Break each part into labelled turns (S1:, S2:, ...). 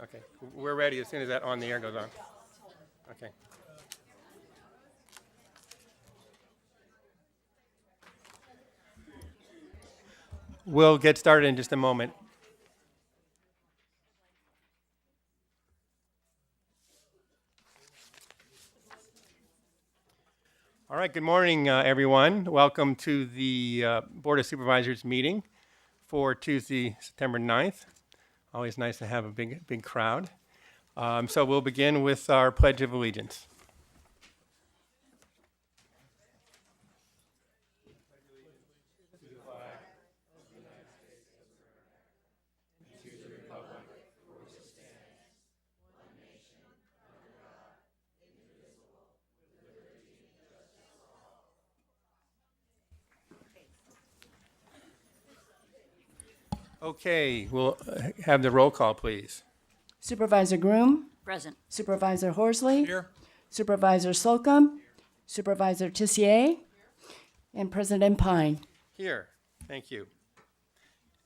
S1: Okay, we're ready as soon as that on the air goes on. Okay. We'll get started in just a moment. All right, good morning, everyone. Welcome to the Board of Supervisors meeting for Tuesday, September 9th. Always nice to have a big crowd. So we'll begin with our Pledge of Allegiance. Okay, we'll have the roll call, please.
S2: Supervisor Groom,
S3: Present.
S2: Supervisor Horsley,
S1: Here.
S2: Supervisor Slocum, Supervisor Tissier, and President Pine.
S1: Here, thank you.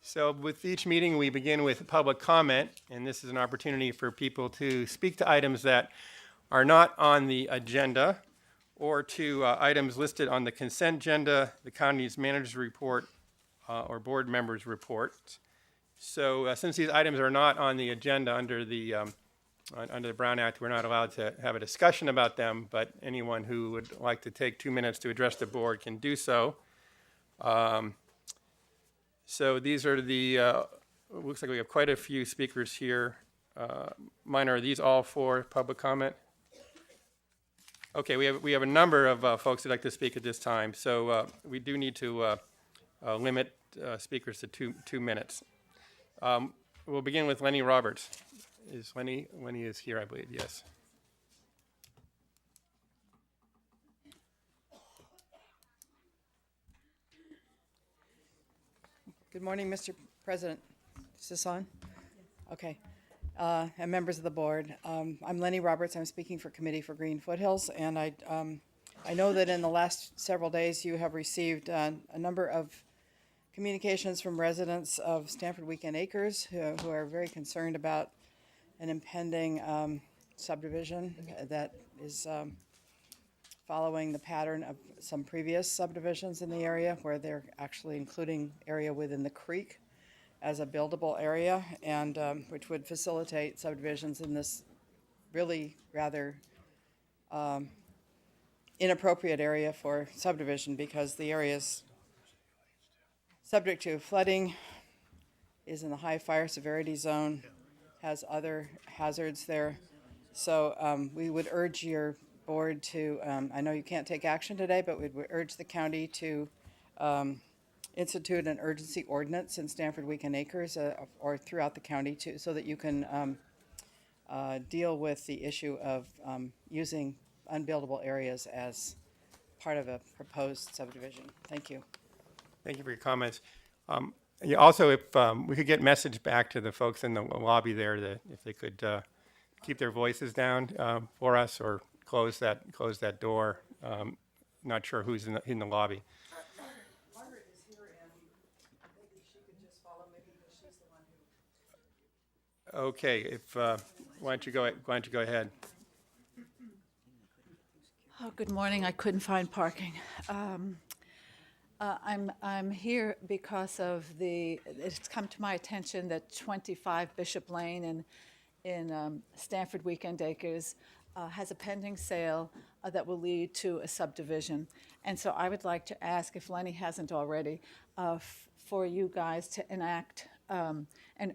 S1: So with each meeting, we begin with public comment, and this is an opportunity for people to speak to items that are not on the agenda or to items listed on the consent agenda, the county's manager's report, or board members' reports. So since these items are not on the agenda under the Brown Act, we're not allowed to have a discussion about them, but anyone who would like to take 2 minutes to address the board can do so. So these are the, looks like we have quite a few speakers here. Minor, are these all for public comment? Okay, we have a number of folks who'd like to speak at this time, so we do need to limit speakers to 2 minutes. We'll begin with Lenny Roberts. Lenny is here, I believe, yes.
S4: Good morning, Mr. President. Is this on? Okay. And members of the board. I'm Lenny Roberts. I'm speaking for Committee for Green Foothills, and I know that in the last several days you have received a number of communications from residents of Stanford Weekend Acres who are very concerned about an impending subdivision that is following the pattern of some previous subdivisions in the area where they're actually including area within the creek as a buildable area, and which would facilitate subdivisions in this really rather inappropriate area for subdivision because the area is subject to flooding, is in the high fire severity zone, has other hazards there. So we would urge your board to, I know you can't take action today, but we would urge the county to institute an urgency ordinance in Stanford Weekend Acres or throughout the county too, so that you can deal with the issue of using unbuildable areas as part of a proposed subdivision. Thank you.
S1: Thank you for your comments. Yeah, also, if we could get message back to the folks in the lobby there, that if they could keep their voices down for us or close that door. Not sure who's in the lobby.
S4: Margaret is here, and maybe she could just follow me because she's the one who.
S1: Okay, if why don't you go ahead?
S3: Oh, good morning. I couldn't find parking. I'm here because of it's come to my attention that 25 Bishop Lane in Stanford Weekend Acres has a pending sale that will lead to a subdivision. And so I would like to ask, if Lenny hasn't already, for you guys to enact an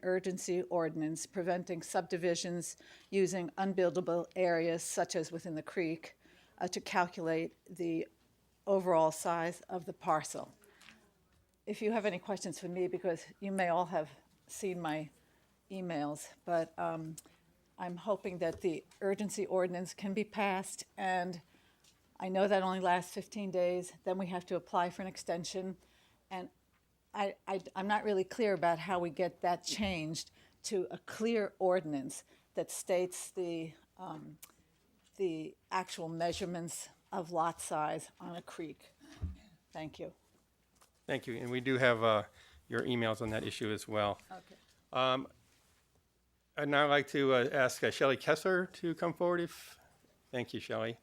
S3: urgency ordinance preventing subdivisions using unbuildable areas such as within the creek to calculate the overall size of the parcel. If you have any questions for me, because you may all have seen my emails, but I'm hoping that the urgency ordinance can be passed, and I know that only lasts 15 days. Then we have to apply for an extension, and I'm not really clear about how we get that changed to a clear ordinance that states the actual measurements of lot size on a creek. Thank you.
S1: Thank you, and we do have your emails on that issue as well.
S3: Okay.
S1: I'd now like to ask Shelley Kessler to come forward. Thank you, Shelley.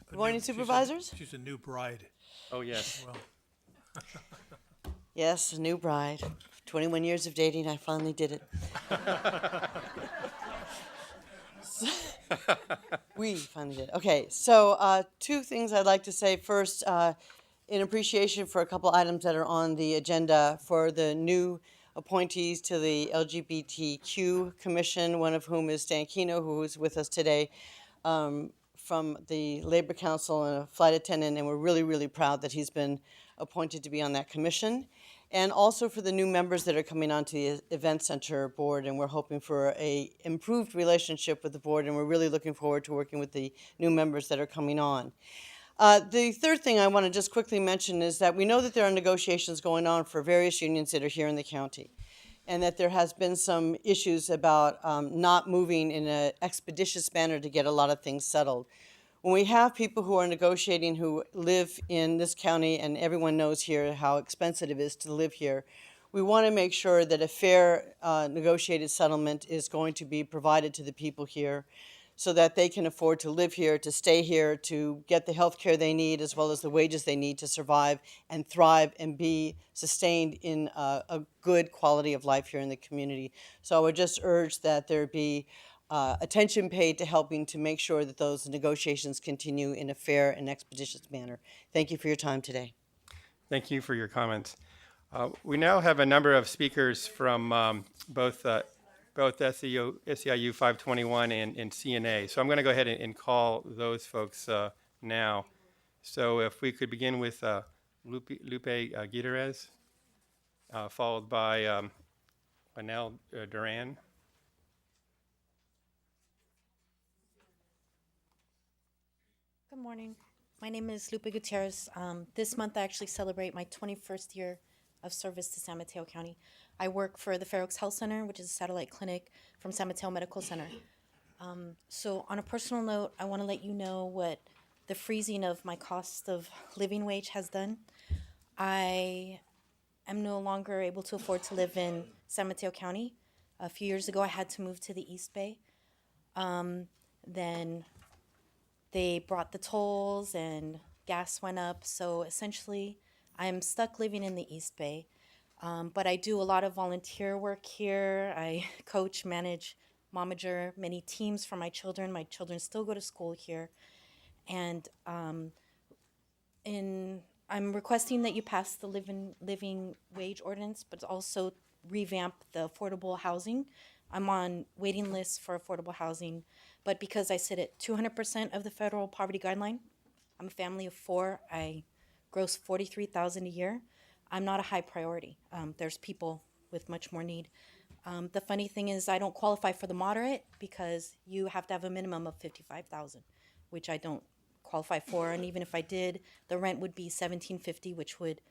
S5: Good morning, Supervisors.
S6: She's a new bride.
S1: Oh, yes.
S6: Well,
S5: Yes, a new bride. 21 years of dating, I finally did it. We finally did. Okay, so two things I'd like to say. First, in appreciation for a couple items that are on the agenda for the new appointees to the LGBTQ Commission, one of whom is Stan Kino, who is with us today from the Labor Council and a flight attendant, and we're really, really proud that he's been appointed to be on that commission. And also for the new members that are coming onto the Event Center board, and we're hoping for a improved relationship with the board, and we're really looking forward to working with the new members that are coming on. The third thing I want to just quickly mention is that we know that there are negotiations going on for various unions that are here in the county, and that there has been some issues about not moving in an expeditious manner to get a lot of things settled. When we have people who are negotiating who live in this county, and everyone knows here how expensive it is to live here, we want to make sure that a fair negotiated settlement is going to be provided to the people here so that they can afford to live here, to stay here, to get the health care they need, as well as the wages they need to survive and thrive and be sustained in a good quality of life here in the community. So I would just urge that there be attention paid to helping to make sure that those negotiations continue in a fair and expeditious manner. Thank you for your time today.
S1: Thank you for your comments. We now have a number of speakers from both SEIU 521 and CNA. So I'm going to go ahead and call those folks now. So if we could begin with Lupe Gutierrez, followed by Juanel Duran.
S7: Good morning. My name is Lupe Gutierrez. This month I actually celebrate my 21st year of service to San Mateo County. I work for the Fair Oaks Health Center, which is a satellite clinic from San Mateo Medical Center. So on a personal note, I want to let you know what the freezing of my cost of living wage has done. I am no longer able to afford to live in San Mateo County. A few years ago, I had to move to the East Bay. Then they brought the tolls and gas went up. So essentially, I'm stuck living in the East Bay. But I do a lot of volunteer work here. I coach, manage, momager many teams for my children. My children still go to school here. And I'm requesting that you pass the living wage ordinance, but also revamp the affordable housing. I'm on waiting lists for affordable housing, but because I sit at 200% of the federal poverty guideline, I'm a family of 4, I gross $43,000 a year, I'm not a high priority. There's people with much more need. The funny thing is I don't qualify for the moderate because you have to have a minimum of $55,000, which I don't qualify for, and even if I did, the rent would be $1,750, which would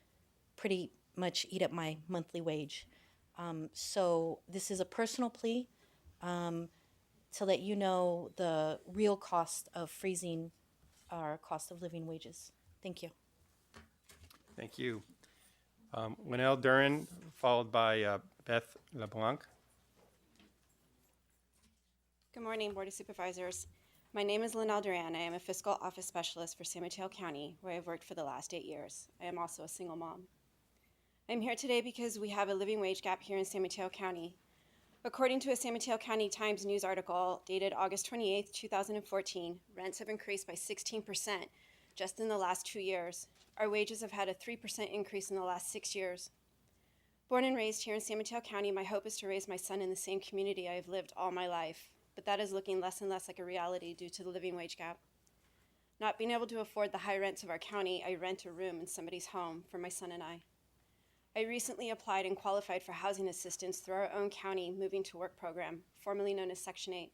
S7: pretty much eat up my monthly wage. So this is a personal plea to let you know the real cost of freezing our cost of living wages. Thank you.
S1: Thank you. Juanel Duran, followed by Beth LeBlanc.
S8: Good morning, Board of Supervisors. My name is Lynelle Duran. I am a fiscal office specialist for San Mateo County, where I've worked for the last 8 years. I am also a single mom. I'm here today because we have a living wage gap here in San Mateo County. According to a San Mateo County Times news article dated August 28, 2014, rents have increased by 16% just in the last 2 years. Our wages have had a 3% increase in the last 6 years. Born and raised here in San Mateo County, my hope is to raise my son in the same community I have lived all my life, but that is looking less and less like a reality due to the living wage gap. Not being able to afford the high rents of our county, I rent a room in somebody's home for my son and I. I recently applied and qualified for housing assistance through our own county Moving to Work program, formerly known as Section 8.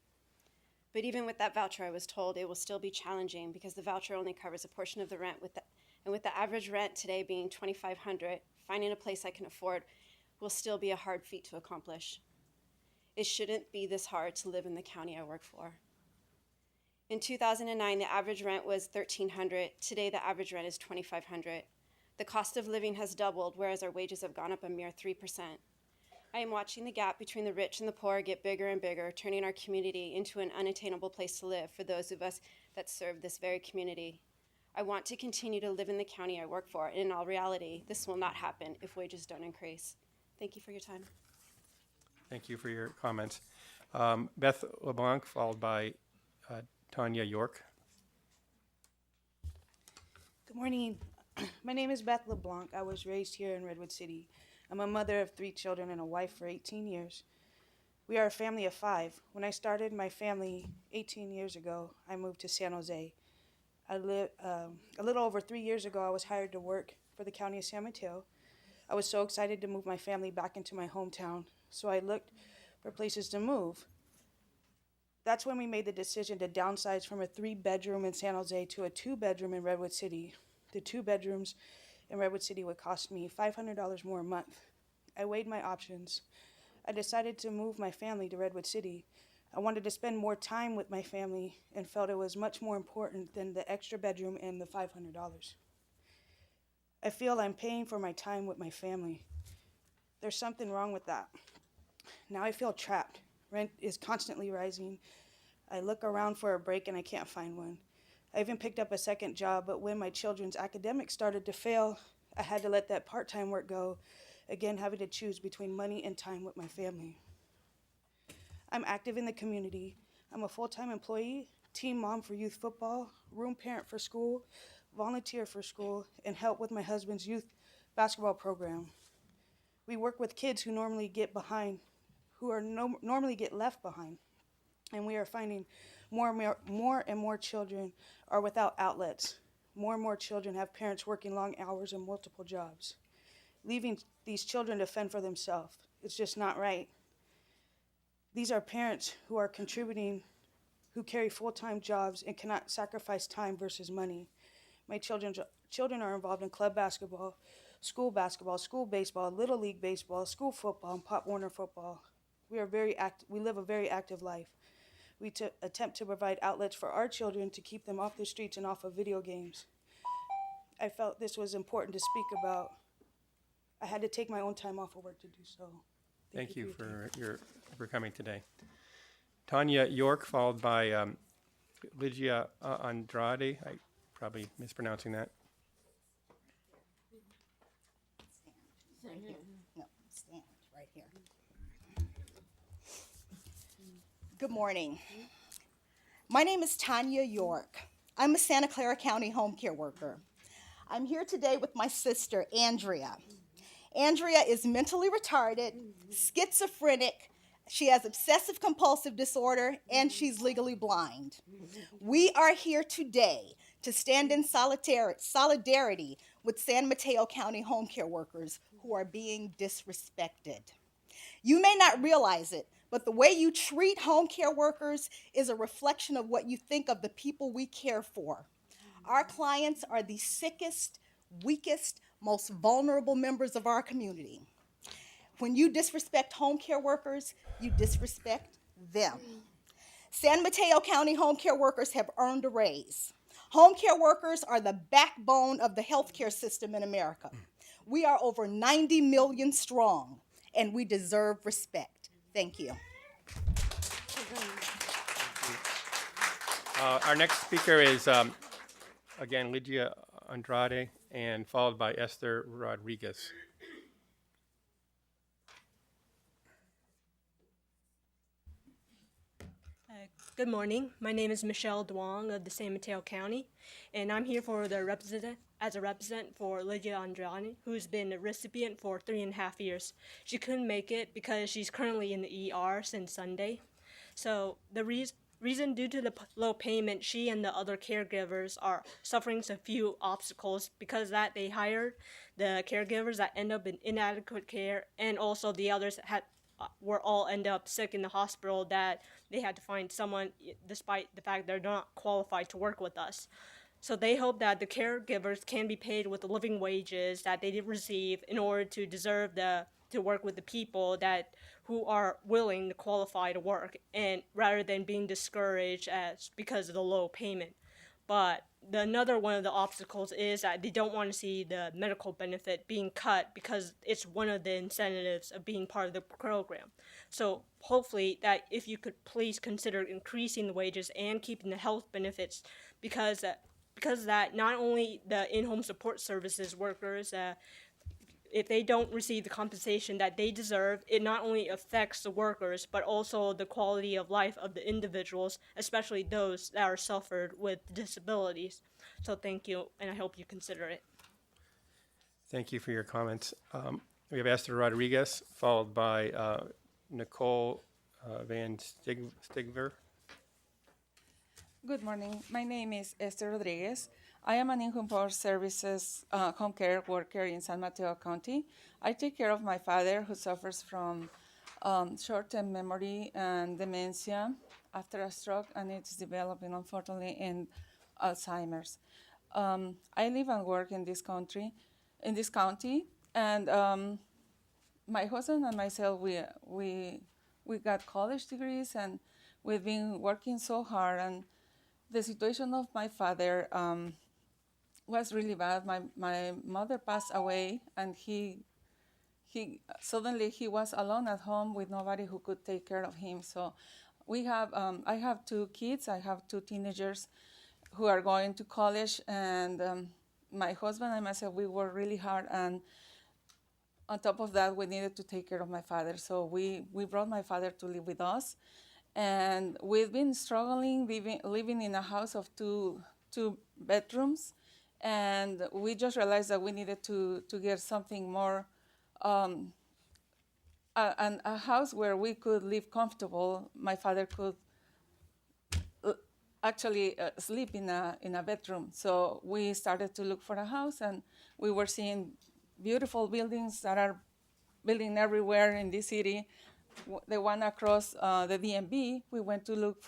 S8: But even with that voucher, I was told it will still be challenging because the voucher only covers a portion of the rent, and with the average rent today being $2,500, finding a place I can afford will still be a hard feat to accomplish. It shouldn't be this hard to live in the county I work for. In 2009, the average rent was $1,300. Today, the average rent is $2,500. The cost of living has doubled, whereas our wages have gone up a mere 3%. I am watching the gap between the rich and the poor get bigger and bigger, turning our community into an unattainable place to live for those of us that serve this very community. I want to continue to live in the county I work for, and in all reality, this will not happen if wages don't increase. Thank you for your time.
S1: Thank you for your comments. Beth LeBlanc, followed by Tanya York.
S6: Good morning. My name is Beth LeBlanc. I was raised here in Redwood City. I'm a mother of 3 children and a wife for 18 years. We are a family of 5. When I started my family 18 years ago, I moved to San Jose. A little over 3 years ago, I was hired to work for the county of San Mateo. I was so excited to move my family back into my hometown, so I looked for places to move. That's when we made the decision to downsize from a 3-bedroom in San Jose to a 2-bedroom in Redwood City. The 2 bedrooms in Redwood City would cost me $500 more a month. I weighed my options. I decided to move my family to Redwood City. I wanted to spend more time with my family and felt it was much more important than the extra bedroom and the $500. I feel I'm paying for my time with my family. There's something wrong with that. Now I feel trapped. Rent is constantly rising. I look around for a break and I can't find one. I even picked up a second job, but when my children's academics started to fail, I had to let that part-time work go, again having to choose between money and time with my family. I'm active in the community. I'm a full-time employee, team mom for youth football, room parent for school, volunteer for school, and help with my husband's youth basketball program. We work with kids who normally get behind, normally get left behind, and we are finding more and more children are without outlets. More and more children have parents working long hours and multiple jobs, leaving these children to fend for themselves. It's just not right. These are parents who are contributing, who carry full-time jobs and cannot sacrifice time versus money. My children are involved in club basketball, school baseball, little league baseball, school football, and Pop Warner football. We live a very active life. We attempt to provide outlets for our children to keep them off the streets and off of video games. I felt this was important to speak about. I had to take my own time off of work to do so.
S1: Thank you for coming today. Tanya York, followed by Lygia Andrade. I probably mispronouncing that.
S9: No, stand right here. Good morning. My name is Tanya York. I'm a Santa Clara County home care worker. I'm here today with my sister, Andrea. Andrea is mentally retarded, schizophrenic, she has obsessive compulsive disorder, and she's legally blind. We are here today to stand in solidarity with San Mateo County home care workers who are being disrespected. You may not realize it, but the way you treat home care workers is a reflection of what you think of the people we care for. Our clients are the sickest, weakest, most vulnerable members of our community. When you disrespect home care workers, you disrespect them. San Mateo County home care workers have earned a raise. Home care workers are the backbone of the healthcare system in America. We are over 90 million strong, and we deserve respect. Thank you.
S1: Our next speaker is, again, Lygia Andrade, and followed by Esther Rodriguez.
S10: Good morning. My name is Michelle Duong of the San Mateo County, and I'm here for the representative for Lydia Andrade, who's been a recipient for 3.5 years. She couldn't make it because she's currently in the ER since Sunday. So the reason due to the low payment, she and the other caregivers are suffering some few obstacles because that they hired the caregivers that end up in inadequate care, and also the others were all end up sick in the hospital that they had to find someone despite the fact they're not qualified to work with us. So they hope that the caregivers can be paid with the living wages that they did receive in order to deserve the to work with the people that who are willing to qualify to work, and rather than being discouraged as because of the low payment. But another one of the obstacles is that they don't want to see the medical benefit being cut because it's one of the incentives of being part of the program. So hopefully that if you could please consider increasing the wages and keeping the health benefits, because that not only the in-home support services workers, if they don't receive the compensation that they deserve, it not only affects the workers, but also the quality of life of the individuals, especially those that are suffered with disabilities. So thank you, and I hope you consider it.
S1: Thank you for your comments. We have Esther Rodriguez, followed by Nicole Van Stigver.
S11: Good morning. My name is Esther Rodriguez. I am an in-home support services home care worker in San Mateo County. I take care of my father who suffers from short-term memory and dementia after a stroke, and it's developing, unfortunately, in Alzheimer's. I live and work in this county, and my husband and myself, we got college degrees, and we've been working so hard. And the situation of my father was really bad. My mother passed away, and he suddenly he was alone at home with nobody who could take care of him. So we have I have 2 kids. I have 2 teenagers who are going to college, and my husband and myself, we worked really hard, and on top of that, we needed to take care of my father. So we brought my father to live with us, and we've been struggling living in a house of two bedrooms, and we just realized that we needed to get something more, a house where we could live comfortable. My father could actually sleep in a bedroom. So we started to look for a house, and we were seeing beautiful buildings that are building everywhere in this city. The one across the DMV, we went to look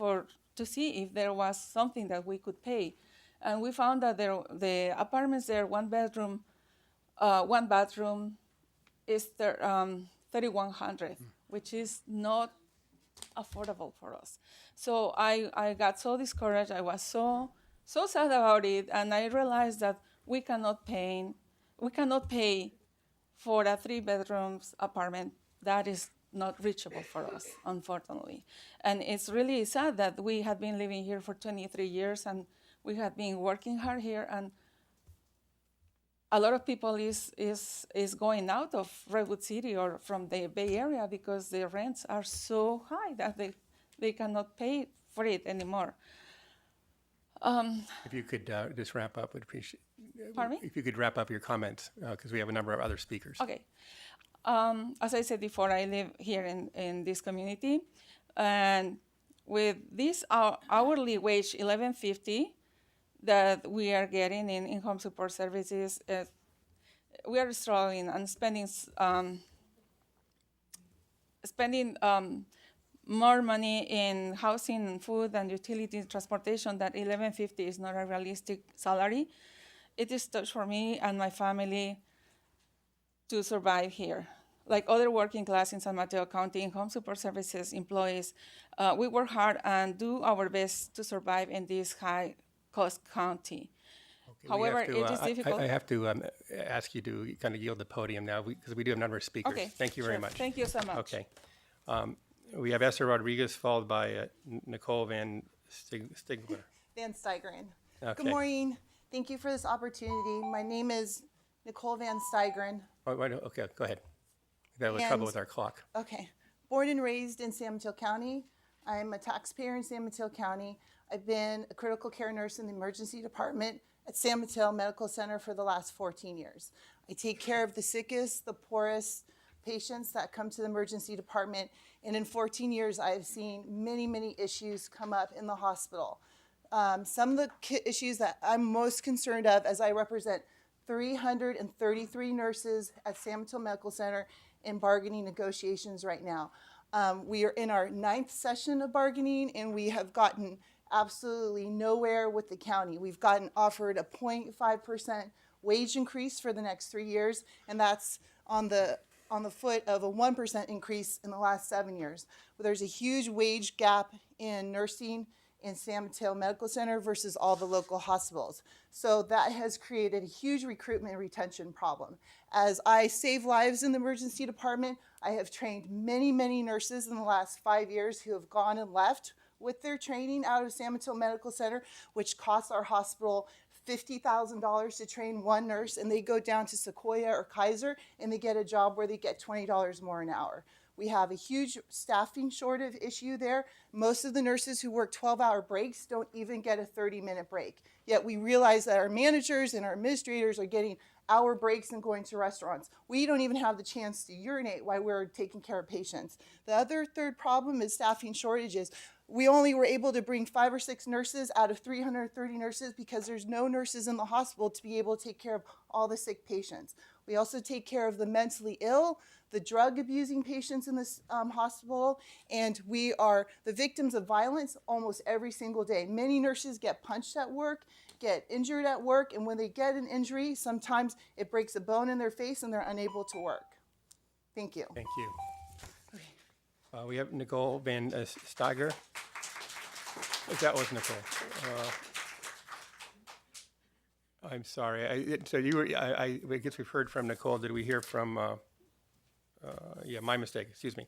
S11: to see if there was something that we could pay. And we found that the apartments there, one bathroom is $3,100, which is not affordable for us. So I got so discouraged. I was so sad about it, and I realized that we cannot pay for a 3-bedrooms apartment. That is not reachable for us, unfortunately. And it's really sad that we had been living here for 23 years, and we had been working hard here, and a lot of people is going out of Redwood City or from the Bay Area because the rents are so high that they cannot pay for it anymore.
S1: If you could just wrap up, would appreciate.
S11: Pardon me?
S1: If you could wrap up your comments, because we have a number of other speakers.
S11: Okay. As I said before, I live here in this community, and with this hourly wage, $11.50, that we are getting in home support services, we are struggling and spending more money in housing, food, and utilities, transportation. That $11.50 is not a realistic salary. It is tough for me and my family to survive here. Like other working class in San Mateo County, in home support services employees, we work hard and do our best to survive in this high-cost county.
S1: Okay,
S11: However, it is difficult.
S1: I have to ask you to kind of yield the podium now because we do have a number of speakers.
S11: Okay,
S1: Thank you very
S11: sure.
S1: much.
S11: Thank you so much.
S1: Okay. We have Esther Rodriguez, followed by Nicole Van Stigler.
S9: Van Stigeren.
S1: Okay.
S9: Good morning. Thank you for this opportunity. My name is Nicole Van Stigeren.
S1: Okay, go ahead. We've had a little trouble with our clock.
S9: Okay. Born and raised in San Mateo County. I'm a taxpayer in San Mateo County. I've been a critical care nurse in the emergency department at San Mateo Medical Center for the last 14 years. I take care of the sickest, the poorest patients that come to the emergency department. And in 14 years, I've seen many, many issues come up in the hospital. Some of the issues that I'm most concerned of, as I represent 333 nurses at San Mateo Medical Center in bargaining negotiations right now. We are in our 9th session of bargaining, and we have gotten absolutely nowhere with the county. We've gotten offered a 0.5% wage increase for the next 3 years, and that's on the
S12: on the foot of a 1% increase in the last 7 years. There's a huge wage gap in nursing in San Mateo Medical Center versus all the local hospitals. So that has created a huge recruitment and retention problem. As I save lives in the emergency department, I have trained many, many nurses in the last 5 years who have gone and left with their training out of San Mateo Medical Center, which costs our hospital $50,000 to train one nurse, and they go down to Sequoia or Kaiser and they get a job where they get $20 more an hour. We have a huge staffing shortage issue there. Most of the nurses who work 12-hour breaks don't even get a 30-minute break. Yet we realize that our managers and our administrators are getting hour breaks and going to restaurants. We don't even have the chance to urinate while we're taking care of patients. The other third problem is staffing shortages. We only were able to bring 5 or 6 nurses out of 330 nurses because there's no nurses in the hospital to be able to take care of all the sick patients. We also take care of the mentally ill, the drug abusing patients in this hospital, and we are the victims of violence almost every single day. Many nurses get punched at work, get injured at work, and when they get an injury, sometimes it breaks a bone in their face and they're unable to work. Thank you.
S1: Thank you. We have Nicole Van Steiger. That was Nicole. I'm sorry. So you were. I guess we've heard from Nicole. Did we hear from? Yeah, my mistake. Excuse me.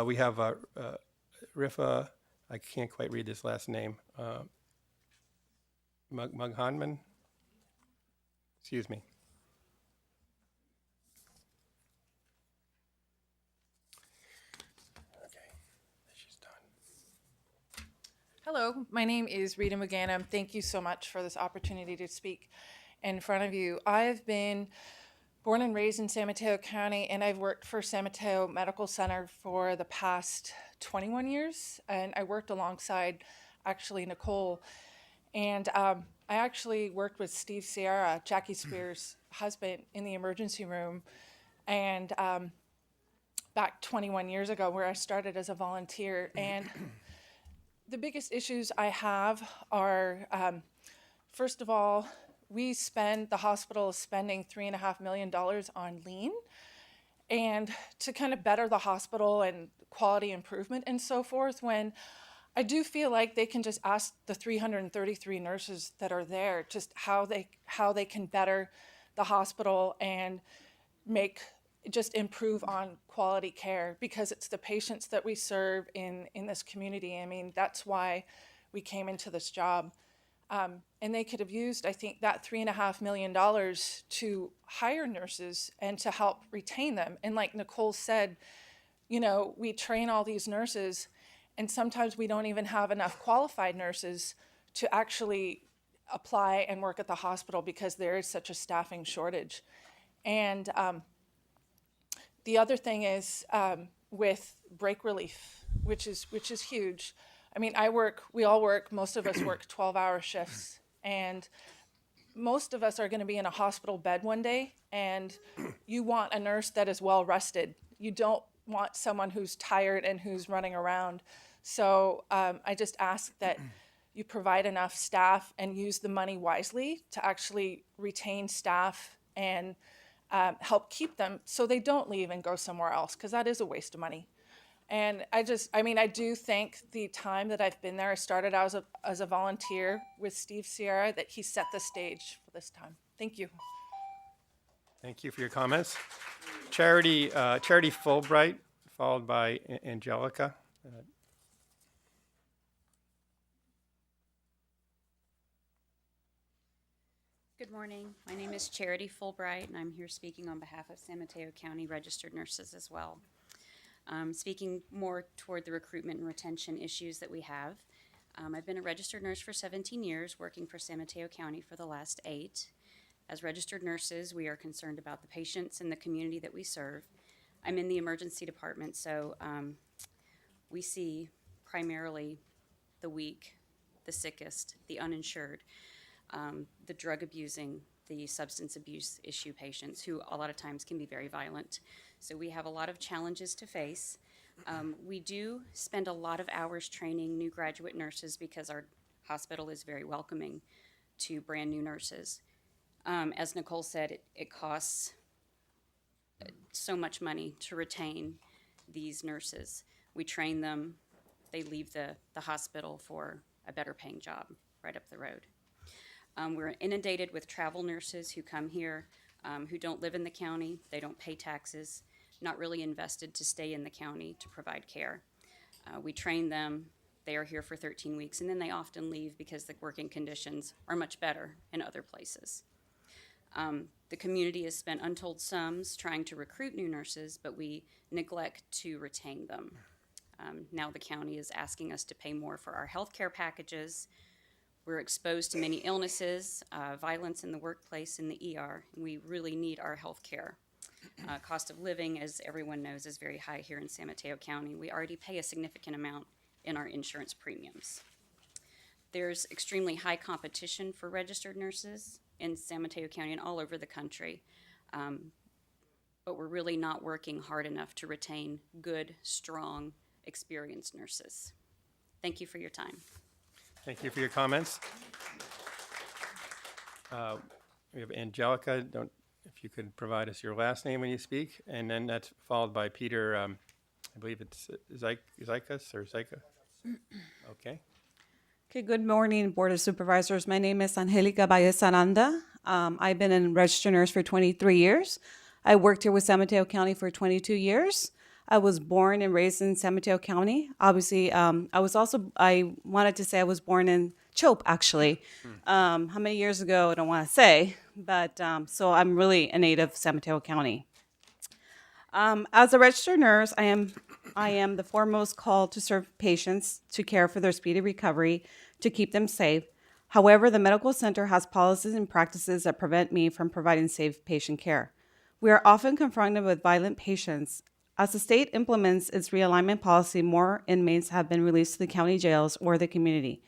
S1: We have Rifa. I can't quite read this last name. Mughanman. Excuse me.
S13: Hello, my name is Rita McGanum. Thank you so much for this opportunity to speak in front of you. I've been born and raised in San Mateo County, and I've worked for San Mateo Medical Center for the past 21 years, and I worked alongside actually Nicole. And I actually worked with Steve Sierra, Jackie Spears' husband, in the emergency room, and back 21 years ago, where I started as a volunteer. And the biggest issues I have are, first of all, the hospital is spending $3.5 million on lean, and to kind of better the hospital and quality improvement and so forth, when I do feel like they can just ask the 333 nurses that are there just how they can better the hospital and just improve on quality care, because it's the patients that we serve in this community. I mean, that's why we came into this job. And they could have used, I think, that $3.5 million to hire nurses and to help retain them. And like Nicole said, we train all these nurses, and sometimes we don't even have enough qualified nurses to actually apply and work at the hospital because there is such a staffing shortage. And the other thing is with break relief, which is huge. I mean, most of us work 12-hour shifts, and most of us are going to be in a hospital bed one day, and you want a nurse that is well rested. You don't want someone who's tired and who's running around. So I just ask that you provide enough staff and use the money wisely to actually retain staff and help keep them so they don't leave and go somewhere else, because that is a waste of money. And I do thank the time that I've been there. I started out as a volunteer with Steve Sierra, that he set the stage for this time. Thank you.
S1: Thank you for your comments. Charity Fulbright, followed by Angelica.
S14: Good morning. My name is Charity Fulbright, and I'm here speaking on behalf of San Mateo County registered nurses as well. Speaking more toward the recruitment and retention issues that we have. I've been a registered nurse for 17 years, working for San Mateo County for the last 8. As registered nurses, we are concerned about the patients and the community that we serve. I'm in the emergency department, so we see primarily the weak, the sickest, the uninsured, the drug abusing, the substance abuse issue patients, who a lot of times can be very violent. So we have a lot of challenges to face. We do spend a lot of hours training new graduate nurses because our hospital is very welcoming to brand new nurses. As Nicole said, it costs so much money to retain these nurses. We train them, they leave the hospital for a better paying job right up the road. We're inundated with travel nurses who come here, who don't live in the county, they don't pay taxes, not really invested to stay in the county to provide care. We train them, they are here for 13 weeks, and then they often leave because the working conditions are much better in other places. The community has spent untold sums trying to recruit new nurses, but we neglect to retain them. Now the county is asking us to pay more for our health care packages. We're exposed to many illnesses, violence in the workplace, in the ER, and we really need our health care. Cost of living, as everyone knows, is very high here in San Mateo County. We already pay a significant amount in our insurance premiums. There's extremely high competition for registered nurses in San Mateo County and all over the country, but we're really not working hard enough to retain good, strong, experienced nurses. Thank you for your time.
S1: Thank you for your comments. We have Angelica. If you could provide us your last name when you speak, and then that's followed by Peter. I believe it's Zykas or Zyka. Okay.
S15: Okay, good morning, Board of Supervisors. My name is Angelica Baez Aranda. I've been a registered nurse for 23 years. I worked here with San Mateo County for 22 years. I was born and raised in San Mateo County. Obviously, I wanted to say I was born in Chope, actually. How many years ago, I don't want to say, but so I'm really a native of San Mateo County. As a registered nurse, I am the foremost called to serve patients, to care for their speedy recovery, to keep them safe. However, the medical center has policies and practices that prevent me from providing safe patient care. We are often confronted with violent patients. As the state implements its realignment policy, more inmates have been released to the county jails or the community.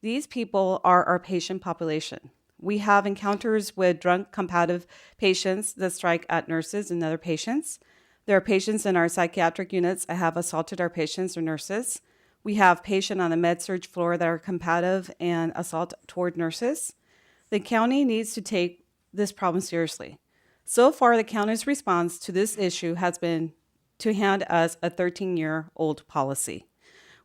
S15: These people are our patient population. We have encounters with drunk combative patients that strike at nurses and other patients. There are patients in our psychiatric units that have assaulted our patients or nurses. We have patients on the med-surg floor that are combative and assault toward nurses. The county needs to take this problem seriously. So far, the county's response to this issue has been to hand us a 13-year-old policy.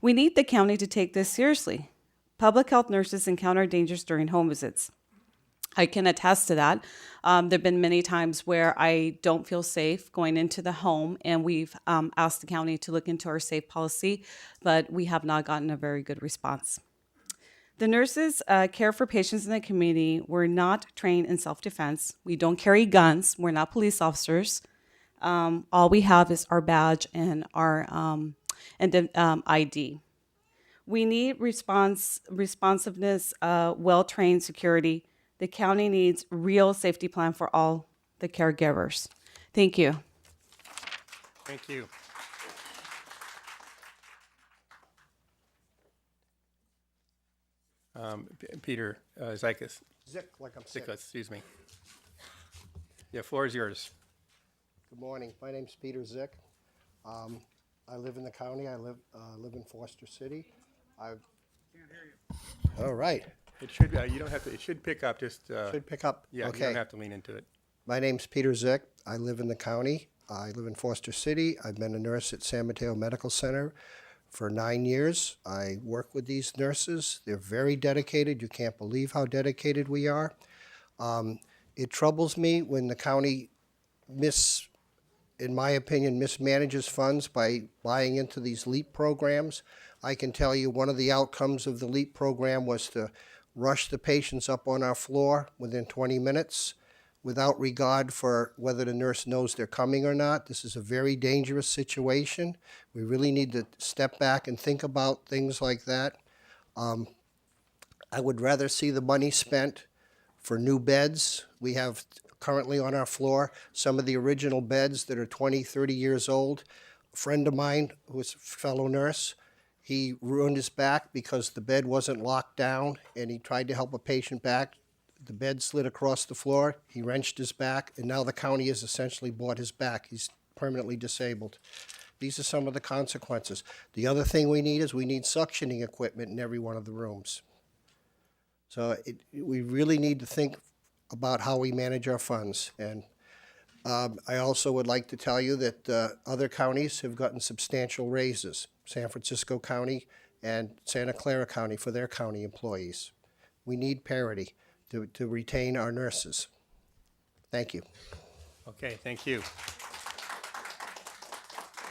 S15: We need the county to take this seriously. Public health nurses encounter dangers during home visits. I can attest to that. There have been many times where I don't feel safe going into the home, and we've asked the county to look into our safe policy, but we have not gotten a very good response. The nurses care for patients in the community. We're not trained in self-defense. We don't carry guns. We're not police officers. All we have is our badge and our ID. We need responsiveness, well-trained security. The county needs real safety plan for all the caregivers. Thank you.
S1: Thank you. Peter Zykas.
S16: Zick, like I'm sick.
S1: Zykas, excuse me. The floor is yours.
S16: Good morning. My name's Peter Zick. I live in the county. I live in Foster City. Can't hear you. All right.
S1: It should. You don't have to. It should pick up. Just.
S16: Should pick up.
S1: Yeah.
S16: Okay.
S1: You don't have to lean into it.
S16: My name's Peter Zick. I live in the county. I live in Foster City. I've been a nurse at San Mateo Medical Center for 9 years. I work with these nurses. They're very dedicated. You can't believe how dedicated we are. It troubles me when the county in my opinion, mismanages funds by buying into these LEAP programs. I can tell you one of the outcomes of the LEAP program was to rush the patients up on our floor within 20 minutes without regard for whether the nurse knows they're coming or not. This is a very dangerous situation. We really need to step back and think about things like that. I would rather see the money spent for new beds. We have currently on our floor some of the original beds that are 20, 30 years old. A friend of mine who was a fellow nurse, he ruined his back because the bed wasn't locked down, and he tried to help a patient back. The bed slid across the floor. He wrenched his back, and now the county has essentially bought his back. He's permanently disabled. These are some of the consequences. The other thing we need is we need suctioning equipment in every one of the rooms. So we really need to think about how we manage our funds. And I also would like to tell you that other counties have gotten substantial raises, San Francisco County and Santa Clara County for their county employees. We need parity to retain our nurses. Thank you.
S1: Okay, thank you.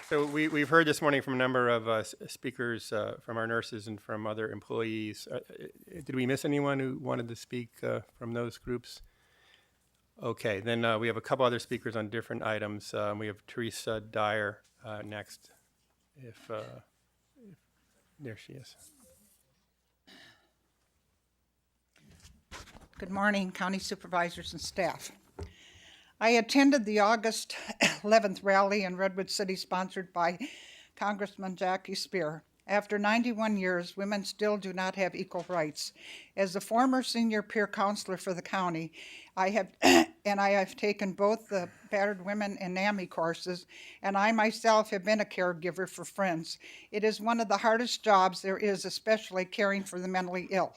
S1: So we've heard this morning from a number of speakers from our nurses and from other employees. Did we miss anyone who wanted to speak from those groups? Okay, then we have a couple other speakers on different items. We have Teresa Dyer next, if there she is.
S17: Good morning, County Supervisors and staff. I attended the August 11th rally in Redwood City sponsored by Congressman Jackie Spear. After 91 years, women still do not have equal rights. As the former senior peer counselor for the county, I have taken both the Battered Women and NAMI courses, and I myself have been a caregiver for friends. It is one of the hardest jobs there is, especially caring for the mentally ill.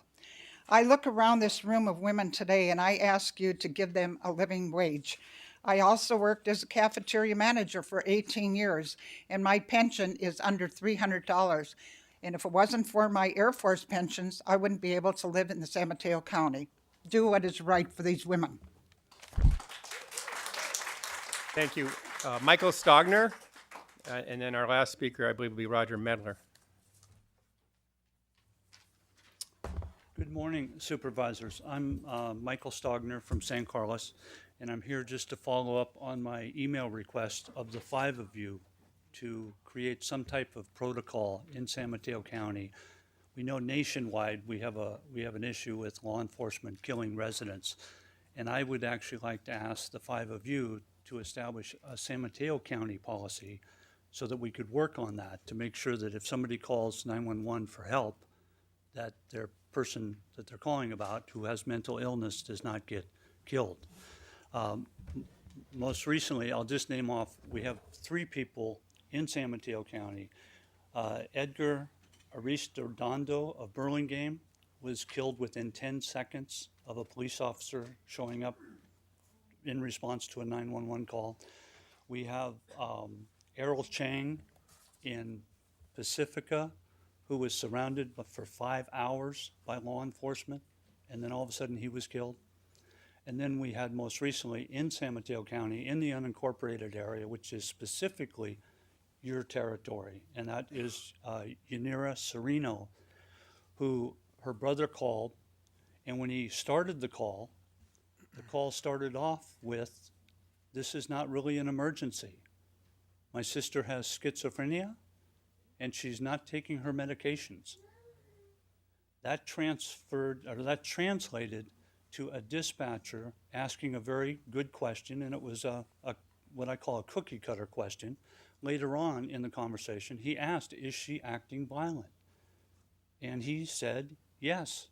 S17: I look around this room of women today and I ask you to give them a living wage. I also worked as a cafeteria manager for 18 years and my pension is under $300. And if it wasn't for my Air Force pensions, I wouldn't be able to live in the San Mateo County. Do what is right for these women.
S1: Thank you. Michael Stogner, and then our last speaker, I believe, will be Roger Medler.
S18: Good morning, Supervisors. I'm Michael Stogner from San Carlos, and I'm here just to follow up on my email request of the 5 of you to create some type of protocol in San Mateo County. We know nationwide we have an issue with law enforcement killing residents, and I would actually like to ask the 5 of you to establish a San Mateo County policy so that we could work on that to make sure that if somebody calls 911 for help, that their person that they're calling about who has mental illness does not get killed. Most recently, I'll just name off, we have 3 people in San Mateo County. Edgar Aristodondo of Burlingame was killed within 10 seconds of a police officer showing up in response to a 911 call. We have Errol Chang in Pacifica, who was surrounded for 5 hours by law enforcement, and then all of a sudden he was killed. And then we had most recently in San Mateo County, in the unincorporated area, which is specifically your territory, and that is Yanira Sereno, who her brother called, and when he started the call started off with, "This is not really an emergency. My sister has schizophrenia, and she's not taking her medications." That translated to a dispatcher asking a very good question, and it was what I call a cookie cutter question. Later on in the conversation, he asked, "Is she acting violent?" And he said, "Yes."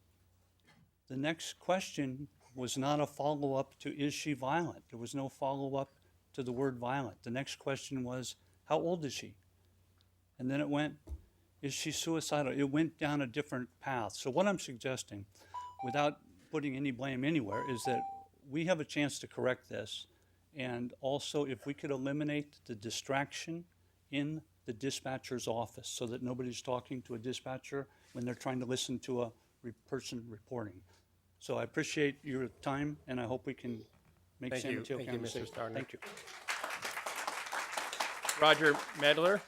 S18: The next question was not a follow-up to, "Is she violent?" There was no follow-up to the word violent. The next question was, "How old is she?" And then it went, "Is she suicidal?" It went down a different path. So what I'm suggesting, without putting any blame anywhere, is that we have a chance to correct this. And also, if we could eliminate the distraction in the dispatcher's office so that nobody's talking to a dispatcher when they're trying to listen to a person reporting. So I appreciate your time, and I hope we can make San Mateo County safe. Thank you.
S1: Roger Medler.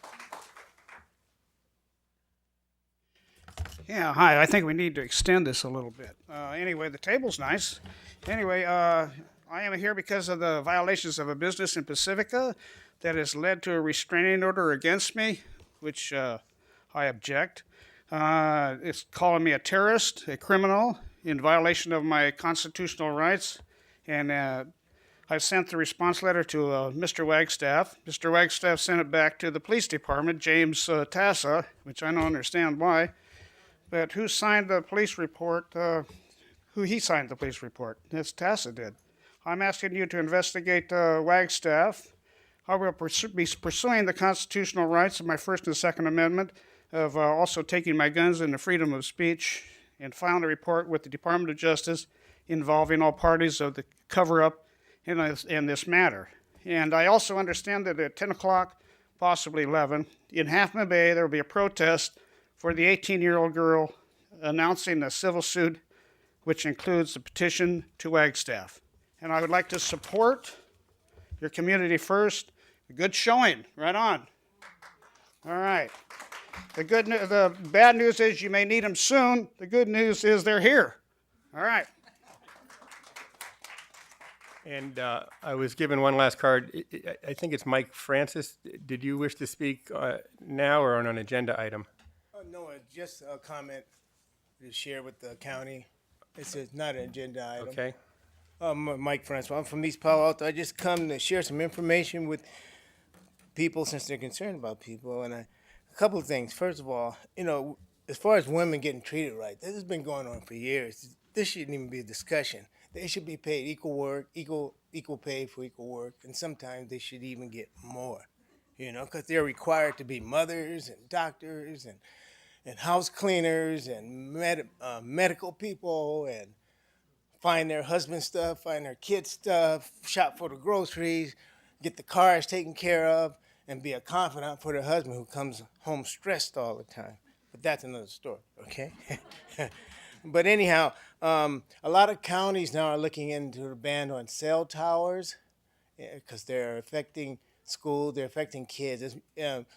S19: Yeah, hi. I think we need to extend this a little bit. Anyway, the table's nice. Anyway, I am here because of the violations of a business in Pacifica that has led to a restraining order against me, which I object. It's calling me a terrorist, a criminal, in violation of my constitutional rights. And I sent the response letter to Mr. Wagstaff. Mr. Wagstaff sent it back to the police department, James Tassa, which I don't understand why. But who signed the police report? He signed the police report. That's Tassa did. I'm asking you to investigate Wagstaff. I will be pursuing the constitutional rights of my First and Second Amendment of also taking my guns and the freedom of speech, and filing a report with the Department of Justice involving all parties of the cover-up in this matter. And I also understand that at 10 o'clock, possibly 11, in Half Moon Bay, there will be a protest for the 18-year-old girl announcing a civil suit, which includes the petition to Wagstaff. And I would like to support your community first. A good showing, right on. All right. The bad news is you may need them soon. The good news is they're here. All right.
S1: And I was given one last card. I think it's Mike Francis. Did you wish to speak now or on an agenda item?
S20: No, just a comment to share with the county. It's not an agenda item.
S1: Okay.
S20: Mike Francois. I'm from East Palo Alto. I just come to share some information with people since they're concerned about people. And a couple of things. First of all, as far as women getting treated right, this has been going on for years. This shouldn't even be a discussion. They should be paid equal work, equal pay for equal work, and sometimes they should even get more, because they're required to be mothers and doctors and house cleaners and medical people and find their husband's stuff, find their kids' stuff, shop for the groceries, get the cars taken care of, and be a confidant for their husband who comes home stressed all the time. But that's another story, okay? But anyhow, a lot of counties now are looking into the ban on cell towers because they're affecting schools, they're affecting kids.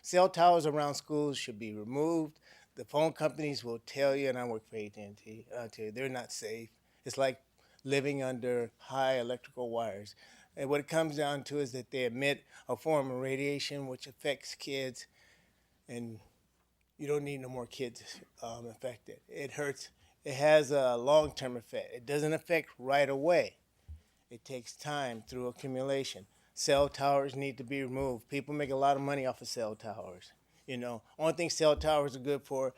S20: Cell towers around schools should be removed. The phone companies will tell you, and I work for AT&T, I'll tell you, they're not safe. It's like living under high electrical wires. And what it comes down to is that they emit a form of radiation which affects kids, and you don't need no more kids affected. It hurts. It has a long-term effect. It doesn't affect right away. It takes time through accumulation. Cell towers need to be removed. People make a lot of money off of cell towers. Only thing cell towers are good for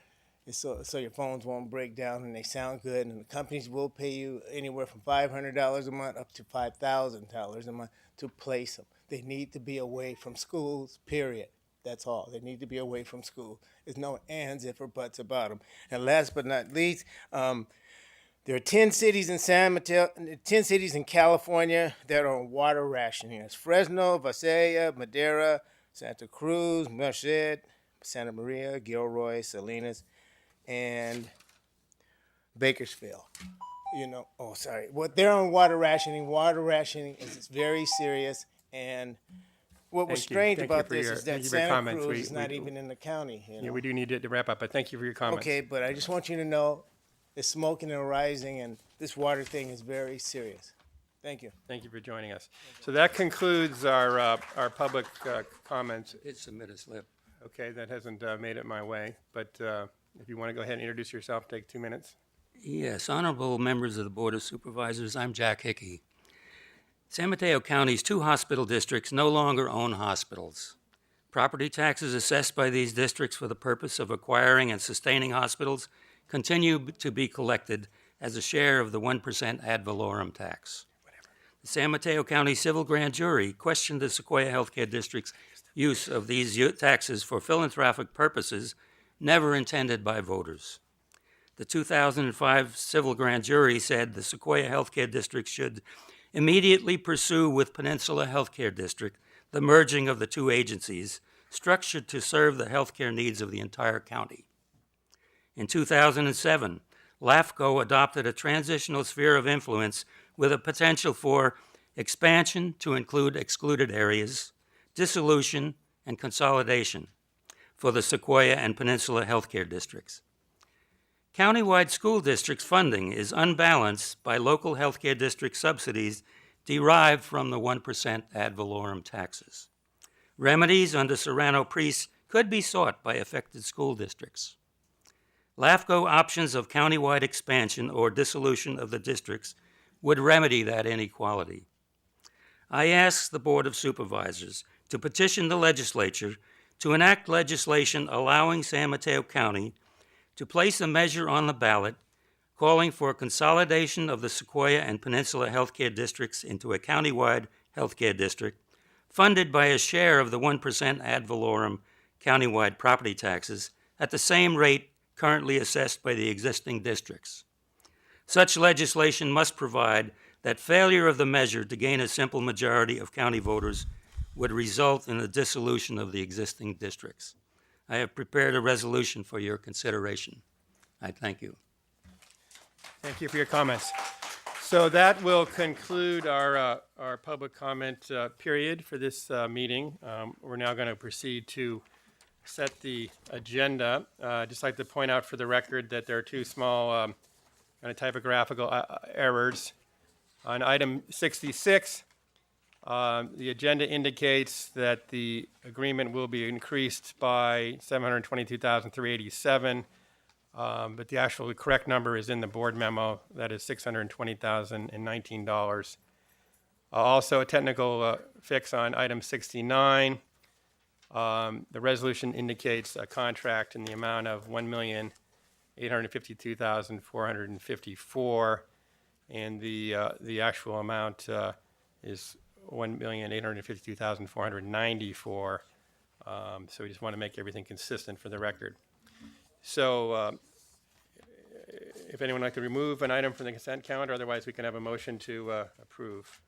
S20: is so your phones won't break down and they sound good. And the companies will pay you anywhere from $500 a month up to $5,000 a month to place them. They need to be away from schools, period. That's all. They need to be away from school. There's no ands, if, or buts about them. And last but not least, there are 10 cities in 10 cities in California that are on water rationing. It's Fresno, Visalia, Madera, Santa Cruz, Merced, Santa Maria, Gilroy, Salinas, and Bakersfield. Well, they're on water rationing. Water rationing is very serious, and what was strange about this is that Santa Cruz is not even in the county.
S1: Yeah, we do need to wrap up, but thank you for your comments.
S20: Okay, but I just want you to know it's smoking and rising, and this water thing is very serious. Thank you.
S1: Thank you for joining us. So that concludes our public comments.
S21: It's submit a slip.
S1: Okay, that hasn't made it my way, but if you want to go ahead and introduce yourself, take 2 minutes.
S21: Yes, honorable members of the Board of Supervisors, I'm Jack Hickey. San Mateo County's 2 hospital districts no longer own hospitals. Property taxes assessed by these districts for the purpose of acquiring and sustaining hospitals continue to be collected as a share of the 1% ad valorem tax. The San Mateo County Civil Grand Jury questioned the Sequoia Healthcare District's use of these taxes for philanthropic purposes never intended by voters. The 2005 Civil Grand Jury said the Sequoia Healthcare District should immediately pursue with Peninsula Healthcare District the merging of the 2 agencies structured to serve the healthcare needs of the entire county. In 2007, LAFCO adopted a transitional sphere of influence with a potential for expansion to include excluded areas, dissolution, and consolidation for the Sequoia and Peninsula Healthcare Districts. Countywide school districts funding is unbalanced by local healthcare district subsidies derived from the 1% ad valorem taxes. Remedies under Serrano-Priest could be sought by affected school districts. LAFCO options of countywide expansion or dissolution of the districts would remedy that inequality. I ask the Board of Supervisors to petition the legislature to enact legislation allowing San Mateo County to place a measure on the ballot calling for consolidation of the Sequoia and Peninsula healthcare districts into a countywide healthcare district funded by a share of the 1% ad valorem countywide property taxes at the same rate currently assessed by the existing districts. Such legislation must provide that failure of the measure to gain a simple majority of county voters would result in the dissolution of the existing districts. I have prepared a resolution for your consideration. I thank you.
S1: Thank you for your comments. So that will conclude our public comment period for this meeting. We're now going to proceed to set the agenda. I'd just like to point out for the record that there are two small kind of typographical errors. On item 66, the agenda indicates that the agreement will be increased by $722,387. But the actual correct number is in the board memo. That is $620,019. Also, a technical fix on item 69. The resolution indicates a contract in the amount of $1,852,454, and the actual amount is $1,852,494. So we just want to make everything consistent for the record. So if anyone would like to remove an item from the consent calendar, otherwise we can have a motion to approve.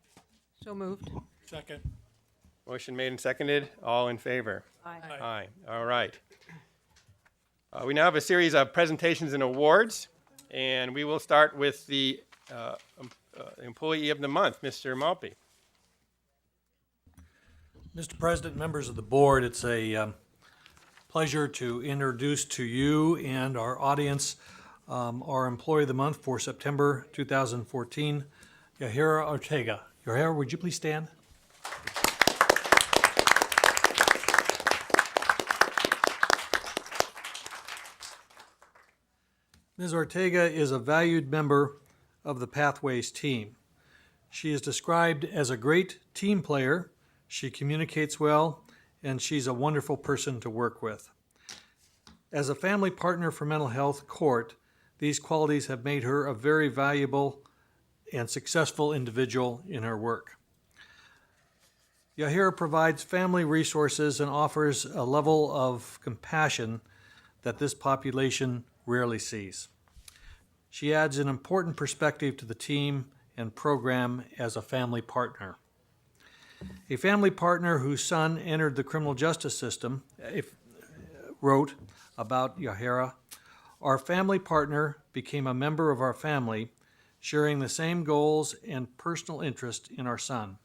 S5: So moved.
S19: Second.
S1: Motion made and seconded. All in favor?
S5: Aye.
S1: Aye. All right. We now have a series of presentations and awards, and we will start with the Employee of the Month, Mr. Malpe.
S2: Mr. President, members of the board, it's a pleasure to introduce to you and our audience our Employee of the Month for September 2014, Yahira Ortega. Yahira, would you please stand? Ms. Ortega is a valued member of the Pathways team. She is described as a great team player. She communicates well, and she's a wonderful person to work with. As a family partner for mental health court, these qualities have made her a very valuable and successful individual in her work. Yahira provides family resources and offers a level of compassion that this population rarely sees. She adds an important perspective to the team and program as a family partner. A family partner whose son entered the criminal justice system wrote about Yahira, "Our family partner became a member of our family, sharing the same goals and personal interest in our son.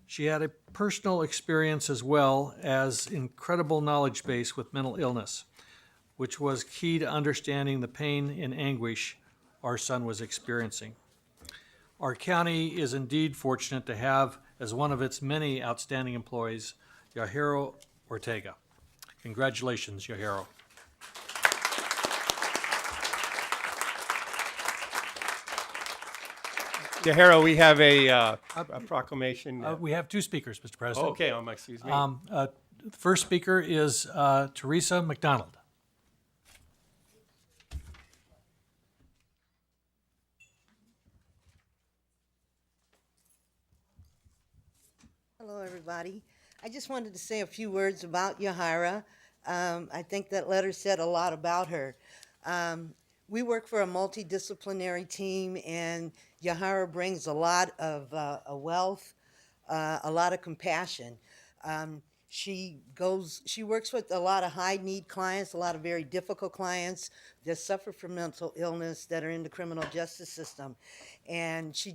S2: She had a personal experience as well as incredible knowledge base with mental illness, which was key to understanding the pain and anguish our son was experiencing. Our county is indeed fortunate to have as one of its many outstanding employees, Yahira Ortega." Congratulations, Yahira.
S1: Yahira, we have a proclamation.
S2: We have two speakers, Mr. President.
S1: Oh, okay, excuse me.
S2: The first speaker is Teresa McDonald.
S5: Hello, everybody. I just wanted to say a few words about Yahira. I think that letter said a lot about her. We work for a multidisciplinary team, and Yahira brings a lot of a wealth, a lot of compassion. She works with a lot of high-need clients, a lot of very difficult clients that suffer from mental illness that are in the criminal justice system. And she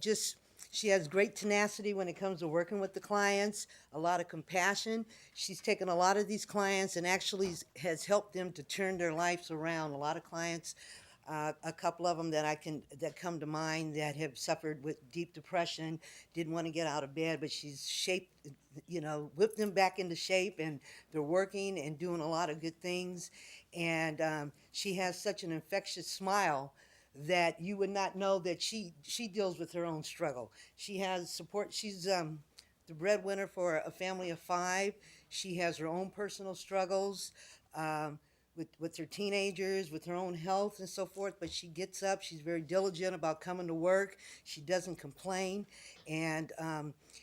S5: has great tenacity when it comes to working with the clients, a lot of compassion. She's taken a lot of these clients and actually has helped them to turn their lives around. A lot of clients, a couple of them that come to mind that have suffered with deep depression, didn't want to get out of bed, but she's whipped them back into shape, and they're working and doing a lot of good things. And she has such an infectious smile that you would not know that she deals with her own struggle. She has support. She's the breadwinner for a family of 5. She has her own personal struggles with her teenagers, with her own health and so forth, but she gets up. She's very diligent about coming to work. She doesn't complain, and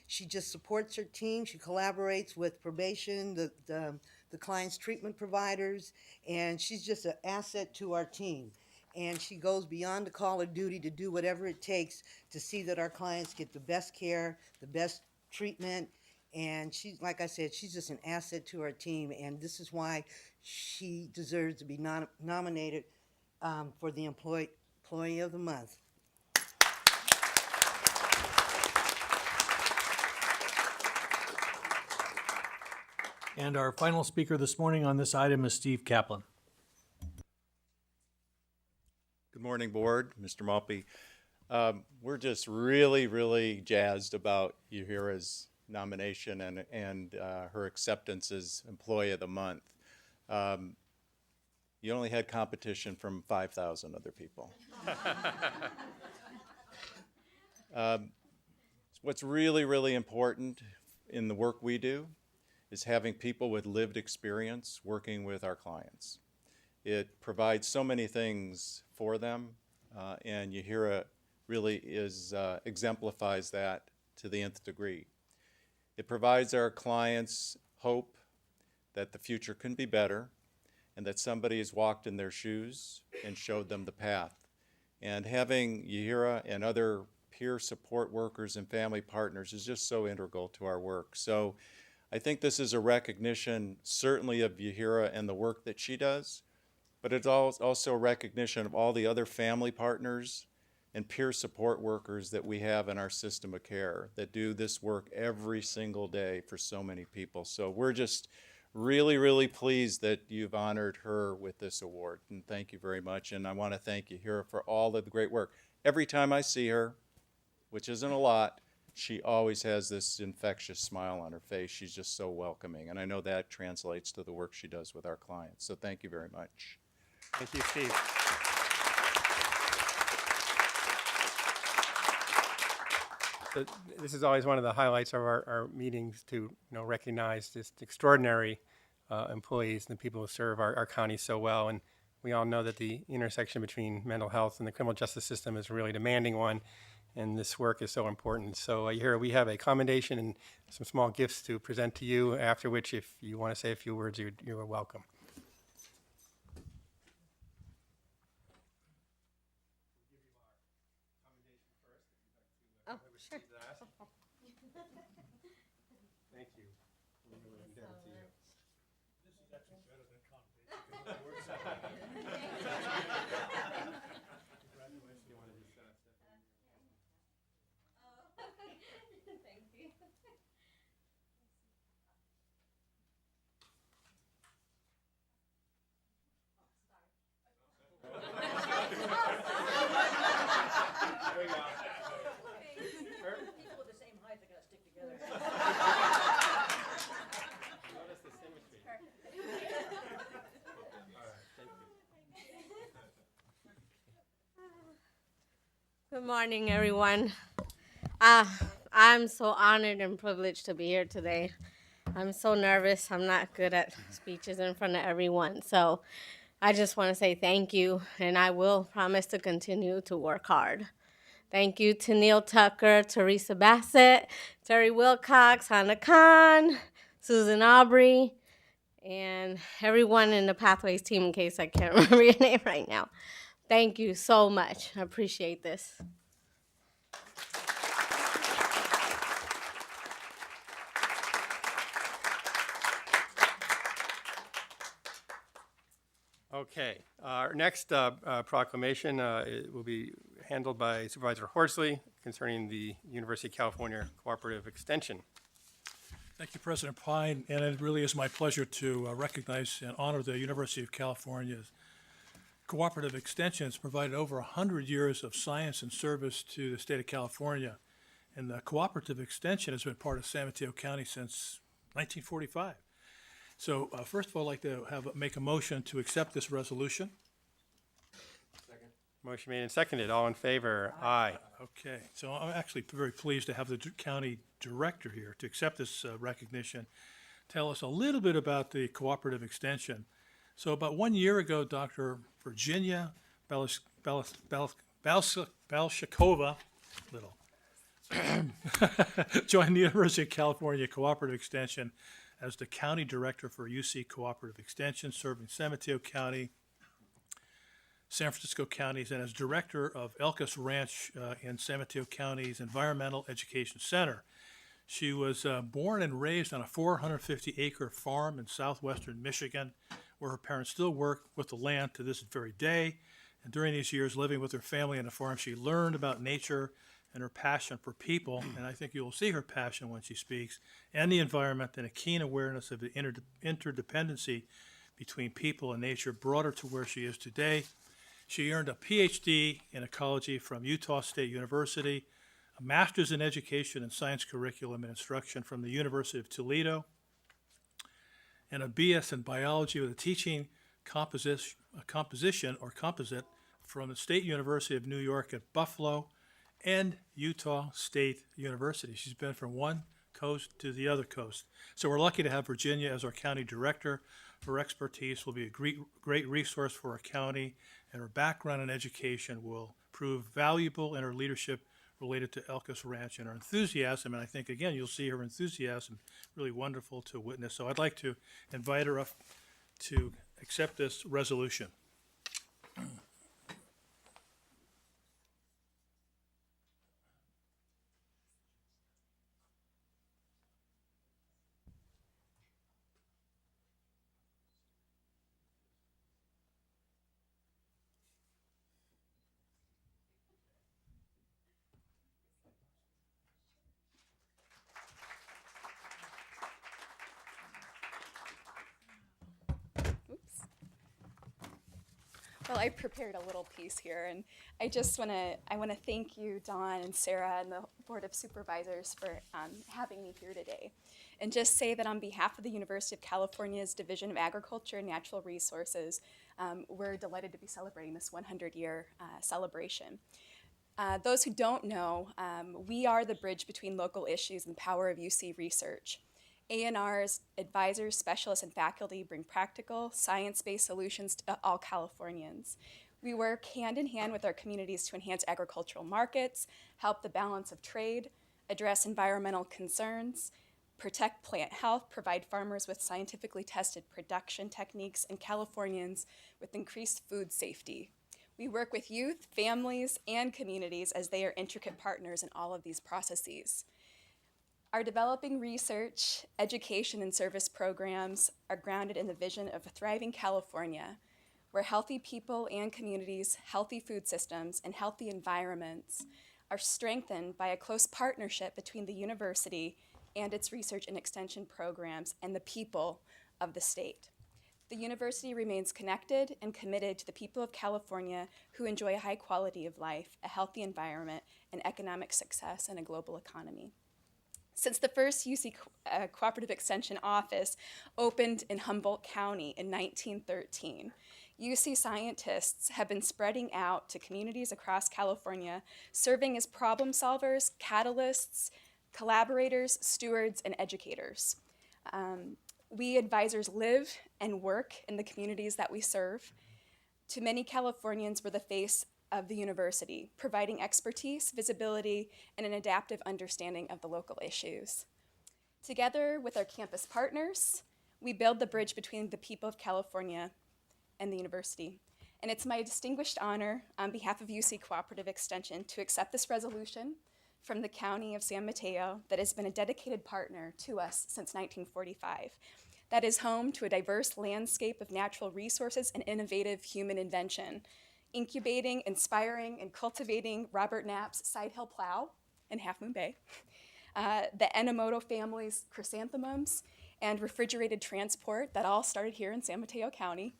S5: she just supports her team. She collaborates with probation, the client's treatment providers, and she's just an asset to our team. And she goes beyond the call of duty to do whatever it takes to see that our clients get the best care, the best treatment,
S4: And she, like I said, she's just an asset to our team, and this is why she deserves to be nominated for the Employee of the Month.
S2: And our final speaker this morning on this item is Steve Kaplan.
S22: Good morning, Board, Mr. Malpe. We're just really jazzed about Yahira's nomination and her acceptance as Employee of the Month. You only had competition from 5,000 other people. What's really important in the work we do is having people with lived experience working with our clients. It provides so many things for them, and Yahira really exemplifies that to the nth degree. It provides our clients hope that the future can be better and that somebody has walked in their shoes and showed them the path. And having Yahira and other peer support workers and family partners is just so integral to our work. So I think this is a recognition certainly of Yahira and the work that she does, but it's also a recognition of all the other family partners and peer support workers that we have in our system of care that do this work every single day for so many people. So we're just really pleased that you've honored her with this award, and thank you very much. And I want to thank Yahira for all of the great work. Every time I see her, which isn't a lot, she always has this infectious smile on her face. She's just so welcoming, and I know that translates to the work she does with our clients. So thank you very much.
S1: Thank you, Steve. So this is always one of the highlights of our meetings to recognize just extraordinary employees and the people who serve our county so well. And we all know that the intersection between mental health and the criminal justice system is a really demanding one, and this work is so important. So here we have a commendation and some small gifts to present to you, after which if you want to say a few words, you are welcome.
S23: Oh, sure.
S1: Thank you. We're really indebted to you.
S2: This is actually better than commendation.
S1: Congratulations. You want to just step in?
S23: Thank you.
S1: There we go.
S23: People with the same height, they gotta stick together.
S1: Notice the symmetry. All right, thank you.
S23: Good morning, everyone. I'm so honored and privileged to be here today. I'm so nervous. I'm not good at speeches in front of everyone. So I just want to say thank you, and I will promise to continue to work hard. Thank you to Neil Tucker, Teresa Bassett, Terry Wilcox, Hannah Khan, Susan Aubrey, and everyone in the Pathways team, in case I can't remember your name right now. Thank you so much. I appreciate this.
S1: Okay, our next proclamation will be handled by Supervisor Horsley concerning the University of California Cooperative Extension.
S2: Thank you, President Pine, and it really is my pleasure to recognize and honor the University of California's Cooperative Extension. It's provided over 100 years of science and service to the state of California, and the Cooperative Extension has been part of San Mateo County since 1945. So first of all, I'd like to make a motion to accept this resolution.
S1: Second. Motion made and seconded. All in favor? Aye.
S2: Okay, so I'm actually very pleased to have the county director here to accept this recognition. Tell us a little bit about the Cooperative Extension. So about 1 year ago, Dr. Virginia Balshakova, joined the University of California Cooperative Extension as the county director for UC Cooperative Extension, serving San Mateo County, San Francisco counties, and as director of Elkus Ranch in San Mateo County's Environmental Education Center.
S3: She was born and raised on a 450-acre farm in southwestern Michigan, where her parents still work with the land to this very day. And during these years living with her family on the farm, she learned about nature and her passion for people, and I think you will see her passion when she speaks, and the environment, and a keen awareness of the interdependency between people and nature brought her to where she is today. She earned a PhD in ecology from Utah State University, a master's in education and science curriculum and instruction from the University of Toledo, and a BS in biology with a teaching composition or composite from the State University of New York at Buffalo and Utah State University. She's been from one coast to the other coast. So we're lucky to have Virginia as our county director. Her expertise will be a great resource for our county, and her background in education will prove valuable in her leadership related to Elkus Ranch, and her enthusiasm, and I think, again, you'll see her enthusiasm really wonderful to witness. So I'd like to invite her up to accept this resolution.
S7: Well, I prepared a little piece here, and I just want to thank you, Dawn and Sarah, and the Board of Supervisors for having me here today, and just say that on behalf of the University of California's Division of Agriculture and Natural Resources, we're delighted to be celebrating this 100-year celebration. Those who don't know, we are the bridge between local issues and the power of UC research. A&R's advisors, specialists, and faculty bring practical, science-based solutions to all Californians. We work hand in hand with our communities to enhance agricultural markets, help the balance of trade, address environmental concerns, protect plant health, provide farmers with scientifically tested production techniques, and Californians with increased food safety. We work with youth, families, and communities as they are intricate partners in all of these processes. Our developing research, education, and service programs are grounded in the vision of a thriving California, where healthy people and communities, healthy food systems, and healthy environments are strengthened by a close partnership between the university and its research and extension programs and the people of the state. The university remains connected and committed to the people of California who enjoy a high quality of life, a healthy environment, and economic success in a global economy. Since the first UC Cooperative Extension Office opened in Humboldt County in 1913, UC scientists have been spreading out to communities across California, serving as problem solvers, catalysts, collaborators, stewards, and educators. We advisors live and work in the communities that we serve. To many Californians, we're the face of the university, providing expertise, visibility, and an adaptive understanding of the local issues. Together with our campus partners, we build the bridge between the people of California and the university. And it's my distinguished honor on behalf of UC Cooperative Extension to accept this resolution from the County of San Mateo that has been a dedicated partner to us since 1945. That is home to a diverse landscape of natural resources and innovative human invention, incubating, inspiring, and cultivating Robert Knapp's Side Hill Plow in Half Moon Bay, the Enomoto family's chrysanthemums, and refrigerated transport that all started here in San Mateo County,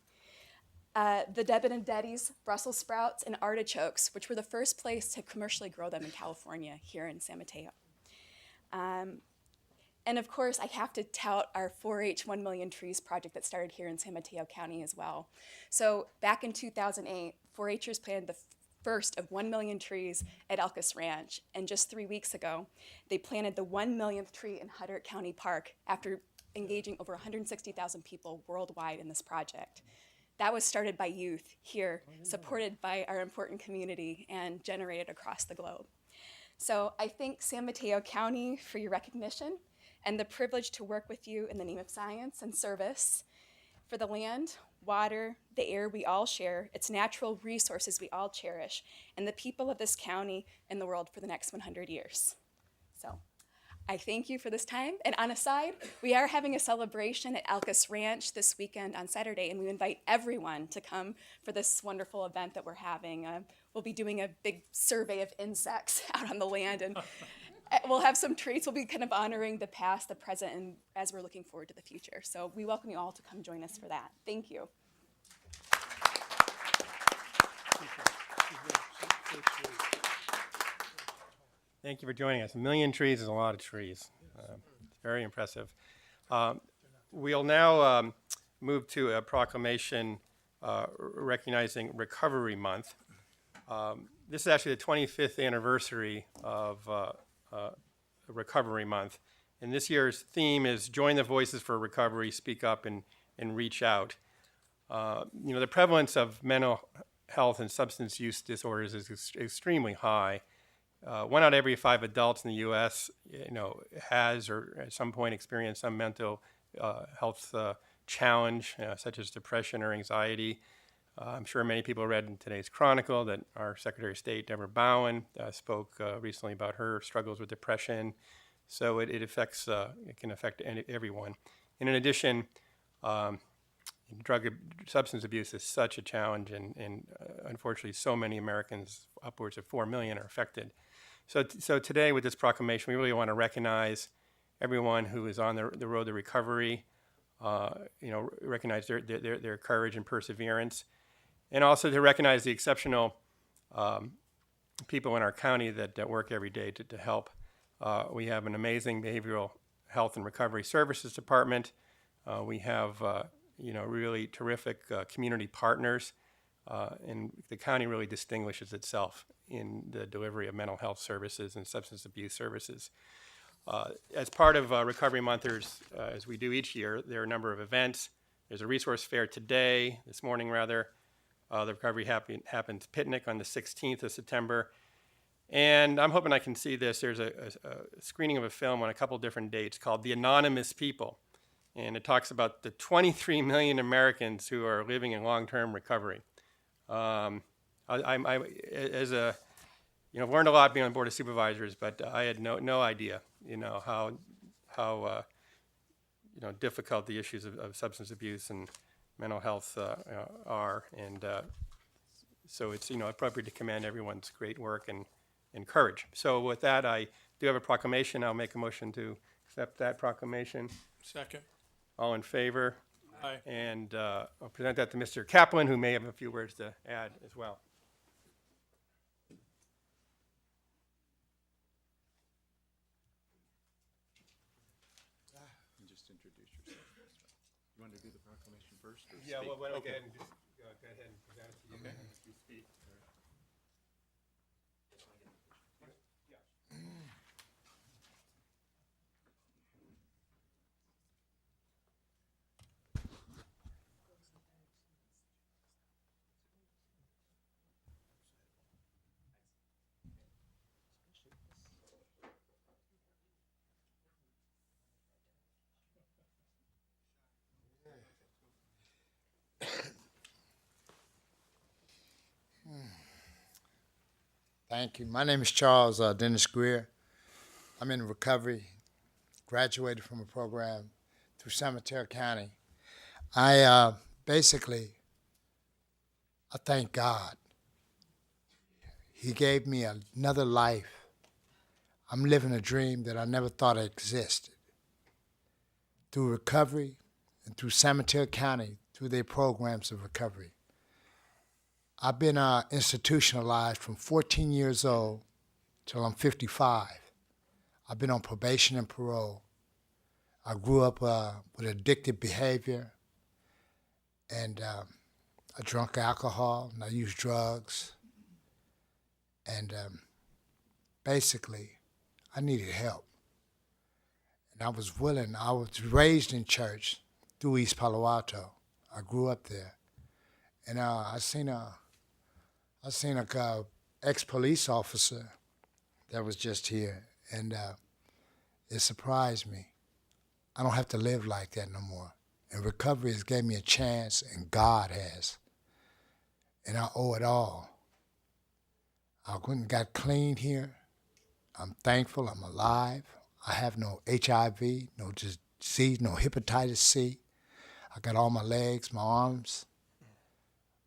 S7: the Debit and Deddy's Brussels sprouts and artichokes, which were the first place to commercially grow them in California here in San Mateo. And of course, I have to tout our 4-H 1 Million Trees project that started here in San Mateo County as well. So back in 2008, 4-Hers planted the first of 1 million trees at Elkus Ranch. And just 3 weeks ago, they planted the 1 millionth tree in Huddart County Park after engaging over 160,000 people worldwide in this project. That was started by youth here, supported by our important community, and generated across the globe. So I thank San Mateo County for your recognition and the privilege to work with you in the name of science and service for the land, water, the air we all share, its natural resources we all cherish, and the people of this county and the world for the next 100 years. So I thank you for this time. And on a side, we are having a celebration at Alcus Ranch this weekend on Saturday, and we invite everyone to come for this wonderful event that we're having. We'll be doing a big survey of insects out on the land, and we'll have some treats. We'll be kind of honoring the past, the present, and as we're looking forward to the future. So we welcome you all to come join us for that. Thank you.
S1: Thank you for joining us. 1 million trees is a lot of trees. It's very impressive. We'll now move to a proclamation recognizing Recovery Month. This is actually the 25th anniversary of Recovery Month. And this year's theme is Join the Voices for Recovery, Speak Up, and Reach Out. The prevalence of mental health and substance use disorders is extremely high. 1 out of every 5 adults in the U.S., has or at some point experienced some mental health challenge, such as depression or anxiety. I'm sure many people read in today's Chronicle that our Secretary of State, Deborah Bowen, spoke recently about her struggles with depression. So it can affect everyone. And in addition, substance abuse is such a challenge, and unfortunately, so many Americans, upwards of 4 million, are affected. So today, with this proclamation, we really want to recognize everyone who is on the road to recovery. Recognize their courage and perseverance, and also to recognize the exceptional people in our county that work every day to help. We have an amazing behavioral health and recovery services department. We have really terrific community partners, and the county really distinguishes itself in the delivery of mental health services and substance abuse services. As part of Recovery Month, as we do each year, there are a number of events. There's a resource fair this morning rather. The Recovery Happens picnic on the 16th of September. And I'm hoping I can see this. There's a screening of a film on a couple different dates called The Anonymous People. And it talks about the 23 million Americans who are living in long-term recovery. I've learned a lot being on the Board of Supervisors, but I had no idea, how difficult the issues of substance abuse and mental health are, and so it's appropriate to commend everyone's great work and courage. So with that, I do have a proclamation. I'll make a motion to accept that proclamation.
S3: Second.
S1: All in favor?
S3: Aye.
S1: And I'll present that to Mr. Kaplan, who may have a few words to add as well.
S22: Just introduce yourself. You want to do the proclamation first? Or
S1: Yeah,
S22: speak?
S1: well, why don't we
S22: Okay.
S1: go ahead and just go ahead and present it to you, and you speak.
S6: Thank you. My name is Charles Dennis Greer. I'm in recovery, graduated from a program through San Mateo County. I thank God. He gave me another life. I'm living a dream that I never thought existed. Through recovery and through San Mateo County, through their programs of recovery. I've been institutionalized from 14 years old till I'm 55. I've been on probation and parole. I grew up with addictive behavior, and I drank alcohol, and I used drugs. And basically, I needed help. And I was willing. I was raised in church through East Palo Alto. I grew up there. And I seen a ex-police officer that was just here, and it surprised me. I don't have to live like that no more. And recovery has gave me a chance, and God has. And I owe it all. I went and got clean here. I'm thankful I'm alive. I have no HIV, no disease, no hepatitis C. I got all my legs, my arms.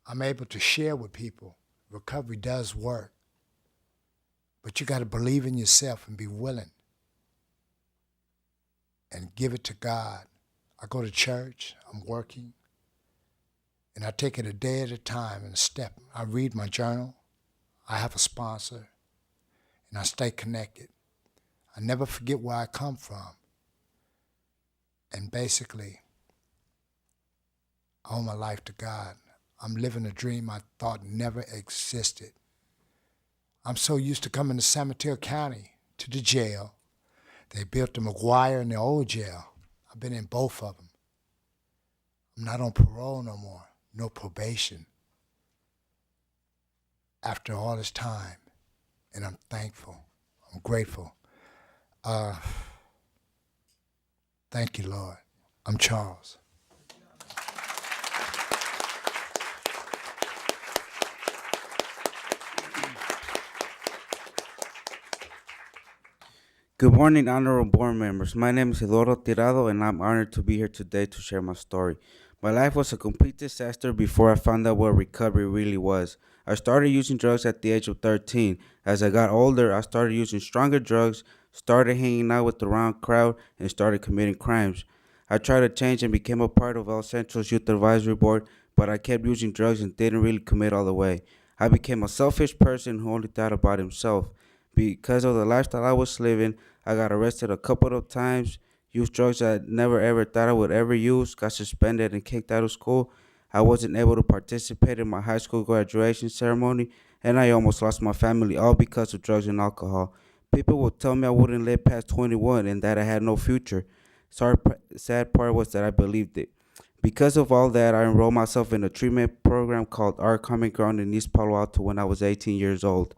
S6: I'm able to share with people. Recovery does work. But you got to believe in yourself and be willing and give it to God. I go to church, I'm working, and I take it a day at a time and a step. I read my journal, I have a sponsor, and I stay connected. I never forget where I come from. And basically, I owe my life to God. I'm living a dream I thought never existed. I'm so used to coming to San Mateo County, to the jail. They built the McGuire and the old jail. I've been in both of them. I'm not on parole no more, no probation. After all this time, and I'm thankful, I'm grateful. Thank you, Lord. I'm Charles.
S8: Good morning, honorable board members. My name is Eduardo Tirado, and I'm honored to be here today to share my story. My life was a complete disaster before I found out what recovery really was. I started using drugs at the age of 13. As I got older, I started using stronger drugs, started hanging out with the wrong crowd, and started committing crimes. I tried to change and became a part of El Centro's Youth Advisory Board, but I kept using drugs and didn't really commit all the way. I became a selfish person who only thought about himself. Because of the lifestyle I was living, I got arrested a couple of times, used drugs I never ever thought I would ever use, got suspended and kicked out of school. I wasn't able to participate in my high school graduation ceremony, and I almost lost my family, all because of drugs and alcohol. People would tell me I wouldn't live past 21 and that I had no future. Sad part was that I believed it. Because of all that, I enrolled myself in a treatment program called Our Common Ground in East Palo Alto when I was 18 years old.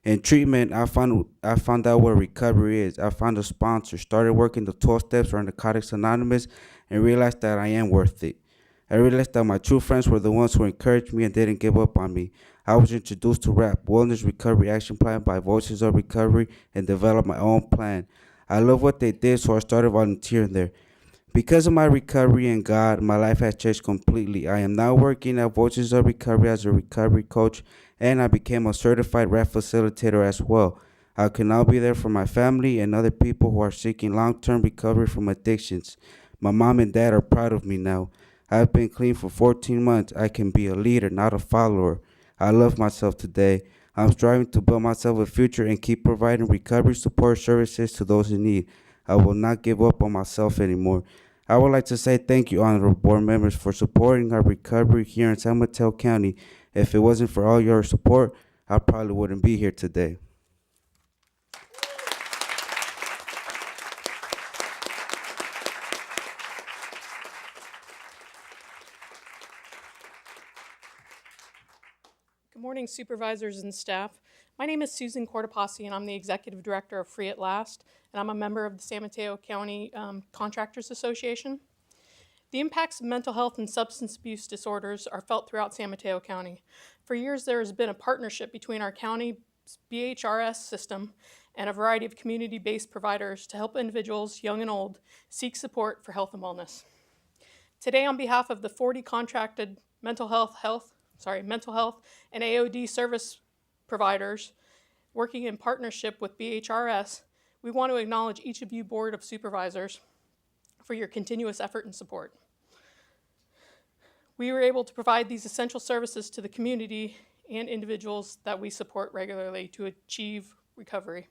S8: In treatment, I found out what recovery is. I found a sponsor, started working the 12 steps for Narcotics Anonymous, and realized that I am worth it. I realized that my true friends were the ones who encouraged me and didn't give up on me. I was introduced to RAP, Wellness Recovery Action Plan by Voices of Recovery, and developed my own plan. I love what they did, so I started volunteering there. Because of my recovery and God, my life has changed completely. I am now working at Voices of Recovery as a recovery coach, and I became a certified RAP facilitator as well. I can now be there for my family and other people who are seeking long-term recovery from addictions. My mom and dad are proud of me now. I've been clean for 14 months. I can be a leader, not a follower. I love myself today. I'm striving to build myself a future and keep providing recovery support services to those in need. I will not give up on myself anymore. I would like to say thank you, honorable board members, for supporting our recovery here in San Mateo County. If it wasn't for all your support, I probably wouldn't be here today.
S10: Good morning, supervisors and staff. My name is Susan Cortopassi, and I'm the executive director of Free at Last, and I'm a member of the San Mateo County Contractors Association. The impacts of mental health and substance abuse disorders are felt throughout San Mateo County. For years, there has been a partnership between our county BHRS system and a variety of community-based providers to help individuals, young and old, seek support for health and wellness. Today, on behalf of the 40 contracted mental health and AOD service providers working in partnership with BHRS, we want to acknowledge each of you Board of Supervisors for your continuous effort and support. We were able to provide these essential services to the community and individuals that we support regularly to achieve recovery.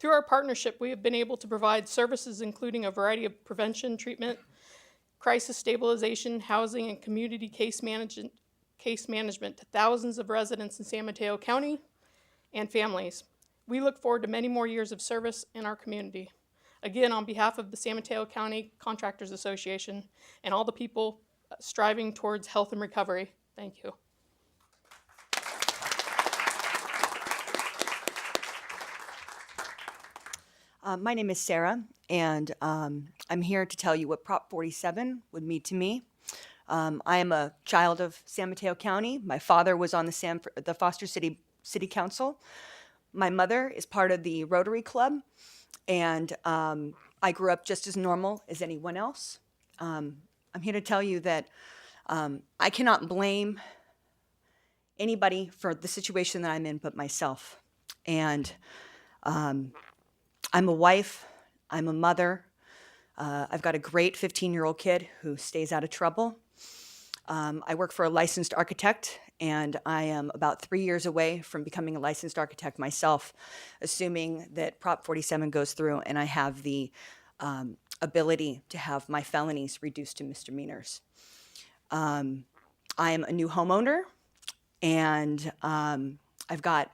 S10: Through our partnership, we have been able to provide services including a variety of prevention, treatment, crisis stabilization, housing, and community case management to thousands of residents in San Mateo County and families. We look forward to many more years of service in our community. Again, on behalf of the San Mateo County Contractors Association and all the people striving towards health and recovery, thank you.
S11: My name is Sarah, and I'm here to tell you what Prop 47 would mean to me. I am a child of San Mateo County. My father was on the Foster City Council. My mother is part of the Rotary Club, And I grew up just as normal as anyone else. I'm here to tell you that I cannot blame anybody for the situation that I'm in but myself. And I'm a wife, I'm a mother. I've got a great 15-year-old kid who stays out of trouble. I work for a licensed architect, and I am about 3 years away from becoming a licensed architect myself, assuming that Prop 47 goes through and I have the ability to have my felonies reduced to misdemeanors. I am a new homeowner, and I've got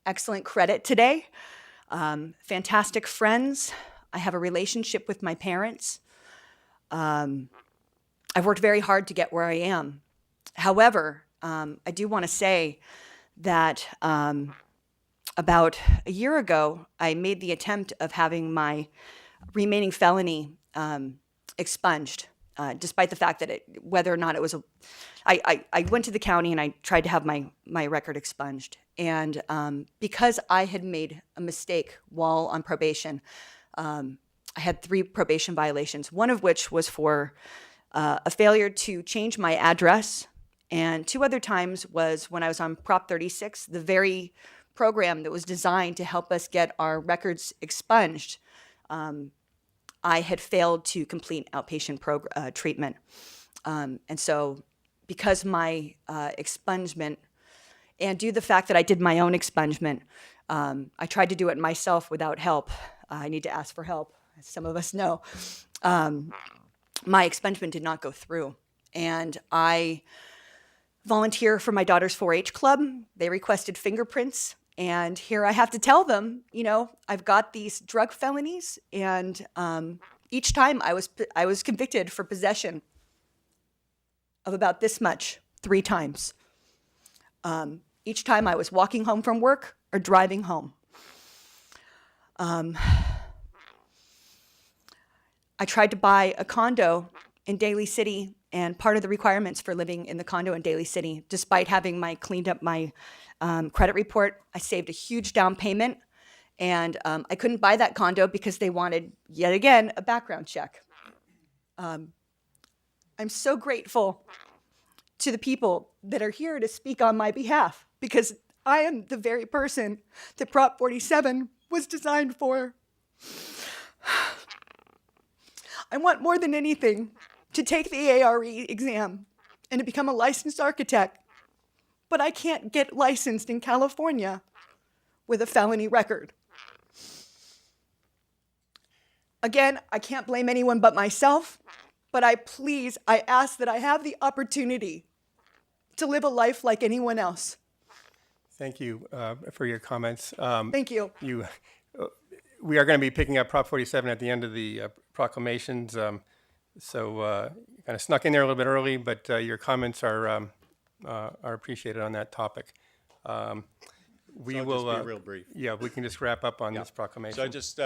S11: excellent credit today, fantastic friends. I have a relationship with my parents. I've worked very hard to get where I am. However, I do want to say that about a year ago, I made the attempt of having my remaining felony expunged, despite the fact that whether or not it was I went to the county and I tried to have my record expunged. And because I had made a mistake while on probation, I had 3 probation violations, one of which was for a failure to change my address, and 2 other times was when I was on Prop 36, the very program that was designed to help us get our records expunged. I had failed to complete outpatient treatment. And so because my expungement, and due to the fact that I did my own expungement, I tried to do it myself without help. I need to ask for help, as some of us know. My expungement did not go through. And I volunteer for my daughter's 4-H club. They requested fingerprints. And here I have to tell them, you know, I've got these drug felonies. And each time I was convicted for possession of about this much, 3 times. Each time I was walking home from work or driving home. I tried to buy a condo in Daly City, and part of the requirements for living in the condo in Daly City, despite having cleaned up my credit report, I saved a huge down payment, and I couldn't buy that condo because they wanted, yet again, a background check. I'm so grateful to the people that are here to speak on my behalf, because I am the very person that Prop 47 was designed for. I want more than anything to take the ARE exam and to become a licensed architect, but I can't get licensed in California with a felony record. Again, I can't blame anyone but myself, but I ask that I have the opportunity to live a life like anyone else.
S1: Thank you for your comments.
S11: Thank you.
S1: We are going to be picking up Prop 47 at the end of the proclamations, so kind of snuck in there a little bit early, but your comments are appreciated on that topic. We
S22: I'll
S1: will
S22: just be real brief.
S1: Yeah, we can just wrap up on this proclamation.
S22: So I just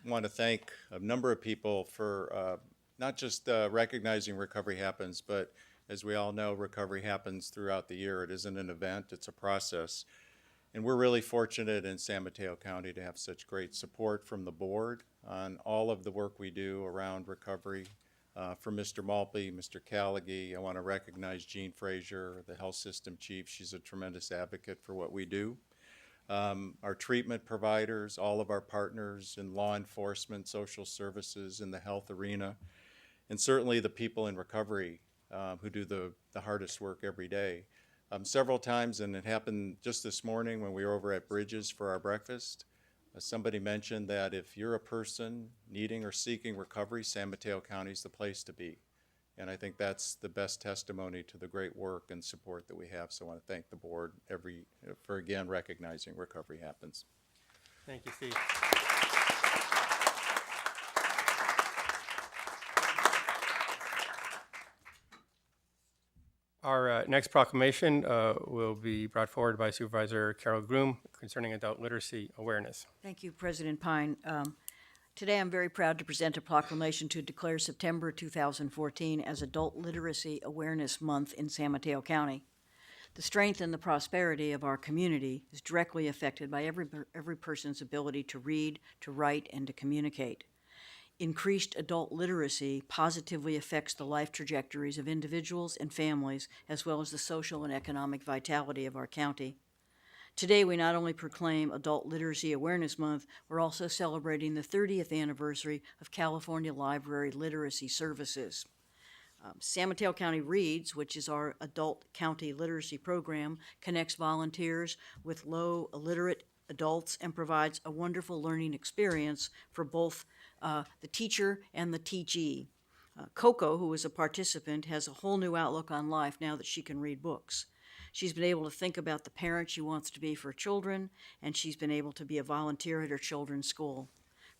S22: want to thank a number of people for not just recognizing Recovery Happens, but as we all know, recovery happens throughout the year. It isn't an event, it's a process. And we're really fortunate in San Mateo County to have such great support from the board on all of the work we do around recovery. From Mr. Malpe, Mr. Callaghy, I want to recognize Jean Frazier, the health system chief. She's a tremendous advocate for what we do. Our treatment providers, all of our partners in law enforcement, social services, in the health arena, and certainly the people in recovery who do the hardest work every day. Several times, and it happened just this morning when we were over at Bridges for our breakfast, somebody mentioned that if you're a person needing or seeking recovery, San Mateo County is the place to be. And I think that's the best testimony to the great work and support that we have. So I want to thank the board for again recognizing Recovery Happens.
S1: Thank you, Steve. Our next proclamation will be brought forward by Supervisor Carol Groom concerning adult literacy awareness.
S9: Thank you, President Pine. Today I'm very proud to present a proclamation to declare September 2014 as Adult Literacy Awareness Month in San Mateo County. The strength and the prosperity of our community is directly affected by every person's ability to read, to write, and to communicate. Increased adult literacy positively affects the life trajectories of individuals and families, as well as the social and economic vitality of our county. Today, we not only proclaim Adult Literacy Awareness Month, we're also celebrating the 30th anniversary of California Library Literacy Services. San Mateo County Reads, which is our adult county literacy program, connects volunteers with low illiterate adults and provides a wonderful learning experience for both the teacher and the teachee. Coco, who is a participant, has a whole new outlook on life now that she can read books. She's been able to think about the parent she wants to be for her children, and she's been able to be a volunteer at her children's school.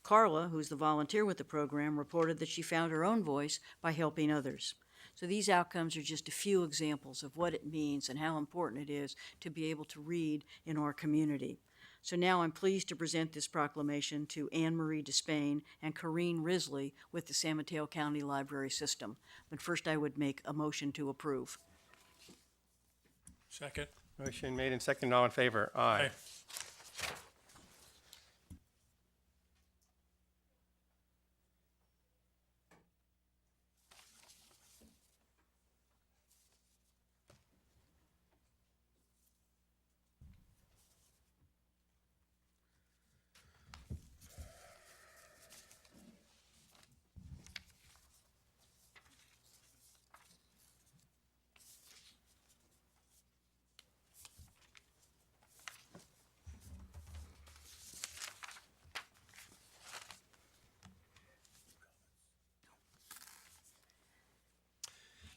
S9: Carla, who's the volunteer with the program, reported that she found her own voice by helping others. So these outcomes are just a few examples of what it means and how important it is to be able to read in our community. So now I'm pleased to present this proclamation to Anne Marie Despain and Corrine Risley with the San Mateo County Library System. But first I would make a motion to approve.
S3: Second.
S1: Motion made and seconded. All in favor? Aye.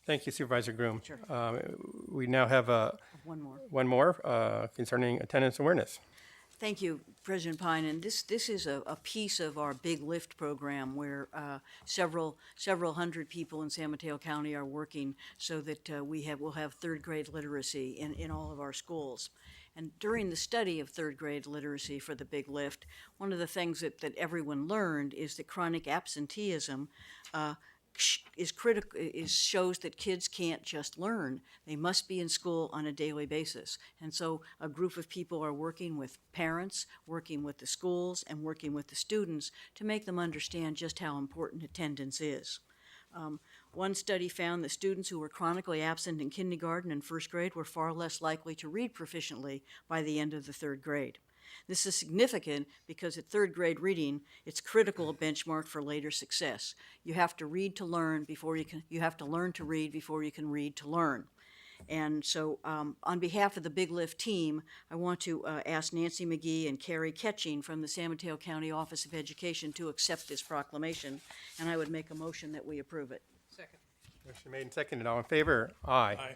S1: Thank you, Supervisor Groom.
S9: Sure.
S1: We now have
S9: One more.
S1: Concerning attendance awareness.
S9: Thank you, President Pine. And this is a piece of our Big Lift program where several hundred people in San Mateo County are working so that we'll have third grade literacy in all of our schools. And during the study of third grade literacy for the Big Lift, one of the things that everyone learned is that chronic absenteeism shows that kids can't just learn. They must be in school on a daily basis. And so a group of people are working with parents, working with the schools, and working with the students to make them understand just how important attendance is. One study found that students who were chronically absent in kindergarten and first grade were far less likely to read proficiently by the end of the third grade. This is significant because at third grade reading, it's critical a benchmark for later success. You have to read to learn before you have to learn to read before you can read to learn. And so on behalf of the Big Lift team, I want to ask Nancy McGee and Carrie Ketching from the San Mateo County Office of Education to accept this proclamation, and I would make a motion that we approve it.
S3: Second.
S1: Motion made and seconded. All in favor? Aye.
S3: Aye.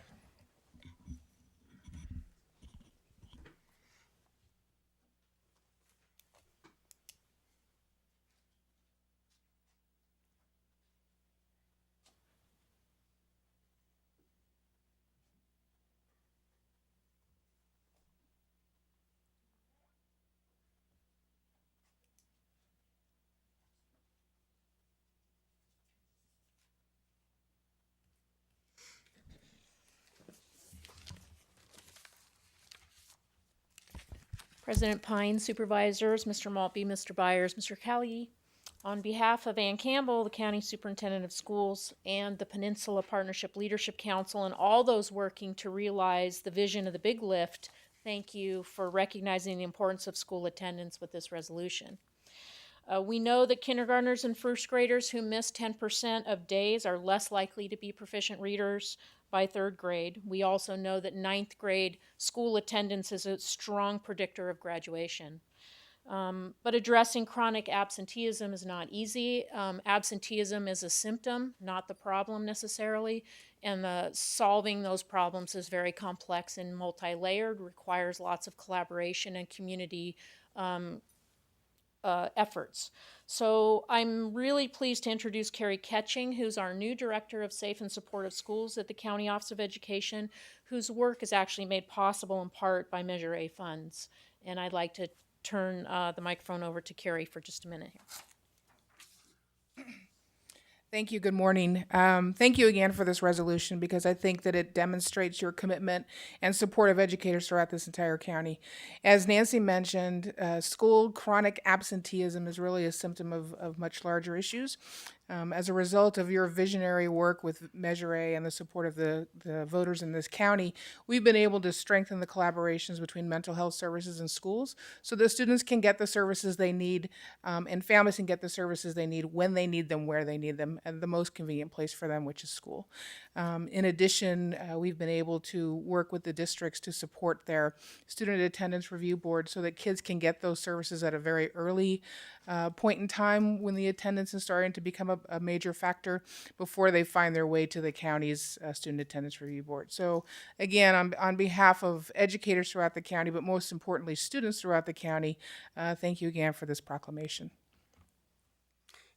S10: President Pine, Supervisors, Mr. Maltby, Mr. Byers, Mr. Kelly, on behalf of Ann Campbell, the County Superintendent of Schools, and the Peninsula Partnership Leadership Council, and all those working to realize the vision of the Big Lift, thank you for recognizing the importance of school attendance with this resolution. We know that kindergartners and first graders who miss 10% of days are less likely to be proficient readers by third grade. We also know that ninth grade school attendance is a strong predictor of graduation. But addressing chronic absenteeism is not easy. Absenteeism is a symptom, not the problem necessarily, and solving those problems is very complex and multi-layered, requires lots of collaboration and community efforts. So I'm really pleased to introduce Carrie Ketching, who's our new Director of Safe and Supportive Schools at the County Office of Education, whose work is actually made possible in part by Measure A funds. And I'd like to turn the microphone over to Carrie for just a minute here.
S12: Thank you. Good morning. Thank you again for this resolution because I think that it demonstrates your commitment and support of educators throughout this entire county. As Nancy mentioned, school chronic absenteeism is really a symptom of much larger issues. As a result of your visionary work with Measure A and the support of the voters in this county, we've been able to strengthen the collaborations between mental health services and schools so that students can get the services they need and families can get the services they need when they need them, where they need them, and the most convenient place for them, which is school. In addition, we've been able to work with the districts to support their student attendance review board so that kids can get those services at a very early point in time when the attendance is starting to become a major factor before they find their way to the county's student attendance review board. So again, on behalf of educators throughout the county, but most importantly, students throughout the county, thank you again for this proclamation.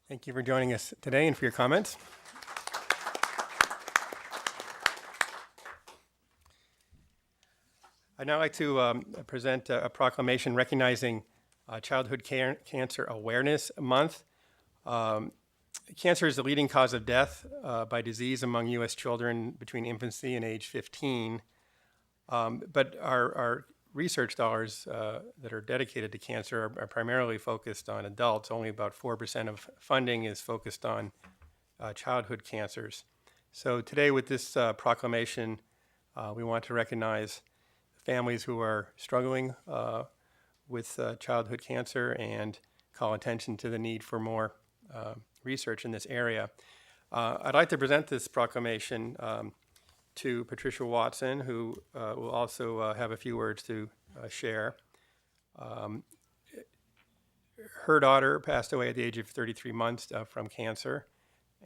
S1: Thank you for joining us today and for your comments. I'd now like to present a proclamation recognizing Childhood Cancer Awareness Month. Cancer is the leading cause of death by disease among U.S. children between infancy and age 15. But our research dollars that are dedicated to cancer are primarily focused on adults. Only about 4% of funding is focused on childhood cancers. So today with this proclamation, we want to recognize families who are struggling with childhood cancer and call attention to the need for more research in this area. I'd like to present this proclamation to Patricia Watson, who will also have a few words to share. Her daughter passed away at the age of 33 months from cancer,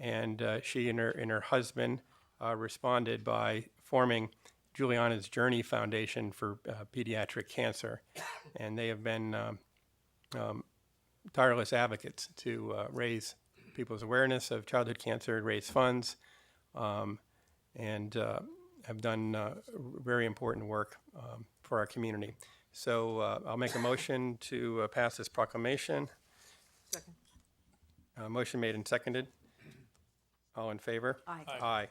S1: and she and her husband responded by forming Juliana's Journey Foundation for Pediatric Cancer, and they have been tireless advocates to raise people's awareness of childhood cancer, raise funds, and have done very important work for our community. So I'll make a motion to pass this proclamation.
S9: Second.
S1: Motion made and seconded. All in favor?
S9: Aye.
S1: Aye.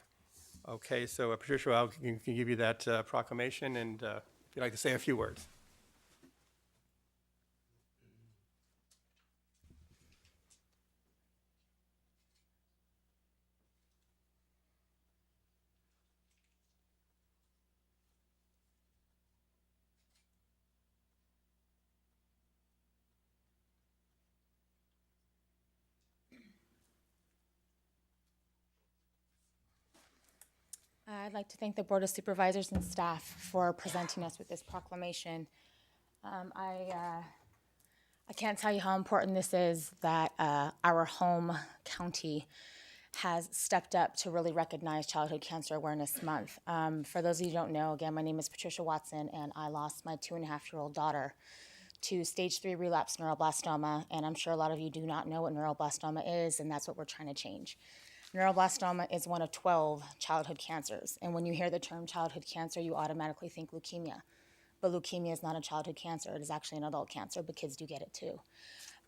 S1: Okay, so Patricia, I can give you that proclamation, and if you'd like to say a few words.
S13: I'd like to thank the Board of Supervisors and staff for presenting us with this proclamation. I can't tell you how important this is that our home county has stepped up to really recognize Childhood Cancer Awareness Month. For those of you who don't know, again, my name is Patricia Watson, and I lost my 2.5-year-old daughter to stage 3 relapse neuroblastoma, and I'm sure a lot of you do not know what neuroblastoma is, and that's what we're trying to change. Neuroblastoma is one of 12 childhood cancers, and when you hear the term childhood cancer, you automatically think leukemia. But leukemia is not a childhood cancer. It is actually an adult cancer, but kids do get it too.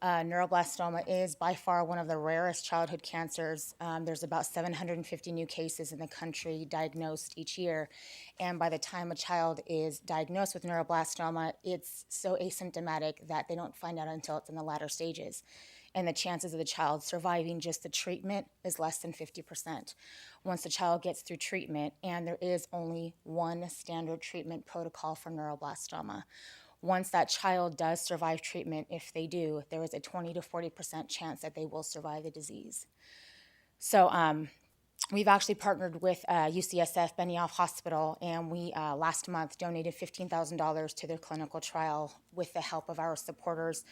S13: Neuroblastoma is by far one of the rarest childhood cancers. There's about 750 new cases in the country diagnosed each year, and by the time a child is diagnosed with neuroblastoma, it's so asymptomatic that they don't find out until it's in the latter stages. And the chances of the child surviving just the treatment is less than 50%. Once the child gets through treatment, and there is only one standard treatment protocol for neuroblastoma, once that child does survive treatment, if they do, there is a 20 to 40% chance that they will survive the disease. So we've actually partnered with UCSF Benioff Hospital, and we last month donated $15,000 to their clinical trial with the help of our supporters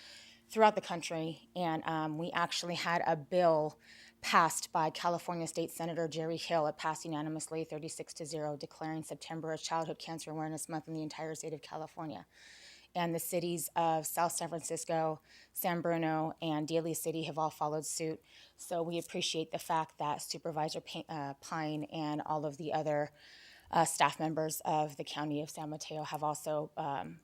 S13: throughout the country. And we actually had a bill passed by California State Senator Jerry Hill. It passed unanimously 36-0, declaring September as Childhood Cancer Awareness Month in the entire state of California. And the cities of South San Francisco, San Bruno, and Daly City have all followed suit. So we appreciate the fact that Supervisor Pine and all of the other staff members of the County of San Mateo have also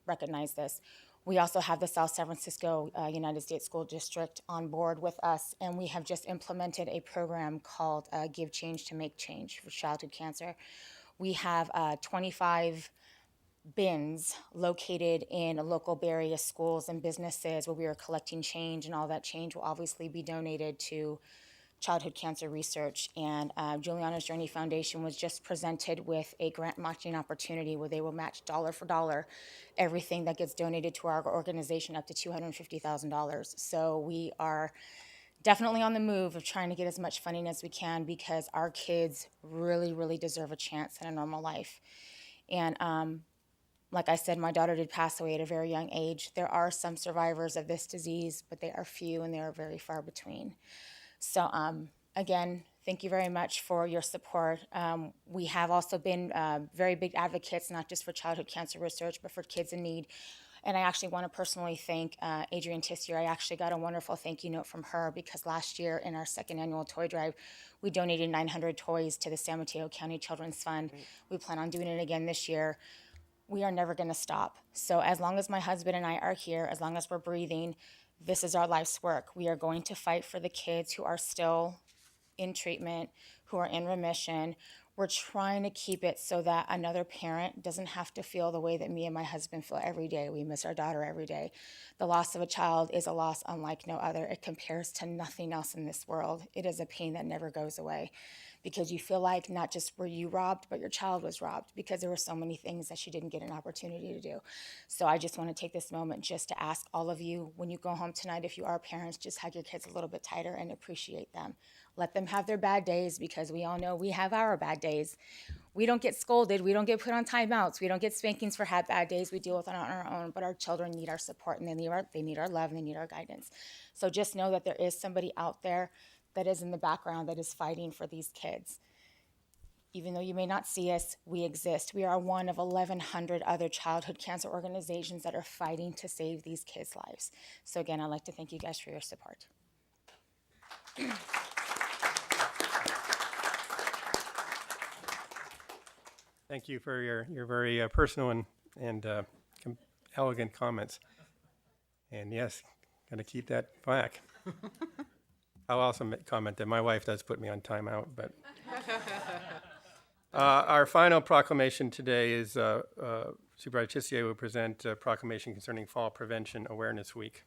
S13: recognized this. We also have the South San Francisco United States School District on board with us, and we have just implemented a program called Give Change to Make Change for childhood cancer. We have 25 bins located in local Bay Area schools and businesses where we are collecting change, and all that change will obviously be donated to childhood cancer research. And Juliana's Journey Foundation was just presented with a grant matching opportunity where they will match dollar for dollar everything that gets donated to our organization up to $250,000. So we are definitely on the move of trying to get as much funding as we can, because our kids really, really deserve a chance in a normal life. And like I said, my daughter did pass away at a very young age. There are some survivors of this disease, but they are few and they are very far between. So again, thank you very much for your support. We have also been very big advocates, not just for childhood cancer research, but for kids in need. And I actually want to personally thank Adrienne Tissier. I actually got a wonderful thank you note from her, because last year in our second annual toy drive, we donated 900 toys to the San Mateo County Children's Fund. We plan on doing it again this year. We are never going to stop. So as long as my husband and I are here, as long as we're breathing, this is our life's work. We are going to fight for the kids who are still in treatment, who are in remission. We're trying to keep it so that another parent doesn't have to feel the way that me and my husband feel every day. We miss our daughter every day. The loss of a child is a loss unlike no other. It compares to nothing else in this world. It is a pain that never goes away, because you feel like not just were you robbed, but your child was robbed, because there were so many things that she didn't get an opportunity to do. So I just want to take this moment just to ask all of you, when you go home tonight, if you are parents, just hug your kids a little bit tighter and appreciate them. Let them have their bad days, because we all know we have our bad days. We don't get scolded. We don't get put on timeouts. We don't get spankings for bad days. We deal with it on our own, but our children need our support, and they need our love, and they need our guidance. So just know that there is somebody out there that is in the background that is fighting for these kids. Even though you may not see us, we exist. We are one of 1,100 other childhood cancer organizations that are fighting to save these kids' lives. So again, I'd like to thank you guys for your support.
S1: Thank you for your very personal and elegant comments. And yes, got to keep that plaque. I'll also comment that my wife does put me on timeout, but our final proclamation today is Supervisor Tissier will present a proclamation concerning Fall Prevention Awareness Week.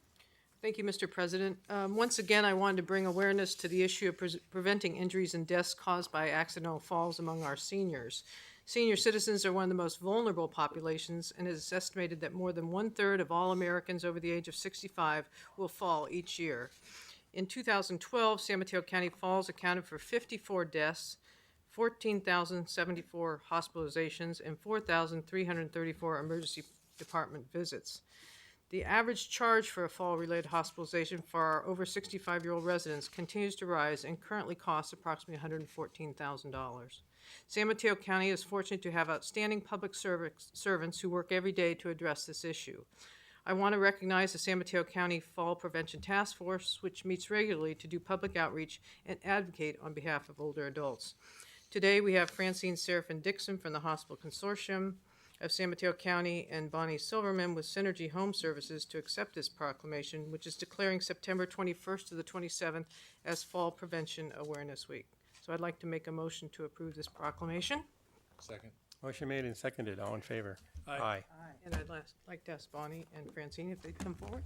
S14: Thank you, Mr. President. Once again, I wanted to bring awareness to the issue of preventing injuries and deaths caused by accidental falls among our seniors. Senior citizens are one of the most vulnerable populations, and it is estimated that more than 1/3 of all Americans over the age of 65 will fall each year. In 2012, San Mateo County falls accounted for 54 deaths, 14,074 hospitalizations, and 4,334 emergency department visits. The average charge for a fall-related hospitalization for our over 65-year-old residents continues to rise and currently costs approximately $114,000. San Mateo County is fortunate to have outstanding public servants who work every day to address this issue. I want to recognize the San Mateo County Fall Prevention Task Force, which meets regularly to do public outreach and advocate on behalf of older adults. Today, we have Francine Serafin-Dixon from the Hospital Consortium of San Mateo County and Bonnie Silverman with Synergy Home Services to accept this proclamation, which is declaring September 21st to the 27th as Fall Prevention Awareness Week. So I'd like to make a motion to approve this proclamation.
S22: Second.
S1: Motion made and seconded. All in favor?
S14: Aye. And I'd like to ask Bonnie and Francine if they'd come forward.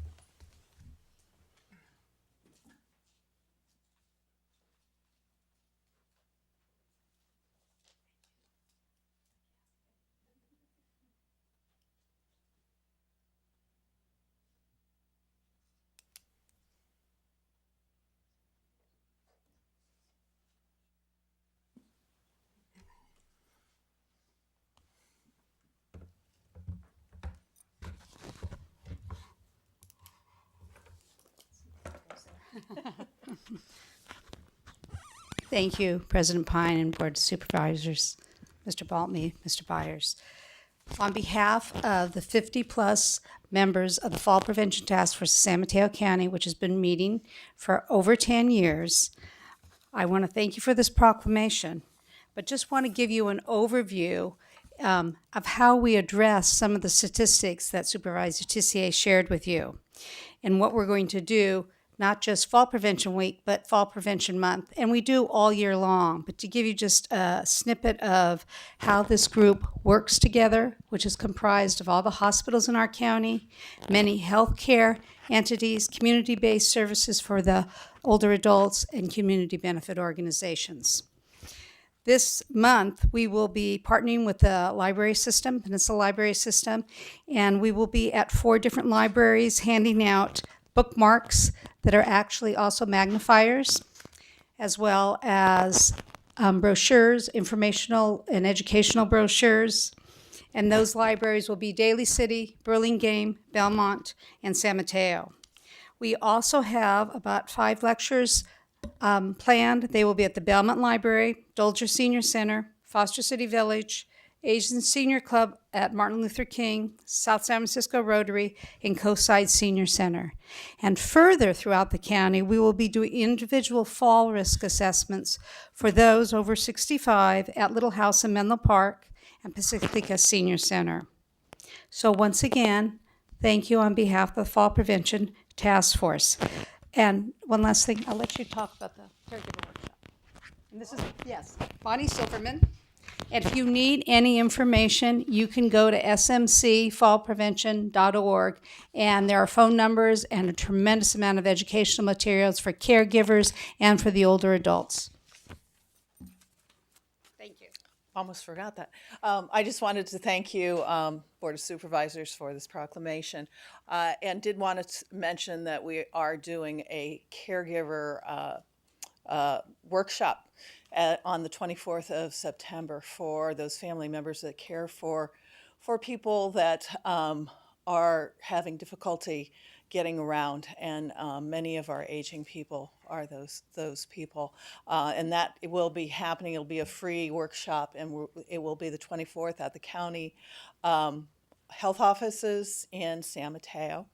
S15: Thank you, President Pine and Board of Supervisors, Mr. Baltme, Mr. Byers. On behalf of the 50-plus members of the Fall Prevention Task Force of San Mateo County, which has been meeting for over 10 years, I want to thank you for this proclamation, but just want to give you an overview of how we address some of the statistics that Supervisor Tissier shared with you, and what we're going to do, not just Fall Prevention Week, but Fall Prevention Month. And we do all year long. But to give you just a snippet of how this group works together, which is comprised of all the hospitals in our county, many healthcare entities, community-based services for the older adults, and community benefit organizations. This month, we will be partnering with the library system, Peninsula Library System, and we will be at 4 different libraries handing out bookmarks that are actually also magnifiers, as well as brochures, informational and educational brochures. And those libraries will be Daly City, Burlingame, Belmont, and San Mateo. We also have about 5 lectures planned. They will be at the Belmont Library, Dolger Senior Center, Foster City Village, Asian Senior Club at Martin Luther King, South San Francisco Rotary, and Coastside Senior Center. And further throughout the county, we will be doing individual fall risk assessments for those over 65 at Little House in Menlo Park and Pacifica Senior Center. So once again, thank you on behalf of the Fall Prevention Task Force. And one last thing, I'll let you talk about the caregiver workshop. And this is, yes, Bonnie Silverman. And if you need any information, you can go to smcfallprevention.org, and there are phone numbers and a tremendous amount of educational materials for caregivers and for the older adults.
S16: Thank you. Almost forgot that. I just wanted to thank you, Board of Supervisors, for this proclamation, and did want to mention that we are doing a caregiver workshop on the 24th of September for those family members that care for people that are having difficulty getting around, and many of our aging people are those people. And that it will be happening. It'll be a free workshop, and it will be the 24th at the county health offices in San Mateo.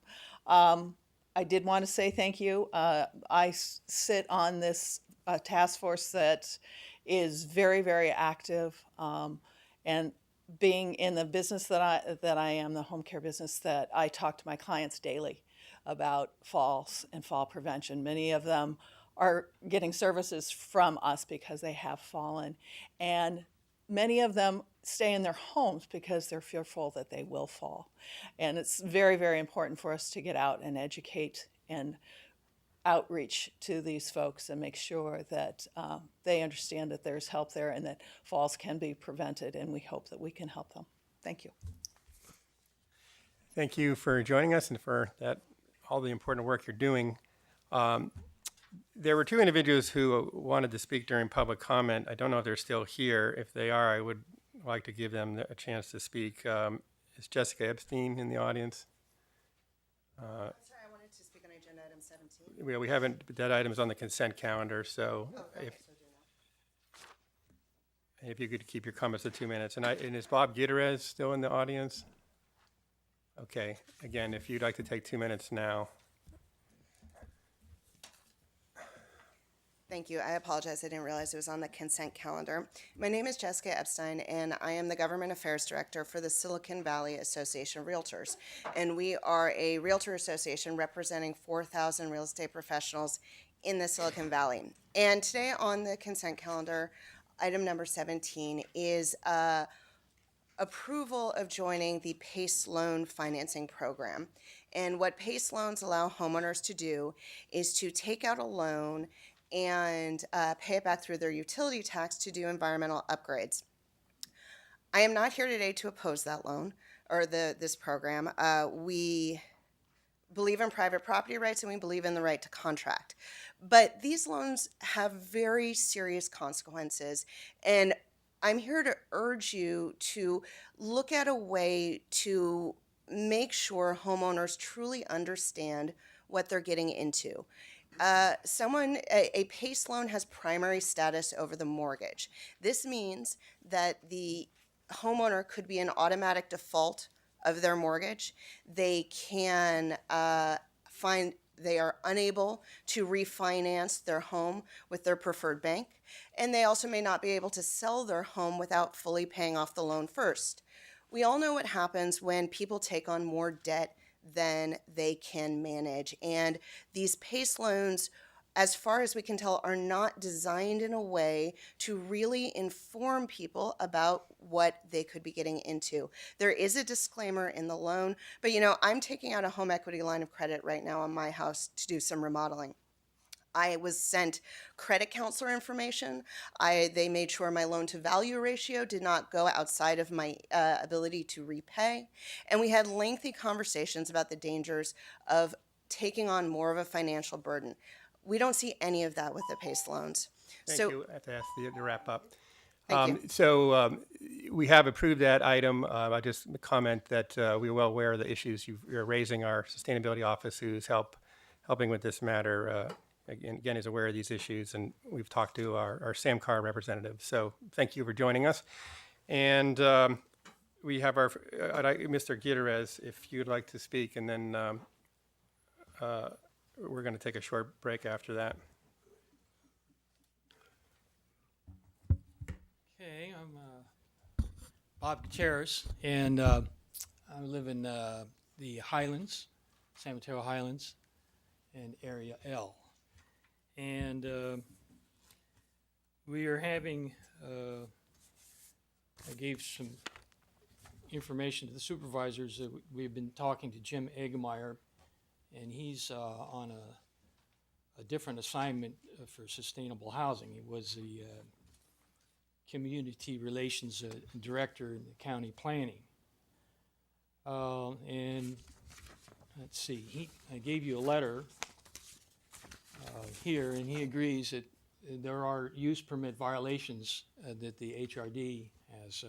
S16: I did want to say thank you. I sit on this task force that is very, very active, and being in the business that I am, the home care business, that I talk to my clients daily about falls and fall prevention. Many of them are getting services from us because they have fallen, and many of them stay in their homes because they're fearful that they will fall. And it's very, very important for us to get out and educate and outreach to these folks and make sure that they understand that there's help there and that falls can be prevented, and we hope that we can help them. Thank you.
S1: Thank you for joining us and for all the important work you're doing. There were 2 individuals who wanted to speak during public comment. I don't know if they're still here. If they are, I would like to give them a chance to speak. Is Jessica Epstein in the audience?
S17: Sorry, I wanted to speak on agenda item 17.
S1: We haven't, that item's on the consent calendar, so if you could keep your comments to 2 minutes. And is Bob Gutierrez still in the audience? Okay, again, if you'd like to take 2 minutes now.
S17: Thank you. I apologize. I didn't realize it was on the consent calendar. My name is Jessica Epstein, and I am the Government Affairs Director for the Silicon Valley Association of Realtors. And we are a realtor association representing 4,000 real estate professionals in the Silicon Valley. And today on the consent calendar, item number 17 is approval of joining the PACE loan financing program. And what PACE loans allow homeowners to do is to take out a loan and pay it back through their utility tax to do environmental upgrades. I am not here today to oppose that loan or this program. We believe in private property rights, and we believe in the right to contract. But these loans have very serious consequences, and I'm here to urge you to look at a way to make sure homeowners truly understand what they're getting into. A PACE loan has primary status over the mortgage. This means that the homeowner could be in automatic default of their mortgage. They can they are unable to refinance their home with their preferred bank, and they also may not be able to sell their home without fully paying off the loan first. We all know what happens when people take on more debt than they can manage, and these PACE loans, as far as we can tell, are not designed in a way to really inform people about what they could be getting into. There is a disclaimer in the loan, but I'm taking out a home equity line of credit right now on my house to do some remodeling. I was sent credit counselor information. They made sure my loan to value ratio did not go outside of my ability to repay. And we had lengthy conversations about the dangers of taking on more of a financial burden. We don't see any of that with the PACE loans.
S1: Thank you. I have to ask you to wrap up.
S17: Thank you.
S1: So we have approved that item. I just comment that we're well aware of the issues you're raising. Our sustainability office, who's helping with this matter, again is aware of these issues, and we've talked to our SAMCAR representative. So thank you for joining us. And we have our Mr. Gutierrez, if you'd like to speak, and then we're going to take a short break after that.
S18: Okay, I'm Bob Gutierrez, and I live in the Highlands, San Mateo Highlands, and Area L. And we are having, I gave some information to the supervisors that we've been talking to Jim Egemeyer, and he's on a different assignment for sustainable housing. He was the community relations director in the county planning. And let's see, I gave you a letter here, and he agrees that there are use permit violations that the HRD has,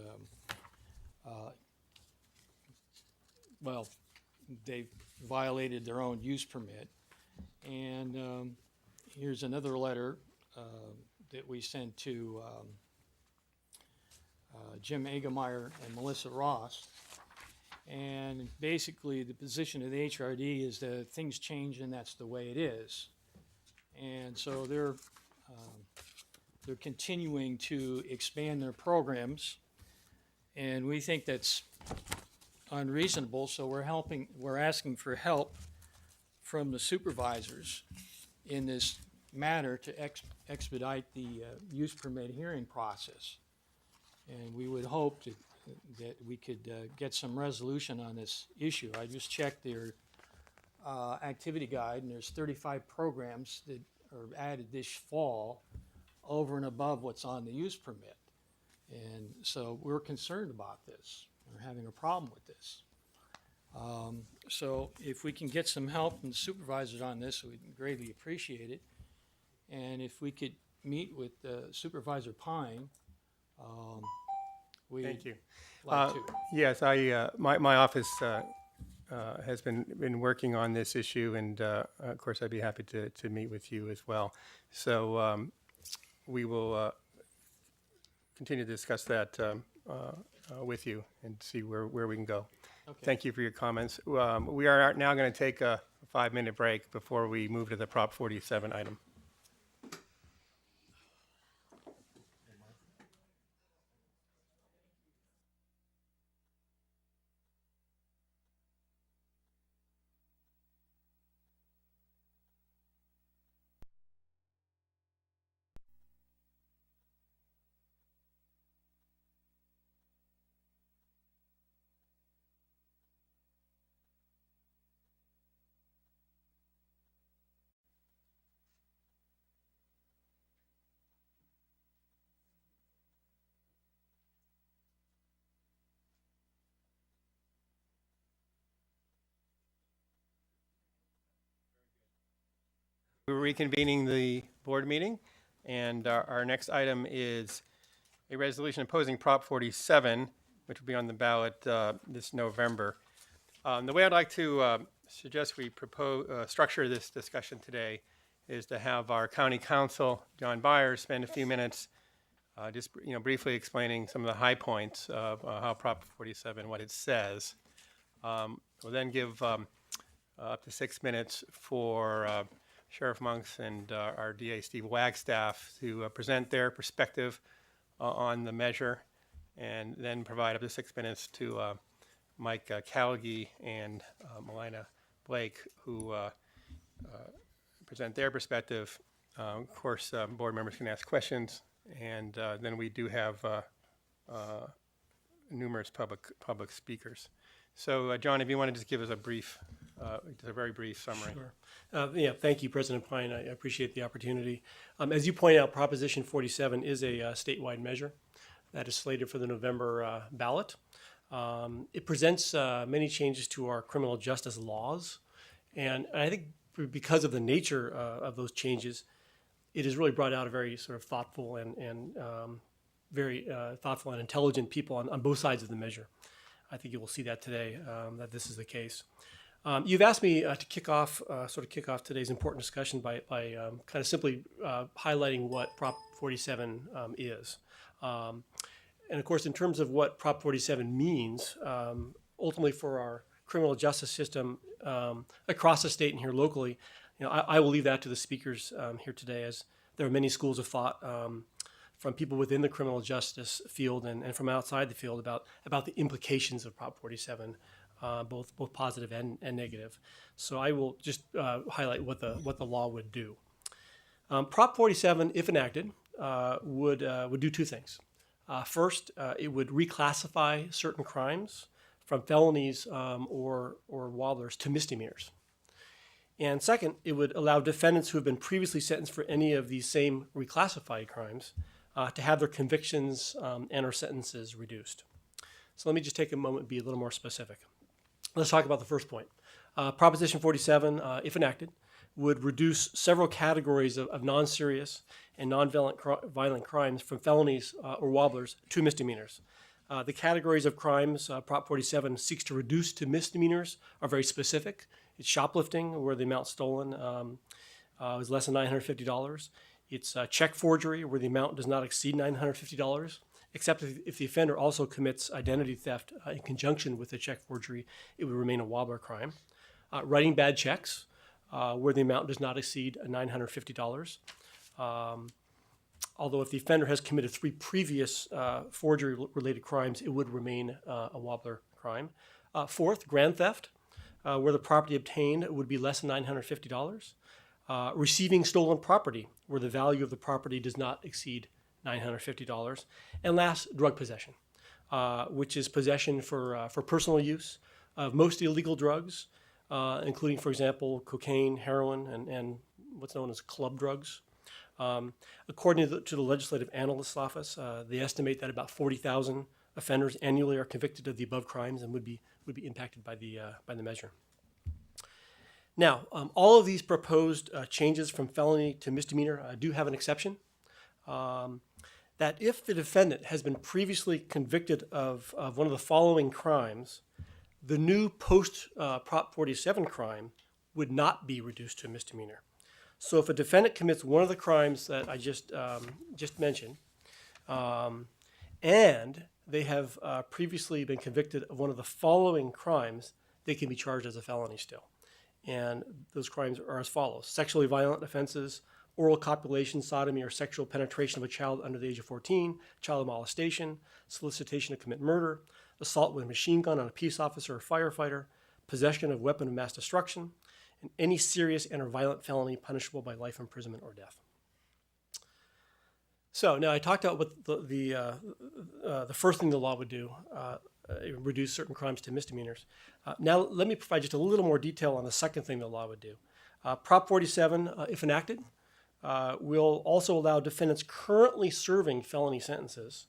S18: well, they've violated their own use permit. And here's another letter that we sent to Jim Egemeyer and Melissa Ross. And basically the position of the HRD is that things change and that's the way it is. And so they're continuing to expand their programs, and we think that's unreasonable, so we're asking for help from the supervisors in this matter to expedite the use permit hearing process. And we would hope that we could get some resolution on this issue. I just checked their activity guide, and there's 35 programs that are added this fall over and above what's on the use permit. And so we're concerned about this. We're having a problem with this. So if we can get some help from the supervisors on this, we'd greatly appreciate it. And if we could meet with Supervisor Pine,
S1: Thank you.
S18: Like to.
S1: Yes, my office has been working on this issue, and of course I'd be happy to meet with you as well. So we will continue to discuss that with you and see where we can go.
S18: Okay.
S1: Thank you for your comments. We are now going to take a 5-minute break before we move to the Prop 47 item. We're reconvening the board meeting, and our next item is a resolution opposing Prop 47, which will be on the ballot this November. The way I'd like to suggest we structure this discussion today is to have our county counsel, John Byers, spend a few minutes just briefly explaining some of the high points of how Prop 47, what it says. We'll then give up to 6 minutes for Sheriff Monks and our DA Steve Wagstaff to present their perspective on the measure, and then provide up to 6 minutes to Mike Calgie and Melina Blake, who present their perspective. Of course, board members can ask questions, and then we do have numerous public speakers. So, John, if you want to just give us a brief, just a very brief summary.
S19: Sure. Yeah, thank you, President Pine. I appreciate the opportunity. As you point out, Proposition 47 is a statewide measure that is slated for the November ballot. It presents many changes to our criminal justice laws, and I think because of the nature of those changes, it has really brought out a very sort of thoughtful and very thoughtful and intelligent people on both sides of the measure. I think you will see that today, that this is the case. You've asked me to kick off today's important discussion by kind of simply highlighting what Prop 47 is. And of course, in terms of what Prop 47 means, ultimately for our criminal justice system across the state and here locally, I will leave that to the speakers here today, as there are many schools of thought from people within the criminal justice field and from outside the field about the implications of Prop 47, both positive and negative. So I will just highlight what the law would do. Prop 47, if enacted, would do two things. First, it would reclassify certain crimes from felonies or wobblers to misdemeanors. And second, it would allow defendants who have been previously sentenced for any of these same reclassified crimes to have their convictions and or sentences reduced. So let me just take a moment and be a little more specific. Let's talk about the first point. Proposition 47, if enacted, would reduce several categories of non-serious and non-violent crimes from felonies or wobblers to misdemeanors. The categories of crimes Prop 47 seeks to reduce to misdemeanors are very specific. It's shoplifting, where the amount stolen is less than $950. It's check forgery, where the amount does not exceed $950, except if the offender also commits identity theft in conjunction with the check forgery, it would remain a wobbler crime. Writing bad checks, where the amount does not exceed $950. Although if the offender has committed 3 previous forgery-related crimes, it would remain a wobbler crime. Fourth, grand theft, where the property obtained would be less than $950. Receiving stolen property, where the value of the property does not exceed $950. And last, drug possession, which is possession for personal use of most illegal drugs, including, for example, cocaine, heroin, and what's known as club drugs. According to the Legislative Analyst's Office, they estimate that about 40,000 offenders annually are convicted of the above crimes and would be impacted by the measure. Now, all of these proposed changes from felony to misdemeanor do have an exception. That if the defendant has been previously convicted of one of the following crimes, the new post Prop 47 crime would not be reduced to a misdemeanor. So if a defendant commits one of the crimes that I just mentioned, and they have previously been convicted of one of the following crimes, they can be charged as a felony still. And those crimes are as follows: sexually violent offenses, oral copulation, sodomy, or sexual penetration of a child under the age of 14, child molestation, solicitation to commit murder, assault with a machine gun on a peace officer or firefighter, possession of weapon of mass destruction, and any serious and or violent felony punishable by life imprisonment or death. So now I talked about what the first thing the law would do, reduce certain crimes to misdemeanors. Now let me provide just a little more detail on the second thing the law would do. Prop 47, if enacted, will also allow defendants currently serving felony sentences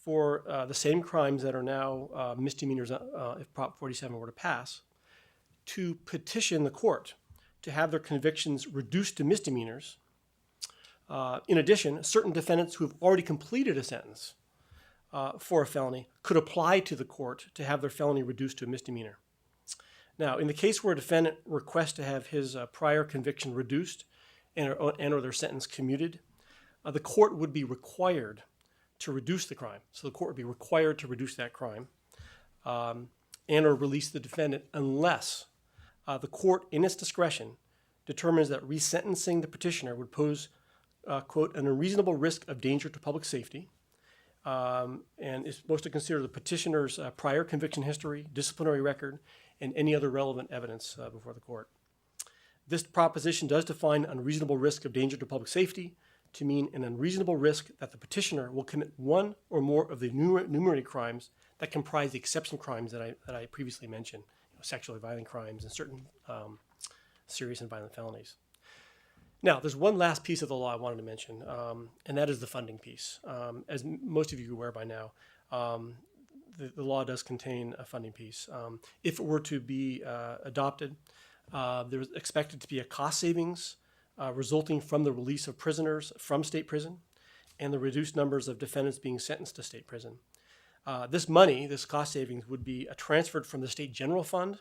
S19: for the same crimes that are now misdemeanors if Prop 47 were to pass, to petition the court to have their convictions reduced to misdemeanors. In addition, certain defendants who have already completed a sentence for a felony could apply to the court to have their felony reduced to a misdemeanor. Now, in the case where a defendant requests to have his prior conviction reduced and or their sentence commuted, the court would be required to reduce the crime. So the court would be required to reduce that crime and or release the defendant unless the court, in its discretion, determines that resentencing the petitioner would pose, quote, an unreasonable risk of danger to public safety, and is supposed to consider the petitioner's prior conviction history, disciplinary record, and any other relevant evidence before the court. This proposition does define unreasonable risk of danger to public safety to mean an unreasonable risk that the petitioner will commit one or more of the enumerated crimes that comprise the exception crimes that I previously mentioned, sexually violent crimes and certain serious and violent felonies. Now, there's one last piece of the law I wanted to mention, and that is the funding piece. As most of you are aware by now, the law does contain a funding piece. If it were to be adopted, there's expected to be a cost savings resulting from the release of prisoners from state prison and the reduced numbers of defendants being sentenced to state prison. This money, this cost savings, would be transferred from the state general fund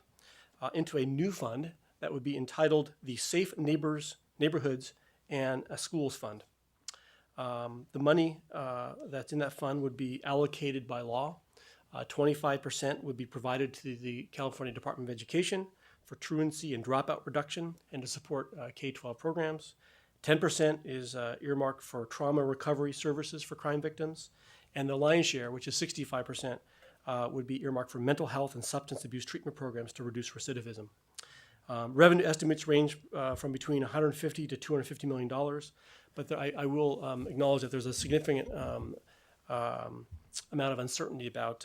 S19: into a new fund that would be entitled the Safe Neighborhoods and Schools Fund. The money that's in that fund would be allocated by law. 25% would be provided to the California Department of Education for truancy and dropout reduction and to support K-12 programs. 10% is earmarked for trauma recovery services for crime victims. And the lion's share, which is 65%, would be earmarked for mental health and substance abuse treatment programs to reduce recidivism. Revenue estimates range from between $150 to $250 million, but I will acknowledge that there's a significant amount of uncertainty about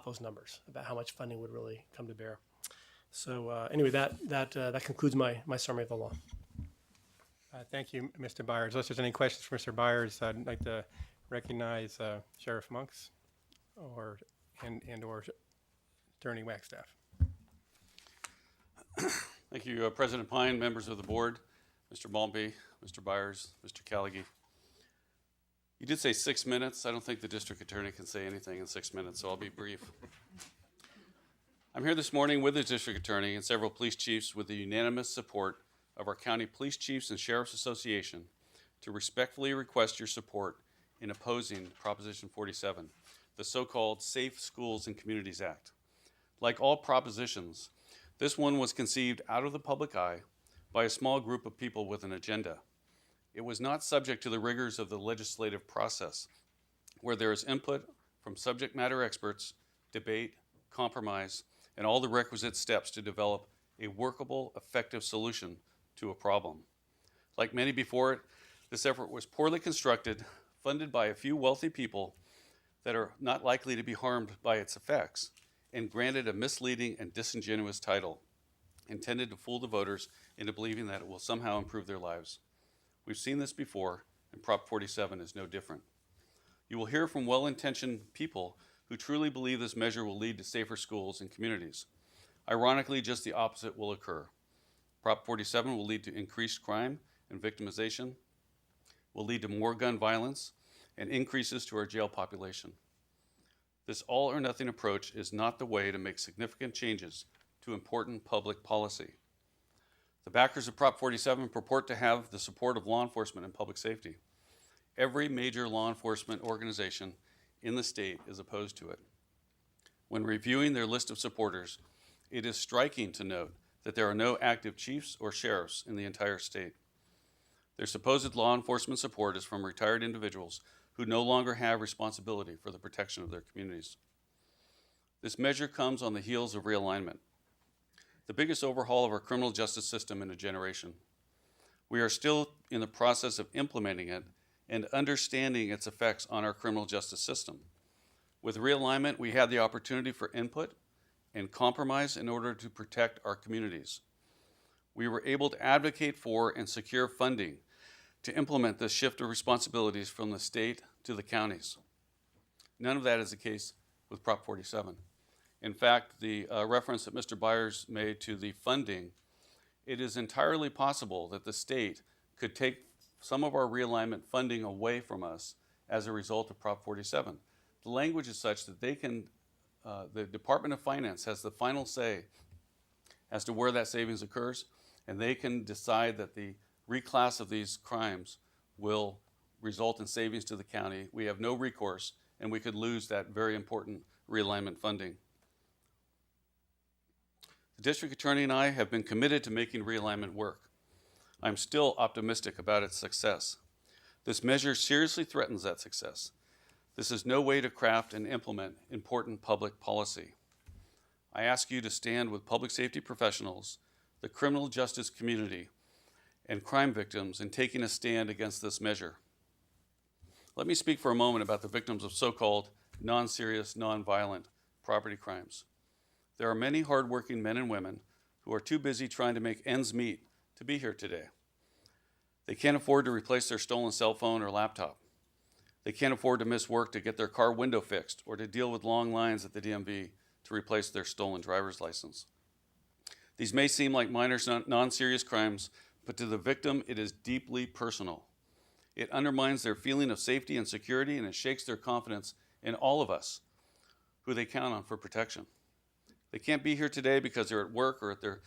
S19: those numbers, about how much funding would really come to bear. So anyway, that concludes my summary of the law.
S1: Thank you, Mr. Byers. Unless there's any questions for Mr. Byers, I'd like to recognize Sheriff Monks or Attorney Wagstaff.
S5: Thank you, President Pine, members of the board, Mr. Maltby, Mr. Byers, Mr. Callaghy. You did say 6 minutes. I don't think the district attorney can say anything in 6 minutes, so I'll be brief. I'm here this morning with the district attorney and several police chiefs with the unanimous support of our County Police Chiefs and Sheriffs Association to respectfully request your support in opposing Proposition 47, the so-called Safe Schools and Communities Act. Like all propositions, this one was conceived out of the public eye by a small group of people with an agenda. It was not subject to the rigors of the legislative process, where there is input from subject matter experts, debate, compromise, and all the requisite steps to develop a workable, effective solution to a problem. Like many before it, this effort was poorly constructed, funded by a few wealthy people that are not likely to be harmed by its effects, and granted a misleading and disingenuous title intended to fool the voters into believing that it will somehow improve their lives. We've seen this before, and Prop 47 is no different. You will hear from well-intentioned people who truly believe this measure will lead to safer schools and communities. Ironically, just the opposite will occur. Prop 47 will lead to increased crime and victimization, will lead to more gun violence, and increases to our jail population. This all-or-nothing approach is not the way to make significant changes to important public policy. The backers of Prop 47 purport to have the support of law enforcement and public safety. Every major law enforcement organization in the state is opposed to it. When reviewing their list of supporters, it is striking to note that there are no active chiefs or sheriffs in the entire state. Their supposed law enforcement support is from retired individuals who no longer have responsibility for the protection of their communities. This measure comes on the heels of realignment, the biggest overhaul of our criminal justice system in a generation. We are still in the process of implementing it and understanding its effects on our criminal justice system. With realignment, we had the opportunity for input and compromise in order to protect our communities. We were able to advocate for and secure funding to implement this shift of responsibilities from the state to the counties. None of that is the case with Prop 47. In fact, the reference that Mr. Byers made to the funding, it is entirely possible that the state could take some of our realignment funding away from us as a result of Prop 47. The language is such that they can, the Department of Finance has the final say as to where that savings occurs, and they can decide that the reclass of these crimes will result in savings to the county. We have no recourse, and we could lose that very important realignment funding. The district attorney and I have been committed to making realignment work. I'm still optimistic about its success. This measure seriously threatens that success. This is no way to craft and implement important public policy. I ask you to stand with public safety professionals, the criminal justice community, and crime victims in taking a stand against this measure. Let me speak for a moment about the victims of so-called non-serious, non-violent property crimes. There are many hardworking men and women who are too busy trying to make ends meet to be here today. They can't afford to replace their stolen cell phone or laptop. They can't afford to miss work to get their car window fixed or to deal with long lines at the DMV to replace their stolen driver's license. These may seem like minor, non-serious crimes, but to the victim, it is deeply personal. It undermines their feeling of safety and security, and it shakes their confidence in all of us who they count on for protection. They can't be here today because they're at work or at their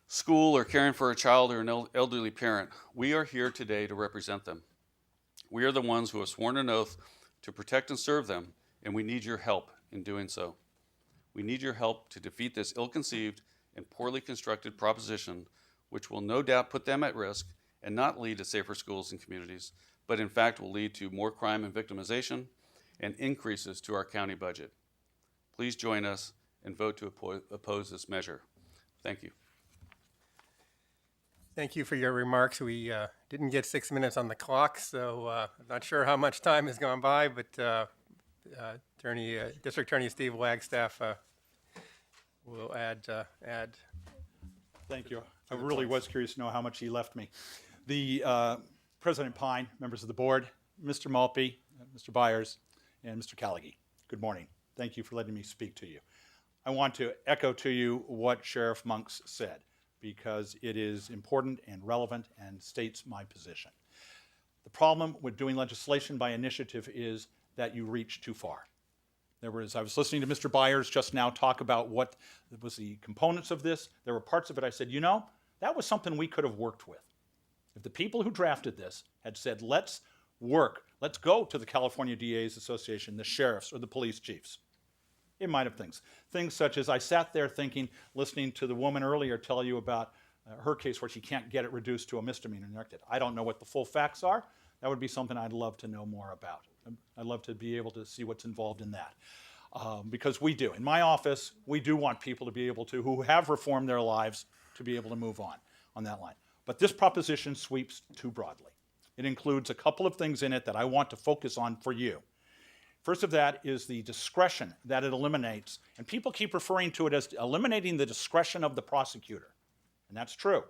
S5: school or caring for a child or an elderly parent. We are here today to represent them. We are the ones who have sworn an oath to protect and serve them, and we need your help in doing so. We need your help to defeat this ill-conceived and poorly constructed proposition, which will no doubt put them at risk and not lead to safer schools and communities, but in fact will lead to more crime and victimization and increases to our county budget. Please join us and vote to oppose this measure. Thank you.
S1: Thank you for your remarks. We didn't get 6 minutes on the clock, so I'm not sure how much time has gone by, but District Attorney Steve Wagstaff will add.
S4: Thank you. I really was curious to know how much he left me. The President Pine, members of the board, Mr. Maltby, Mr. Byers, and Mr. Callaghy, good morning. Thank you for letting me speak to you. I want to echo to you what Sheriff Monks said, because it is important and relevant and states my position. The problem with doing legislation by initiative is that you reach too far. I was listening to Mr. Byers just now talk about what was the components of this. There were parts of it I said, you know, that was something we could have worked with. If the people who drafted this had said, let's work, let's go to the California DA's Association, the sheriffs, or the police chiefs, it might have things. Things such as I sat there thinking, listening to the woman earlier tell you about her case where she can't get it reduced to a misdemeanor. I don't know what the full facts are. That would be something I'd love to know more about. I'd love to be able to see what's involved in that. Because we do. In my office, we do want people to be able to, who have reformed their lives, to be able to move on that line. But this proposition sweeps too broadly. It includes a couple of things in it that I want to focus on for you. First of that is the discretion that it eliminates, and people keep referring to it as eliminating the discretion of the prosecutor, and that's true,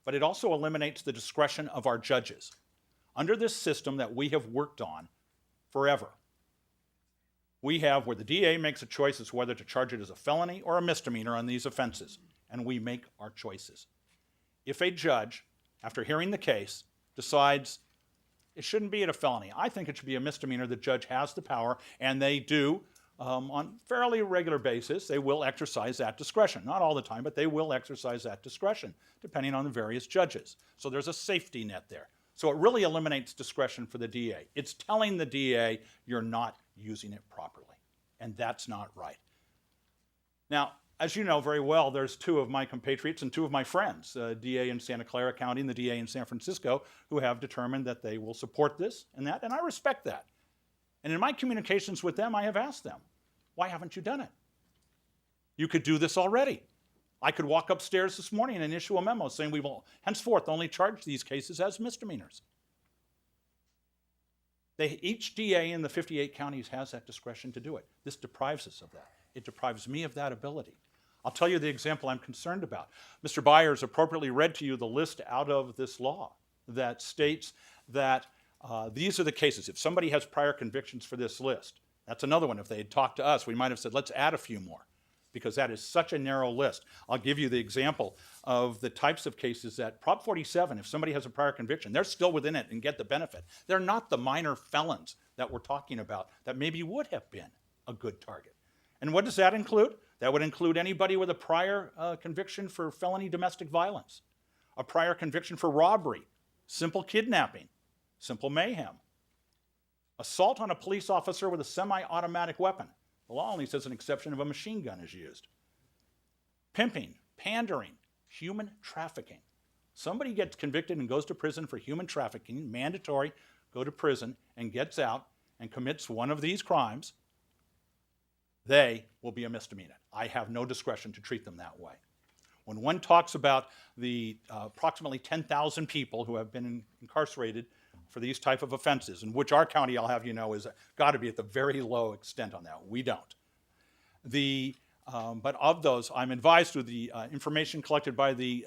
S4: but it also eliminates the discretion of our judges. Under this system that we have worked on forever, we have where the DA makes a choice as to whether to charge it as a felony or a misdemeanor on these offenses, and we make our choices. If a judge, after hearing the case, decides it shouldn't be at a felony, I think it should be a misdemeanor, the judge has the power, and they do, on fairly regular basis, they will exercise that discretion. Not all the time, but they will exercise that discretion, depending on the various judges. So there's a safety net there. So it really eliminates discretion for the DA. It's telling the DA you're not using it properly, and that's not right. Now, as you know very well, there's two of my compatriots and two of my friends, DA in Santa Clara County and the DA in San Francisco, who have determined that they will support this and that, and I respect that. And in my communications with them, I have asked them, why haven't you done it? You could do this already. I could walk upstairs this morning and issue a memo saying we will henceforth only charge these cases as misdemeanors. Each DA in the 58 counties has that discretion to do it. This deprives us of that. It deprives me of that ability. I'll tell you the example I'm concerned about. Mr. Byers appropriately read to you the list out of this law that states that these are the cases. If somebody has prior convictions for this list, that's another one. If they had talked to us, we might have said, let's add a few more, because that is such a narrow list. I'll give you the example of the types of cases that Prop 47, if somebody has a prior conviction, they're still within it and get the benefit. They're not the minor felons that we're talking about that maybe would have been a good target. And what does that include? That would include anybody with a prior conviction for felony domestic violence, a prior conviction for robbery, simple kidnapping, simple mayhem, assault on a police officer with a semi-automatic weapon. The law only says an exception of a machine gun is used. Pimping, pandering, human trafficking. Somebody gets convicted and goes to prison for human trafficking, mandatory, go to prison, and gets out and commits one of these crimes, they will be a misdemeanor. I have no discretion to treat them that way. When one talks about the approximately 10,000 people who have been incarcerated for these type of offenses, in which our county, I'll have you know, is got to be at the very low extent on that. We don't. But of those, I'm advised through the information collected by the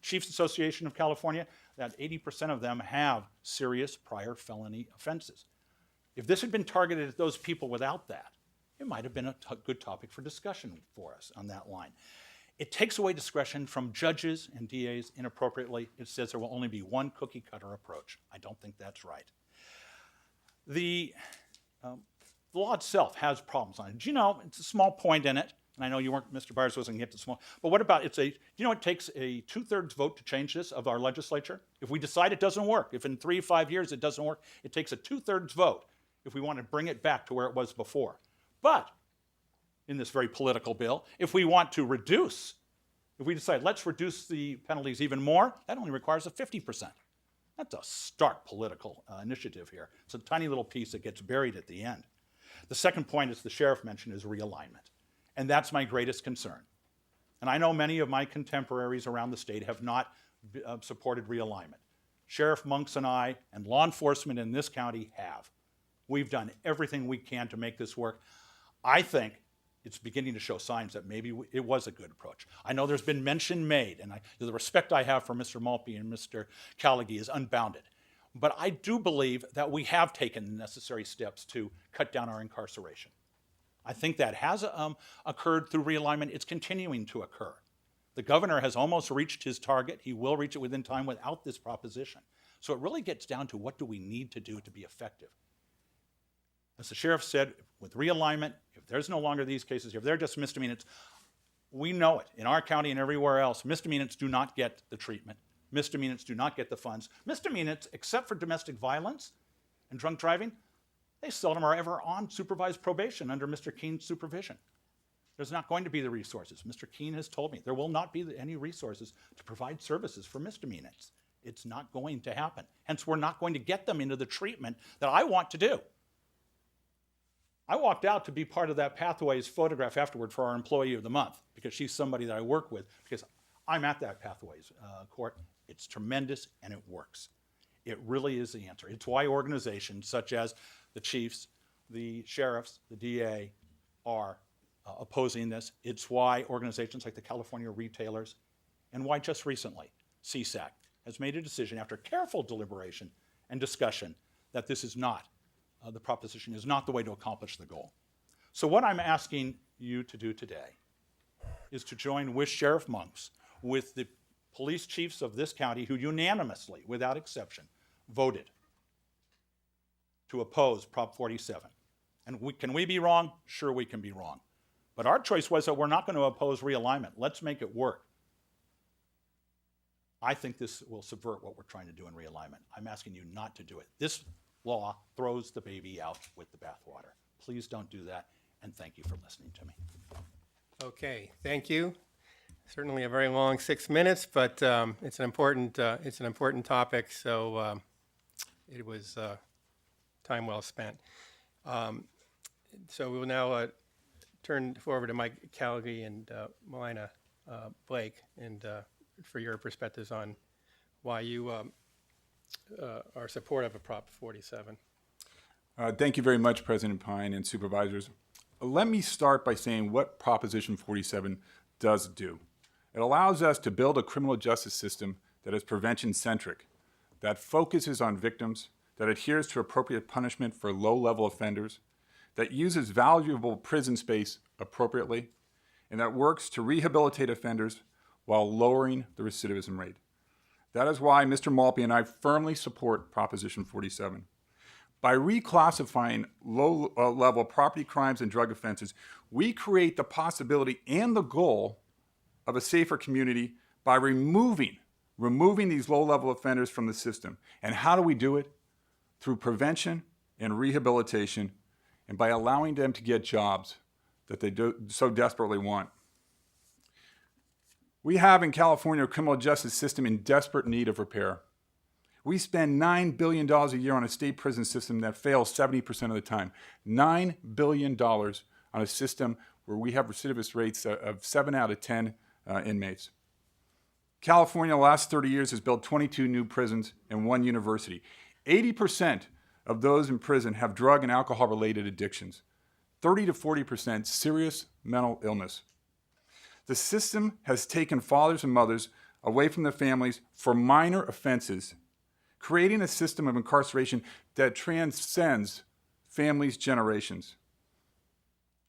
S4: Chiefs Association of California that 80% of them have serious prior felony offenses. If this had been targeted at those people without that, it might have been a good topic for discussion for us on that line. It takes away discretion from judges and DAs inappropriately. It says there will only be one cookie-cutter approach. I don't think that's right. The law itself has problems on it. Do you know, it's a small point in it, and I know you weren't, Mr. Byers wasn't going to get the small, but what about, it takes a 2/3 vote to change this of our legislature? If we decide it doesn't work, if in 3 or 5 years it doesn't work, it takes a 2/3 vote if we want to bring it back to where it was before. But in this very political bill, if we want to reduce, if we decide let's reduce the penalties even more, that only requires a 50%. That's a stark political initiative here. It's a tiny little piece that gets buried at the end. The second point, as the sheriff mentioned, is realignment. And that's my greatest concern. And I know many of my contemporaries around the state have not supported realignment. Sheriff Monks and I and law enforcement in this county have. We've done everything we can to make this work. I think it's beginning to show signs that maybe it was a good approach. I know there's been mention made, and the respect I have for Mr. Maltby and Mr. Callaghy is unbounded. But I do believe that we have taken the necessary steps to cut down our incarceration. I think that has occurred through realignment. It's continuing to occur. The governor has almost reached his target. He will reach it within time without this proposition. So it really gets down to what do we need to do to be effective. As the sheriff said, with realignment, if there's no longer these cases, if they're just misdemeanors, we know it. In our county and everywhere else, misdemeanors do not get the treatment. Misdemeanors do not get the funds. Misdemeanors, except for domestic violence and drunk driving, they seldom are ever on supervised probation under Mr. Keene's supervision. There's not going to be the resources. Mr. Keene has told me there will not be any resources to provide services for misdemeanors. It's not going to happen. Hence, we're not going to get them into the treatment that I want to do. I walked out to be part of that Pathways photograph afterward for our Employee of the Month because she's somebody that I work with because I'm at that Pathways court. It's tremendous and it works. It really is the answer. It's why organizations such as the chiefs, the sheriffs, the DA are opposing this. It's why organizations like the California Retailers and why just recently CSAC has made a decision after careful deliberation and discussion that this is not the proposition is not the way to accomplish the goal. So what I'm asking you to do today is to join with Sheriff Monks, with the police chiefs of this county who unanimously, without exception, voted to oppose Prop 47. And can we be wrong? Sure, we can be wrong. But our choice was that we're not going to oppose realignment. Let's make it work. I think this will subvert what we're trying to do in realignment. I'm asking you not to do it. This law throws the baby out with the bathwater. Please don't do that, and thank you for listening to me.
S1: Okay, thank you. Certainly a very long 6 minutes, but it's an important topic, so it was time well spent. So we will now turn forward to Mike Callaghy and Melina Blake, and for your perspectives on why you are supportive of Prop 47.
S20: Thank you very much, President Pine and Supervisors. Let me start by saying what Proposition 47 does do. It allows us to build a criminal justice system that is prevention-centric, that focuses on victims, that adheres to appropriate punishment for low-level offenders, that uses valuable prison space appropriately, and that works to rehabilitate offenders while lowering the recidivism rate. That is why Mr. Maltby and I firmly support Proposition 47. By reclassifying low-level property crimes and drug offenses, we create the possibility and the goal of a safer community by removing these low-level offenders from the system. And how do we do it? Through prevention and rehabilitation, and by allowing them to get jobs that they so desperately want. We have in California a criminal justice system in desperate need of repair. We spend $9 billion a year on a state prison system that fails 70% of the time. $9 billion on a system where we have recidivist rates of 7 out of 10 inmates. California, the last 30 years, has built 22 new prisons and 1 university. 80% of those in prison have drug and alcohol-related addictions. 30 to 40% serious mental illness. The system has taken fathers and mothers away from their families for minor offenses, creating a system of incarceration that transcends families' generations.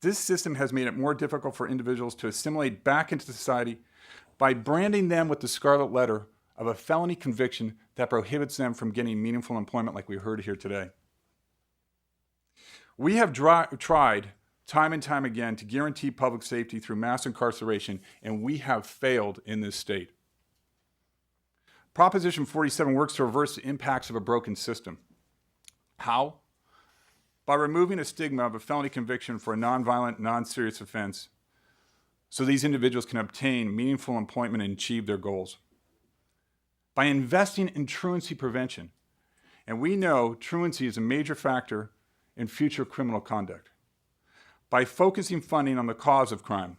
S20: This system has made it more difficult for individuals to assimilate back into society by branding them with the scarlet letter of a felony conviction that prohibits them from getting meaningful employment like we heard here today. We have tried time and time again to guarantee public safety through mass incarceration, and we have failed in this state. Proposition 47 works to reverse the impacts of a broken system. How? By removing a stigma of a felony conviction for a nonviolent, non-serious offense so these individuals can obtain meaningful employment and achieve their goals. By investing in truancy prevention, and we know truancy is a major factor in future criminal conduct. By focusing funding on the cause of crime,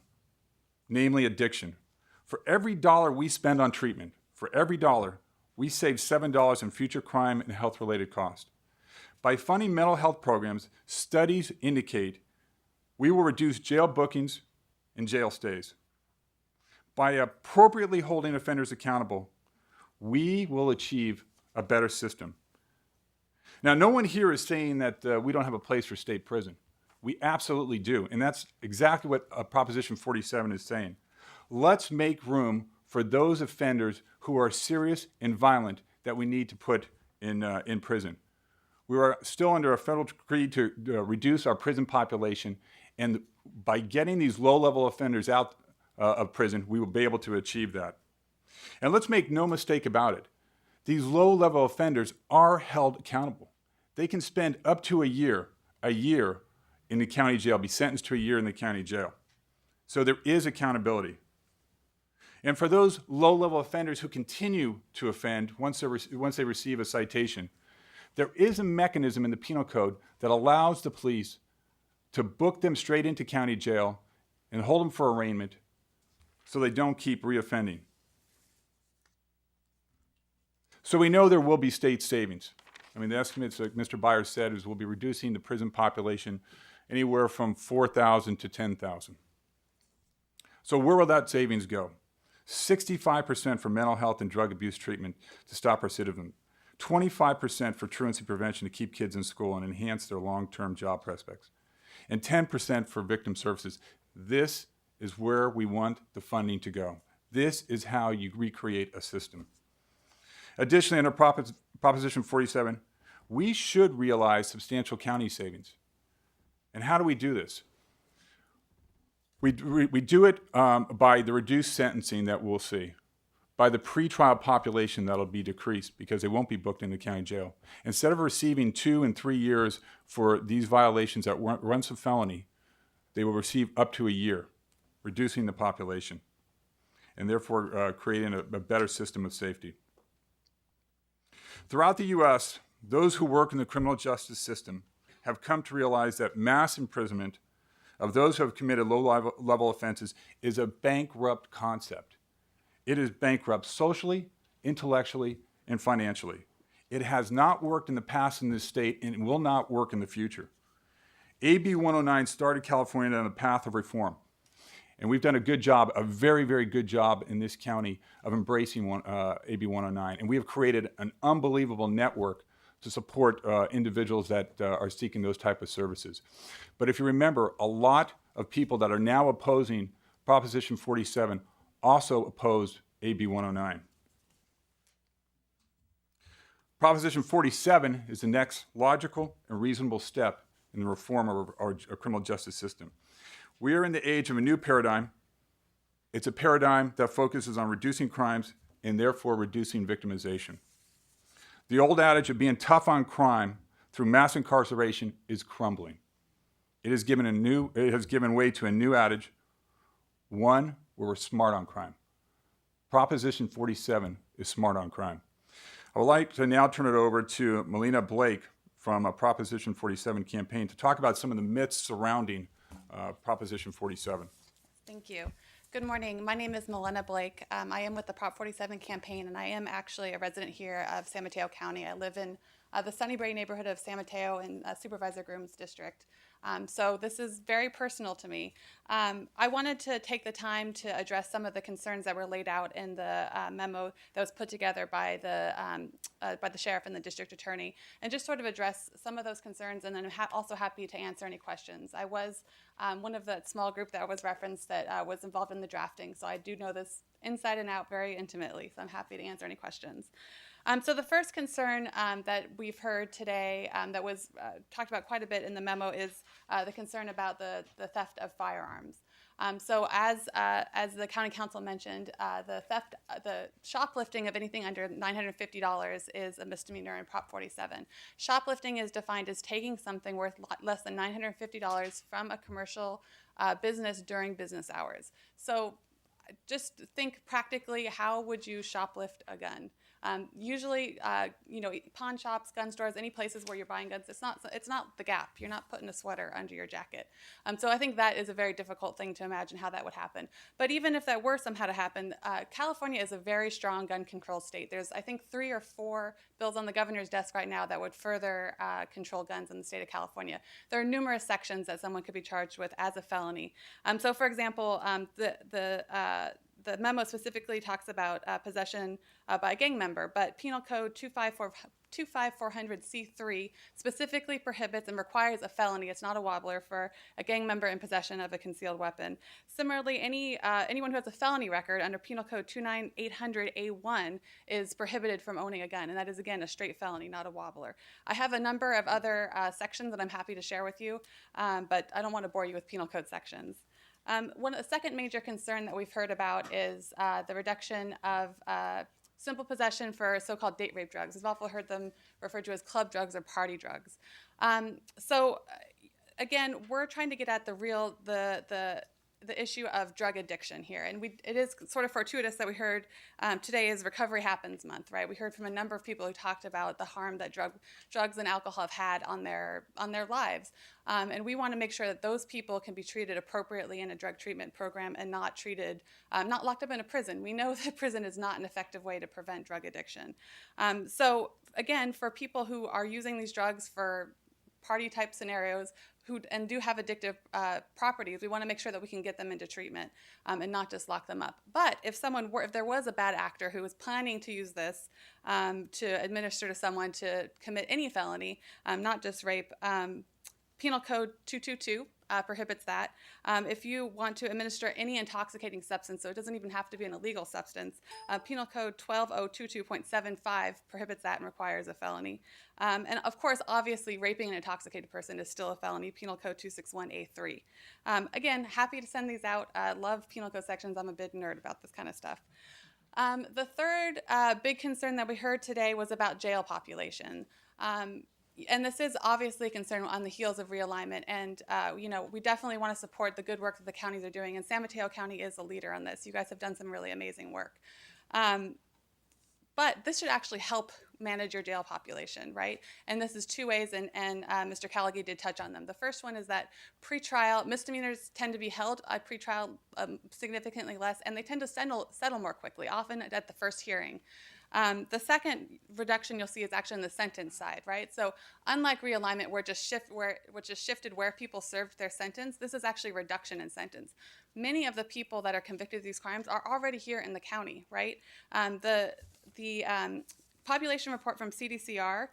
S20: namely addiction. For every dollar we spend on treatment, for every dollar, we save $7 in future crime and health-related costs. By funding mental health programs, studies indicate we will reduce jail bookings and jail stays. By appropriately holding offenders accountable, we will achieve a better system. Now, no one here is saying that we don't have a place for state prison. We absolutely do, and that's exactly what Proposition 47 is saying. Let's make room for those offenders who are serious and violent that we need to put in prison. We are still under a federal decree to reduce our prison population, and by getting these low-level offenders out of prison, we will be able to achieve that. And let's make no mistake about it. These low-level offenders are held accountable. They can spend up to a year in the county jail, be sentenced to a year in the county jail. So there is accountability. And for those low-level offenders who continue to offend once they receive a citation, there is a mechanism in the penal code that allows the police to book them straight into county jail and hold them for arraignment so they don't keep reoffending. So we know there will be state savings. I mean, the estimates, like Mr. Byers said, is we'll be reducing the prison population anywhere from 4,000 to 10,000. So where will that savings go? 65% for mental health and drug abuse treatment to stop recidivism. 25% for truancy prevention to keep kids in school and enhance their long-term job prospects. And 10% for victim services. This is where we want the funding to go. This is how you recreate a system. Additionally, under Proposition 47, we should realize substantial county savings. And how do we do this? We do it by the reduced sentencing that we'll see, by the pretrial population that'll be decreased because they won't be booked into county jail. Instead of receiving 2 and 3 years for these violations that runs a felony, they will receive up to a year, reducing the population, and therefore creating a better system of safety. Throughout the U.S., those who work in the criminal justice system have come to realize that mass imprisonment of those who have committed low-level offenses is a bankrupt concept. It is bankrupt socially, intellectually, and financially. It has not worked in the past in this state, and it will not work in the future. AB 109 started California on a path of reform. And we've done a good job, a very, very good job in this county of embracing AB 109. And we have created an unbelievable network to support individuals that are seeking those type of services. But if you remember, a lot of people that are now opposing Proposition 47 also opposed AB 109. Proposition 47 is the next logical and reasonable step in the reform of our criminal justice system. We are in the age of a new paradigm. It's a paradigm that focuses on reducing crimes and therefore reducing victimization. The old adage of being tough on crime through mass incarceration is crumbling. It has given way to a new adage, one where we're smart on crime. Proposition 47 is smart on crime. I would like to now turn it over to Melina Blake from a Proposition 47 campaign to talk about some of the myths surrounding Proposition 47.
S2: Thank you. Good morning. My name is Melina Blake. I am with the Prop 47 campaign, and I am actually a resident here of San Mateo County. I live in the Sunnybrae neighborhood of San Mateo in Supervisor Groom's district. So this is very personal to me. I wanted to take the time to address some of the concerns that were laid out in the memo that was put together by the sheriff and the district attorney, and just sort of address some of those concerns, and then I'm also happy to answer any questions. I was one of the small group that was referenced that was involved in the drafting, so I do know this inside and out very intimately, so I'm happy to answer any questions. So the first concern that we've heard today that was talked about quite a bit in the memo is the concern about the theft of firearms. So as the county council mentioned, the shoplifting of anything under $950 is a misdemeanor in Prop 47. Shoplifting is defined as taking something worth less than $950 from a commercial business during business hours. So just think practically, how would you shoplift a gun? Usually, pawn shops, gun stores, any places where you're buying guns, it's not the Gap. You're not putting a sweater under your jacket. So I think that is a very difficult thing to imagine how that would happen. But even if that were somehow to happen, California is a very strong gun control state. There's, I think, 3 or 4 bills on the governor's desk right now that would further control guns in the state of California. There are numerous sections that someone could be charged with as a felony. So, for example, the memo specifically talks about possession by a gang member, but Penal Code 25400C3 specifically prohibits and requires a felony. It's not a wobbler for a gang member in possession of a concealed weapon. Similarly, anyone who has a felony record under Penal Code 29800A1 is prohibited from owning a gun, and that is, again, a straight felony, not a wobbler. I have a number of other sections that I'm happy to share with you, but I don't want to bore you with Penal Code sections. The second major concern that we've heard about is the reduction of simple possession for so-called date rape drugs. We've also heard them referred to as club drugs or party drugs. Again, we're trying to get at the issue of drug addiction here, and it is sort of fortuitous that we heard today is Recovery Happens Month, right? We heard from a number of people who talked about the harm that drugs and alcohol have had on their lives, and we want to make sure that those people can be treated appropriately in a drug treatment program and not locked up in a prison. We know that prison is not an effective way to prevent drug addiction. So again, for people who are using these drugs for party type scenarios and do have addictive properties, we want to make sure that we can get them into treatment and not just lock them up. But if there was a bad actor who was planning to use this to administer to someone to commit any felony, not just rape, Penal Code 222 prohibits that. If you want to administer any intoxicating substance, so it doesn't even have to be an illegal substance, Penal Code 12022.75 prohibits that and requires a felony. And of course, obviously, raping an intoxicated person is still a felony, Penal Code 261A3. Again, happy to send these out. Love Penal Code sections. I'm a big nerd about this kind of stuff. The third big concern that we heard today was about jail population. And this is obviously a concern on the heels of realignment, and we definitely want to support the good work that the counties are doing, and San Mateo County is a leader on this. You guys have done some really amazing work. But this should actually help manage your jail population, right? And this is 2 ways, and Mr. Callaghy did touch on them. The first one is that pretrial misdemeanors tend to be held at pretrial significantly less, and they tend to settle more quickly, often at the first hearing. The second reduction you'll see is actually on the sentence side, right? So unlike realignment, which just shifted where people served their sentence, this is actually reduction in sentence. Many of the people that are convicted of these crimes are already here in the county, right? The population report from CDCR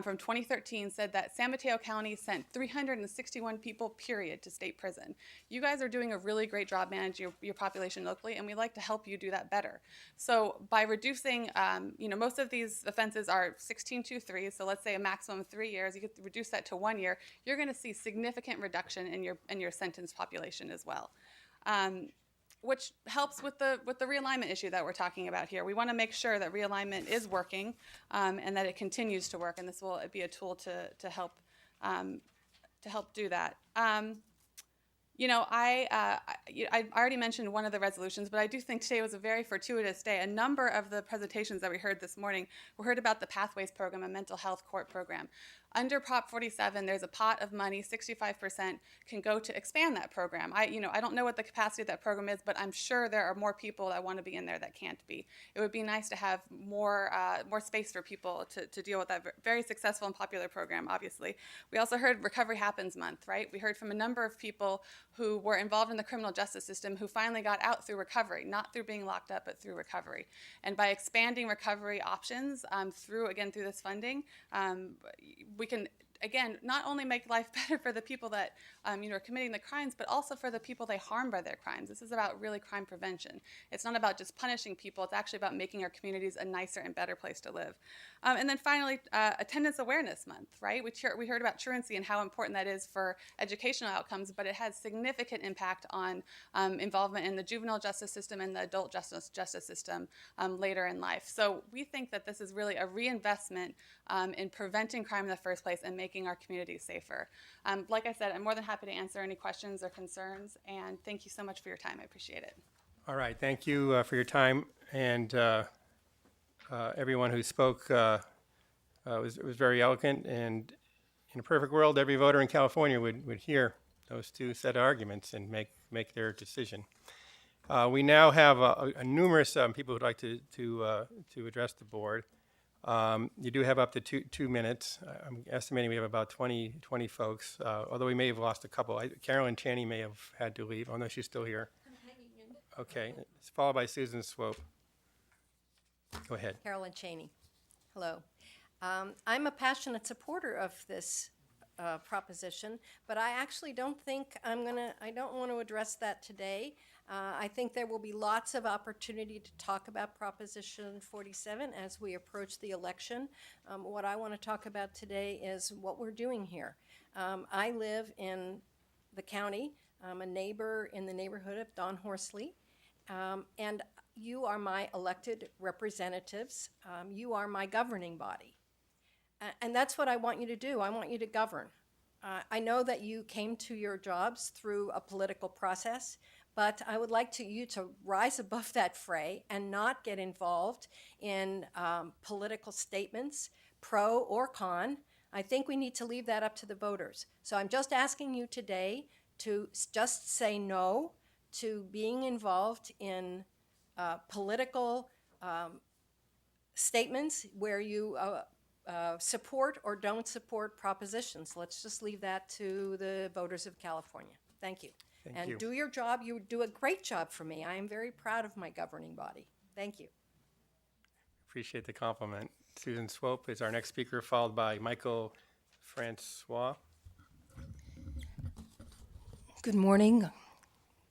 S2: from 2013 said that San Mateo County sent 361 people, period, to state prison. You guys are doing a really great job managing your population locally, and we'd like to help you do that better. So by reducing, most of these offenses are 1623, so let's say a maximum of 3 years, you could reduce that to 1 year, you're gonna see significant reduction in your sentence population as well. Which helps with the realignment issue that we're talking about here. We want to make sure that realignment is working and that it continues to work, and this will be a tool to help do that. You know, I already mentioned one of the resolutions, but I do think today was a very fortuitous day. A number of the presentations that we heard this morning were heard about the Pathways Program, a mental health court program. Under Prop 47, there's a pot of money, 65% can go to expand that program. I don't know what the capacity of that program is, but I'm sure there are more people that want to be in there that can't be. It would be nice to have more space for people to deal with that very successful and popular program, obviously. We also heard Recovery Happens Month, right? We heard from a number of people who were involved in the criminal justice system who finally got out through recovery, not through being locked up, but through recovery. And by expanding recovery options through this funding, we can, again, not only make life better for the people that are committing the crimes, but also for the people they harm by their crimes. This is about really crime prevention. It's not about just punishing people. It's actually about making our communities a nicer and better place to live. And then finally, Attendance Awareness Month, right? We heard about truancy and how important that is for educational outcomes, but it has significant impact on involvement in the juvenile justice system and the adult justice system later in life. So we think that this is really a reinvestment in preventing crime in the first place and making our communities safer. Like I said, I'm more than happy to answer any questions or concerns, and thank you so much for your time. I appreciate it.
S1: All right, thank you for your time, and everyone who spoke was very eloquent, and in a perfect world, every voter in California would hear those two set of arguments and make their decision. We now have a numerous people who'd like to address the board. You do have up to two minutes. I'm estimating we have about 20 folks, although we may have lost a couple. Carolyn Chaney may have had to leave. Oh, no, she's still here.
S7: I'm hanging in.
S1: Okay, it's followed by Susan Swope. Go ahead.
S7: Carolyn Chaney. Hello. I'm a passionate supporter of this proposition, but I actually don't think I don't want to address that today. I think there will be lots of opportunity to talk about Proposition 47 as we approach the election. What I want to talk about today is what we're doing here. I live in the county. I'm a neighbor in the neighborhood of Don Horsley, and you are my elected representatives. You are my governing body. And that's what I want you to do. I want you to govern. I know that you came to your jobs through a political process, but I would like you to rise above that fray and not get involved in political statements, pro or con. I think we need to leave that up to the voters. So I'm just asking you today to just say no to being involved in political statements where you support or don't support propositions. Let's just leave that to the voters of California. Thank you.
S1: Thank you.
S7: Do your job. You do a great job for me. I am very proud of my governing body. Thank you.
S1: Appreciate the compliment. Susan Swope is our next speaker, followed by Michael Francois.
S21: Good morning,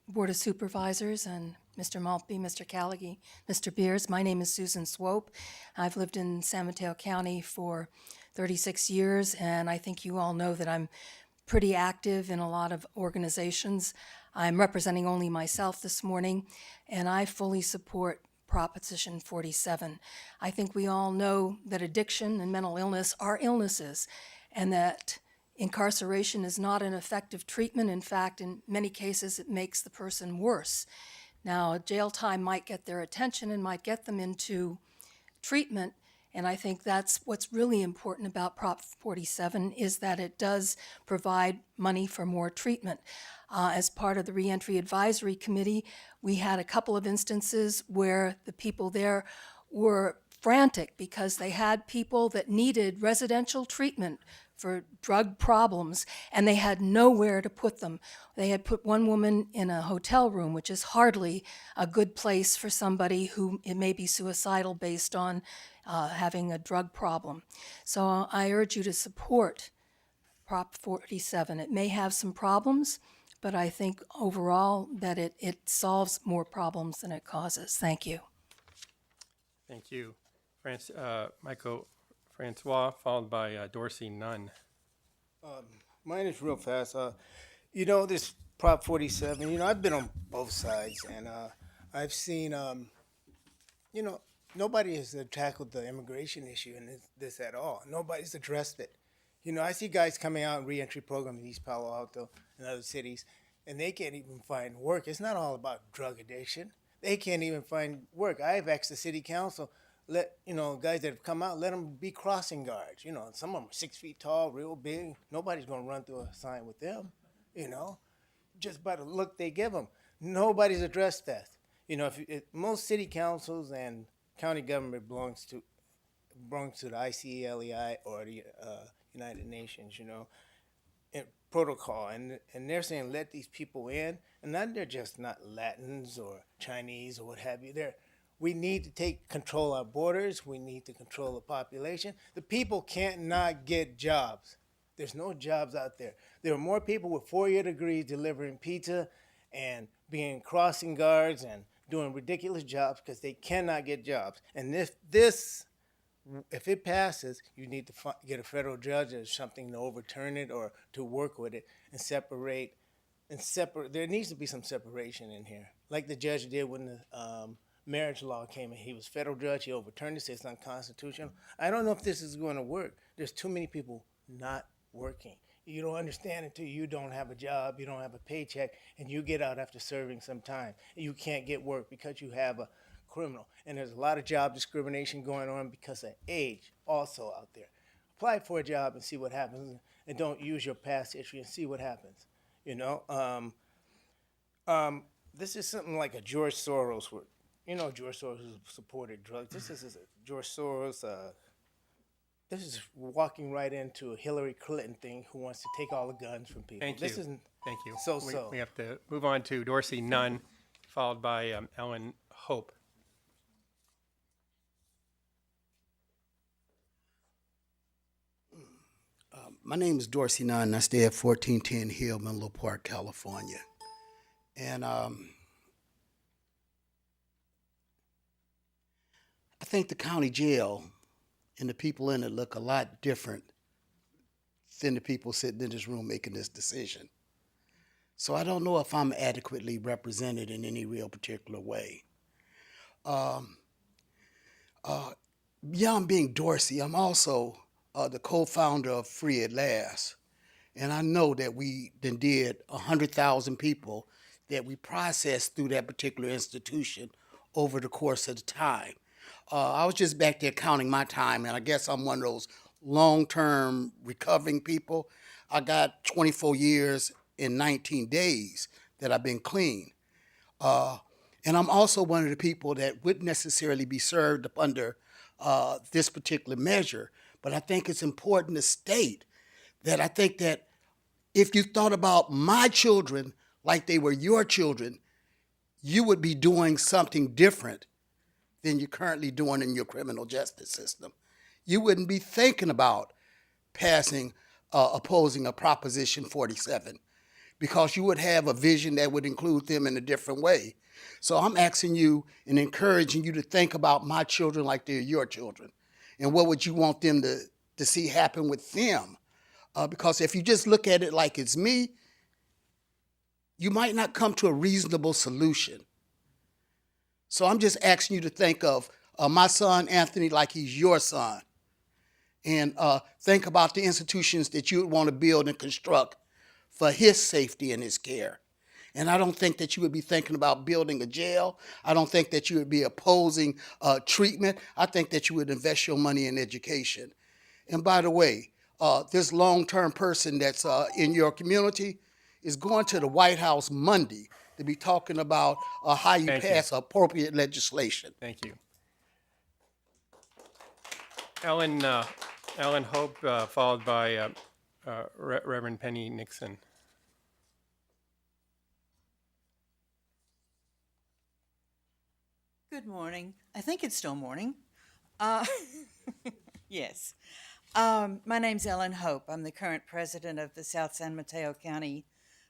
S21: Board of Supervisors and Mr. Maltby, Mr. Callaghy, Mr. Beers. My name is Susan Swope. I've lived in San Mateo County for 36 years, and I think you all know that I'm pretty active in a lot of organizations. I'm representing only myself this morning, and I fully support Proposition 47. I think we all know that addiction and mental illness are illnesses, and that incarceration is not an effective treatment. In fact, in many cases, it makes the person worse. Now, jail time might get their attention and might get them into treatment, and I think that's what's really important about Prop 47 is that it does provide money for more treatment. As part of the Reentry Advisory Committee, we had a couple of instances where the people there were frantic because they had people that needed residential treatment for drug problems, and they had nowhere to put them. They had put one woman in a hotel room, which is hardly a good place for somebody who it may be suicidal based on having a drug problem. So I urge you to support Prop 47. It may have some problems, but I think overall that it solves more problems than it causes. Thank you.
S1: Thank you. Michael Francois, followed by Dorsey Nunn.
S23: Mine is real fast. This Prop 47, I've been on both sides, and I've seen, nobody has tackled the immigration issue in this at all. Nobody's addressed it. I see guys coming out in reentry program in East Palo Alto and other cities, and they can't even find work. It's not all about drug addiction. They can't even find work. I've asked the city council, let guys that have come out, let them be crossing guards. Some of them are 6 feet tall, real big. Nobody's gonna run through a sign with them. Just by the look they give them. Nobody's addressed that. If most city councils and county government belongs to the ICLEI or the United Nations, protocol, and they're saying let these people in, and then they're just not Latins or Chinese or what have you. We need to take control our borders. We need to control the population. The people can't not get jobs. There's no jobs out there. There are more people with 4-year degrees delivering pizza and being crossing guards and doing ridiculous jobs because they cannot get jobs. And if it passes, you need to get a federal judge or something to overturn it or to work with it and separate. There needs to be some separation in here, like the judge did when the marriage law came in. He was federal judge. He overturned it, said it's unconstitutional. I don't know if this is going to work. There's too many people not working. You don't understand until you don't have a job, you don't have a paycheck, and you get out after serving some time. You can't get work because you have a criminal. And there's a lot of job discrimination going on because of age also out there. Apply for a job and see what happens, and don't use your past history and see what happens. This is something like a George Soros. George Soros supported drugs. This is George Soros. This is walking right into a Hillary Clinton thing who wants to take all the guns from people.
S1: Thank you.
S23: Thank you.
S1: We have to move on to Dorsey Nunn, followed by Ellen Hope.
S6: My name is Dorsey Nunn, and I stay at 1410 Hill, Menlo Park, California. And I think the county jail and the people in it look a lot different than the people sitting in this room making this decision. So I don't know if I'm adequately represented in any real particular way. Beyond being Dorsey, I'm also the co-founder of Free at Last. And I know that we then did 100,000 people that we processed through that particular institution over the course of the time. I was just back there counting my time, and I guess I'm one of those long-term recovering people. I got 24 years in 19 days that I've been clean. And I'm also one of the people that wouldn't necessarily be served up under this particular measure. But I think it's important to state that I think that if you thought about my children like they were your children, you would be doing something different than you're currently doing in your criminal justice system. You wouldn't be thinking about opposing a Proposition 47 because you would have a vision that would include them in a different way. So I'm asking you and encouraging you to think about my children like they're your children. And what would you want them to see happen with them? Because if you just look at it like it's me, you might not come to a reasonable solution. So I'm just asking you to think of my son, Anthony, like he's your son. And think about the institutions that you would want to build and construct for his safety and his care. And I don't think that you would be thinking about building a jail. I don't think that you would be opposing treatment. I think that you would invest your money in education. And by the way, this long-term person that's in your community is going to the White House Monday to be talking about how you pass appropriate legislation.
S1: Thank you. Ellen Hope, followed by Reverend Penny Nixon.
S8: Good morning. I think it's still morning. Yes. My name's Ellen Hope. I'm the current president of the South San Mateo County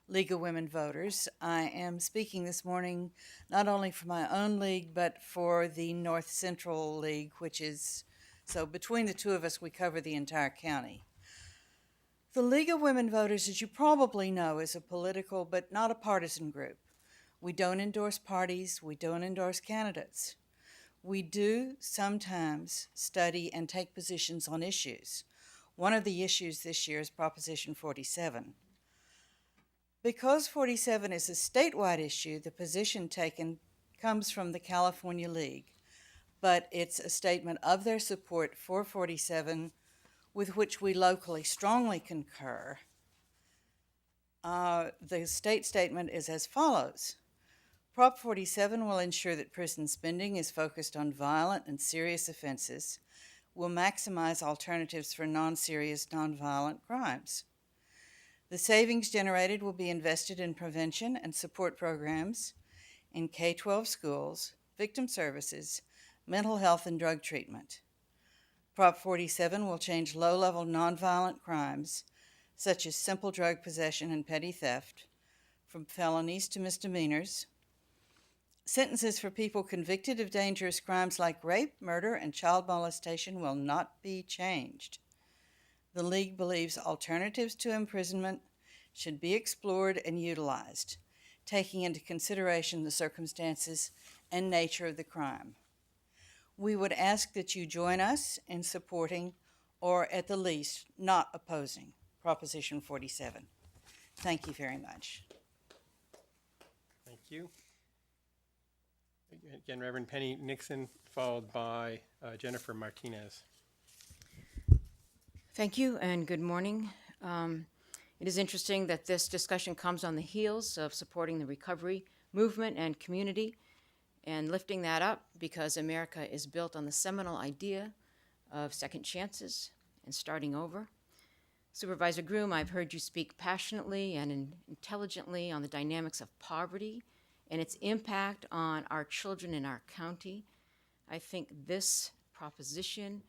S8: League of Women Voters. I am speaking this morning not only for my own league, but for the North Central League, so between the two of us, we cover the entire county. The League of Women Voters, as you probably know, is a political but not a partisan group. We don't endorse parties. We don't endorse candidates. We do sometimes study and take positions on issues. One of the issues this year is Proposition 47. Because 47 is a statewide issue, the position taken comes from the California League, but it's a statement of their support for 47 with which we locally strongly concur. The state statement is as follows. Prop 47 will ensure that prison spending is focused on violent and serious offenses, will maximize alternatives for non-serious, non-violent crimes. The savings generated will be invested in prevention and support programs in K-12 schools, victim services, mental health, and drug treatment. Prop 47 will change low-level nonviolent crimes, such as simple drug possession and petty theft, from felonies to misdemeanors. Sentences for people convicted of dangerous crimes like rape, murder, and child molestation will not be changed. The League believes alternatives to imprisonment should be explored and utilized, taking into consideration the circumstances and nature of the crime. We would ask that you join us in supporting, or at the least, not opposing, Proposition 47. Thank you very much.
S1: Thank you. Again, Reverend Penny Nixon, followed by Jennifer Martinez.
S9: Thank you and good morning. It is interesting that this discussion comes on the heels of supporting the recovery movement and community and lifting that up because America is built on the seminal idea of second chances and starting over. Supervisor Groom, I've heard you speak passionately and intelligently on the dynamics of poverty and its impact on our children in our county. I think this proposition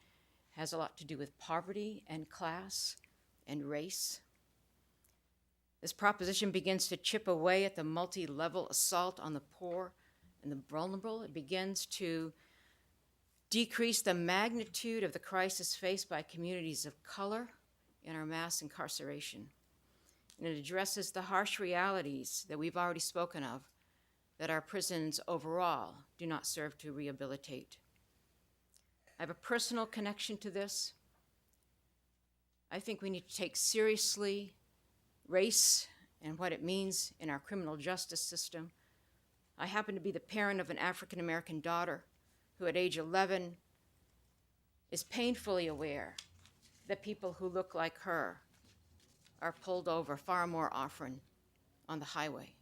S9: has a lot to do with poverty and class and race. This proposition begins to chip away at the multi-level assault on the poor and the vulnerable. It begins to decrease the magnitude of the crisis faced by communities of color in our mass incarceration. And it addresses the harsh realities that we've already spoken of, that our prisons overall do not serve to rehabilitate. I have a personal connection to this. I think we need to take seriously race and what it means in our criminal justice system. I happen to be the parent of an African American daughter who at age 11 is painfully aware that people who look like her are pulled over far more often on the highway.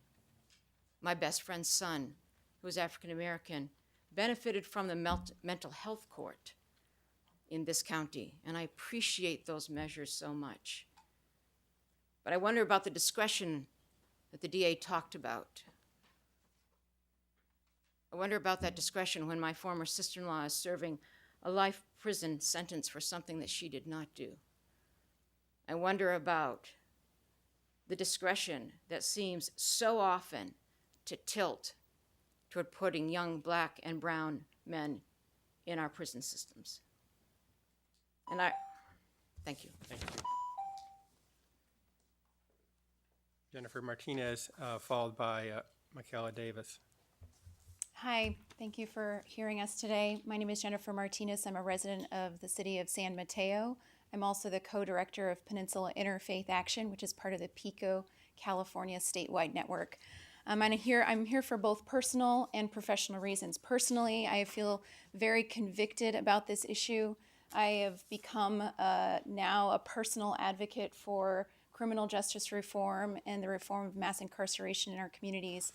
S9: My best friend's son, who is African American, benefited from the mental health court in this county, and I appreciate those measures so much. But I wonder about the discretion that the DA talked about. I wonder about that discretion when my former sister-in-law is serving a life prison sentence for something that she did not do. I wonder about the discretion that seems so often to tilt toward putting young black and brown men in our prison systems. And thank you.
S1: Thank you. Jennifer Martinez, followed by Michaela Davis.
S3: Hi, thank you for hearing us today. My name is Jennifer Martinez. I'm a resident of the city of San Mateo. I'm also the co-director of Peninsula Interfaith Action, which is part of the PICO, California statewide network. I'm here for both personal and professional reasons. Personally, I feel very convicted about this issue. I have become now a personal advocate for criminal justice reform and the reform of mass incarceration in our communities.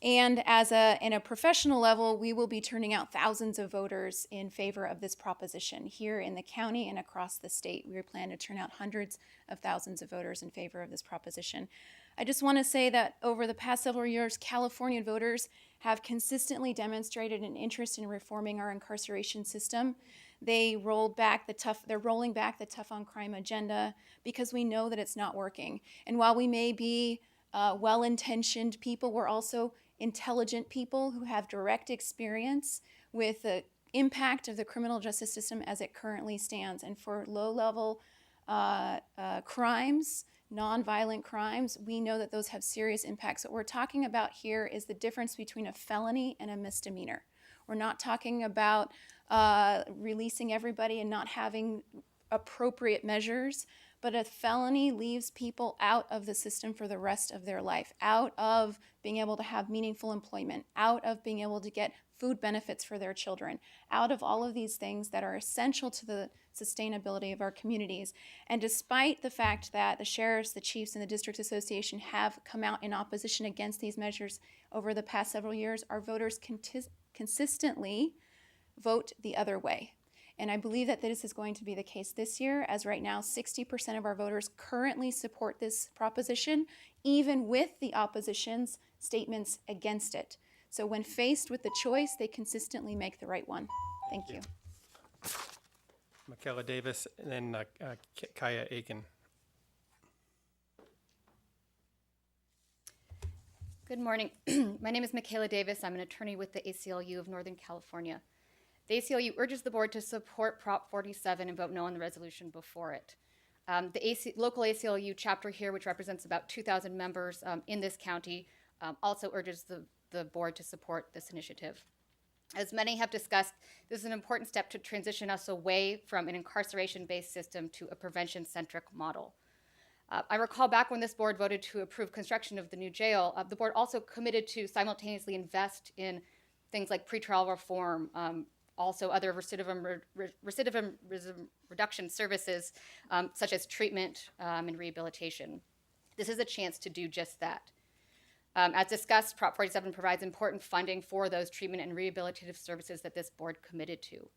S3: And in a professional level, we will be turning out thousands of voters in favor of this proposition here in the county and across the state. We plan to turn out hundreds of thousands of voters in favor of this proposition. I just want to say that over the past several years, California voters have consistently demonstrated an interest in reforming our incarceration system. They're rolling back the tough on crime agenda because we know that it's not working. And while we may be well-intentioned people, we're also intelligent people who have direct experience with the impact of the criminal justice system as it currently stands. And for low-level crimes, non-violent crimes, we know that those have serious impacts. What we're talking about here is the difference between a felony and a misdemeanor. We're not talking about releasing everybody and not having appropriate measures, But a felony leaves people out of the system for the rest of their life, out of being able to have meaningful employment, out of being able to get food benefits for their children, out of all of these things that are essential to the sustainability of our communities. And despite the fact that the sheriffs, the chiefs, and the district association have come out in opposition against these measures over the past several years, our voters consistently vote the other way. And I believe that this is going to be the case this year, as right now 60% of our voters currently support this proposition, even with the opposition's statements against it. So when faced with the choice, they consistently make the right one. Thank you.
S1: Michaela Davis, and then Kaya Aiken.
S10: Good morning. My name is Michaela Davis. I'm an attorney with the ACLU of Northern California. The ACLU urges the board to support Prop 47 and vote no on the resolution before it. The local ACLU chapter here, which represents about 2,000 members in this county, also urges the board to support this initiative. As many have discussed, this is an important step to transition us away from an incarceration-based system to a prevention-centric model. I recall back when this board voted to approve construction of the new jail, the board also committed to simultaneously invest in things like pretrial reform, also other recidivism reduction services, such as treatment and rehabilitation. This is a chance to do just that. As discussed, Prop 47 provides important funding for those treatment and rehabilitative services that this board committed to.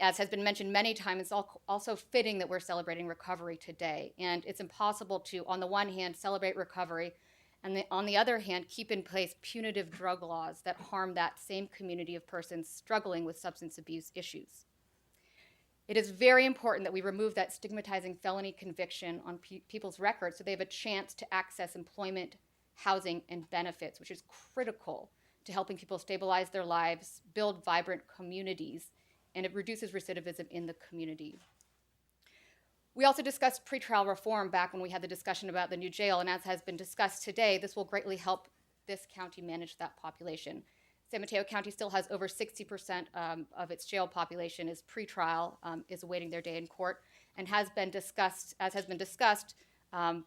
S10: As has been mentioned many times, it's also fitting that we're celebrating recovery today. And it's impossible to, on the one hand, celebrate recovery, and on the other hand, keep in place punitive drug laws that harm that same community of persons struggling with substance abuse issues. It is very important that we remove that stigmatizing felony conviction on people's records so they have a chance to access employment, housing, and benefits, which is critical to helping people stabilize their lives, build vibrant communities, and it reduces recidivism in the community. We also discussed pretrial reform back when we had the discussion about the new jail, and as has been discussed today, this will greatly help this county manage that population. San Mateo County still has over 60% of its jail population is pretrial, is awaiting their day in court, and has been discussed, as has been discussed,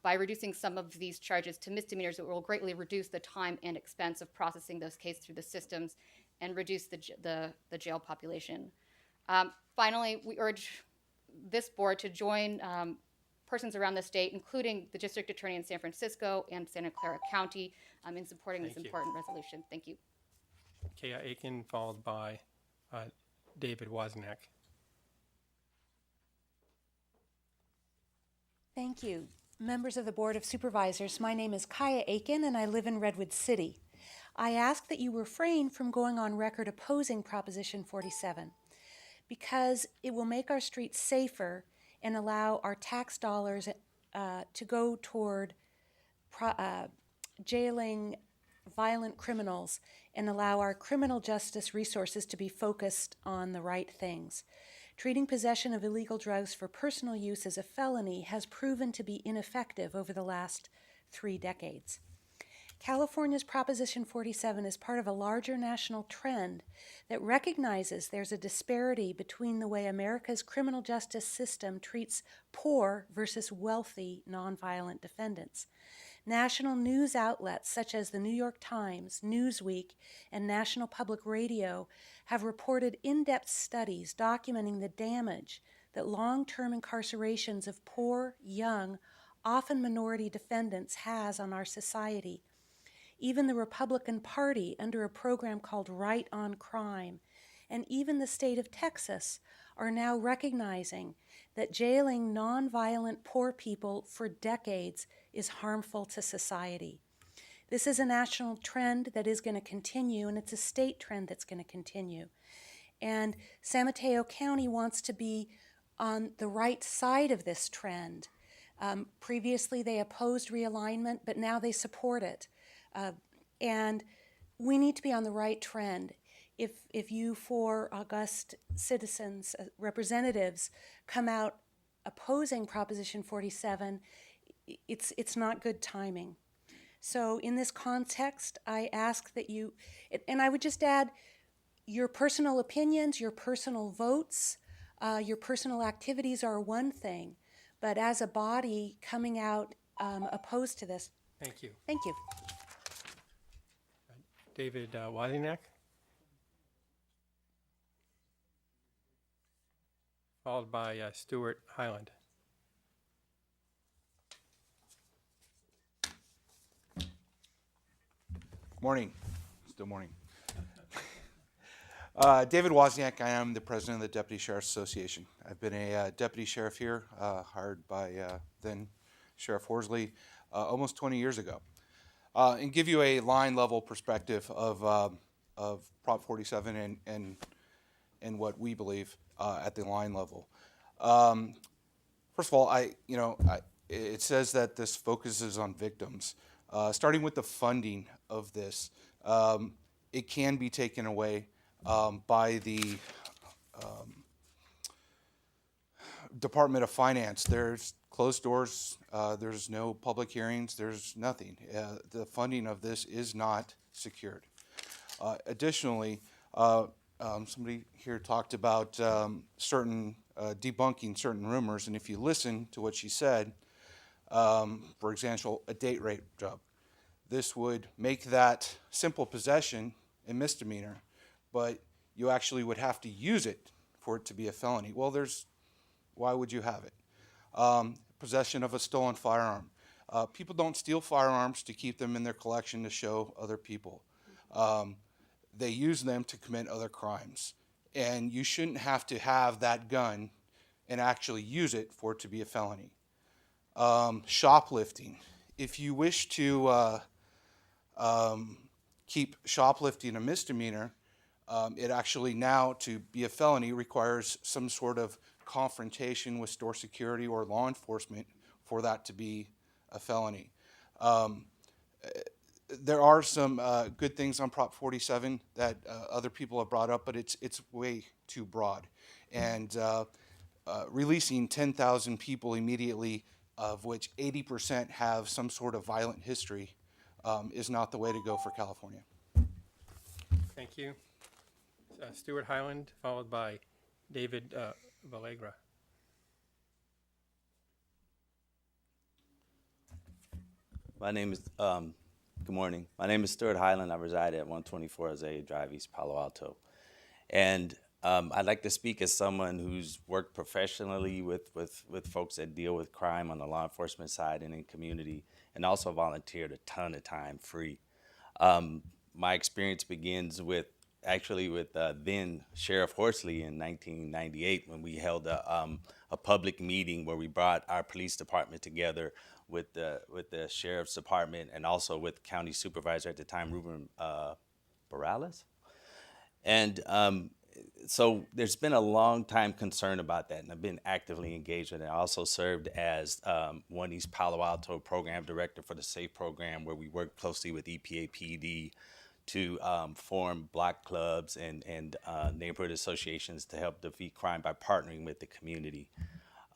S10: by reducing some of these charges to misdemeanors, it will greatly reduce the time and expense of processing those cases through the systems and reduce the jail population. Finally, we urge this board to join persons around the state, including the district attorney in San Francisco and Santa Clara County, in supporting this important resolution. Thank you.
S1: Kaya Aiken, followed by David Wozniak.
S11: Thank you. Members of the Board of Supervisors, my name is Kaya Aiken and I live in Redwood City. I ask that you refrain from going on record opposing Proposition 47 because it will make our streets safer and allow our tax dollars to go toward jailing violent criminals and allow our criminal justice resources to be focused on the right things. Treating possession of illegal drugs for personal use as a felony has proven to be ineffective over the last 3 decades. California's Proposition 47 is part of a larger national trend that recognizes there's a disparity between the way America's criminal justice system treats poor versus wealthy nonviolent defendants. National news outlets such as the New York Times, Newsweek, and National Public Radio have reported in-depth studies documenting the damage that long-term incarcerations of poor, young, often minority defendants has on our society. Even the Republican Party, under a program called Right on Crime, and even the state of Texas are now recognizing that jailing nonviolent poor people for decades is harmful to society. This is a national trend that is going to continue, and it's a state trend that's going to continue. And San Mateo County wants to be on the right side of this trend. Previously, they opposed realignment, but now they support it. And we need to be on the right trend. If you four august citizens, representatives, come out opposing Proposition 47, it's not good timing. So in this context, I ask that you, and I would just add, your personal opinions, your personal votes, your personal activities are one thing, but as a body coming out opposed to this.
S1: Thank you.
S11: Thank you.
S1: David Wozniak. Followed by Stuart Highland.
S12: Morning. Still morning. David Wozniak. I am the president of the Deputy Sheriff's Association. I've been a deputy sheriff here, hired by then Sheriff Horsley almost 20 years ago. And give you a line level perspective of Prop 47 and what we believe at the line level. First of all, it says that this focuses on victims. Starting with the funding of this, it can be taken away by the Department of Finance. There's closed doors, there's no public hearings, there's nothing. The funding of this is not secured. Additionally, somebody here talked about debunking certain rumors, and if you listen to what she said, for example, a date rape job, this would make that simple possession a misdemeanor, but you actually would have to use it for it to be a felony. Well, why would you have it? Possession of a stolen firearm. People don't steal firearms to keep them in their collection to show other people. They use them to commit other crimes. And you shouldn't have to have that gun and actually use it for it to be a felony. Shoplifting. If you wish to keep shoplifting a misdemeanor, it actually now, to be a felony, requires some sort of confrontation with store security or law enforcement for that to be a felony. There are some good things on Prop 47 that other people have brought up, but it's way too broad. And releasing 10,000 people immediately, of which 80% have some sort of violent history, is not the way to go for California.
S1: Thank you. Stuart Highland, followed by David Vallegra.
S13: My name is, good morning. My name is Stuart Highland. I reside at 124 Azalea Drive, East Palo Alto. And I'd like to speak as someone who's worked professionally with folks that deal with crime on the law enforcement side and in community, and also volunteered a ton of time free. My experience begins with then Sheriff Horsley in 1998, when we held a public meeting where we brought our police department together with the sheriff's department and also with county supervisor at the time, Ruben Morales. And so there's been a long time concern about that, and I've been actively engaged with it. I also served as one East Palo Alto program director for the SAFE program, where we work closely with EPA PD to form block clubs and neighborhood associations to help defeat crime by partnering with the community.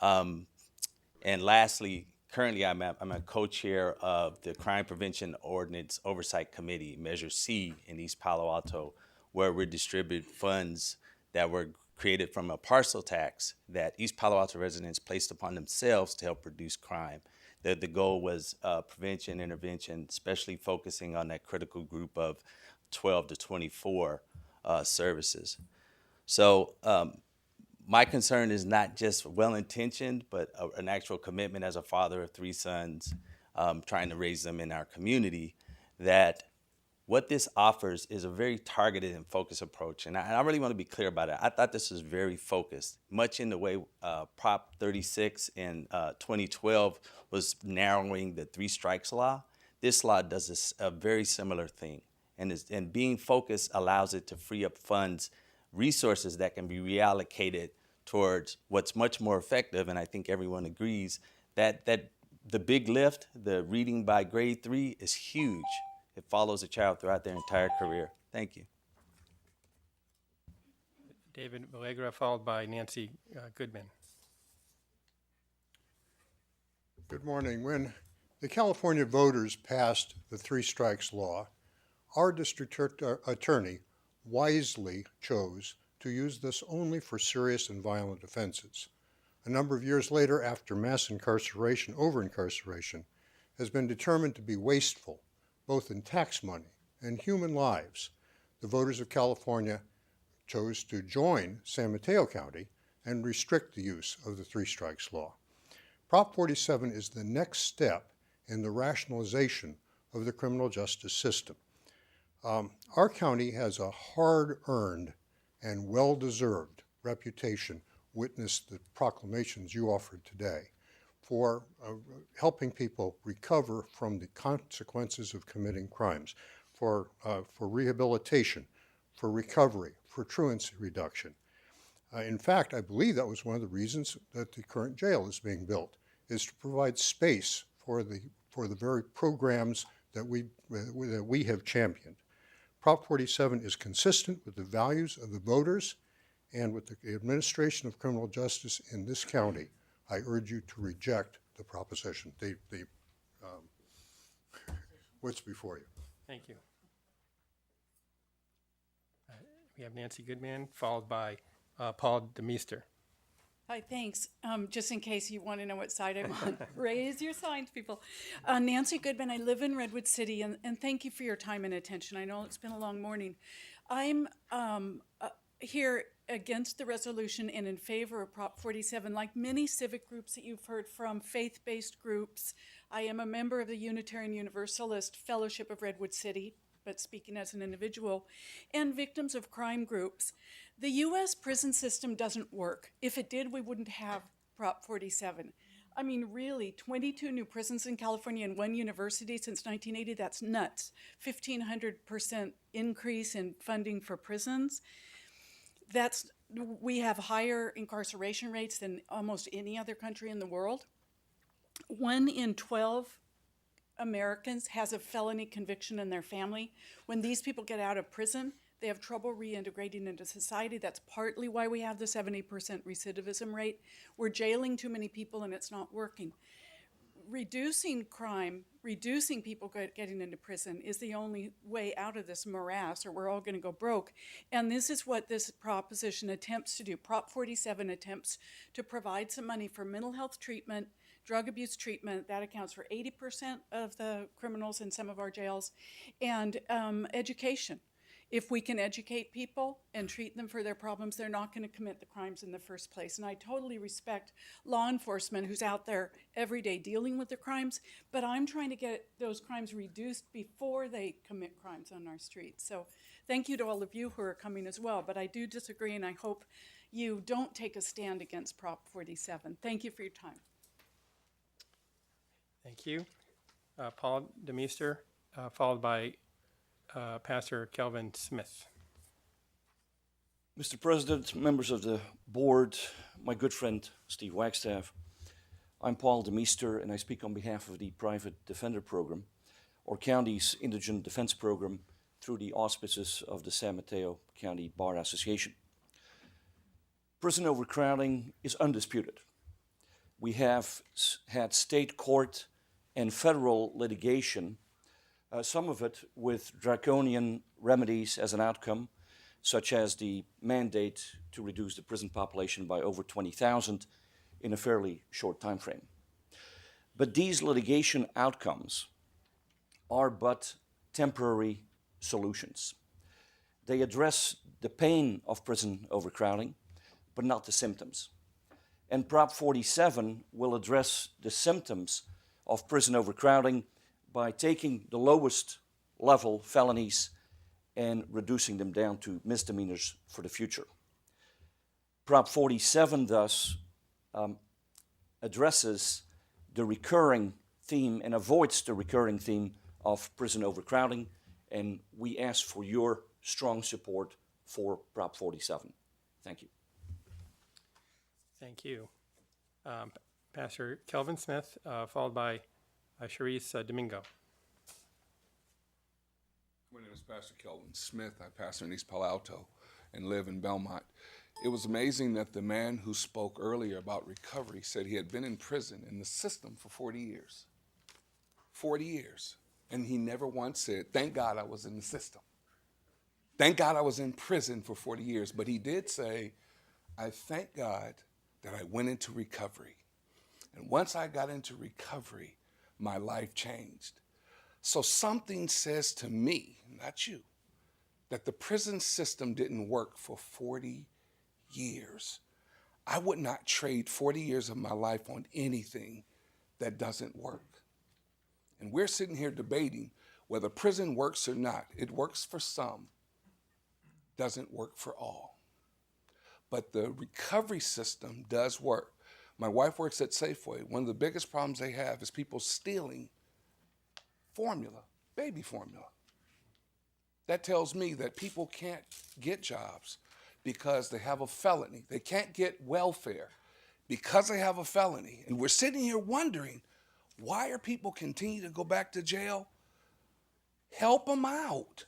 S13: And lastly, currently I'm a co-chair of the Crime Prevention Ordinance Oversight Committee, Measure C in East Palo Alto, where we distribute funds that were created from a parcel tax that East Palo Alto residents placed upon themselves to help reduce crime. The goal was prevention, intervention, especially focusing on that critical group of 12 to 24 services. So my concern is not just well-intentioned, but an actual commitment as a father of 3 sons, trying to raise them in our community, that what this offers is a very targeted and focused approach. And I really want to be clear about it. I thought this was very focused, much in the way Prop 36 in 2012 was narrowing the 3 strikes law. This law does a very similar thing. And being focused allows it to free up funds, resources that can be reallocated towards what's much more effective. And I think everyone agrees that the big lift, the reading by grade 3, is huge. It follows a child throughout their entire career. Thank you.
S1: David Vallegra, followed by Nancy Goodman.
S22: Good morning. When the California voters passed the 3 strikes law, our district attorney wisely chose to use this only for serious and violent offenses. a number of years later after mass incarceration, over-incarceration, has been determined to be wasteful, both in tax money and human lives, the voters of California chose to join San Mateo County and restrict the use of the three strikes law. Prop 47 is the next step in the rationalization of the criminal justice system. Our county has a hard-earned and well-deserved reputation, witness the proclamations you offered today, for helping people recover from the consequences of committing crimes, for rehabilitation, for recovery, for truancy reduction. In fact, I believe that was one of the reasons that the current jail is being built, is to provide space for the very programs that we have championed. Prop 47 is consistent with the values of the voters and with the administration of criminal justice in this county. I urge you to reject the proposition, what's before you.
S1: Thank you. We have Nancy Goodman, followed by Paul DeMeester.
S14: Hi, thanks. Just in case you want to know what side I'm on, raise your signs, people. Nancy Goodman, I live in Redwood City, and thank you for your time and attention. I know it's been a long morning. I'm here against the resolution and in favor of Prop 47. Like many civic groups that you've heard from, faith-based groups, I am a member of the Unitarian Universalist Fellowship of Redwood City, but speaking as an individual, and victims of crime groups. The U.S. prison system doesn't work. If it did, we wouldn't have Prop 47. I mean, really, 22 new prisons in California and one university since 1980, that's nuts. 1,500% increase in funding for prisons. We have higher incarceration rates than almost any other country in the world. 1 in 12 Americans has a felony conviction in their family. When these people get out of prison, they have trouble reintegrating into society. That's partly why we have the 70% recidivism rate. We're jailing too many people and it's not working. Reducing crime, reducing people getting into prison is the only way out of this morass, or we're all going to go broke. And this is what this proposition attempts to do. Prop 47 attempts to provide some money for mental health treatment, drug abuse treatment, that accounts for 80% of the criminals in some of our jails, and education. If we can educate people and treat them for their problems, they're not going to commit the crimes in the first place. And I totally respect law enforcement who's out there every day dealing with the crimes, but I'm trying to get those crimes reduced before they commit crimes on our streets. So thank you to all of you who are coming as well, but I do disagree, and I hope you don't take a stand against Prop 47. Thank you for your time.
S1: Thank you. Paul DeMeester, followed by Pastor Kelvin Smith.
S15: Mr. President, members of the board, my good friend Steve Wagstaff, I'm Paul DeMeester, and I speak on behalf of the Private Defender Program, our county's indigent defense program, through the auspices of the San Mateo County Bar Association. Prison overcrowding is undisputed. We have had state court and federal litigation, some of it with draconian remedies as an outcome, such as the mandate to reduce the prison population by over 20,000 in a fairly short time frame. But these litigation outcomes are but temporary solutions. They address the pain of prison overcrowding, but not the symptoms. And Prop 47 will address the symptoms of prison overcrowding by taking the lowest level felonies and reducing them down to misdemeanors for the future. Prop 47 thus addresses the recurring theme and avoids the recurring theme of prison overcrowding, and we ask for your strong support for Prop 47. Thank you.
S1: Thank you. Pastor Kelvin Smith, followed by Charisse Domingo.
S16: My name is Pastor Kelvin Smith. I pastor in East Palo Alto and live in Belmont. It was amazing that the man who spoke earlier about recovery said he had been in prison in the system for 40 years. 40 years. And he never once said, thank God I was in the system. Thank God I was in prison for 40 years. But he did say, I thank God that I went into recovery. And once I got into recovery, my life changed. So something says to me, not you, that the prison system didn't work for 40 years. I would not trade 40 years of my life on anything that doesn't work. And we're sitting here debating whether prison works or not. It works for some, doesn't work for all. But the recovery system does work. My wife works at Safeway. One of the biggest problems they have is people stealing formula, baby formula. That tells me that people can't get jobs because they have a felony. They can't get welfare because they have a felony. And we're sitting here wondering, why are people continuing to go back to jail? Help them out.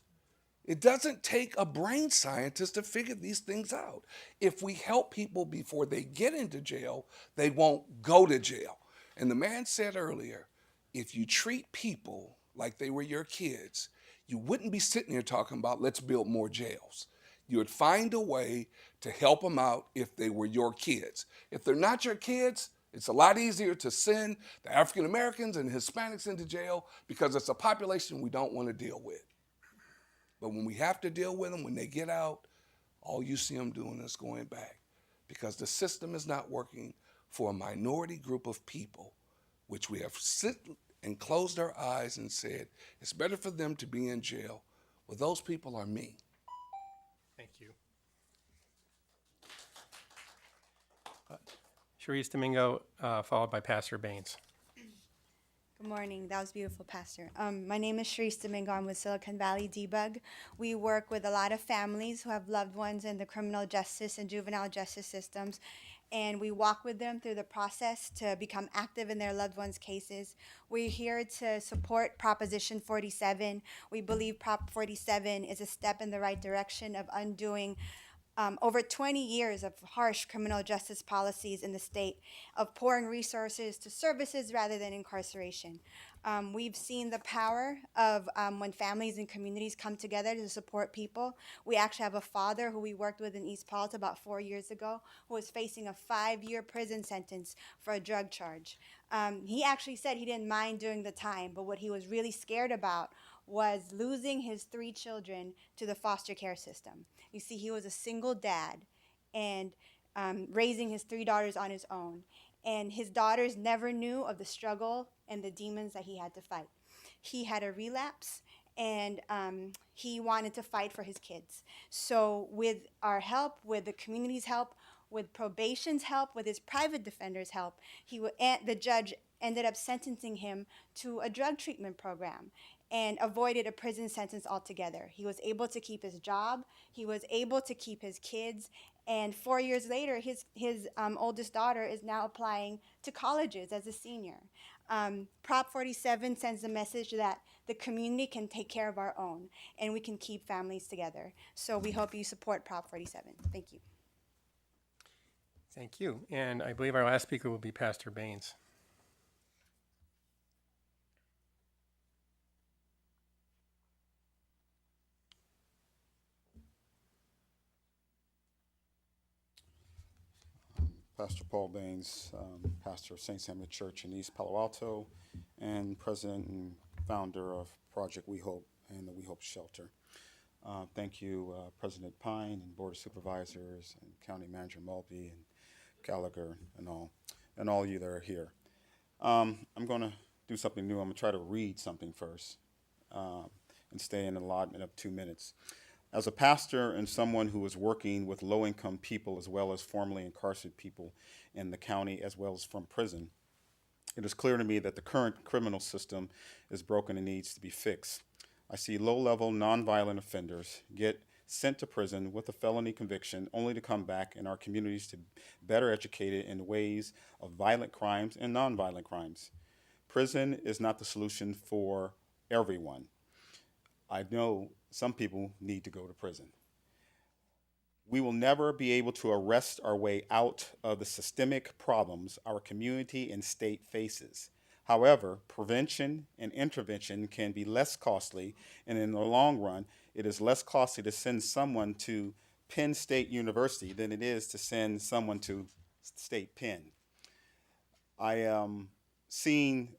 S16: It doesn't take a brain scientist to figure these things out. If we help people before they get into jail, they won't go to jail. And the man said earlier, if you treat people like they were your kids, you wouldn't be sitting here talking about let's build more jails. You would find a way to help them out if they were your kids. If they're not your kids, it's a lot easier to send the African Americans and Hispanics into jail because it's a population we don't want to deal with. But when we have to deal with them, when they get out, all you see them doing is going back because the system is not working for a minority group of people, which we have sit and closed our eyes and said, it's better for them to be in jail. Well, those people are me.
S1: Thank you. Sharice Domingo, followed by Pastor Baines.
S17: Good morning. That was beautiful, Pastor. My name is Sharice Domingo. I'm with Silicon Valley Debug. We work with a lot of families who have loved ones in the criminal justice and juvenile justice systems, and we walk with them through the process to become active in their loved ones' cases. We're here to support Proposition 47. We believe Prop 47 is a step in the right direction of undoing over 20 years of harsh criminal justice policies in the state, of pouring resources to services rather than incarceration. We've seen the power of when families and communities come together to support people. We actually have a father who we worked with in East Palta about 4 years ago who was facing a 5-year prison sentence for a drug charge. He actually said he didn't mind doing the time, but what he was really scared about was losing his 3 children to the foster care system. You see, he was a single dad and raising his 3 daughters on his own. And his daughters never knew of the struggle and the demons that he had to fight. He had a relapse and he wanted to fight for his kids. So with our help, with the community's help, with probation's help, with his private defender's help, the judge ended up sentencing him to a drug treatment program and avoided a prison sentence altogether. He was able to keep his job, he was able to keep his kids, and 4 years later, his oldest daughter is now applying to colleges as a senior. Prop 47 sends a message that the community can take care of our own, and we can keep families together. So we hope you support Prop 47. Thank you.
S1: Thank you. And I believe our last speaker will be Pastor Baines.
S18: Pastor Paul Baines, pastor of St. Samuel Church in East Palo Alto, and president and founder of Project We Hope and the We Hope Shelter. Thank you, President Pine and Board of Supervisors and County Manager Mulvey and Gallagher and all you that are here. I'm going to do something new. I'm going to try to read something first and stay in an allotment of 2 minutes. As a pastor and someone who is working with low-income people as well as formerly incarcerated people in the county as well as from prison, it is clear to me that the current criminal system is broken and needs to be fixed. I see low-level, nonviolent offenders get sent to prison with a felony conviction only to come back in our communities to better educated in ways of violent crimes and nonviolent crimes. Prison is not the solution for everyone. I know some people need to go to prison. We will never be able to arrest our way out of the systemic problems our community and state faces. However, prevention and intervention can be less costly, and in the long run, it is less costly to send someone to Penn State University than it is to send someone to state pen. I am seeing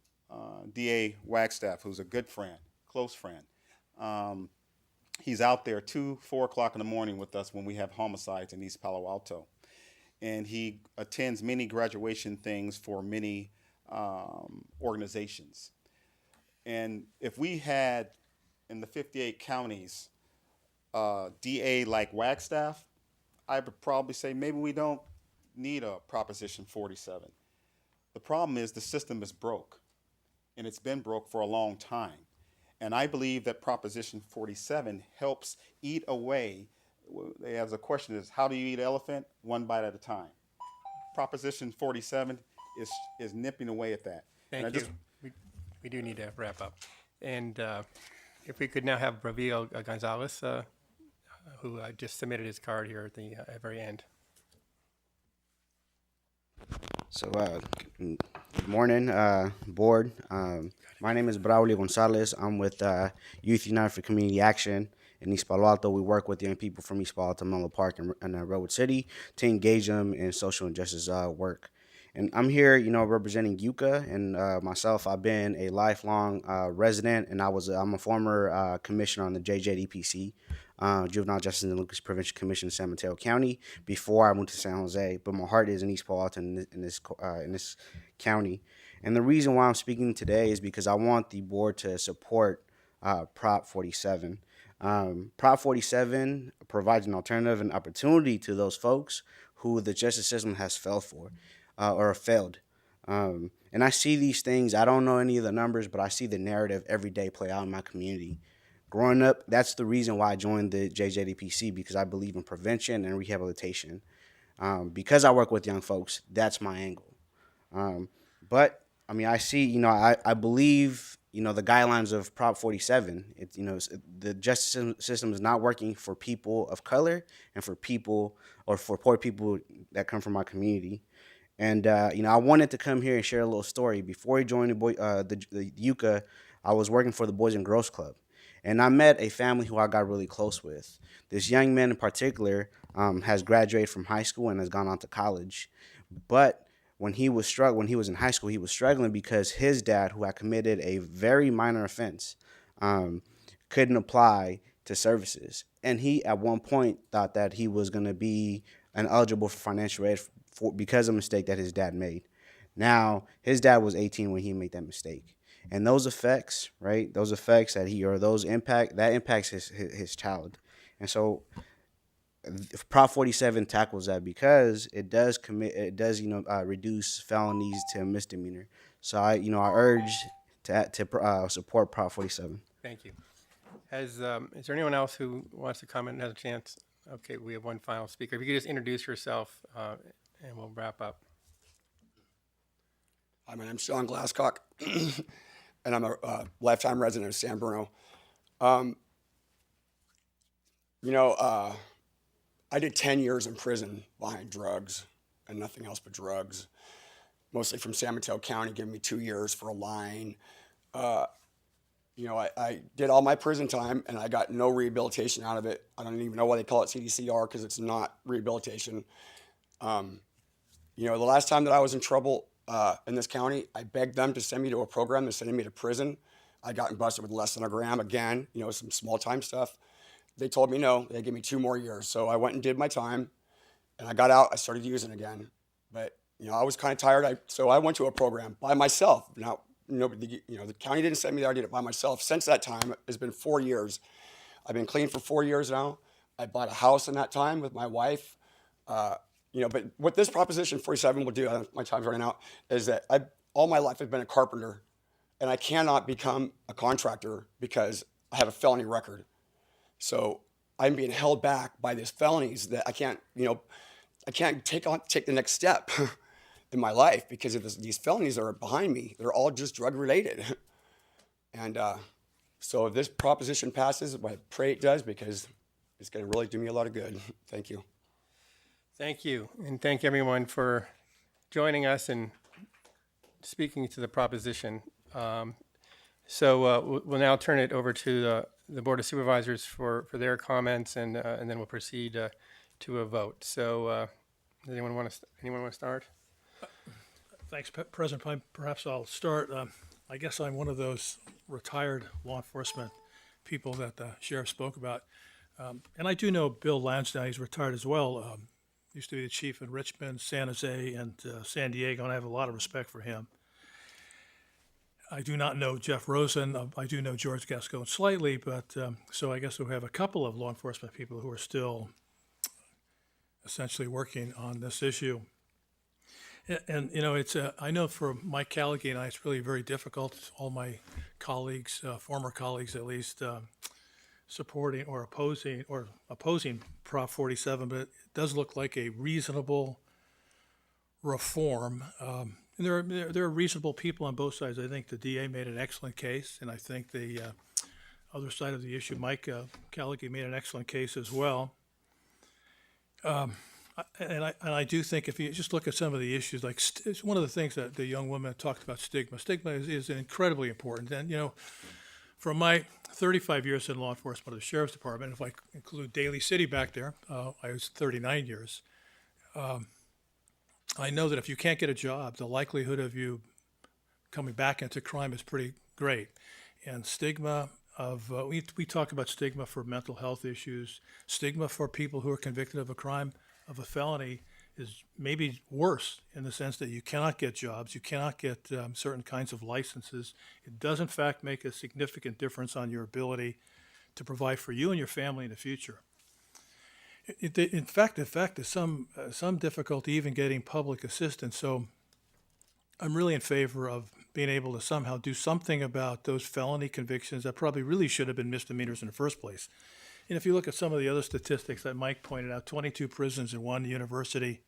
S18: DA Wagstaff, who's a good friend, close friend. He's out there 4 o'clock in the morning with us when we have homicides in East Palo Alto. And he attends many graduation things for many organizations. And if we had in the 58 counties DA like Wagstaff, I would probably say maybe we don't need a Proposition 47. The problem is the system is broke, and it's been broke for a long time. And I believe that Proposition 47 helps eat away. As a question is, how do you eat an elephant? One bite at a time. Proposition 47 is nipping away at that.
S1: Thank you. We do need to wrap up. And if we could now have Raviel Gonzalez, who just submitted his card here at the very end.
S4: So, good morning, board. My name is Braulio Gonzalez. I'm with Youth United for Community Action in East Palo Alto. We work with young people from East Palo Alto, Menlo Park, and Redwood City to engage them in social injustice work. And I'm here, representing UCA, and myself, I've been a lifelong resident, and I'm a former commissioner on the JJDPC, Juvenile Justice and Delinquency Prevention Commission in San Mateo County, before I moved to San Jose. But my heart is in East Palo Alto in this county. And the reason why I'm speaking today is because I want the board to support Prop 47. Prop 47 provides an alternative and opportunity to those folks who the justice system has failed. And I see these things. I don't know any of the numbers, but I see the narrative every day play out in my community. Growing up, that's the reason why I joined the JJDPC, because I believe in prevention and rehabilitation. Because I work with young folks, that's my angle. But I mean, I see, I believe, the guidelines of Prop 47. The justice system is not working for people of color and for people or for poor people that come from my community. And, I wanted to come here and share a little story. Before I joined the UCA, I was working for the Boys and Girls Club. And I met a family who I got really close with. This young man in particular has graduated from high school and has gone on to college. But when he was in high school, he was struggling because his dad, who had committed a very minor offense, couldn't apply to services. And he, at one point, thought that he was going to be ineligible for financial aid because of a mistake that his dad made. Now, his dad was 18 when he made that mistake. And those effects, right, that impacts his child. And so Prop 47 tackles that because it does reduce felonies to a misdemeanor. So I urge to support Prop 47.
S1: Thank you. Is there anyone else who wants to comment and has a chance? Okay, we have one final speaker. If you could just introduce yourself and we'll wrap up.
S5: Hi, my name's Sean Glasscock, and I'm a lifetime resident of San Bruno. I did 10 years in prison behind drugs and nothing else but drugs, mostly from San Mateo County, giving me 2 years for a line. I did all my prison time, and I got no rehabilitation out of it. I don't even know why they call it CDCR, because it's not rehabilitation. The last time that I was in trouble in this county, I begged them to send me to a program. They're sending me to prison. I got busted with less than a gram again, some small time stuff. They told me no, they gave me 2 more years. So I went and did my time, and I got out. I started using again. But, I was kind of tired. So I went to a program by myself. Now, the county didn't send me there. I did it by myself. Since that time, it's been 4 years. I've been clean for 4 years now. I bought a house in that time with my wife. But what this Proposition 47 will do, my time's running out, is that all my life I've been a carpenter, and I cannot become a contractor because I have a felony record. So I'm being held back by these felonies that I can't take the next step in my life because of these felonies that are behind me. They're all just drug related. And so if this proposition passes, I pray it does, because it's going to really do me a lot of good. Thank you.
S1: Thank you. And thank everyone for joining us and speaking to the proposition. So we'll now turn it over to the Board of Supervisors for their comments, and then we'll proceed to a vote. So Does anyone want to start?
S2: Thanks, President. Perhaps I'll start. I guess I'm one of those retired law enforcement people that the sheriff spoke about. And I do know Bill Lansdowne. He's retired as well. Used to be the chief in Richmond, San Jose, and San Diego, and I have a lot of respect for him. I do not know Jeff Rosen. I do know George Gascon slightly, but so I guess we have a couple of law enforcement people who are still essentially working on this issue. And you know, it's I know for Mike Callaghy and I, it's really very difficult. All my colleagues, former colleagues at least, supporting or opposing Prop 47, but it does look like a reasonable reform. And there are reasonable people on both sides. I think the DA made an excellent case, and I think the other side of the issue, Mike Callaghy, made an excellent case as well. And I do think if you just look at some of the issues, like it's one of the things that the young woman talked about, stigma. Stigma is incredibly important. And, you know, from my 35 years in law enforcement of the Sheriff's Department, if I include Daly City back there, I was 39 years. I know that if you can't get a job, the likelihood of you coming back into crime is pretty great. And stigma of, we talk about stigma for mental health issues, stigma for people who are convicted of a crime, of a felony, is maybe worse in the sense that you cannot get jobs, you cannot get certain kinds of licenses. It does in fact make a significant difference on your ability to provide for you and your family in the future. In fact, there's some difficulty even getting public assistance. So I'm really in favor of being able to somehow do something about those felony convictions that probably really should have been misdemeanors in the first place. And if you look at some of the other statistics that Mike pointed out, 22 prisons and 1 university,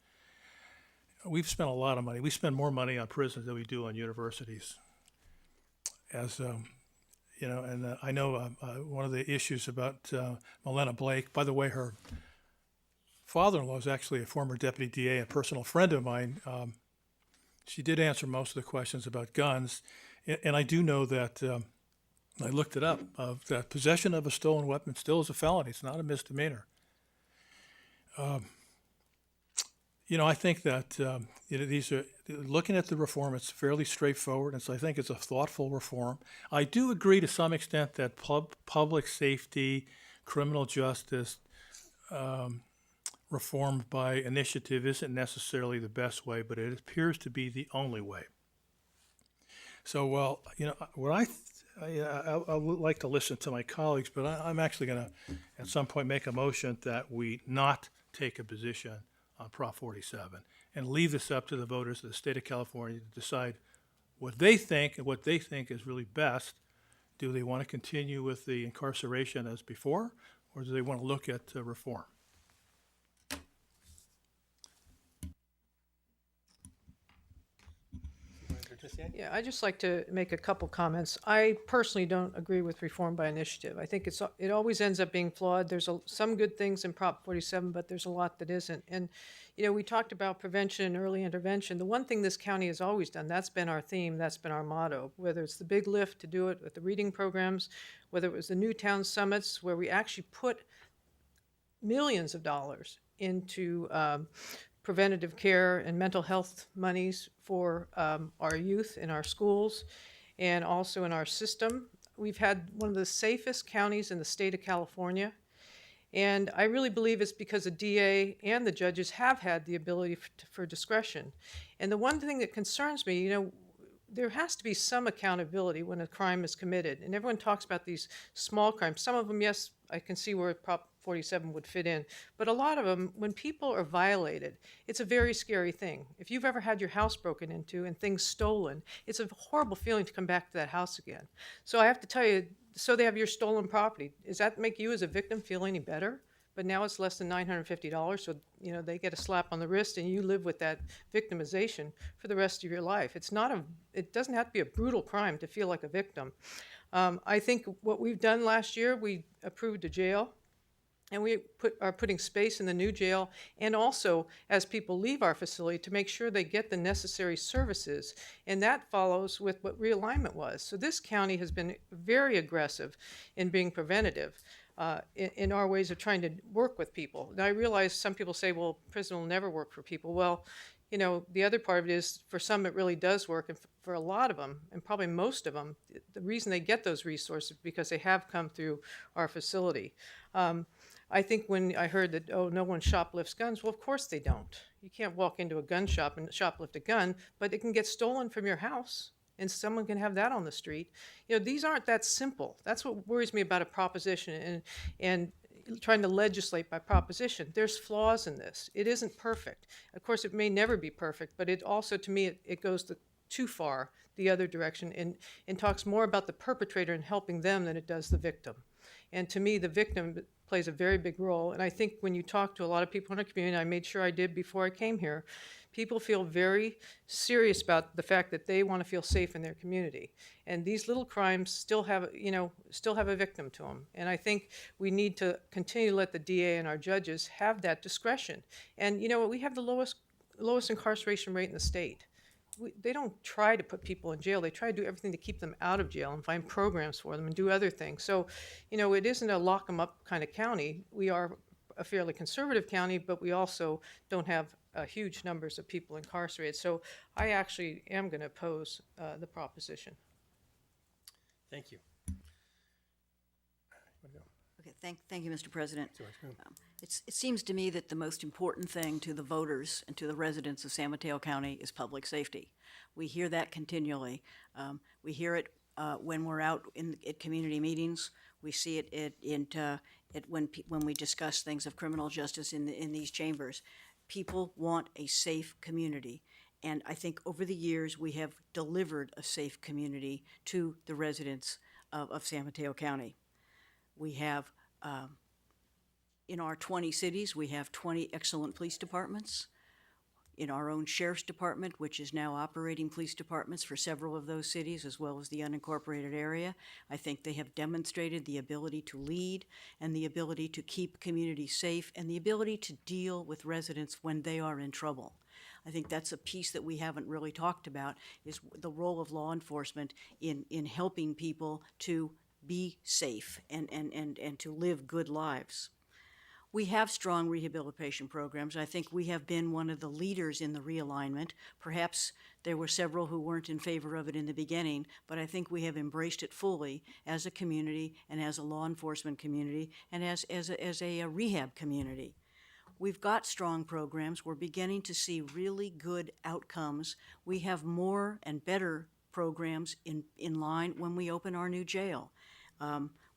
S2: we've spent a lot of money. We spend more money on prisons than we do on universities. As you know, and I know one of the issues about Milena Blake, by the way, her father-in-law is actually a former deputy DA, a personal friend of mine. She did answer most of the questions about guns, and I do know that, I looked it up, that possession of a stolen weapon still is a felony. It's not a misdemeanor. You know, I think that you know, these are, looking at the reform, it's fairly straightforward, and so I think it's a thoughtful reform. I do agree to some extent that public safety, criminal justice, reformed by initiative isn't necessarily the best way, but it appears to be the only way. So, well, you know, what I would like to listen to my colleagues, but I'm actually going to, at some point, make a motion that we not take a position on Prop 47 and leave this up to the voters of the state of California to decide what they think and what they think is really best. Do they want to continue with the incarceration as before, or do they want to look at reform?
S19: Yeah, I'd just like to make a couple comments. I personally don't agree with reform by initiative. I think it always ends up being flawed. There's some good things in Prop 47, but there's a lot that isn't. And, you know, we talked about prevention and early intervention. The one thing this county has always done, that's been our theme, that's been our motto, whether it's the big lift to do it with the reading programs, whether it was the Newtown Summits, where we actually put millions of dollars into preventative care and mental health monies for our youth in our schools and also in our system. We've had one of the safest counties in the state of California. And I really believe it's because the DA and the judges have had the ability for discretion. And the one thing that concerns me, you know, there has to be some accountability when a crime is committed. And everyone talks about these small crimes. Some of them, yes, I can see where Prop 47 would fit in. But a lot of them, when people are violated, it's a very scary thing. If you've ever had your house broken into and things stolen, it's a horrible feeling to come back to that house again. So I have to tell you, so they have your stolen property. Does that make you as a victim feel any better? But now it's less than $950, so you know they get a slap on the wrist, and you live with that victimization for the rest of your life. It doesn't have to be a brutal crime to feel like a victim. I think what we've done last year, we approved a jail, and we are putting space in the new jail, and also as people leave our facility to make sure they get the necessary services, and that follows with what realignment was. So this county has been very aggressive in being preventative. in our ways of trying to work with people. Now, I realize some people say, well, prison will never work for people. Well, you know, the other part of it is for some it really does work, and for a lot of them, and probably most of them, the reason they get those resources is because they have come through our facility. I think when I heard that, oh, no one shoplifts guns, well, of course they don't. You can't walk into a gun shop and shoplift a gun, but it can get stolen from your house, and someone can have that on the street. You know, these aren't that simple. That's what worries me about a proposition and trying to legislate by proposition. There's flaws in this. It isn't perfect. Of course, it may never be perfect, but it also, to me, it goes too far the other direction and talks more about the perpetrator and helping them than it does the victim. And to me, the victim plays a very big role. And I think when you talk to a lot of people in our community, I made sure I did before I came here, people feel very serious about the fact that they want to feel safe in their community. And these little crimes still have a victim to them. And I think we need to continue to let the DA and our judges have that discretion. And you know what, we have the lowest incarceration rate in the state. They don't try to put people in jail. They try to do everything to keep them out of jail and find programs for them and do other things. So, you know, it isn't a lock them up kind of county. We are a fairly conservative county, but we also don't have huge numbers of people incarcerated. So I actually am going to oppose the proposition.
S1: Thank you.
S9: Okay, thank you, Mr. President. It seems to me that the most important thing to the voters and to the residents of San Mateo County is public safety. We hear that continually. We hear it when we're out at community meetings. We see it when we discuss things of criminal justice in these chambers. People want a safe community. And I think over the years we have delivered a safe community to the residents of San Mateo County. We have, in our 20 cities, we have 20 excellent police departments. In our own sheriff's department, which is now operating police departments for several of those cities, as well as the unincorporated area, I think they have demonstrated the ability to lead and the ability to keep communities safe and the ability to deal with residents when they are in trouble. I think that's a piece that we haven't really talked about, is the role of law enforcement in helping people to be safe and to live good lives. We have strong rehabilitation programs. I think we have been one of the leaders in the realignment. Perhaps there were several who weren't in favor of it in the beginning, but I think we have embraced it fully as a community and as a law enforcement community and as a rehab community. We've got strong programs. We're beginning to see really good outcomes. We have more and better programs in line when we open our new jail.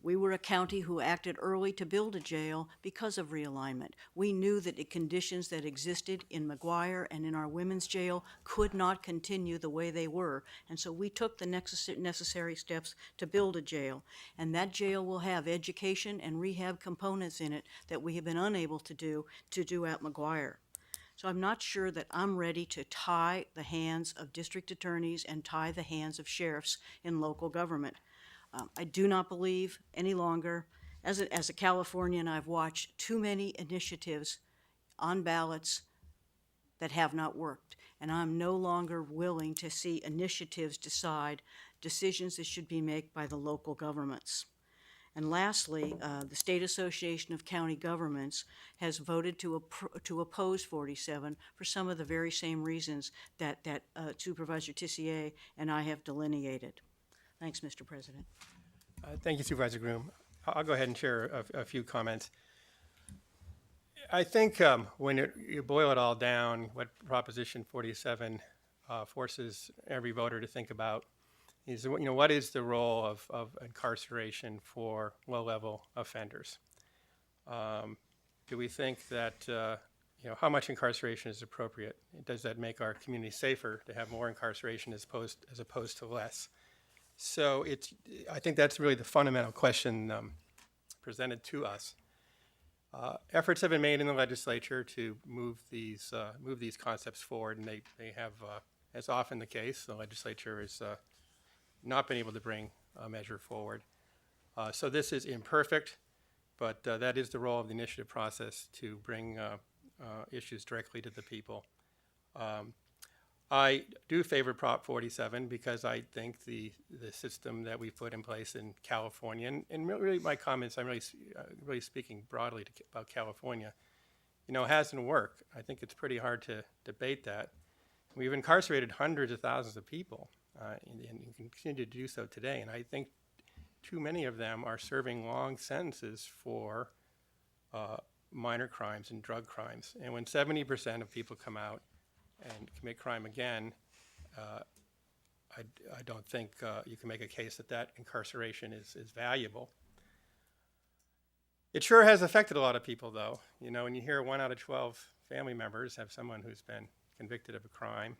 S9: We were a county who acted early to build a jail because of realignment. We knew that the conditions that existed in McGuire and in our women's jail could not continue the way they were, and so we took the necessary steps to build a jail. And that jail will have education and rehab components in it that we have been unable to do at McGuire. So I'm not sure that I'm ready to tie the hands of district attorneys and tie the hands of sheriffs in local government. I do not believe any longer, as a Californian, I've watched too many initiatives on ballots that have not worked. And I'm no longer willing to see initiatives decide decisions that should be made by the local governments. And lastly, the State Association of County Governments has voted to oppose 47 for some of the very same reasons that Supervisor Tissier and I have delineated. Thanks, Mr. President.
S1: Thank you, Supervisor Groom. I'll go ahead and share a few comments. I think when you boil it all down, what Proposition 47 forces every voter to think about is, what is the role of incarceration for low-level offenders? Do we think that, how much incarceration is appropriate? Does that make our community safer to have more incarceration as opposed to less? So I think that's really the fundamental question presented to us. Efforts have been made in the legislature to move these concepts forward, and they have, as often the case, the legislature has not been able to bring a measure forward. So this is imperfect, but that is the role of the initiative process, to bring issues directly to the people. I do favor Prop 47 because I think the system that we put in place in California, and really my comments, I'm really speaking broadly about California, hasn't worked. I think it's pretty hard to debate that. We've incarcerated hundreds of thousands of people and continue to do so today. And I think too many of them are serving long sentences for minor crimes and drug crimes. And when 70% of people come out and commit crime again, I don't think you can make a case that incarceration is valuable. It sure has affected a lot of people, though. When you hear 1 out of 12 family members have someone who's been convicted of a crime,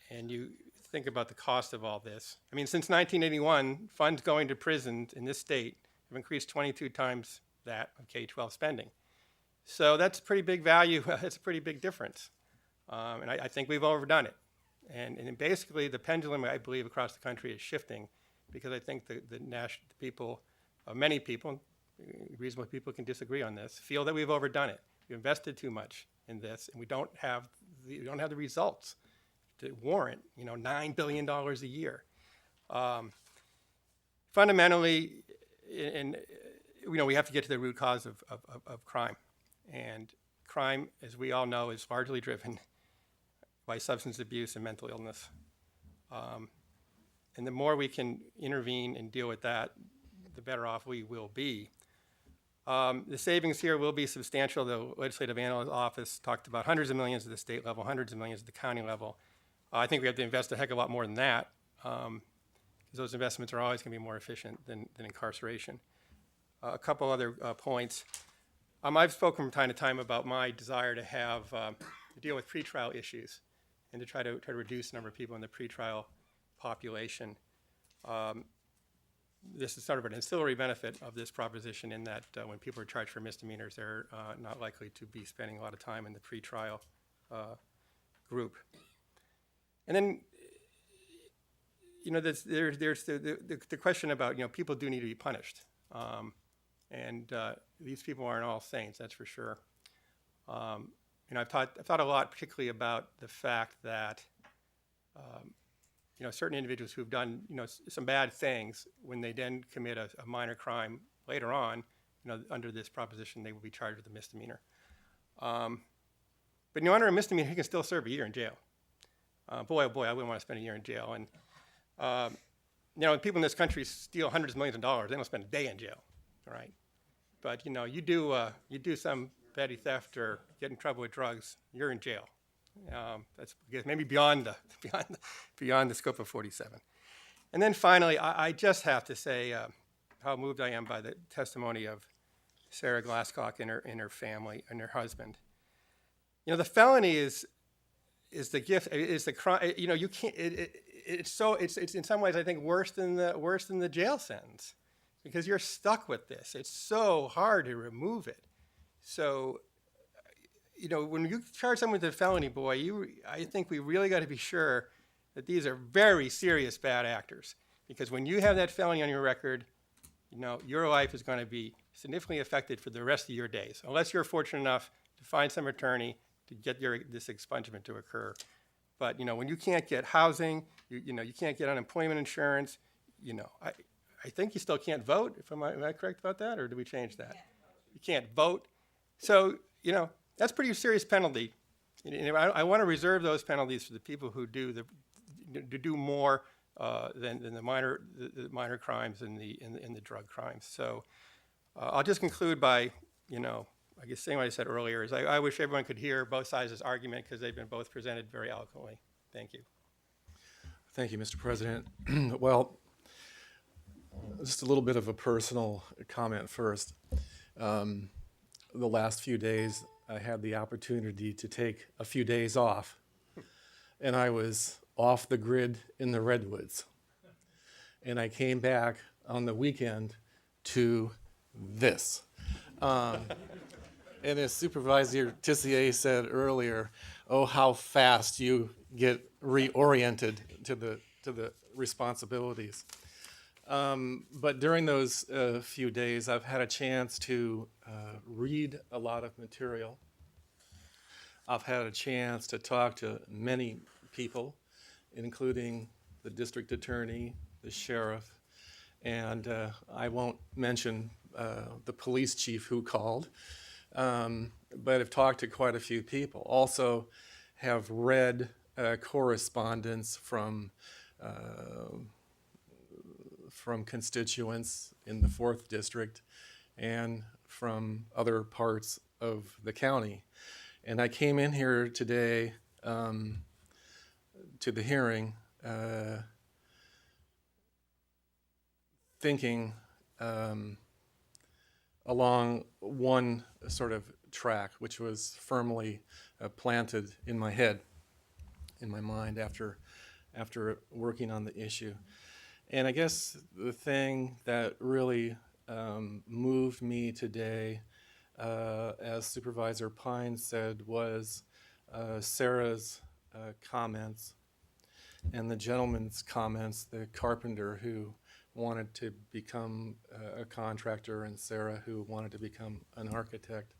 S1: and you think about the cost of all this. I mean, since 1981, funds going to prison in this state have increased 22 times that of K-12 spending. So that's pretty big value. That's a pretty big difference. And I think we've overdone it. And basically, the pendulum, I believe, across the country is shifting because I think many people, reasonable people can disagree on this, feel that we've overdone it. We've invested too much in this, and we don't have the results to warrant, $9 billion a year. Fundamentally, we have to get to the root cause of crime. And crime, as we all know, is largely driven by substance abuse and mental illness. And the more we can intervene and deal with that, the better off we will be. The savings here will be substantial. The Legislative Analyst's Office talked about hundreds of millions at the state level, hundreds of millions at the county level. I think we have to invest a heck of a lot more than that, because those investments are always going to be more efficient than incarceration. A couple other points. I've spoken from time to time about my desire to have to deal with pretrial issues and to try to reduce the number of people in the pretrial population. This is sort of an ancillary benefit of this proposition in that when people are charged for misdemeanors, they're not likely to be spending a lot of time in the pretrial group. And then, there's the question about, people do need to be punished. And these people aren't all saints, that's for sure. I've thought a lot, particularly about the fact that certain individuals who've done some bad things, when they then commit a minor crime later on, under this proposition, they will be charged with a misdemeanor. But under a misdemeanor, he can still serve a year in jail. Boy, oh boy, I wouldn't want to spend a year in jail. And people in this country steal hundreds of millions of dollars. They don't spend a day in jail, right? But you do some petty theft or get in trouble with drugs, you're in jail. That's maybe beyond the scope of 47. And then finally, I just have to say how moved I am by the testimony of Sarah Glasscock and her family and her husband. The felony is the gift, is the crime. You can't. It's in some ways, I think, worse than the jail sentence, because you're stuck with this. It's so hard to remove it. So, when you charge someone with a felony, I think we really got to be sure that these are very serious bad actors. Because when you have that felony on your record, your life is going to be significantly affected for the rest of your days, unless you're fortunate enough to find some attorney to get this expungement to occur. But when you can't get housing, you can't get unemployment insurance, I think you still can't vote. Am I correct about that, or do we change that? You can't vote. So that's a pretty serious penalty. I want to reserve those penalties for the people who do more than the minor crimes and the drug crimes. So I'll just conclude by I guess saying what I said earlier is I wish everyone could hear both sides of this argument, because they've been both presented very eloquently. Thank you.
S7: Thank you, Mr. President. Well, just a little bit of a personal comment first. The last few days, I had the opportunity to take a few days off, and I was off the grid in the Redwoods. And I came back on the weekend to this. And as Supervisor Tissier said earlier, oh, how fast you get reoriented to the responsibilities. But during those few days, I've had a chance to read a lot of material. I've had a chance to talk to many people, including the district attorney, the sheriff, and I won't mention the police chief who called, but I've talked to quite a few people. Also have read correspondence from constituents in the 4th District and from other parts of the county. And I came in here today to the hearing thinking along one sort of track, which was firmly planted in my head, in my mind after working on the issue. And I guess the thing that really moved me today, as Supervisor Pine said, was Sarah's comments and the gentleman's comments, the carpenter who wanted to become a contractor and Sarah who wanted to become an architect.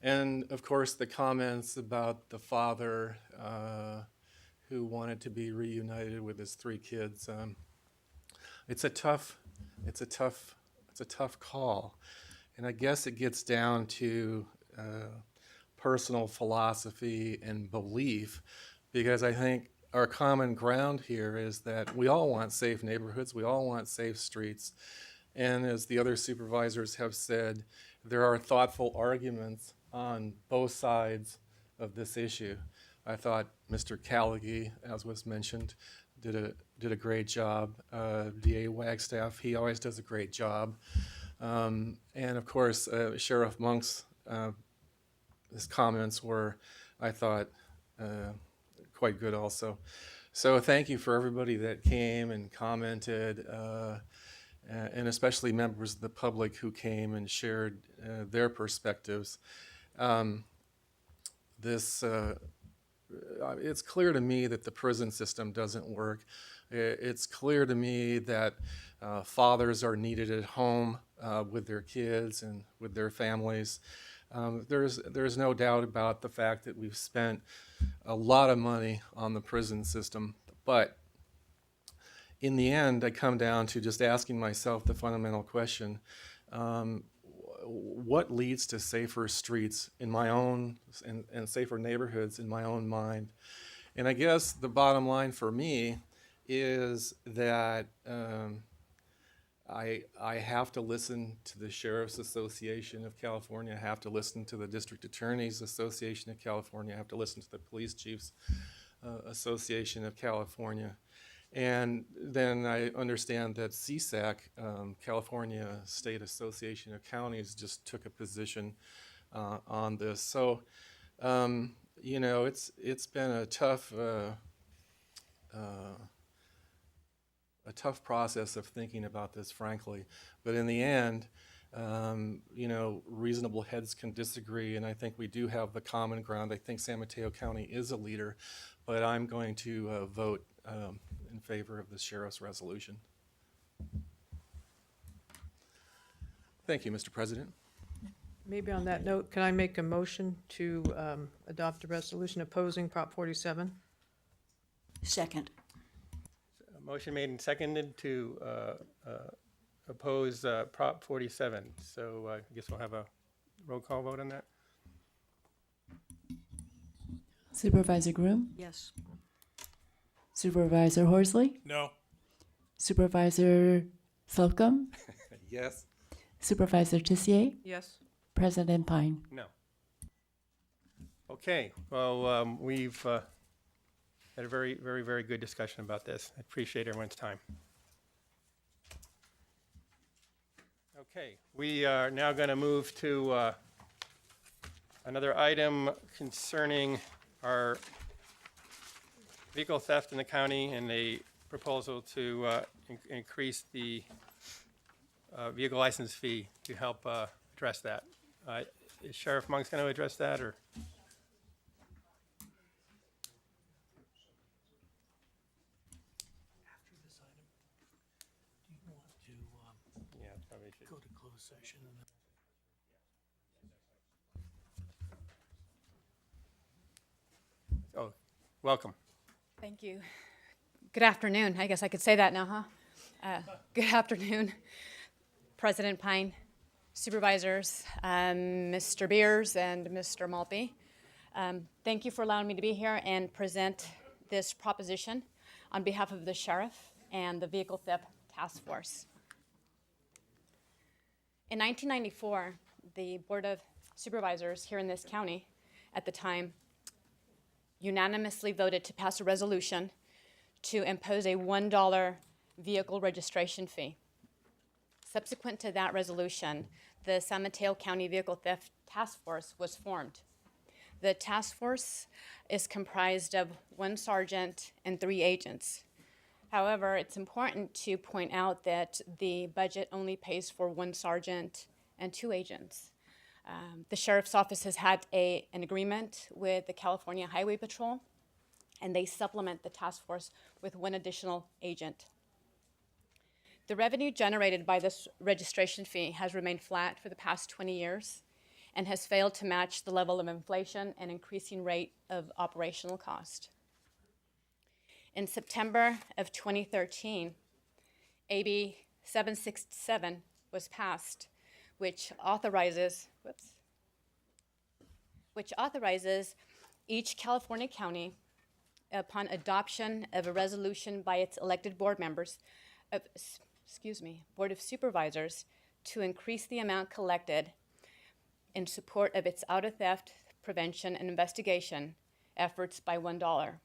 S7: And of course the comments about the father who wanted to be reunited with his 3 kids. It's a tough call. And I guess it gets down to personal philosophy and belief, because I think our common ground here is that we all want safe neighborhoods, we all want safe streets, and as the other supervisors have said, there are thoughtful arguments on both sides of this issue. I thought Mr. Callaghy, as was mentioned, did a great job. DA Wagstaff, he always does a great job. And of course, Sheriff Monk's his comments were, I thought, quite good also. So thank you for everybody that came and commented, and especially members of the public who came and shared their perspectives. It's clear to me that the prison system doesn't work. It's clear to me that fathers are needed at home with their kids and with their families. There's no doubt about the fact that we've spent a lot of money on the prison system, but in the end, I come down to just asking myself the fundamental question, what leads to safer streets in my own, and safer neighborhoods in my own mind? And I guess the bottom line for me is that I have to listen to the Sheriff's Association of California, I have to listen to the District Attorneys Association of California, I have to listen to the Police Chiefs Association of California. And then I understand that CSAC, California State Association of Counties, just took a position on this. So, you know, it's been a tough process of thinking about this, frankly. But in the end, you know, reasonable heads can disagree, and I think we do have the common ground. I think San Mateo County is a leader, but I'm going to vote in favor of the sheriff's resolution. Thank you, Mr. President.
S19: Maybe on that note, can I make a motion to adopt a resolution opposing Prop 47?
S9: Second.
S1: A motion made and seconded to oppose Prop 47. So I guess we'll have a roll call vote on that.
S20: Supervisor Groom?
S9: Yes.
S20: Supervisor Horsley?
S2: No.
S20: Supervisor Slocum?
S7: Yes.
S20: Supervisor Tissier?
S19: Yes.
S20: President Pine?
S1: No. Okay, well, we've had a very, very, very good discussion about this. I appreciate everyone's time. Okay, we are now going to move to another item concerning our vehicle theft in the county and a proposal to increase the vehicle license fee to help address that. Is Sheriff Monk's going to address that, or?
S2: After this item, do you want to
S1: Yeah, probably should.
S2: go to closed session? And then
S1: Welcome.
S6: Thank you. Good afternoon. I guess I could say that now, huh? Good afternoon, President Pine, supervisors, Mr. Beers, and Mr. Maltby. Thank you for allowing me to be here and present this proposition on behalf of the sheriff and the Vehicle Theft Task Force. In 1994, the Board of Supervisors here in this county at the time unanimously voted to pass a resolution to impose a $1 vehicle registration fee. Subsequent to that resolution, the San Mateo County Vehicle Theft Task Force was formed. The task force is comprised of 1 sergeant and 3 agents. However, it's important to point out that the budget only pays for 1 sergeant and 2 agents. The sheriff's office has had an agreement with the California Highway Patrol, and they supplement the task force with 1 additional agent. The revenue generated by this registration fee has remained flat for the past 20 years and has failed to match the level of inflation and increasing rate of operational cost. In September of 2013, AB 767 was passed, which authorizes each California county, upon adoption of a resolution by its elected board members, Board of Supervisors, to increase the amount collected in support of its auto theft prevention and investigation efforts by $1.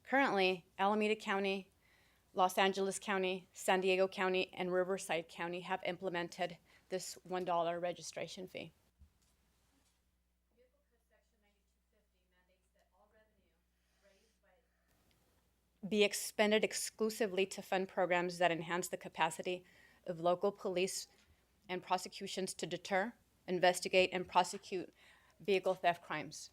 S6: Currently, Alameda County, Los Angeles County, San Diego County, and Riverside County have implemented this $1 registration fee. Be expended exclusively to fund programs that enhance the capacity of local police and prosecutions to deter, investigate, and prosecute vehicle theft crimes.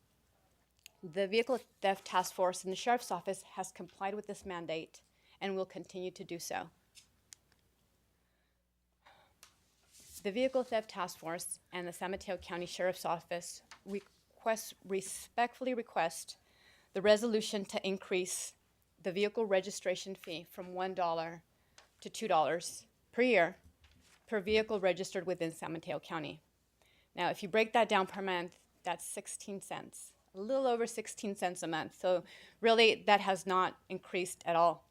S6: The Vehicle Theft Task Force in the Sheriff's Office has complied with this mandate and will continue to do so. The Vehicle Theft Task Force and the San Mateo County Sheriff's Office respectfully request the resolution to increase the vehicle registration fee from $1 to $2 per year per vehicle registered within San Mateo County. Now, if you break that down per month, that's 16 cents, a little over 16 cents a month. So really, that has not increased at all.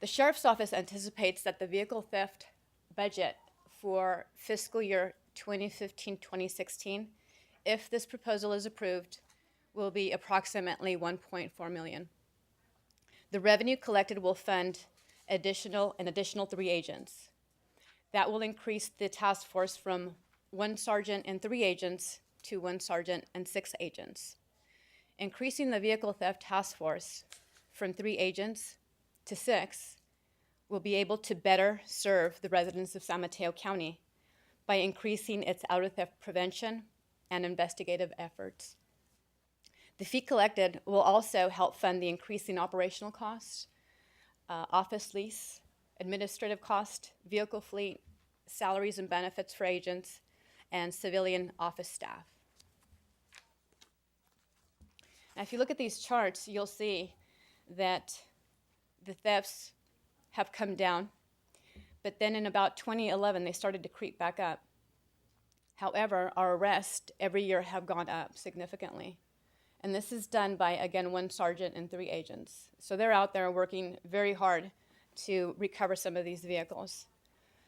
S6: The Sheriff's Office anticipates that the vehicle theft budget for fiscal year 2015-2016, if this proposal is approved, will be approximately $1.4 million. The revenue collected will fund an additional 3 agents. That will increase the task force from 1 sergeant and 3 agents to 1 sergeant and 6 agents. Increasing the vehicle theft task force from 3 agents to 6 will be able to better serve the residents of San Mateo County by increasing its auto theft prevention and investigative efforts. The fee collected will also help fund the increasing operational costs, office lease, administrative cost, vehicle fleet, salaries and benefits for agents, and civilian office staff. Now, if you look at these charts, you'll see that the thefts have come down, but then in about 2011, they started to creep back up. However, our arrests every year have gone up significantly. And this is done by, again, 1 sergeant and 3 agents. So they're out there working very hard to recover some of these vehicles.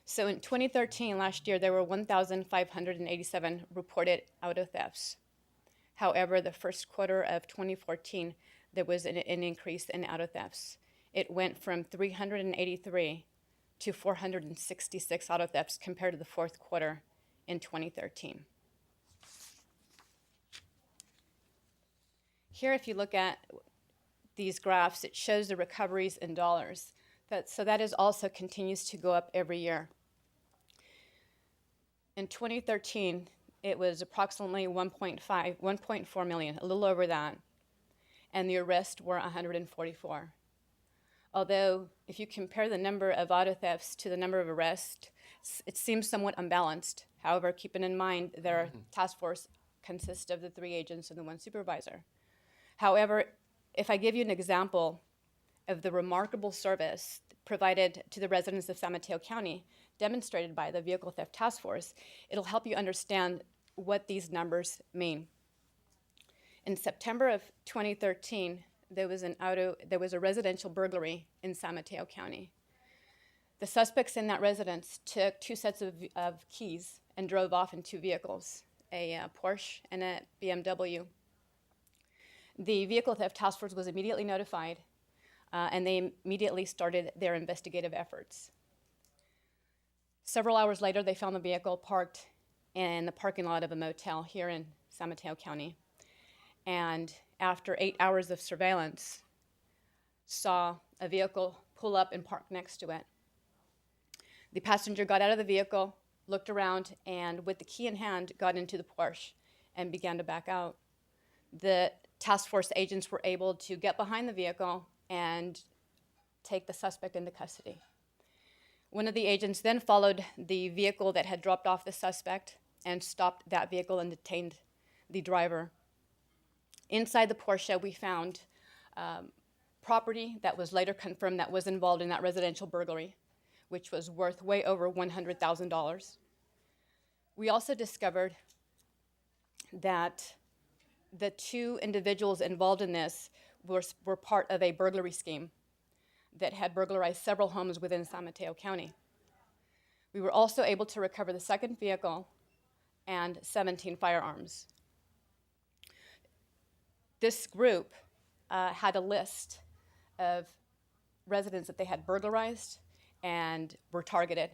S6: So in 2013, last year, there were 1,587 reported auto thefts. However, the first quarter of 2014, there was an increase in auto thefts. It went from 383 to 466 auto thefts compared to the fourth quarter in 2013. Here, if you look at these graphs, it shows the recoveries in dollars. So that is also continues to go up every year. In 2013, it was approximately 1.4 million, a little over that, and the arrests were 144. Although, if you compare the number of auto thefts to the number of arrests, it seems somewhat unbalanced. However, keeping in mind their task force consists of the 3 agents and the 1 supervisor. However, if I give you an example of the remarkable service provided to the residents of San Mateo County, demonstrated by the Vehicle Theft Task Force, it'll help you understand what these numbers mean. In September of 2013, there was a residential burglary in San Mateo County. The suspects in that residence took 2 sets of keys and drove off in 2 vehicles, a Porsche and a BMW. The Vehicle Theft Task Force was immediately notified, and they immediately started their investigative efforts. Several hours later, they found the vehicle parked in the parking lot of a motel here in San Mateo County. And after 8 hours of surveillance, saw a vehicle pull up and park next to it. The passenger got out of the vehicle, looked around, and with the key in hand, got into the Porsche and began to back out. The task force agents were able to get behind the vehicle and take the suspect into custody. One of the agents then followed the vehicle that had dropped off the suspect and stopped that vehicle and detained the driver. Inside the Porsche, we found property that was later confirmed that was involved in that residential burglary, which was worth way over $100,000. We also discovered that the 2 individuals involved in this were part of a burglary scheme that had burglarized several homes within San Mateo County. We were also able to recover the second vehicle and 17 firearms. This group had a list of residents that they had burglarized and were targeted.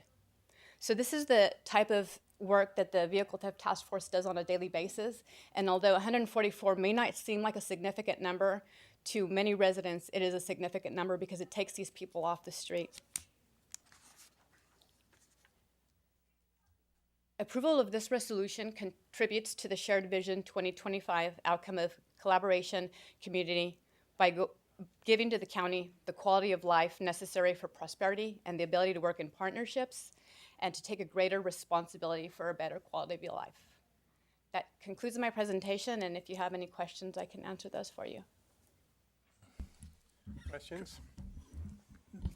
S6: So this is the type of work that the Vehicle Theft Task Force does on a daily basis. And although 144 may not seem like a significant number, to many residents, it is a significant number because it takes these people off the street. Approval of this resolution contributes to the Shared Vision 2025 outcome of collaboration, community, by giving to the county the quality of life necessary for prosperity and the ability to work in partnerships and to take a greater responsibility for a better quality of your life. That concludes my presentation, and if you have any questions, I can answer those for you.
S1: Questions?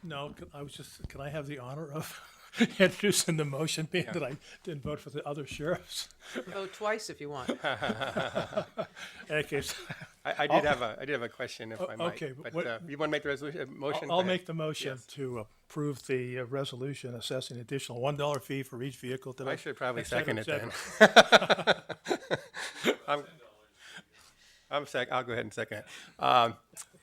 S2: No, can I have the honor of introducing the motion, being that I didn't vote for the other sheriffs?
S19: Vote twice if you want.
S2: Okay.
S1: I did have a question, if I might.
S2: Okay,
S1: But
S2: what-
S1: you want to make the motion?
S2: I'll make the motion to approve the resolution assessing additional $1 fee for each vehicle. Did
S1: I should probably
S2: et cetera,
S1: second it
S2: et
S1: then. I'll go ahead and second it.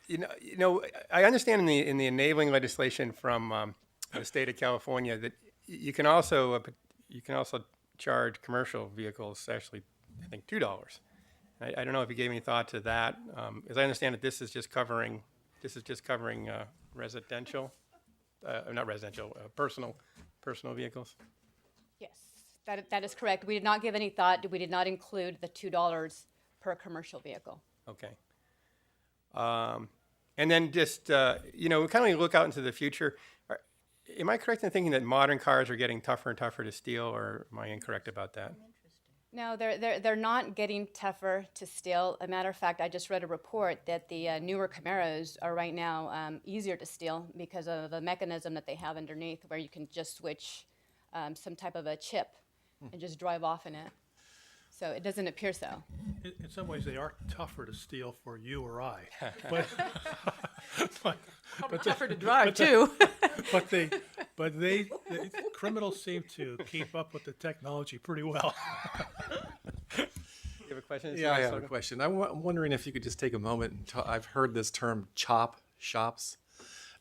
S1: You know, I understand in the enabling legislation from the state of California that you can also charge commercial vehicles actually, I think, $2. I don't know if you gave any thought to that. As I understand it, this is just covering residential, not residential, personal vehicles.
S6: Yes, that is correct. We did not give any thought. We did not include the $2 per commercial vehicle.
S1: Okay. And then just, we kind of look out into the future. Am I correct in thinking that modern cars are getting tougher and tougher to steal, or am I incorrect about that?
S6: No, they're not getting tougher to steal. A matter of fact, I just read a report that the newer Camaros are right now easier to steal because of the mechanism that they have underneath where you can just switch some type of a chip and just drive off in it. So it doesn't appear so.
S2: In some ways, they are tougher to steal for you or I.
S19: Probably tougher to drive, too.
S2: But the criminals seem to keep up with the technology pretty well.
S1: You have a question?
S7: Yeah, I have a question. I'm wondering if you could just take a moment and talk. I've heard this term chop shops,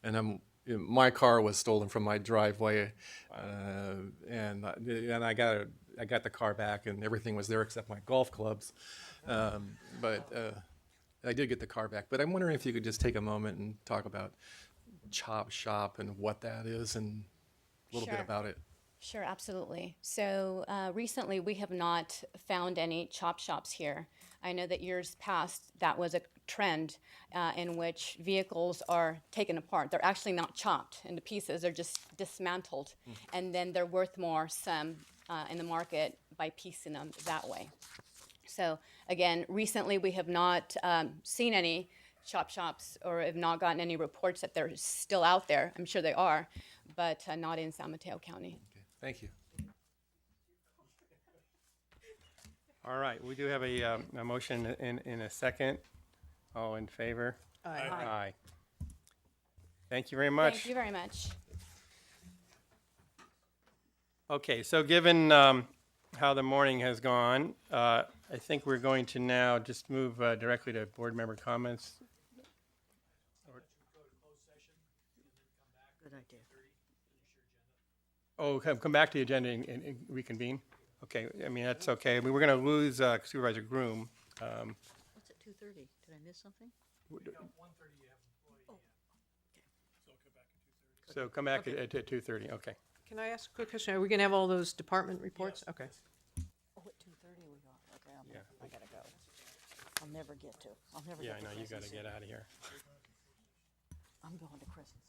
S7: and my car was stolen from my driveway, and I got the car back, and everything was there except my golf clubs. But I did get the car back. But I'm wondering if you could just take a moment and talk about chop shop and what that is and a little bit about it.
S6: Sure, absolutely. So recently we have not found any chop shops here. I know that years past that was a trend in which vehicles are taken apart. They're actually not chopped into pieces, they're just dismantled. And then they're worth more in the market by piecing them that way. So again, recently we have not seen any shops, or have not gotten any reports that they're still out there. I'm sure they are, but not in San Mateo County.
S7: Thank you.
S1: All right, we do have a motion in a second. All in favor?
S19: Aye.
S1: Aye. Thank you very much.
S6: Thank you very much.
S1: Okay, so given how the morning has gone, I think we're going to now just move directly to board member comments.
S9: Good idea.
S1: Oh, come back to the agenda and reconvene? Okay, I mean, that's okay. I mean, we're going to lose Supervisor Groom.
S9: What's at 2:30? Did I miss something?
S1: So come back at 2:30, okay.
S19: Can I ask a quick question? Are we going to have all those department reports? Okay.
S9: Oh, at 2:30 we got, okay,
S1: Yeah.
S9: I gotta go. I'll never get to. I'll never
S1: Yeah,
S9: get
S1: I
S9: to
S1: know, you got to
S9: Crescent
S1: get
S9: City.
S1: out of here.
S9: I'm going to Crescent City.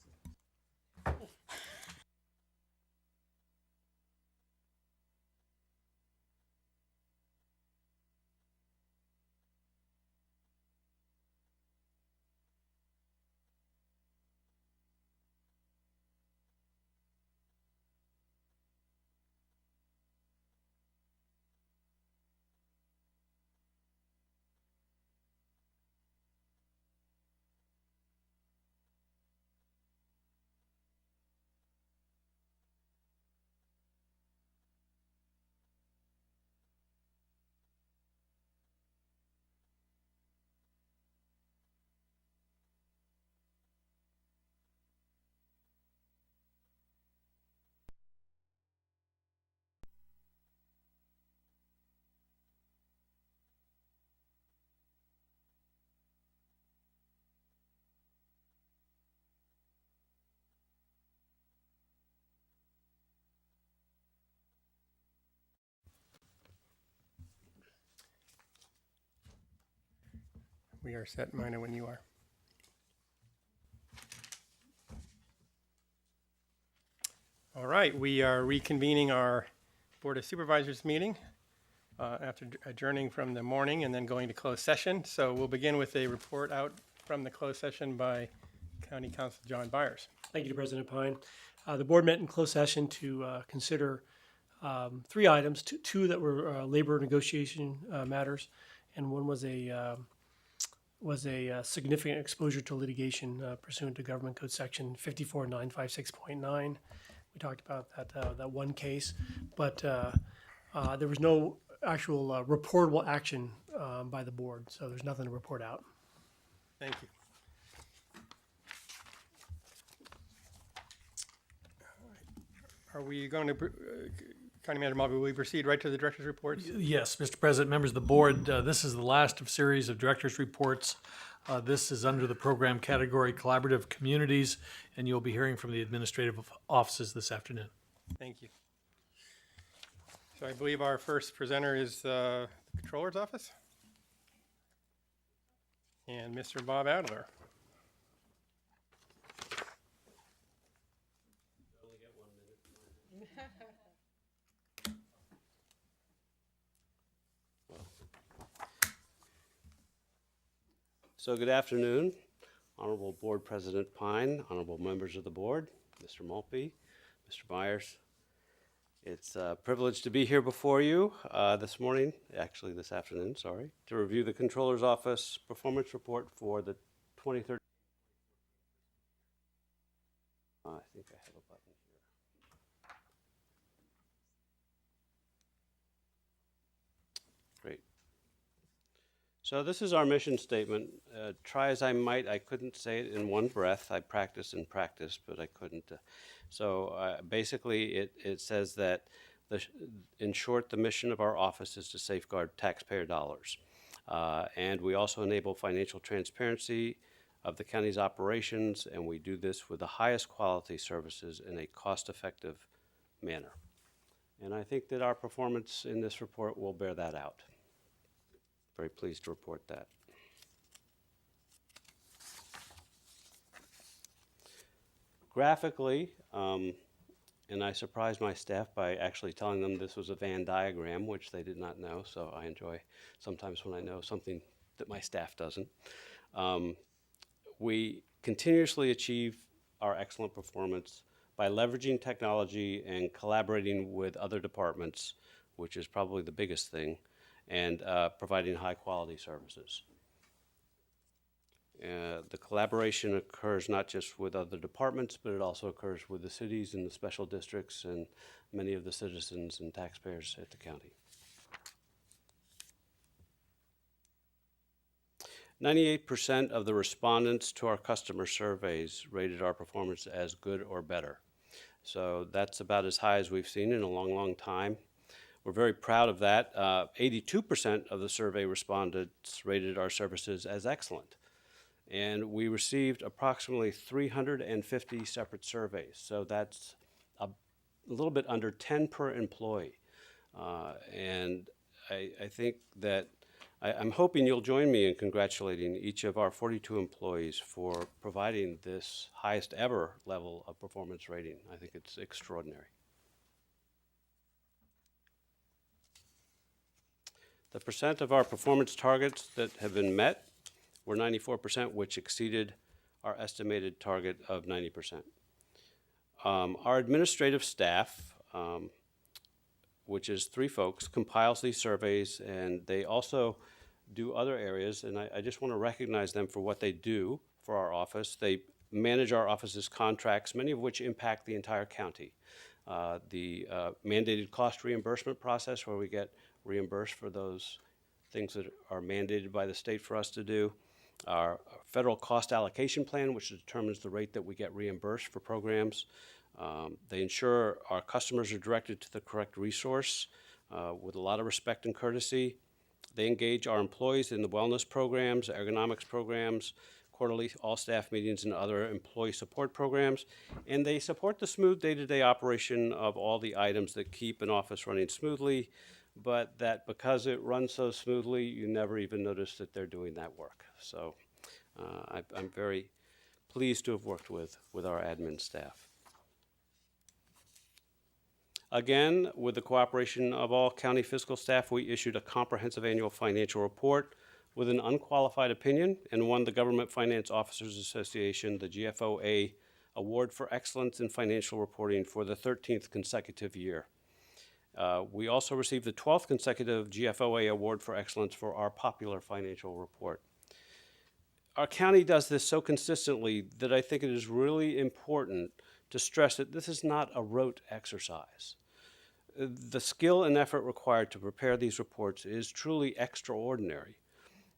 S1: We are set, Mina, when you are. All right, we are reconvening our Board of Supervisors meeting after adjourning from the morning and then going to closed session. So we'll begin with a report out from the closed session by County Counsel John Byers.
S8: Thank you to President Pine. The board met in closed session to consider 3 items, two that were labor negotiation matters, and one was a significant exposure to litigation pursuant to Government Code Section 54956.9. We talked about that one case, but there was no actual reportable action by the board, so there's nothing to report out.
S1: Thank you. Are we going to, County Manager Mulvey, will we proceed right to the director's reports?
S21: Yes, Mr. President, members of the board, this is the last of series of director's reports. This is under the program category Collaborative Communities, and you'll be hearing from the administrative offices this afternoon.
S1: Thank you. So I believe our first presenter is the Controller's Office and Mr. Bob Adler.
S23: So good afternoon, Honorable Board President Pine, honorable members of the board, Mr. Maltby, Mr. Byers. It's a privilege to be here before you this afternoon, to review the Controller's Office Performance Report for the 2013. I think I have a button here. Great. So this is our mission statement. Try as I might, I couldn't say it in one breath. I practiced and practiced, but I couldn't. Basically, it says that, in short, the mission of our office is to safeguard taxpayer dollars. And we also enable financial transparency of the county's operations, and we do this with the highest quality services in a cost-effective manner. And I think that our performance in this report will bear that out. Very pleased to report that. Graphically, and I surprised my staff by actually telling them this was a Venn diagram, which they did not know, so I enjoy sometimes when I know something that my staff doesn't. We continuously achieve our excellent performance by leveraging technology and collaborating with other departments, which is probably the biggest thing, and providing high-quality services. The collaboration occurs not just with other departments, but it also occurs with the cities and the special districts and many of the citizens and taxpayers at the county. 98% of the respondents to our customer surveys rated our performance as good or better. So that's about as high as we've seen in a long, long time. We're very proud of that. 82% of the survey respondents rated our services as excellent. And we received approximately 350 separate surveys. So that's a little bit under 10 per employee. And I think that I'm hoping you'll join me in congratulating each of our 42 employees for providing this highest ever level of performance rating. I think it's extraordinary. The percent of our performance targets that have been met were 94%, which exceeded our estimated target of 90%. Our administrative staff, which is 3 folks, compiles these surveys, and they also do other areas, and I just want to recognize them for what they do for our office. They manage our office's contracts, many of which impact the entire county. The mandated cost reimbursement process, where we get reimbursed for those things that are mandated by the state for us to do. Our federal cost allocation plan, which determines the rate that we get reimbursed for programs. They ensure our customers are directed to the correct resource with a lot of respect and courtesy. They engage our employees in the wellness programs, ergonomics programs, quarterly all-staff meetings, and other employee support programs. And they support the smooth day-to-day operation of all the items that keep an office running smoothly, but that because it runs so smoothly, you never even notice that they're doing that work. So I'm very pleased to have worked with our admin staff. Again, with the cooperation of all county fiscal staff, we issued a comprehensive annual financial report with an unqualified opinion and won the Government Finance Officers Association, the GFOA, Award for Excellence in Financial Reporting for the 13th consecutive year. We also received the 12th consecutive GFOA Award for Excellence for our popular financial report. Our county does this so consistently that I think it is really important to stress that this is not a rote exercise. The skill and effort required to prepare these reports is truly extraordinary.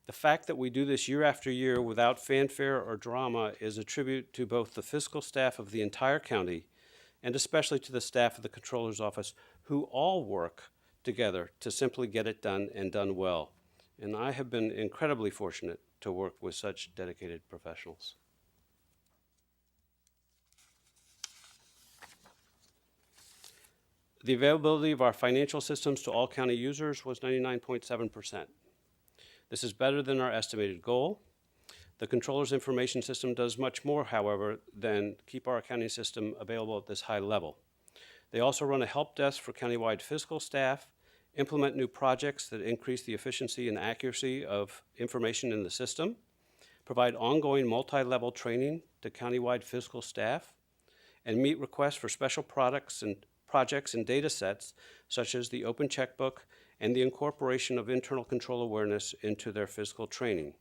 S23: The fact that we do this year after year without fanfare or drama is a tribute to both the fiscal staff of the entire county and especially to the staff of the Controller's Office, who all work together to simply get it done and done well. And I have been incredibly fortunate to work with such dedicated professionals. The availability of our financial systems to all county users was 99.7%. This is better than our estimated goal. The Controller's Information System does much more, however, than keep our accounting system available at this high level. They also run a help desk for countywide fiscal staff, implement new projects that increase the efficiency and accuracy of information in the system, provide ongoing multi-level training to countywide fiscal staff, and meet requests for special products and projects and data sets, such as the open checkbook and the incorporation of internal control awareness into their fiscal training.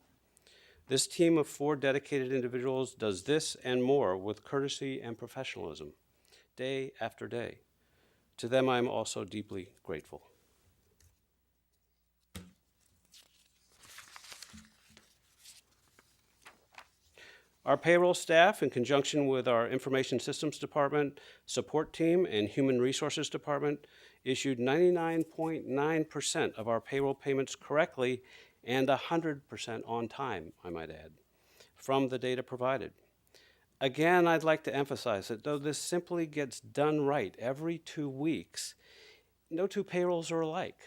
S23: This team of 4 dedicated individuals does this and more with courtesy and professionalism, day after day. To them, I am also deeply grateful. Our payroll staff, in conjunction with our Information Systems Department, Support Team, and Human Resources Department, issued 99.9% of our payroll payments correctly and 100% on time, I might add, from the data provided. Again, I'd like to emphasize that though this simply gets done right every 2 weeks, no 2 payrolls are alike.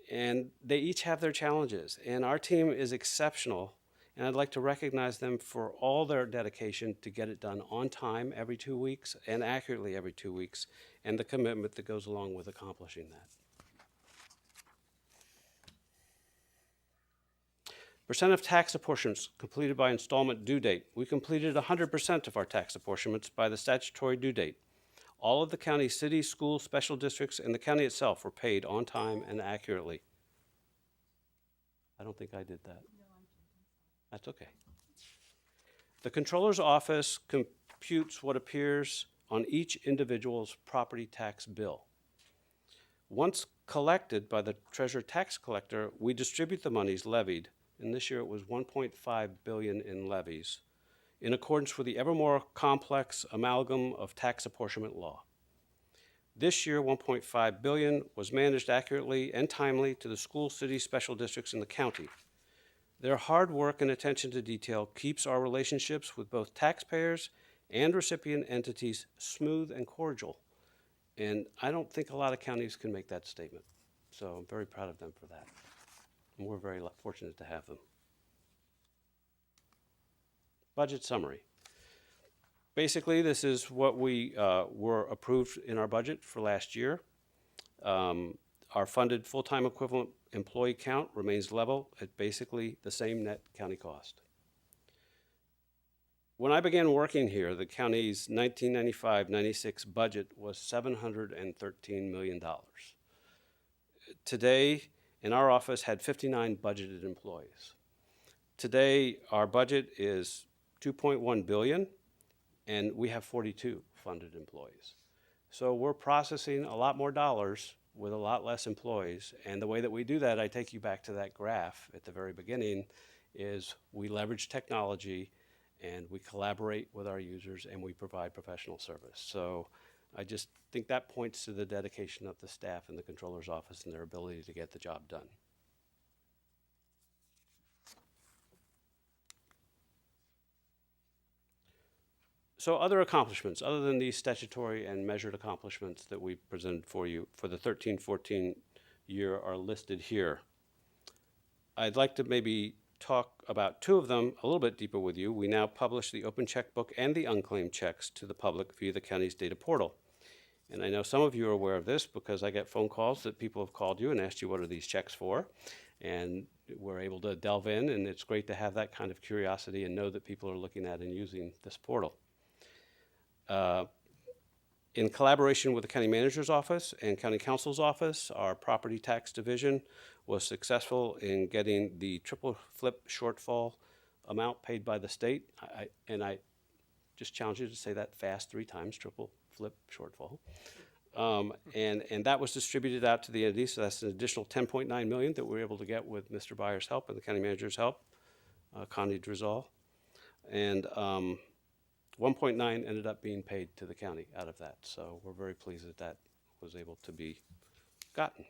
S23: And they each have their challenges. And our team is exceptional, and I'd like to recognize them for all their dedication to get it done on time every 2 weeks and accurately every 2 weeks, and the commitment that goes along with accomplishing that. Percent of tax apportionments completed by installment due date. We completed 100% of our tax apportionments by the statutory due date. All of the county, cities, schools, special districts, and the county itself were paid on time and accurately. I don't think I did that. That's okay. The Controller's Office computes what appears on each individual's property tax bill. Once collected by the Treasurer Tax Collector, we distribute the monies levied, and this year it was $1.5 billion in levies, in accordance with the ever more complex amalgam of tax apportionment law. This year, $1.5 billion was managed accurately and timely to the school, city, special districts, and the county. Their hard work and attention to detail keeps our relationships with both taxpayers and recipient entities smooth and cordial. And I don't think a lot of counties can make that statement. So I'm very proud of them for that. And we're very fortunate to have them. Budget summary. Basically, this is what we were approved in our budget for last year. Our funded full-time equivalent employee count remains level at basically the same net county cost. When I began working here, the county's 1995-96 budget was $713 million. Today, in our office, had 59 budgeted employees. Today, our budget is $2.1 billion, and we have 42 funded employees. So we're processing a lot more dollars with a lot less employees. And the way that we do that, I take you back to that graph at the very beginning, is we leverage technology and we collaborate with our users and we provide professional service. So I just think that points to the dedication of the staff in the Controller's Office and their ability to get the job done. So other accomplishments, other than these statutory and measured accomplishments that we presented for you for the 13-14 year are listed here. I'd like to maybe talk about two of them a little bit deeper with you. We now publish the open checkbook and the unclaimed checks to the public via the county's data portal. And I know some of you are aware of this because I get phone calls that people have called you and asked you what are these checks for. And we're able to delve in, and it's great to have that kind of curiosity and know that people are looking at and using this portal. In collaboration with the County Manager's Office and County Counsel's Office, our Property Tax Division was successful in getting the triple flip shortfall amount paid by the state. I just challenge you to say that fast 3 times, triple flip shortfall. And that was distributed out to the entities, so that's an additional $10.9 million that we were able to get with Mr. Byers' help and the County Manager's help, Connie Drizzall. And 1.9 ended up being paid to the county out of that. So we're very pleased that that was able to be gotten.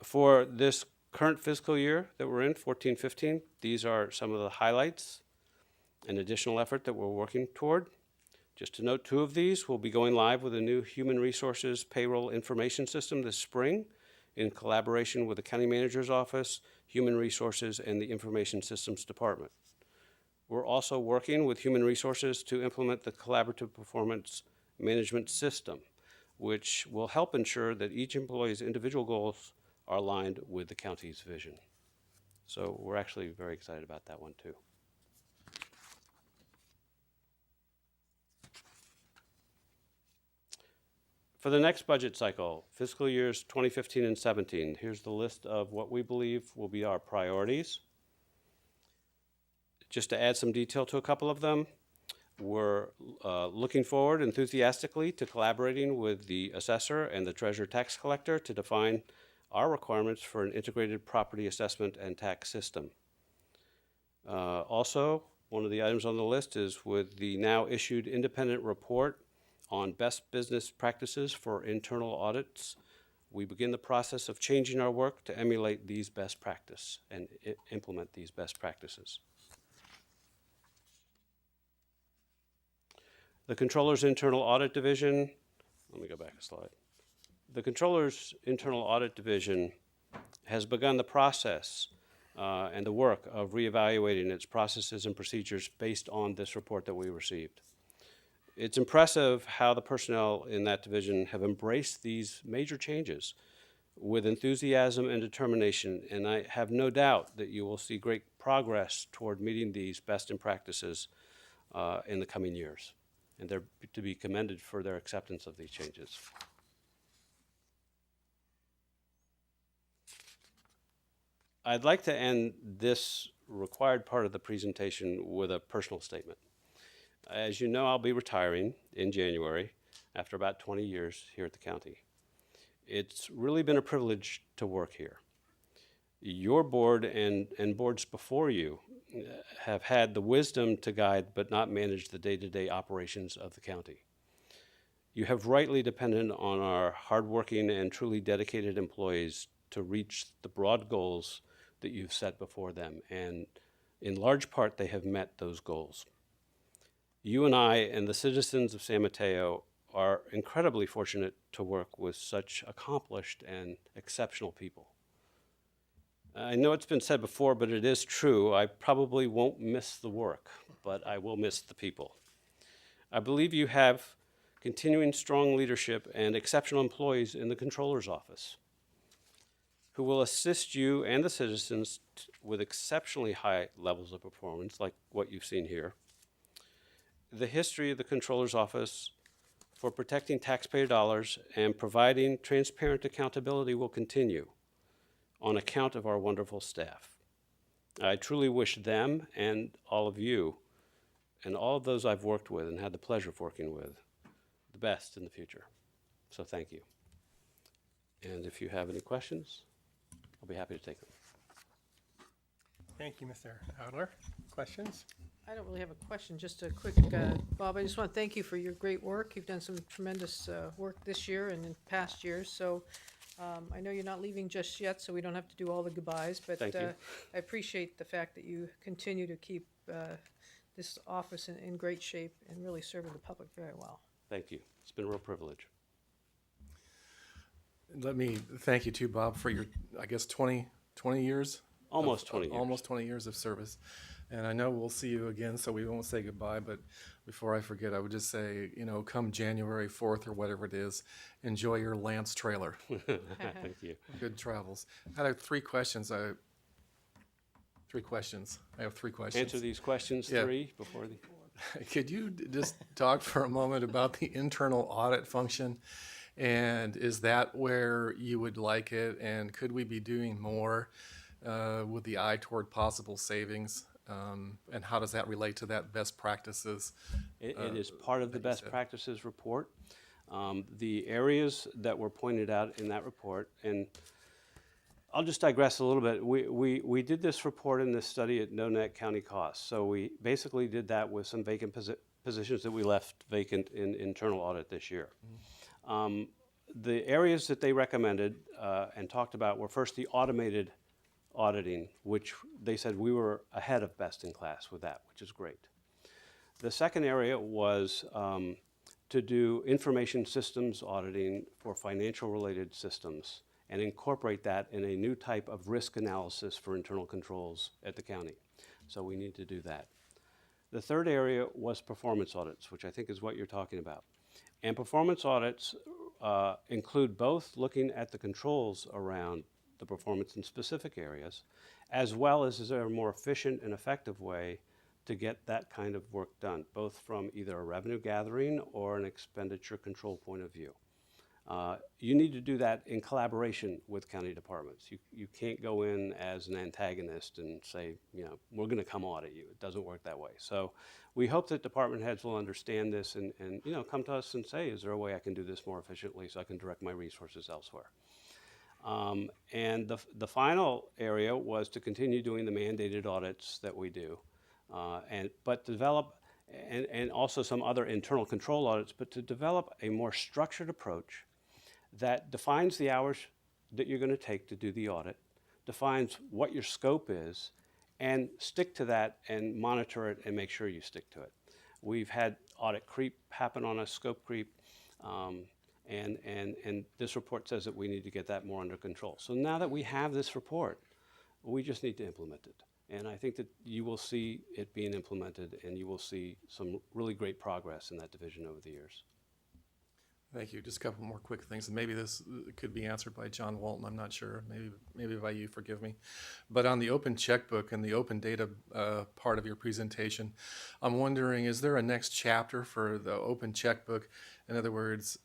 S23: For this current fiscal year that we're in, 14-15, these are some of the highlights and additional effort that we're working toward. Just to note, 2 of these will be going live with a new human resources payroll information system this spring, in collaboration with the County Manager's Office, Human Resources, and the Information Systems Department. We're also working with Human Resources to implement the Collaborative Performance Management System, which will help ensure that each employee's individual goals are aligned with the county's vision. So we're actually very excited about that one too. For the next budget cycle, fiscal years 2015 and 17, here's the list of what we believe will be our priorities. Just to add some detail to a couple of them, we're looking forward enthusiastically to collaborating with the assessor and the treasurer tax collector to define our requirements for an integrated property assessment and tax system. Also, one of the items on the list is with the now issued independent report on best business practices for internal audits, we begin the process of changing our work to emulate these best practices and implement these best practices. The Controller's Internal Audit Division, let me go back a slide. The Controller's Internal Audit Division has begun the process and the work of reevaluating its processes and procedures based on this report that we received. It's impressive how the personnel in that division have embraced these major changes with enthusiasm and determination, and I have no doubt that you will see great progress toward meeting these best in practices in the coming years. And they're to be commended for their acceptance of these changes. I'd like to end this required part of the presentation with a personal statement. As you know, I'll be retiring in January after about 20 years here at the county. It's really been a privilege to work here. Your board and boards before you have had the wisdom to guide but not manage the day-to-day operations of the county. You have rightly depended on our hardworking and truly dedicated employees to reach the broad goals that you've set before them, and in large part they have met those goals. You and I and the citizens of San Mateo are incredibly fortunate to work with such accomplished and exceptional people. I know it's been said before, but it is true. I probably won't miss the work, but I will miss the people. I believe you have continuing strong leadership and exceptional employees in the Controller's office who will assist you and the citizens with exceptionally high levels of performance, like what you've seen here. The history of the Controller's office for protecting taxpayer dollars and providing transparent accountability will continue on account of our wonderful staff. I truly wish them and all of you and all of those I've worked with and had the pleasure of working with the best in the future. So thank you. And if you have any questions, I'll be happy to take them.
S1: Thank you, Mr. Adler. Questions?
S19: I don't really have a question, just a quick, Bob, I just want to thank you for your great work. You've done some tremendous work this year and in past years, so I know you're not leaving just yet, so we don't have to do all the goodbyes, but
S23: Thank you.
S19: I appreciate the fact that you continue to keep this office in great shape and really serving the public very well.
S23: Thank you. It's been a real privilege.
S7: Let me thank you too, Bob, for your, I guess, 20 years?
S23: Almost 20 years.
S7: Almost 20 years of service. And I know we'll see you again, so we won't say goodbye, but before I forget, I would just say, you know, come January 4th or whatever it is, enjoy your Lance trailer.
S23: Thank you.
S7: Good travels. I have three questions. I have three questions.
S23: Answer these questions,
S7: Yeah.
S23: three, before the...
S7: Could you just talk for a moment about the internal audit function? And is that where you would like it? And could we be doing more with the eye toward possible savings? And how does that relate to that best practices?
S23: It is part of the best practices report. The areas that were pointed out in that report, and I'll just digress a little bit. We did this report in this study at no net county cost. So we basically did that with some vacant positions that we left vacant in internal audit this year. The areas that they recommended and talked about were first the automated auditing, which they said we were ahead of best in class with that, which is great. The second area was to do information systems auditing for financial related systems and incorporate that in a new type of risk analysis for internal controls at the county. So we need to do that. The third area was performance audits, which I think is what you're talking about. And performance audits include both looking at the controls around the performance in specific areas, as well as is there a more efficient and effective way to get that kind of work done, both from either a revenue gathering or an expenditure control point of view. You need to do that in collaboration with county departments. You can't go in as an antagonist and say, you know, we're going to come audit you. It doesn't work that way. So we hope that department heads will understand this and you know, come to us and say, is there a way I can do this more efficiently so I can direct my resources elsewhere? And the final area was to continue doing the mandated audits that we do, but develop, and also some other internal control audits, but to develop a more structured approach that defines the hours that you're going to take to do the audit, defines what your scope is, and stick to that and monitor it and make sure you stick to it. We've had audit creep happen on us, scope creep, and this report says that we need to get that more under control. So now that we have this report, we just need to implement it. And I think that you will see it being implemented and you will see some really great progress in that division over the years.
S7: Thank you. Just a couple more quick things, and maybe this could be answered by John Walton. I'm not sure. Maybe by you. Forgive me. But on the open checkbook and the open data part of your presentation, I'm wondering: is there a next chapter for the open checkbook? In other words,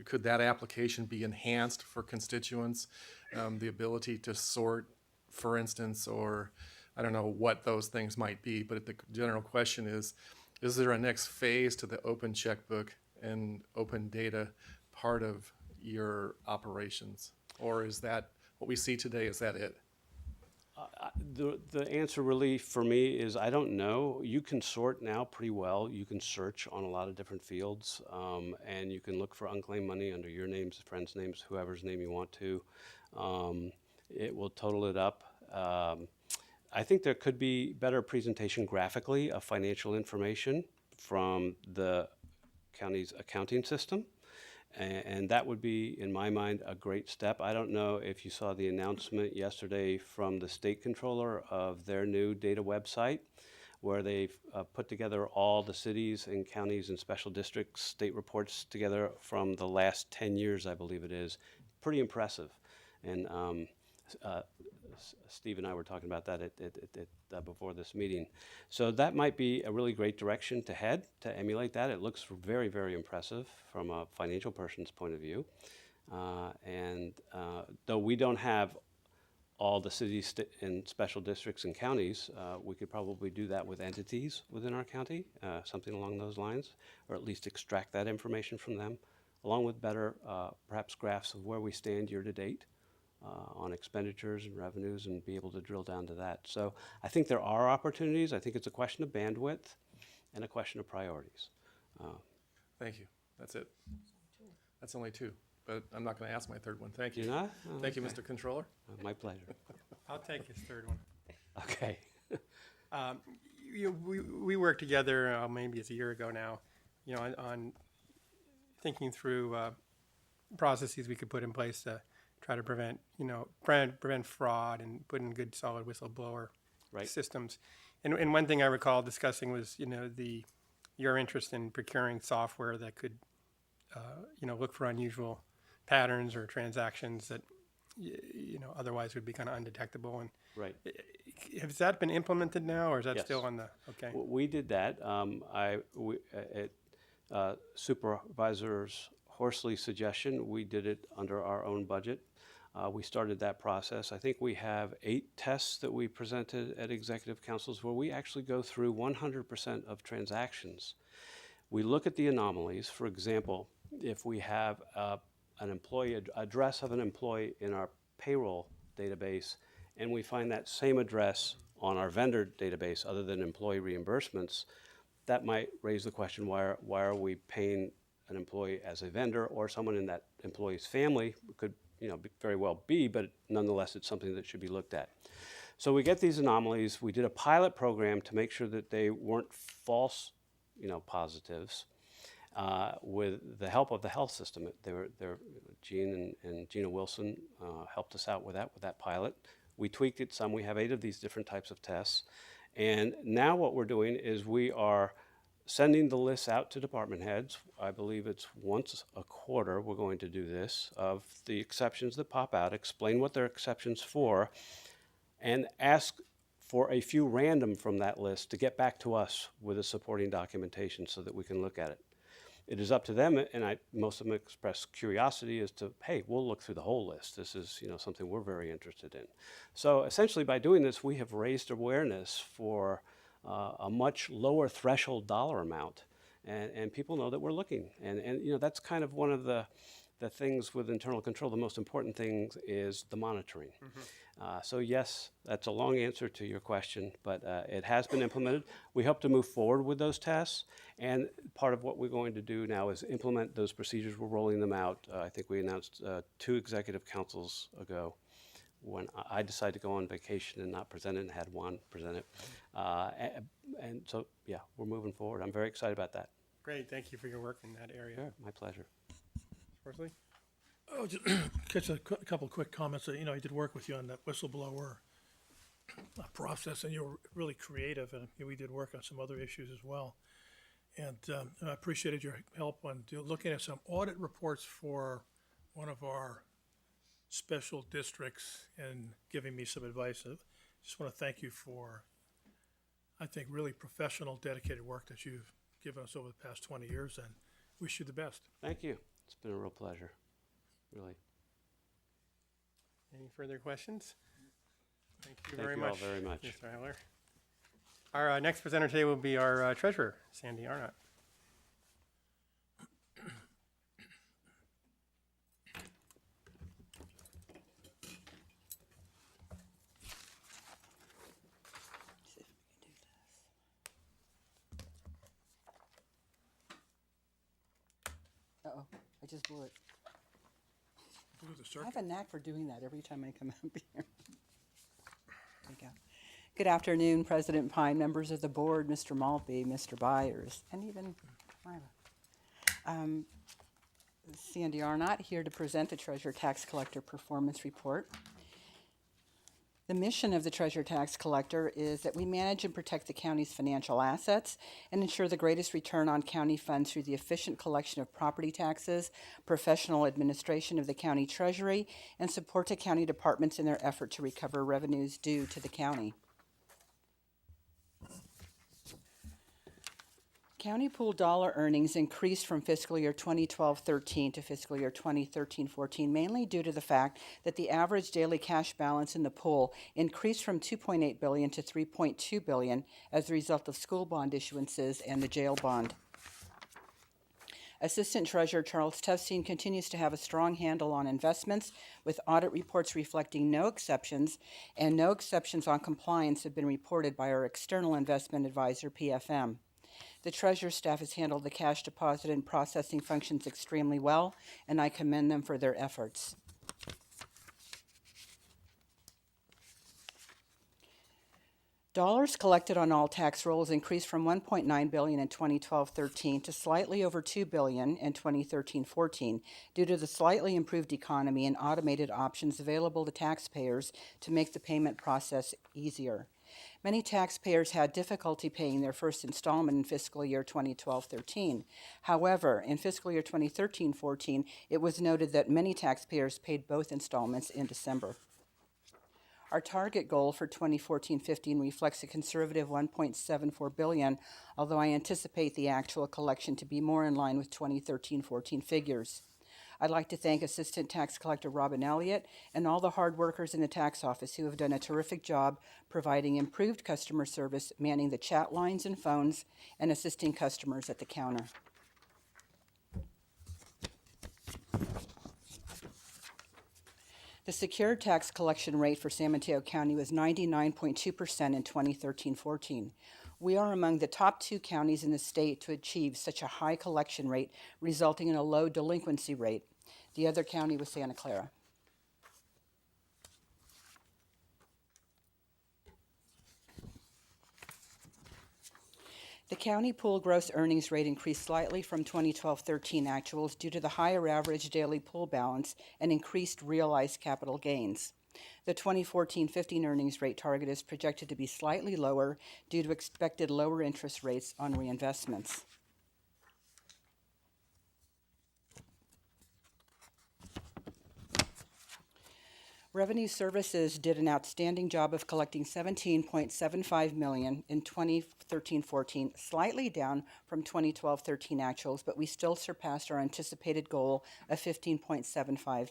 S7: could that application be enhanced for constituents? The ability to sort, for instance, or I don't know what those things might be. But the general question is there a next phase to the open checkbook and open data part of your operations? Or is that what we see today, is that it?
S23: The answer really for me is I don't know. You can sort now pretty well. You can search on a lot of different fields, and you can look for unclaimed money under your names, friends' names, whoever's name you want to. It will total it up. I think there could be better presentation graphically of financial information from the county's accounting system. And that would be, in my mind, a great step. I don't know if you saw the announcement yesterday from the state controller of their new data website, where they've put together all the cities and counties and special districts state reports together from the last 10 years, I believe it is. Pretty impressive. And Steve and I were talking about that before this meeting. So that might be a really great direction to head, to emulate that. It looks very, very impressive from a financial person's point of view. Though we don't have all the cities and special districts and counties, we could probably do that with entities within our county, something along those lines, or at least extract that information from them, along with better, perhaps graphs of where we stand year to date. On expenditures and revenues, and be able to drill down to that. So I think there are opportunities. I think it's a question of bandwidth and a question of priorities.
S7: Thank you. That's it. That's only two, but I'm not going to ask my third one. Thank you.
S23: You're not? Oh,
S7: Thank you,
S23: okay.
S7: Mr. Controller.
S23: My pleasure.
S1: I'll take his third one.
S23: Okay.
S1: We worked together, maybe it's a year ago now, on thinking through processes we could put in place to try to prevent fraud and put in good solid whistleblower systems. And one thing I recall discussing was, your interest in procuring software that could, look for unusual patterns or transactions that, otherwise would be kind of undetectable. And
S23: right.
S1: Has that been implemented now, or is that still on the, okay?
S23: We did that. Supervisors Horsley's suggestion, we did it under our own budget. We started that process. I think we have 8 tests that we presented at executive councils where we actually go through 100% of transactions. We look at the anomalies. For example, if we have an employee address of an employee in our payroll database, and we find that same address on our vendor database other than employee reimbursements, that might raise the question, why are we paying an employee as a vendor, or someone in that employee's family could very well be, but nonetheless, it's something that should be looked at. So we get these anomalies. We did a pilot program to make sure that they weren't false, positives. With the help of the health system, Gene and Gina Wilson helped us out with that pilot. We tweaked it some. We have 8 of these different types of tests, and now what we're doing is we are sending the lists out to department heads. I believe it's once a quarter we're going to do this, of the exceptions that pop out, explain what they're exceptions for, and ask for a few random from that list to get back to us with the supporting documentation so that we can look at it. It is up to them, and most of them express curiosity as to, hey, we'll look through the whole list. This is something we're very interested in. So essentially by doing this, we have raised awareness for a much lower threshold dollar amount, and people know that we're looking. And that's kind of one of the things with internal control. The most important thing is the monitoring. So yes, that's a long answer to your question, but it has been implemented. We hope to move forward with those tests, and part of what we're going to do now is implement those procedures. We're rolling them out. I think we announced 2 executive councils ago, when I decided to go on vacation and not present it, and had one present it. And so, yeah, we're moving forward. I'm very excited about that.
S1: Great, thank you for your work in that area.
S23: Sure, my pleasure.
S1: Horsley?
S2: Oh, just catch a couple quick comments. I did work with you on that whistleblower process, and you were really creative, and we did work on some other issues as well. And I appreciated your help on looking at some audit reports for one of our special districts and giving me some advice. I just want to thank you for, I think, really professional, dedicated work that you've given us over the past 20 years, and wish you the best.
S23: Thank you. It's been a real pleasure, really.
S1: Any further questions? Thank you
S23: Thank
S1: very
S23: you
S1: much.
S23: all very much.
S1: Mr. Eiler. Our next presenter today will be our treasurer, Sandy Arnott.
S3: Uh-oh, I just blew it.
S2: Blew the
S3: I
S2: circuit.
S3: have a knack for doing that every time I come up here. There we go. Good afternoon, President Pine, members of the board, Mr. Maltby, Mr. Byers, and even Myra. Sandy Arnott here to present the Treasurer Tax Collector Performance Report. The mission of the Treasurer Tax Collector is that we manage and protect the county's financial assets and ensure the greatest return on county funds through the efficient collection of property taxes, professional administration of the county treasury, and support to county departments in their effort to recover revenues due to the county. County pool dollar earnings increased from fiscal year 2012-13 to fiscal year 2013-14, mainly due to the fact that the average daily cash balance in the pool increased from $2.8 billion to $3.2 billion as a result of school bond issuances and the jail bond. Assistant Treasurer Charles Tufstein continues to have a strong handle on investments, with audit reports reflecting no exceptions, and no exceptions on compliance have been reported by our external investment advisor, PFM. The Treasurer's staff has handled the cash deposit and processing functions extremely well, and I commend them for their efforts. Dollars collected on all tax rolls increased from $1.9 billion in 2012-13 to slightly over $2 billion in 2013-14 due to the slightly improved economy and automated options available to taxpayers to make the payment process easier. Many taxpayers had difficulty paying their first installment in fiscal year 2012-13. However, in fiscal year 2013-14, it was noted that many taxpayers paid both installments in December. Our target goal for 2014-15 reflects a conservative $1.74 billion, although I anticipate the actual collection to be more in line with 2013-14 figures. I'd like to thank Assistant Tax Collector Robin Elliott and all the hard workers in the tax office who have done a terrific job providing improved customer service, manning the chat lines and phones, and assisting customers at the counter. The secured tax collection rate for San Mateo County was 99.2% in 2013-14. We are among the top 2 counties in the state to achieve such a high collection rate, resulting in a low delinquency rate. The other county was Santa Clara. The county pool gross earnings rate increased slightly from 2012-13 actuals due to the higher average daily pool balance and increased realized capital gains. The 2014-15 earnings rate target is projected to be slightly lower due to expected lower interest rates on reinvestments. Revenue Services did an outstanding job of collecting $17.75 million in 2013-14, slightly down from 2012-13 actuals, but we still surpassed our anticipated goal of $15.75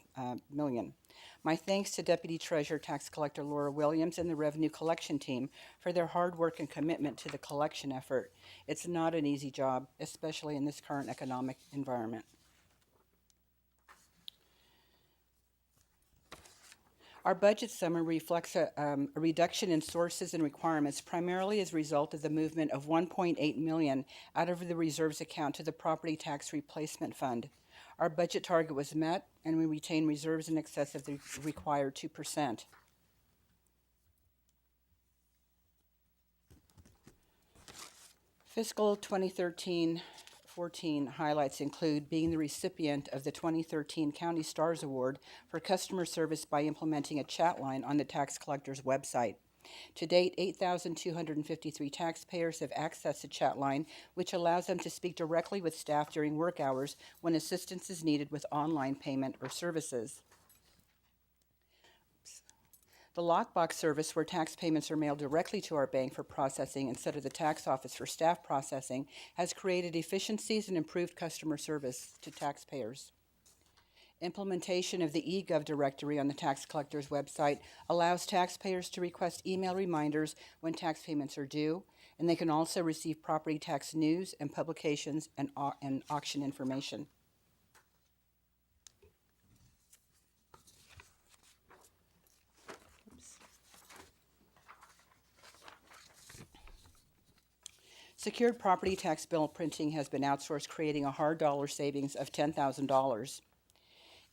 S3: million. My thanks to Deputy Treasurer Tax Collector Laura Williams and the Revenue Collection Team for their hard work and commitment to the collection effort. It's not an easy job, especially in this current economic environment. Our budget summary reflects a reduction in sources and requirements, primarily as a result of the movement of $1.8 million out of the reserves account to the Property Tax Replacement Fund. Our budget target was met, and we retain reserves in excess of the required 2%. Fiscal 2013-14 highlights include being the recipient of the 2013 County Stars Award for customer service by implementing a chat line on the tax collector's website. To date, 8,253 taxpayers have accessed the chat line, which allows them to speak directly with staff during work hours when assistance is needed with online payment or services. The lockbox service, where tax payments are mailed directly to our bank for processing instead of the tax office for staff processing, has created efficiencies and improved customer service to taxpayers. Implementation of the eGov directory on the tax collector's website allows taxpayers to request email reminders when tax payments are due, and they can also receive property tax news and publications and auction information. Secured property tax bill printing has been outsourced, creating a hard dollar savings of $10,000.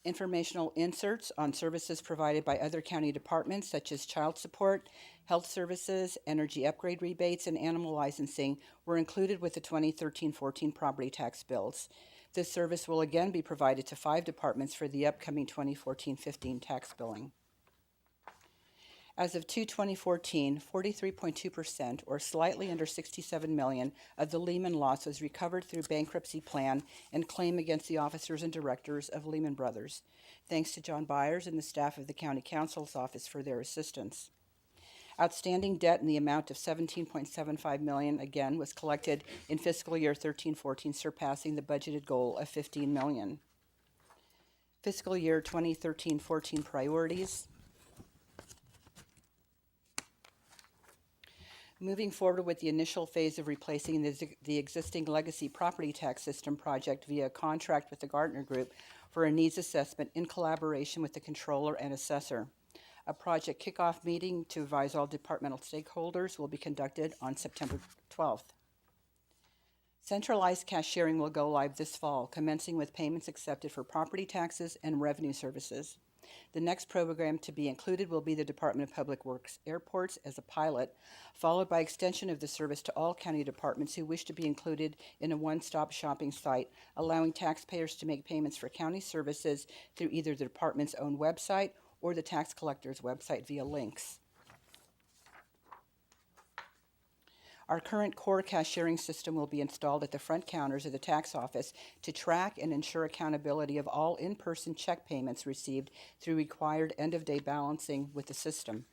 S3: Informational inserts on services provided by other county departments such as child support, health services, energy upgrade rebates, and animal licensing were included with the 2013-14 property tax bills. This service will again be provided to 5 departments for the upcoming 2014-15 tax billing. As of 2/2014, 43.2%, or slightly under $67 million, of the Lehman loss was recovered through bankruptcy plan and claim against the officers and directors of Lehman Brothers. Thanks to John Byers and the staff of the County Counsel's Office for their assistance. Outstanding debt in the amount of $17.75 million, again, was collected in fiscal year 13-14, surpassing the budgeted goal of $15 million. Fiscal year 2013-14 priorities. Moving forward with the initial phase of replacing the existing legacy property tax system project via a contract with the Gartner Group for a needs assessment in collaboration with the controller and assessor. A project kickoff meeting to advise all departmental stakeholders will be conducted on September 12th. Centralized cash sharing will go live this fall, commencing with payments accepted for property taxes and revenue services. The next program to be included will be the Department of Public Works Airports as a pilot, followed by extension of the service to all county departments who wish to be included in a one-stop shopping site, allowing taxpayers to make payments for county services through either the department's own website or the tax collector's website via links. Our current core cash sharing system will be installed at the front counters of the tax office to track and ensure accountability of all in-person check payments received through required end-of-day balancing with the system.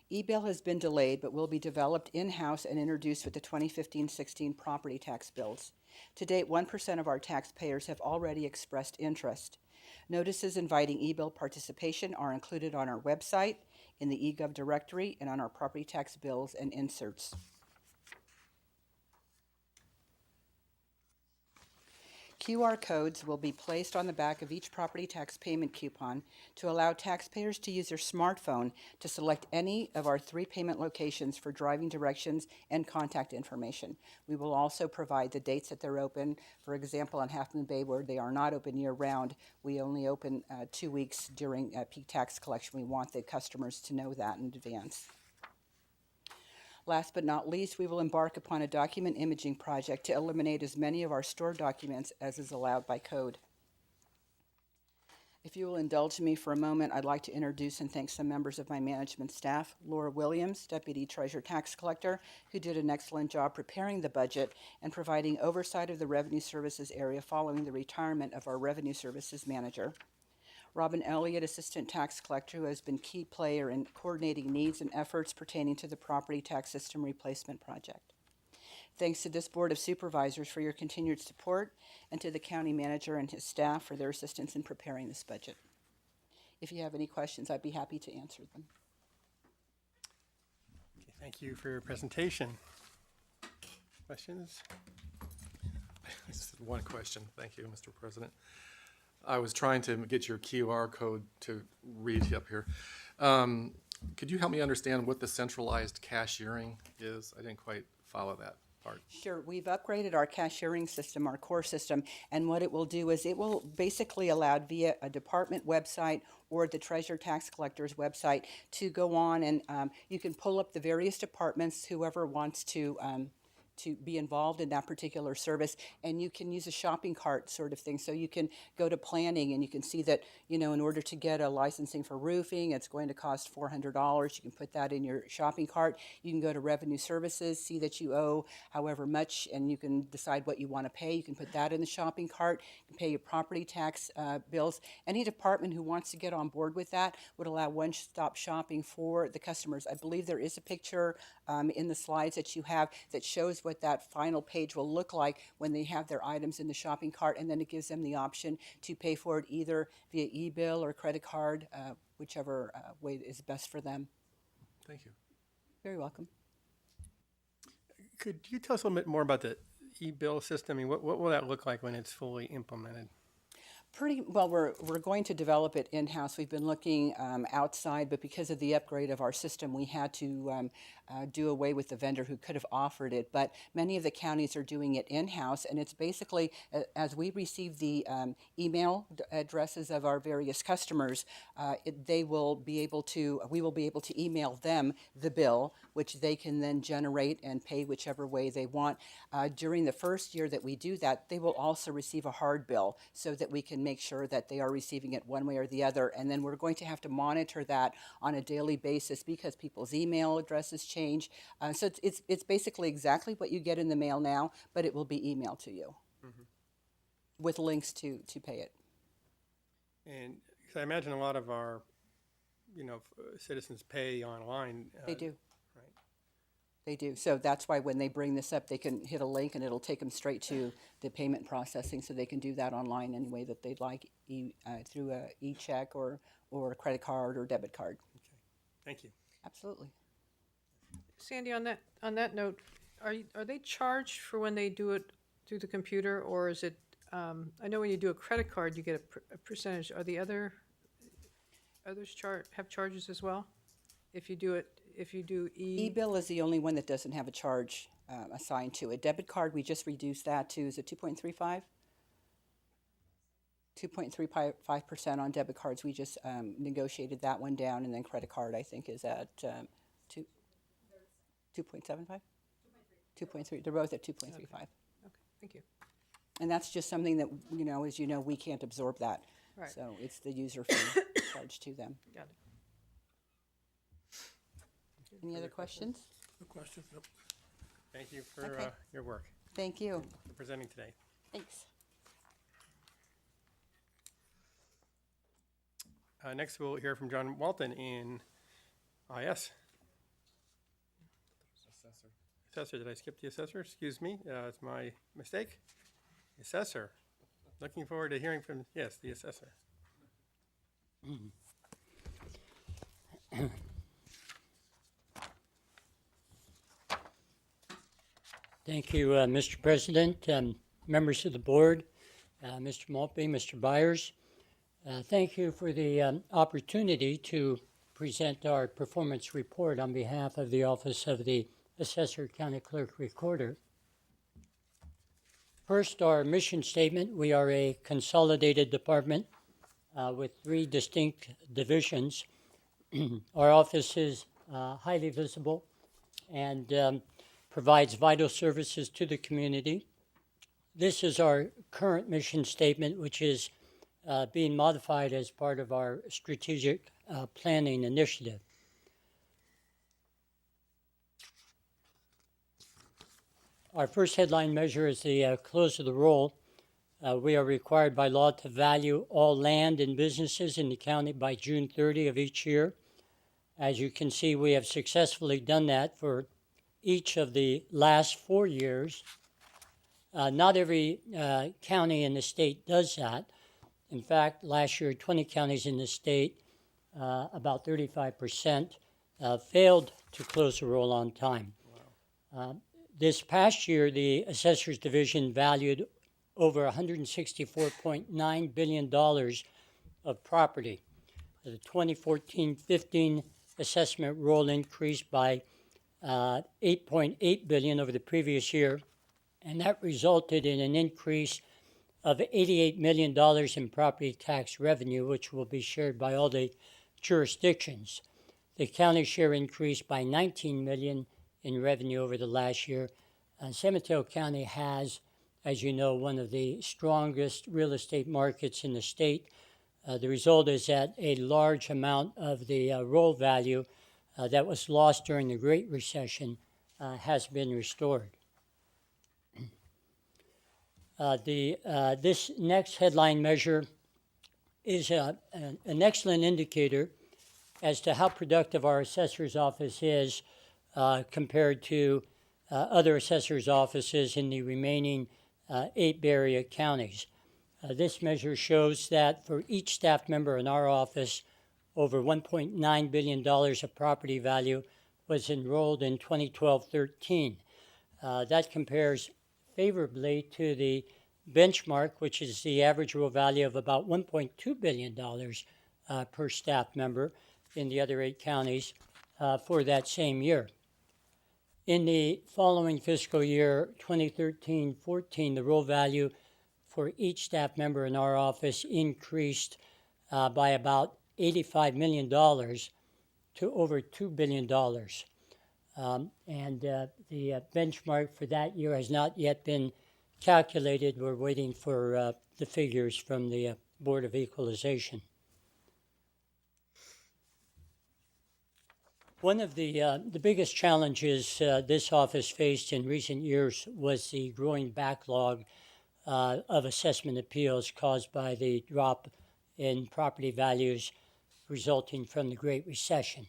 S3: E-bill has been delayed but will be developed in-house and introduced with the 2015-16 property tax bills. To date, 1% of our taxpayers have already expressed interest. Notices inviting e-bill participation are included on our website, in the eGov directory, and on our property tax bills and inserts. QR codes will be placed on the back of each property tax payment coupon to allow taxpayers to use their smartphone to select any of our 3 payment locations for driving directions and contact information. We will also provide the dates that they're open. For example, on Half Moon Bay, where they are not open year-round, we only open 2 weeks during peak tax collection. We want the customers to know that in advance. Last but not least, we will embark upon a document imaging project to eliminate as many of our stored documents as is allowed by code. If you will indulge me for a moment, I'd like to introduce and thank some members of my management staff. Laura Williams, Deputy Treasurer Tax Collector, who did an excellent job preparing the budget and providing oversight of the Revenue Services area following the retirement of our Revenue Services Manager. Robin Elliott, Assistant Tax Collector, who has been key player in coordinating needs and efforts pertaining to the Property Tax System Replacement Project. Thanks to this Board of Supervisors for your continued support, and to the County Manager and his staff for their assistance in preparing this budget. If you have any questions, I'd be happy to answer them.
S1: Okay, thank you for your presentation. Questions?
S7: Just one question. Thank you, Mr. President. I was trying to get your QR code to read up here. Could you help me understand what the centralized cashiering is? I didn't quite follow that part.
S3: Sure. We've upgraded our cashiering system, our core system, and what it will do is it will basically allow via a department website or the Treasurer Tax Collector's website to go on and you can pull up the various departments, whoever wants to to be involved in that particular service, and you can use a shopping cart sort of thing. So you can go to planning and you can see that, in order to get a licensing for roofing, it's going to cost $400. You can put that in your shopping cart. You can go to revenue services, see that you owe however much, and you can decide what you want to pay. You can put that in the shopping cart. You can pay your property tax bills. Any department who wants to get on board with that would allow one-stop shopping for the customers. I believe there is a picture in the slides that you have that shows what that final page will look like when they have their items in the shopping cart, and then it gives them the option to pay for it either via e-bill or credit card, whichever way is best for them.
S7: Thank you.
S3: Very welcome.
S1: Could you tell us a little bit more about the e-bill system? I mean, what will that look like when it's fully implemented?
S3: Pretty well, we're going to develop it in-house. We've been looking outside, but because of the upgrade of our system, we had to do away with the vendor who could have offered it. But many of the counties are doing it in-house, and it's basically, as we receive the email addresses of our various customers, we will be able to email them the bill, which they can then generate and pay whichever way they want. During the first year that we do that, they will also receive a hard bill so that we can make sure that they are receiving it one way or the other. And then we're going to have to monitor that on a daily basis because people's email addresses change. So it's basically exactly what you get in the mail now, but it will be emailed to you with links to pay it.
S1: And 'cause I imagine a lot of our, citizens pay online.
S3: They do.
S1: Right.
S3: They do. So that's why when they bring this up, they can hit a link and it'll take them straight to the payment processing, so they can do that online any way that they'd like, through a e-check or a credit card or debit card.
S1: Okay. Thank you.
S3: Absolutely.
S19: Sandy, on that note, are they charged for when they do it through the computer, or is it? I know when you do a credit card, you get a percentage. Are the others have charges as well? If you do
S3: e-bill is the only one that doesn't have a charge assigned to it. Debit card, we just reduced that to, is it 2.35? 2.35% on debit cards. We just negotiated that one down, and then credit card, I think, is at 2.75? 2.3. They're both at 2.35.
S19: Okay, thank you.
S3: And that's just something that, as you know, we can't absorb that.
S19: Right.
S3: So it's the user fee charged to them.
S19: Got it.
S3: Any other questions?
S2: No question. Nope.
S1: Thank you for
S3: Okay.
S1: your work,
S3: Thank you.
S1: for presenting today.
S3: Thanks.
S1: Next, we'll hear from John Walton in IS. Assessor, did I skip the assessor? Excuse me, it's my mistake. Assessor. Looking forward to hearing from, yes, the assessor.
S10: Thank you, Mr. President, members of the board, Mr. Maltby, Mr. Byers. Thank you for the opportunity to present our performance report on behalf of the Office of the Assessor County Clerk Recorder. First, our mission statement. We are a consolidated department with 3 distinct divisions. Our office is highly visible and provides vital services to the community. This is our current mission statement, which is being modified as part of our strategic planning initiative. Our first headline measure is the close of the roll. We are required by law to value all land and businesses in the county by June 30 of each year. As you can see, we have successfully done that for each of the last 4 years. Not every county in the state does that. In fact, last year, 20 counties in the state, about 35%, failed to close the roll on time. This past year, the Assessors Division valued over $164.9 billion of property. The 2014-15 assessment roll increased by $8.8 billion over the previous year, and that resulted in an increase of $88 million in property tax revenue, which will be shared by all the jurisdictions. The county share increased by $19 million in revenue over the last year, San Mateo County has, as you know, one of the strongest real estate markets in the state. The result is that a large amount of the roll value that was lost during the Great Recession has been restored. This next headline measure is an excellent indicator as to how productive our assessor's office is compared to other assessor's offices in the remaining 8 Bay Area counties. This measure shows that for each staff member in our office, over $1.9 billion of property value was enrolled in 2012-13. That compares favorably to the benchmark, which is the average roll value of about $1.2 billion per staff member in the other 8 counties for that same year. In the following fiscal year, 2013-14, the roll value for each staff member in our office increased by about $85 million to over $2 billion. The benchmark for that year has not yet been calculated. We're waiting for the figures from the Board of Equalization. One of the biggest challenges this office faced in recent years was the growing backlog of assessment appeals caused by the drop in property values resulting from the Great Recession.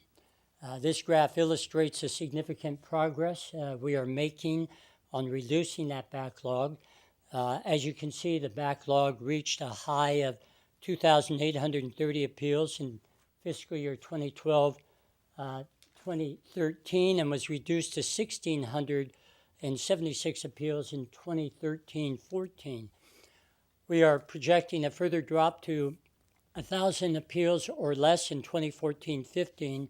S10: This graph illustrates the significant progress we are making on reducing that backlog. As you can see, the backlog reached a high of 2,830 appeals in fiscal year 2012-2013 and was reduced to 1,676 appeals in 2013-14. We are projecting a further drop to 1,000 appeals or less in 2014-15,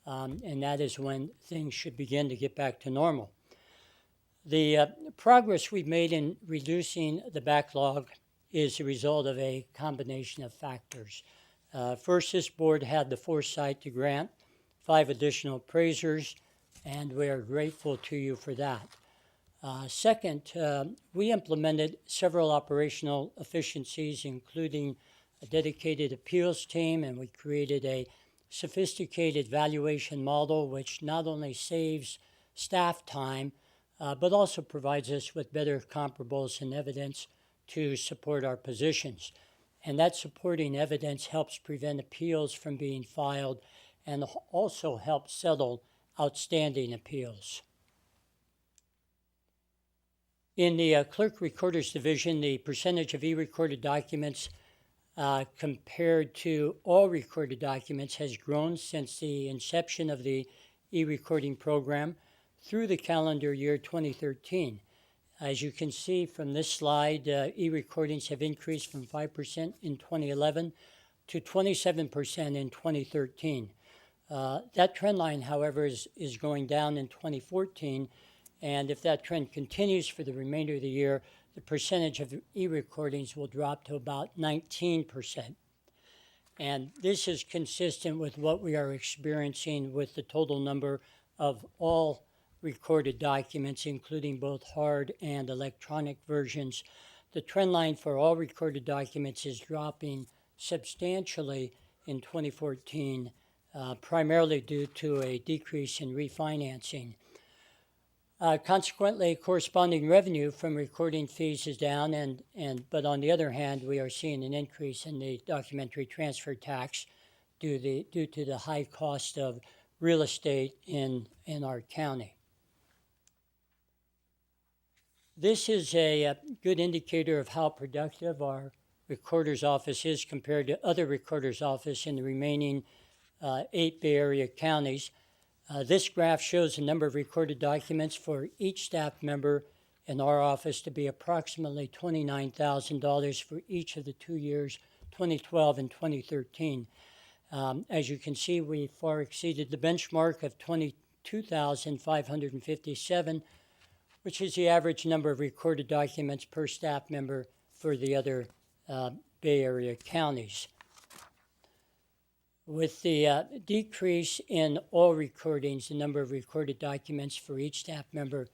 S10: and that is when things should begin to get back to normal. The progress we've made in reducing the backlog is a result of a combination of factors. First, this board had the foresight to grant 5 additional appraisers, and we are grateful to you for that. Second, we implemented several operational efficiencies, including a dedicated appeals team, and we created a sophisticated valuation model which not only saves staff time, but also provides us with better comparables and evidence to support our positions. And that supporting evidence helps prevent appeals from being filed and also helps settle outstanding appeals. In the Clerk Recorder's Division, the percentage of e-recorded documents compared to all recorded documents has grown since the inception of the e-recording program through the calendar year 2013. As you can see from this slide, e-recordings have increased from 5% in 2011 to 27% in 2013. That trend line, however, is going down in 2014, and if that trend continues for the remainder of the year, the percentage of e-recordings will drop to about 19%. And this is consistent with what we are experiencing with the total number of all recorded documents, including both hard and electronic versions. The trend line for all recorded documents is dropping substantially in 2014, primarily due to a decrease in refinancing. Consequently, corresponding revenue from recording fees is down, but on the other hand, we are seeing an increase in the documentary transfer tax due to the high cost of real estate in our county. This is a good indicator of how productive our recorder's office is compared to other recorder's office in the remaining 8 Bay Area counties. This graph shows the number of recorded documents for each staff member in our office to be approximately $29,000 for each of the 2 years, 2012 and 2013. As you can see, we far exceeded the benchmark of 22,557, which is the average number of recorded documents per staff member for the other Bay Area counties. With the decrease in all recordings, the number of recorded documents for each staff member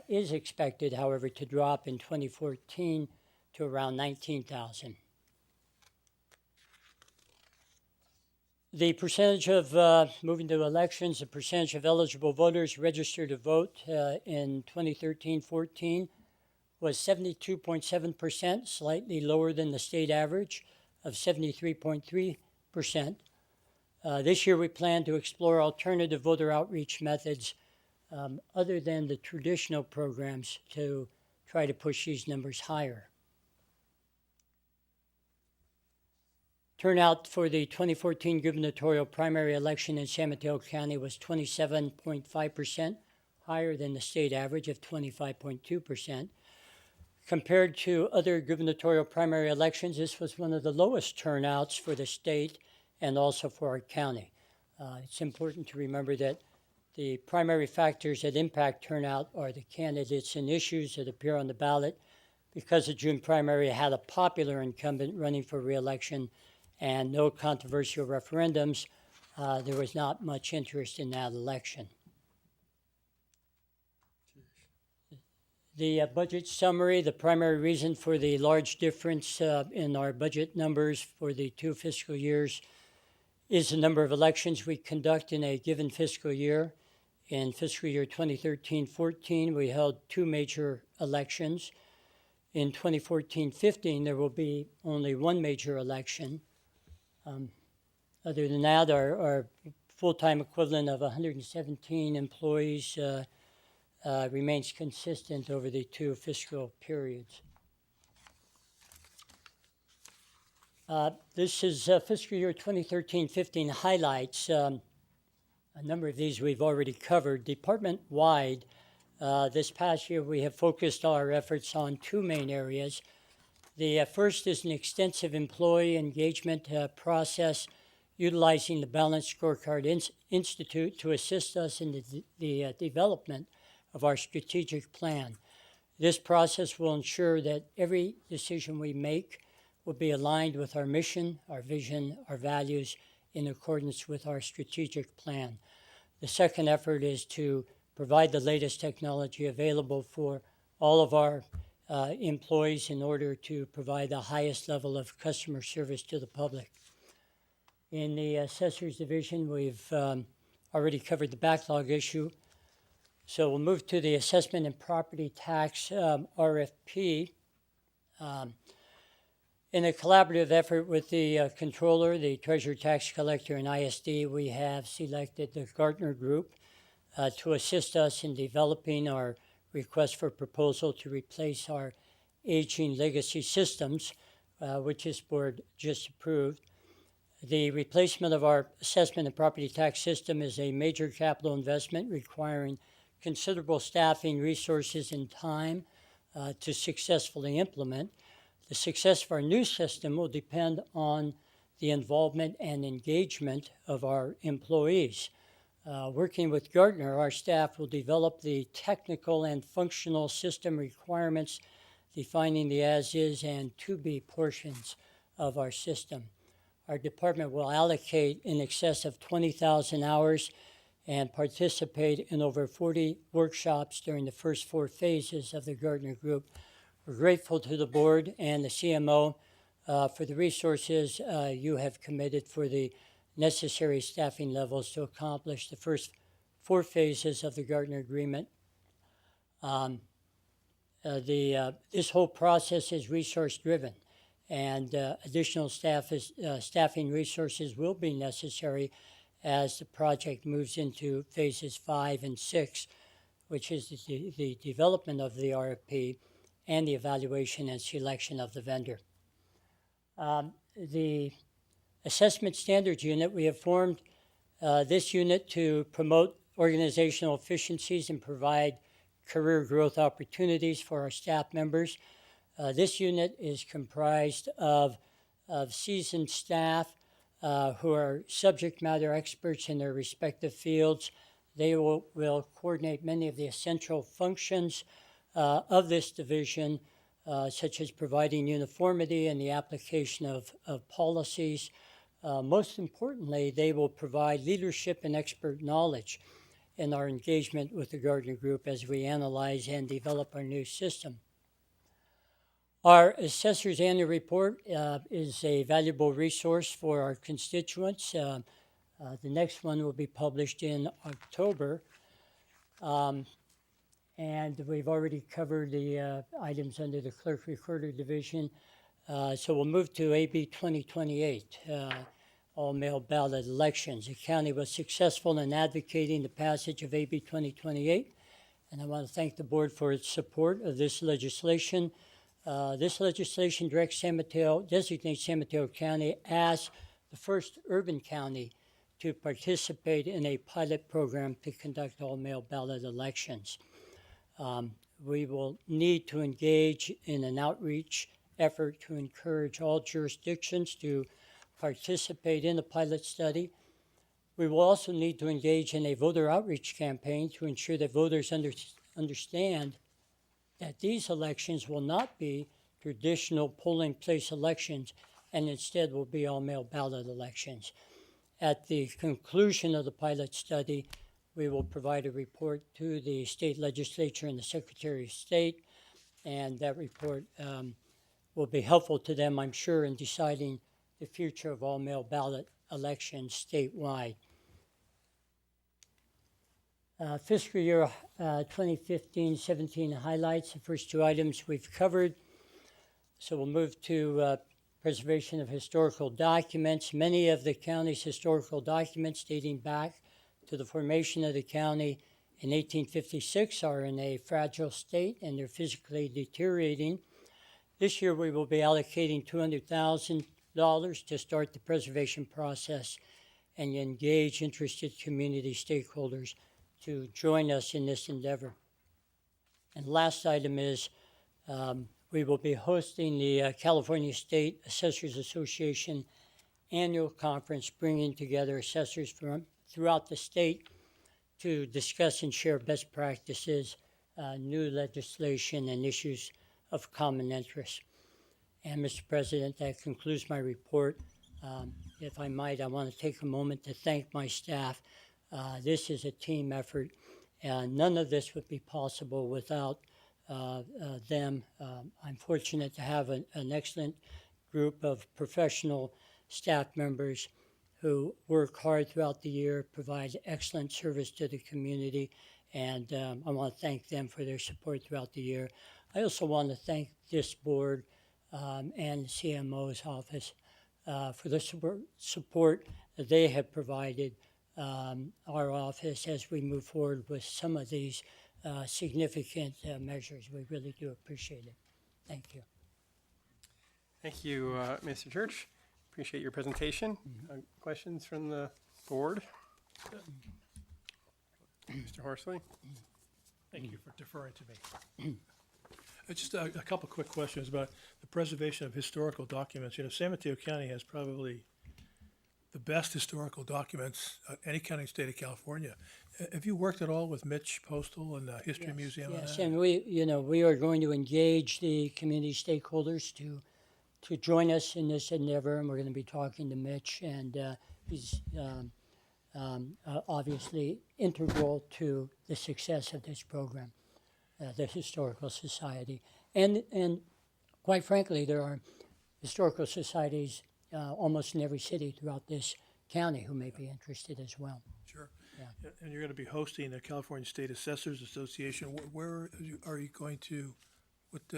S10: is expected, however, to drop in 2014 to around 19,000. The percentage of, moving to elections, the percentage of eligible voters registered to vote in 2013-14 was 72.7%, slightly lower than the state average of 73.3%. This year we plan to explore alternative voter outreach methods other than the traditional programs to try to push these numbers higher. Turnout for the 2014 gubernatorial primary election in San Mateo County was 27.5%, higher than the state average of 25.2%. Compared to other gubernatorial primary elections, this was one of the lowest turnouts for the state and also for our county. It's important to remember that the primary factors that impact turnout are the candidates and issues that appear on the ballot. Because the June primary had a popular incumbent running for re-election and no controversial referendums, there was not much interest in that election. The budget summary, the primary reason for the large difference in our budget numbers for the 2 fiscal years is the number of elections we conduct in a given fiscal year. In fiscal year 2013-14, we held 2 major elections. In 2014-15, there will be only 1 major election. Other than that, our full-time equivalent of 117 employees remains consistent over the 2 fiscal periods. This is fiscal year 2013-15 highlights. A number of these we've already covered. Department-wide, this past year we have focused our efforts on 2 main areas. The first is an extensive employee engagement process utilizing the Balanced Scorecard Institute to assist us in the development of our strategic plan. This process will ensure that every decision we make will be aligned with our mission, our vision, our values in accordance with our strategic plan. The second effort is to provide the latest technology available for all of our employees in order to provide the highest level of customer service to the public. In the Assessors Division, we've already covered the backlog issue. So we'll move to the Assessment and Property Tax RFP. In a collaborative effort with the Controller, the Treasurer Tax Collector, and ISD, we have selected the Gartner Group to assist us in developing our request for proposal to replace our aging legacy systems, which this board just approved. The replacement of our assessment and property tax system is a major capital investment requiring considerable staffing, resources, and time to successfully implement. The success of our new system will depend on the involvement and engagement of our employees. Working with Gartner, our staff will develop the technical and functional system requirements, defining the as-is and to-be portions of our system. Our department will allocate in excess of 20,000 hours and participate in over 40 workshops during the first 4 phases of the Gartner Group. We're grateful to the board and the CMO for the resources you have committed for the necessary staffing levels to accomplish the first 4 phases of the Gartner Agreement. This whole process is resource-driven, and additional staffing resources will be necessary as the project moves into phases 5 and 6, which is the development of the RFP and the evaluation and selection of the vendor. The Assessment Standards Unit, we have formed this unit to promote organizational efficiencies and provide career growth opportunities for our staff members. This unit is comprised of seasoned staff who are subject matter experts in their respective fields. They will coordinate many of the essential functions of this division, such as providing uniformity in the application of policies. Most importantly, they will provide leadership and expert knowledge in our engagement with the Gardner Group as we analyze and develop our new system. Our Assessor's Annual Report is a valuable resource for our constituents. The next one will be published in October. And we've already covered the items under the Clerk Recorder Division. So we'll move to AB 2028, all-mail ballot elections. The county was successful in advocating the passage of AB 2028, and I want to thank the board for its support of this legislation. This legislation designates San Mateo County as the first urban county to participate in a pilot program to conduct all-mail ballot elections. We will need to engage in an outreach effort to encourage all jurisdictions to participate in the pilot study. We will also need to engage in a voter outreach campaign to ensure that voters understand that these elections will not be traditional polling place elections and instead will be all-mail ballot elections. At the conclusion of the pilot study, we will provide a report to the state legislature and the Secretary of State, and that report will be helpful to them, I'm sure, in deciding the future of all-mail ballot elections statewide. Fiscal year 2015-17 highlights. The first two items we've covered. So we'll move to preservation of historical documents. Many of the county's historical documents dating back to the formation of the county in 1856 are in a fragile state and they're physically deteriorating. This year we will be allocating $200,000 to start the preservation process and engage interested community stakeholders to join us in this endeavor. And last item is we will be hosting the California State Assessors Association annual conference, bringing together assessors from throughout the state to discuss and share best practices, new legislation, and issues of common interest. And Mr. President, that concludes my report. If I might, I want to take a moment to thank my staff. This is a team effort, and none of this would be possible without them. I'm fortunate to have an excellent group of professional staff members who work hard throughout the year, provide excellent service to the community, and I want to thank them for their support throughout the year. I also want to thank this board and CMO's office for the support that they have provided our office as we move forward with some of these significant measures. We really do appreciate it. Thank you.
S1: Thank you, Mr. Church. Appreciate your presentation. Questions from the board? Mr. Horsley?
S2: Thank you for deferring to me. Just a couple quick questions about the preservation of historical documents. You know, San Mateo County has probably the best historical documents any county in the state of California. Have you worked at all with Mitch Postal and the History Museum?
S10: Yes, and we are going to engage the community stakeholders to join us in this endeavor, and we're going to be talking to Mitch, and he's obviously integral to the success of this program, the Historical Society. And quite frankly, there are historical societies almost in every city throughout this county who may be interested as well.
S2: Sure. Yeah. And you're going to be hosting the California State Assessors Association. Where are you going to,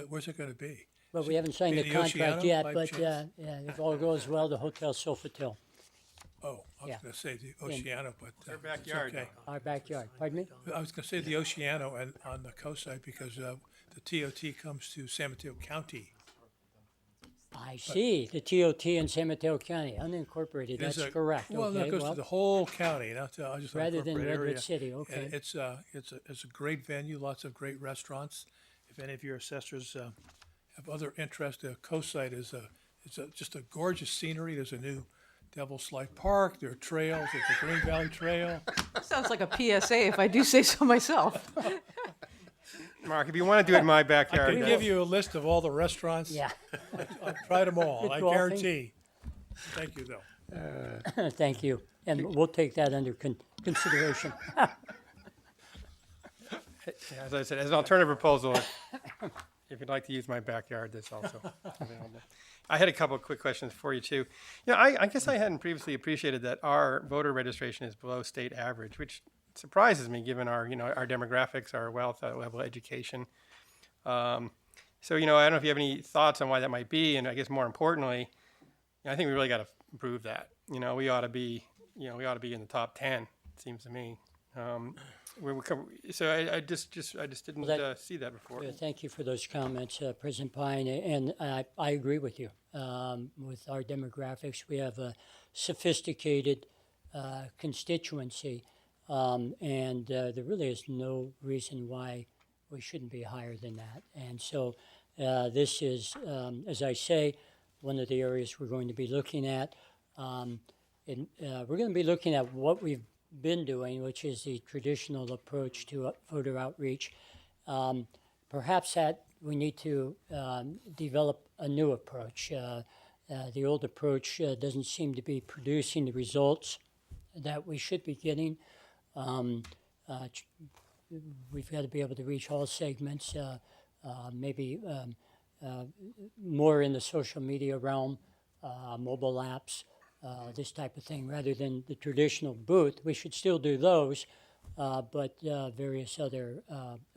S2: where's it going to be?
S10: Well, we haven't signed the contract yet, but if all goes well, the Hotel Sofitel.
S2: Oh, I was going to say the Oceano, but
S1: our backyard.
S2: okay.
S10: Our backyard. Pardon me?
S2: I was going to say the Oceano and on the coast side because the TOT comes to San Mateo County.
S10: I see. The TOT in San Mateo County, unincorporated. That's correct.
S2: Well,
S10: okay,
S2: no, it goes to the whole county, not to just
S10: rather than Redwood
S2: area.
S10: City. Okay.
S2: And it's a great venue, lots of great restaurants. If any of your assessors have other interest, the coast side is just a gorgeous scenery. There's a new Devil's Slide Park. There are trails. There's the Green Valley Trail.
S19: Sounds like a PSA, if I do say so myself.
S1: Mark, if you want to do it in my backyard.
S2: I can give you a list of all the restaurants.
S10: Yeah.
S2: I've tried them all,
S10: Good
S2: I
S10: golfing.
S2: guarantee. Thank you, though.
S10: Thank you. And we'll take that under consideration.
S1: As I said, as an alternative proposal, if you'd like to use my backyard, that's also available. I had a couple of quick questions for you too. I guess I hadn't previously appreciated that our voter registration is below state average, which surprises me given our our demographics, our wealth, our level of education. So I don't know if you have any thoughts on why that might be, and I guess more importantly, I think we really got to improve that. We ought to be in the top 10. It seems to me. So I just didn't see that before.
S10: Thank you for those comments, President Pine, and I agree with you. With our demographics, we have a sophisticated constituency, and there really is no reason why we shouldn't be higher than that. And so this is, as I say, one of the areas we're going to be looking at. We're going to be looking at what we've been doing, which is the traditional approach to voter outreach. Perhaps that we need to develop a new approach. The old approach doesn't seem to be producing the results that we should be getting. We've got to be able to reach all segments, maybe more in the social media realm, mobile apps, this type of thing, rather than the traditional booth. We should still do those, but various other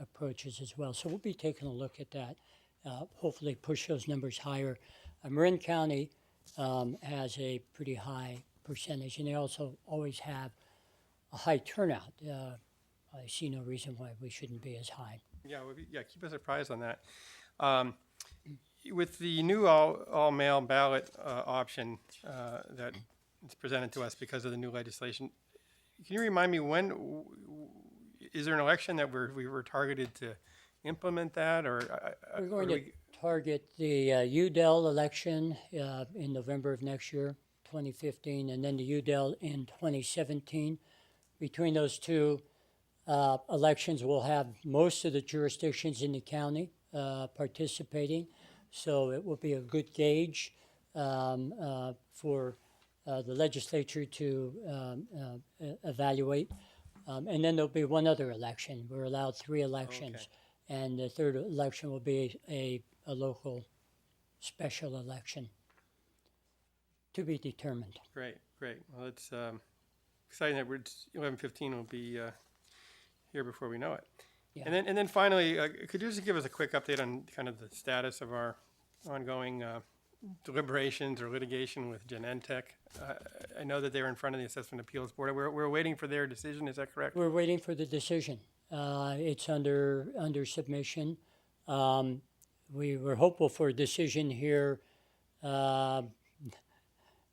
S10: approaches as well. So we'll be taking a look at that, hopefully push those numbers higher. Marin County has a pretty high percentage, and they also always have a high turnout. I see no reason why we shouldn't be as high.
S1: Keep us apprised on that. With the new all-mail ballot option that is presented to us because of the new legislation, can you remind me when is there an election that we were targeted to implement that, or
S10: we're going to target the UDEL election in November of next year, 2015, and then the UDEL in 2017. Between those two elections, we'll have most of the jurisdictions in the county participating, so it will be a good gauge for the legislature to evaluate. And then there'll be one other election. We're allowed 3 elections, and the third election will be a local special election to be determined.
S1: Great. Well, it's exciting that 11/15 will be here before we know it.
S10: Yeah.
S1: And then finally, could you just give us a quick update on kind of the status of our ongoing deliberations or litigation with Genentech? I know that they were in front of the Assessment Appeals Board. We're waiting for their decision. Is that correct?
S10: We're waiting for the decision. It's under submission. We were hopeful for a decision here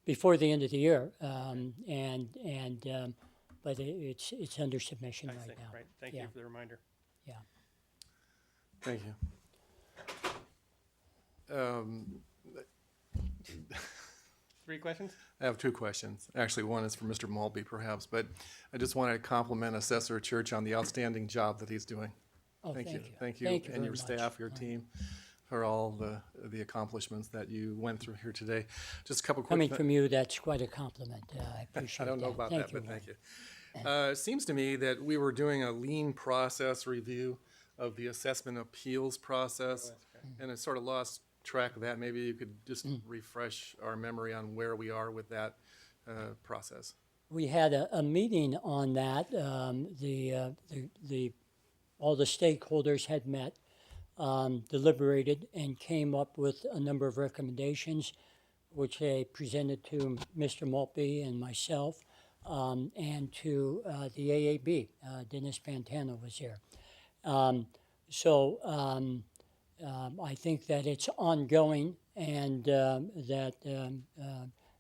S10: before the end of the year, but it's under submission right now.
S1: Right. Thank you for the reminder.
S10: Yeah.
S7: Thank you.
S1: 3 questions?
S7: I have 2 questions. Actually, one is for Mr. Maltby, perhaps, but I just want to compliment Assessor Church on the outstanding job that he's doing.
S10: Oh,
S7: thank you.
S10: Thank you
S7: and
S10: very
S7: your
S10: much.
S7: staff, your team, for all the accomplishments that you went through here today. Just a couple quick.
S10: Coming from you, that's quite a compliment. I appreciate
S7: I don't know
S10: that.
S7: about
S10: Thank
S7: that,
S10: you,
S7: but thank
S10: Warren.
S7: you. It seems to me that we were doing a lean process review of the assessment appeals process, and I sort of lost track of that. Maybe you could just refresh our memory on where we are with that process.
S10: We had a meeting on that. All the stakeholders had met, deliberated, and came up with a number of recommendations, which they presented to Mr. Maltby and myself, and to the AAB. Dennis Pantano was there. I think that it's ongoing, and that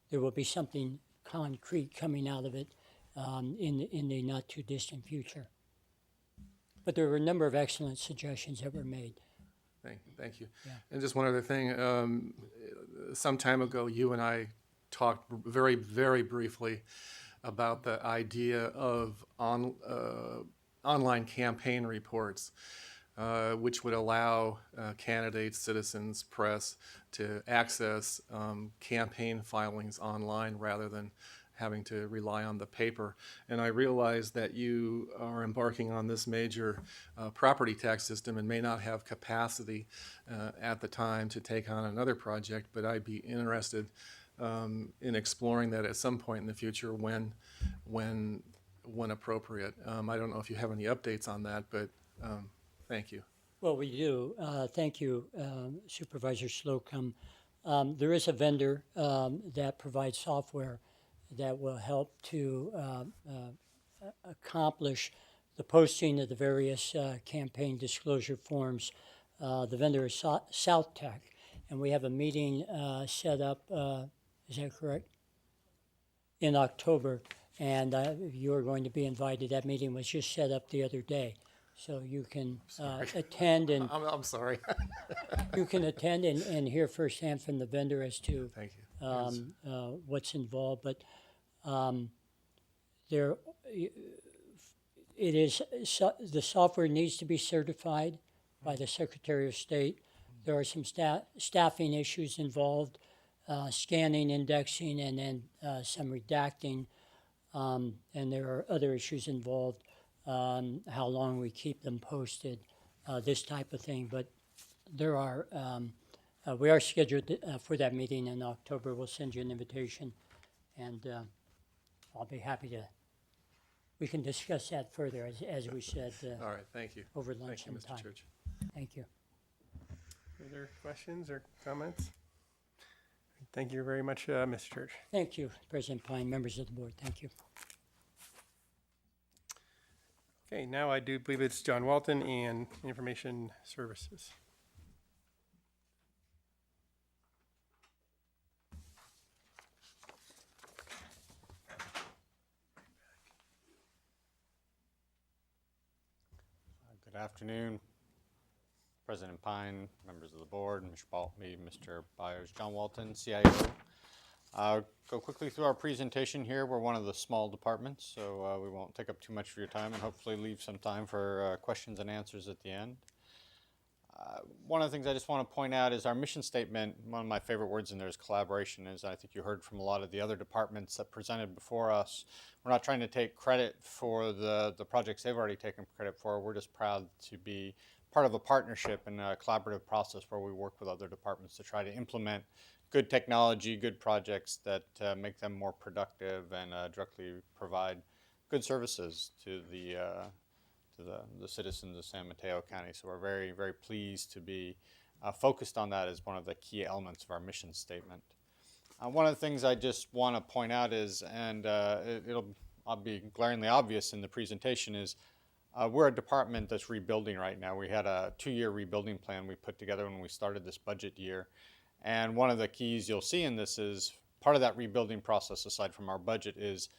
S10: there will be something concrete coming out of it in the not too distant future. But there were a number of excellent suggestions that were made.
S7: Thank you.
S10: Yeah.
S7: And just one other thing. Some time ago, you and I talked very, very briefly about the idea of online campaign reports, which would allow candidates, citizens, press to access campaign filings online rather than having to rely on the paper. And I realize that you are embarking on this major property tax system and may not have capacity at the time to take on another project, but I'd be interested in exploring that at some point in the future when appropriate. I don't know if you have any updates on that, but thank you.
S10: Well, we do. Thank you, Supervisor Slocum. There is a vendor that provides software that will help to accomplish the posting of the various campaign disclosure forms. The vendor is South Tech, and we have a meeting set up, is that correct? In October, and you're going to be invited. That meeting was just set up the other day. So you can attend and
S7: I'm sorry.
S10: you can attend and hear firsthand from the vendor as to
S7: Thank you.
S10: what's involved. But there, it is the software needs to be certified by the Secretary of State. There are some staffing issues involved, scanning, indexing, and then some redacting, and there are other issues involved. How long we keep them posted, this type of thing. But there are, we are scheduled for that meeting in October. We'll send you an invitation, and I'll be happy to, we can discuss that further, as we said.
S7: All right, thank you.
S10: Over lunch
S7: Thank you, Mr.
S10: sometime.
S7: Church.
S10: Thank you.
S1: Further questions or comments? Thank you very much, Mr. Church.
S10: Thank you, President Pine, members of the board. Thank you.
S1: Okay, now I do believe it's John Walton and Information Services.
S11: Good afternoon, President Pine, members of the board, Mr. Baltme, Mr. Byers, John Walton, CIO. Go quickly through our presentation here. We're one of the small departments, so we won't take up too much of your time and hopefully leave some time for questions and answers at the end. One of the things I just want to point out is our mission statement. One of my favorite words in there is collaboration, as I think you heard from a lot of the other departments that presented before us. We're not trying to take credit for the projects they've already taken credit for. We're just proud to be part of a partnership and a collaborative process where we work with other departments to try to implement good technology, good projects that make them more productive and directly provide good services to the citizens of San Mateo County. So we're very, very pleased to be focused on that as one of the key elements of our mission statement. One of the things I just want to point out is, and I'll be glaringly obvious in the presentation, is we're a department that's rebuilding right now. We had a 2-year rebuilding plan we put together when we started this budget year. And one of the keys you'll see in this is part of that rebuilding process, aside from our budget, is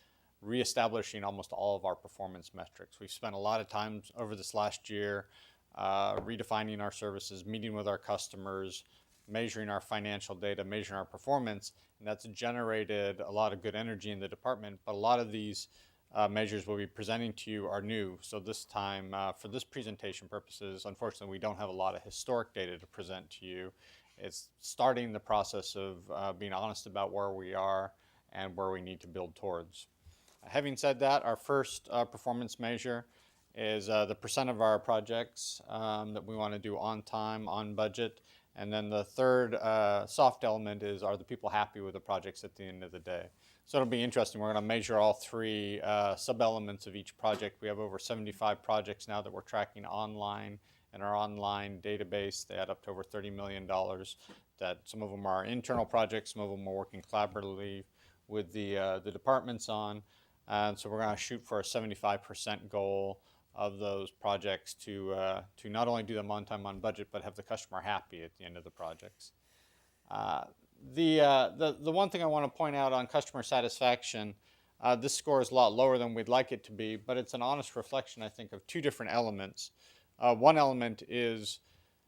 S11: reestablishing almost all of our performance metrics. We've spent a lot of time over this last year redefining our services, meeting with our customers, measuring our financial data, measuring our performance, and that's generated a lot of good energy in the department. But a lot of these measures we'll be presenting to you are new. So this time, for this presentation purposes, unfortunately, we don't have a lot of historic data to present to you. It's starting the process of being honest about where we are and where we need to build towards. Having said that, our first performance measure is the percent of our projects that we want to do on time, on budget. And then the third soft element is, are the people happy with the projects at the end of the day? So it'll be interesting. We're going to measure all three sub-elements of each project. We have over 75 projects now that we're tracking online in our online database. They add up to over $30 million. That some of them are internal projects, some of them are working collaboratively with the departments on. And so we're going to shoot for a 75% goal of those projects to not only do them on time, on budget, but have the customer happy at the end of the projects. The one thing I want to point out on customer satisfaction, this score is a lot lower than we'd like it to be, but it's an honest reflection, I think, of two different elements. One element is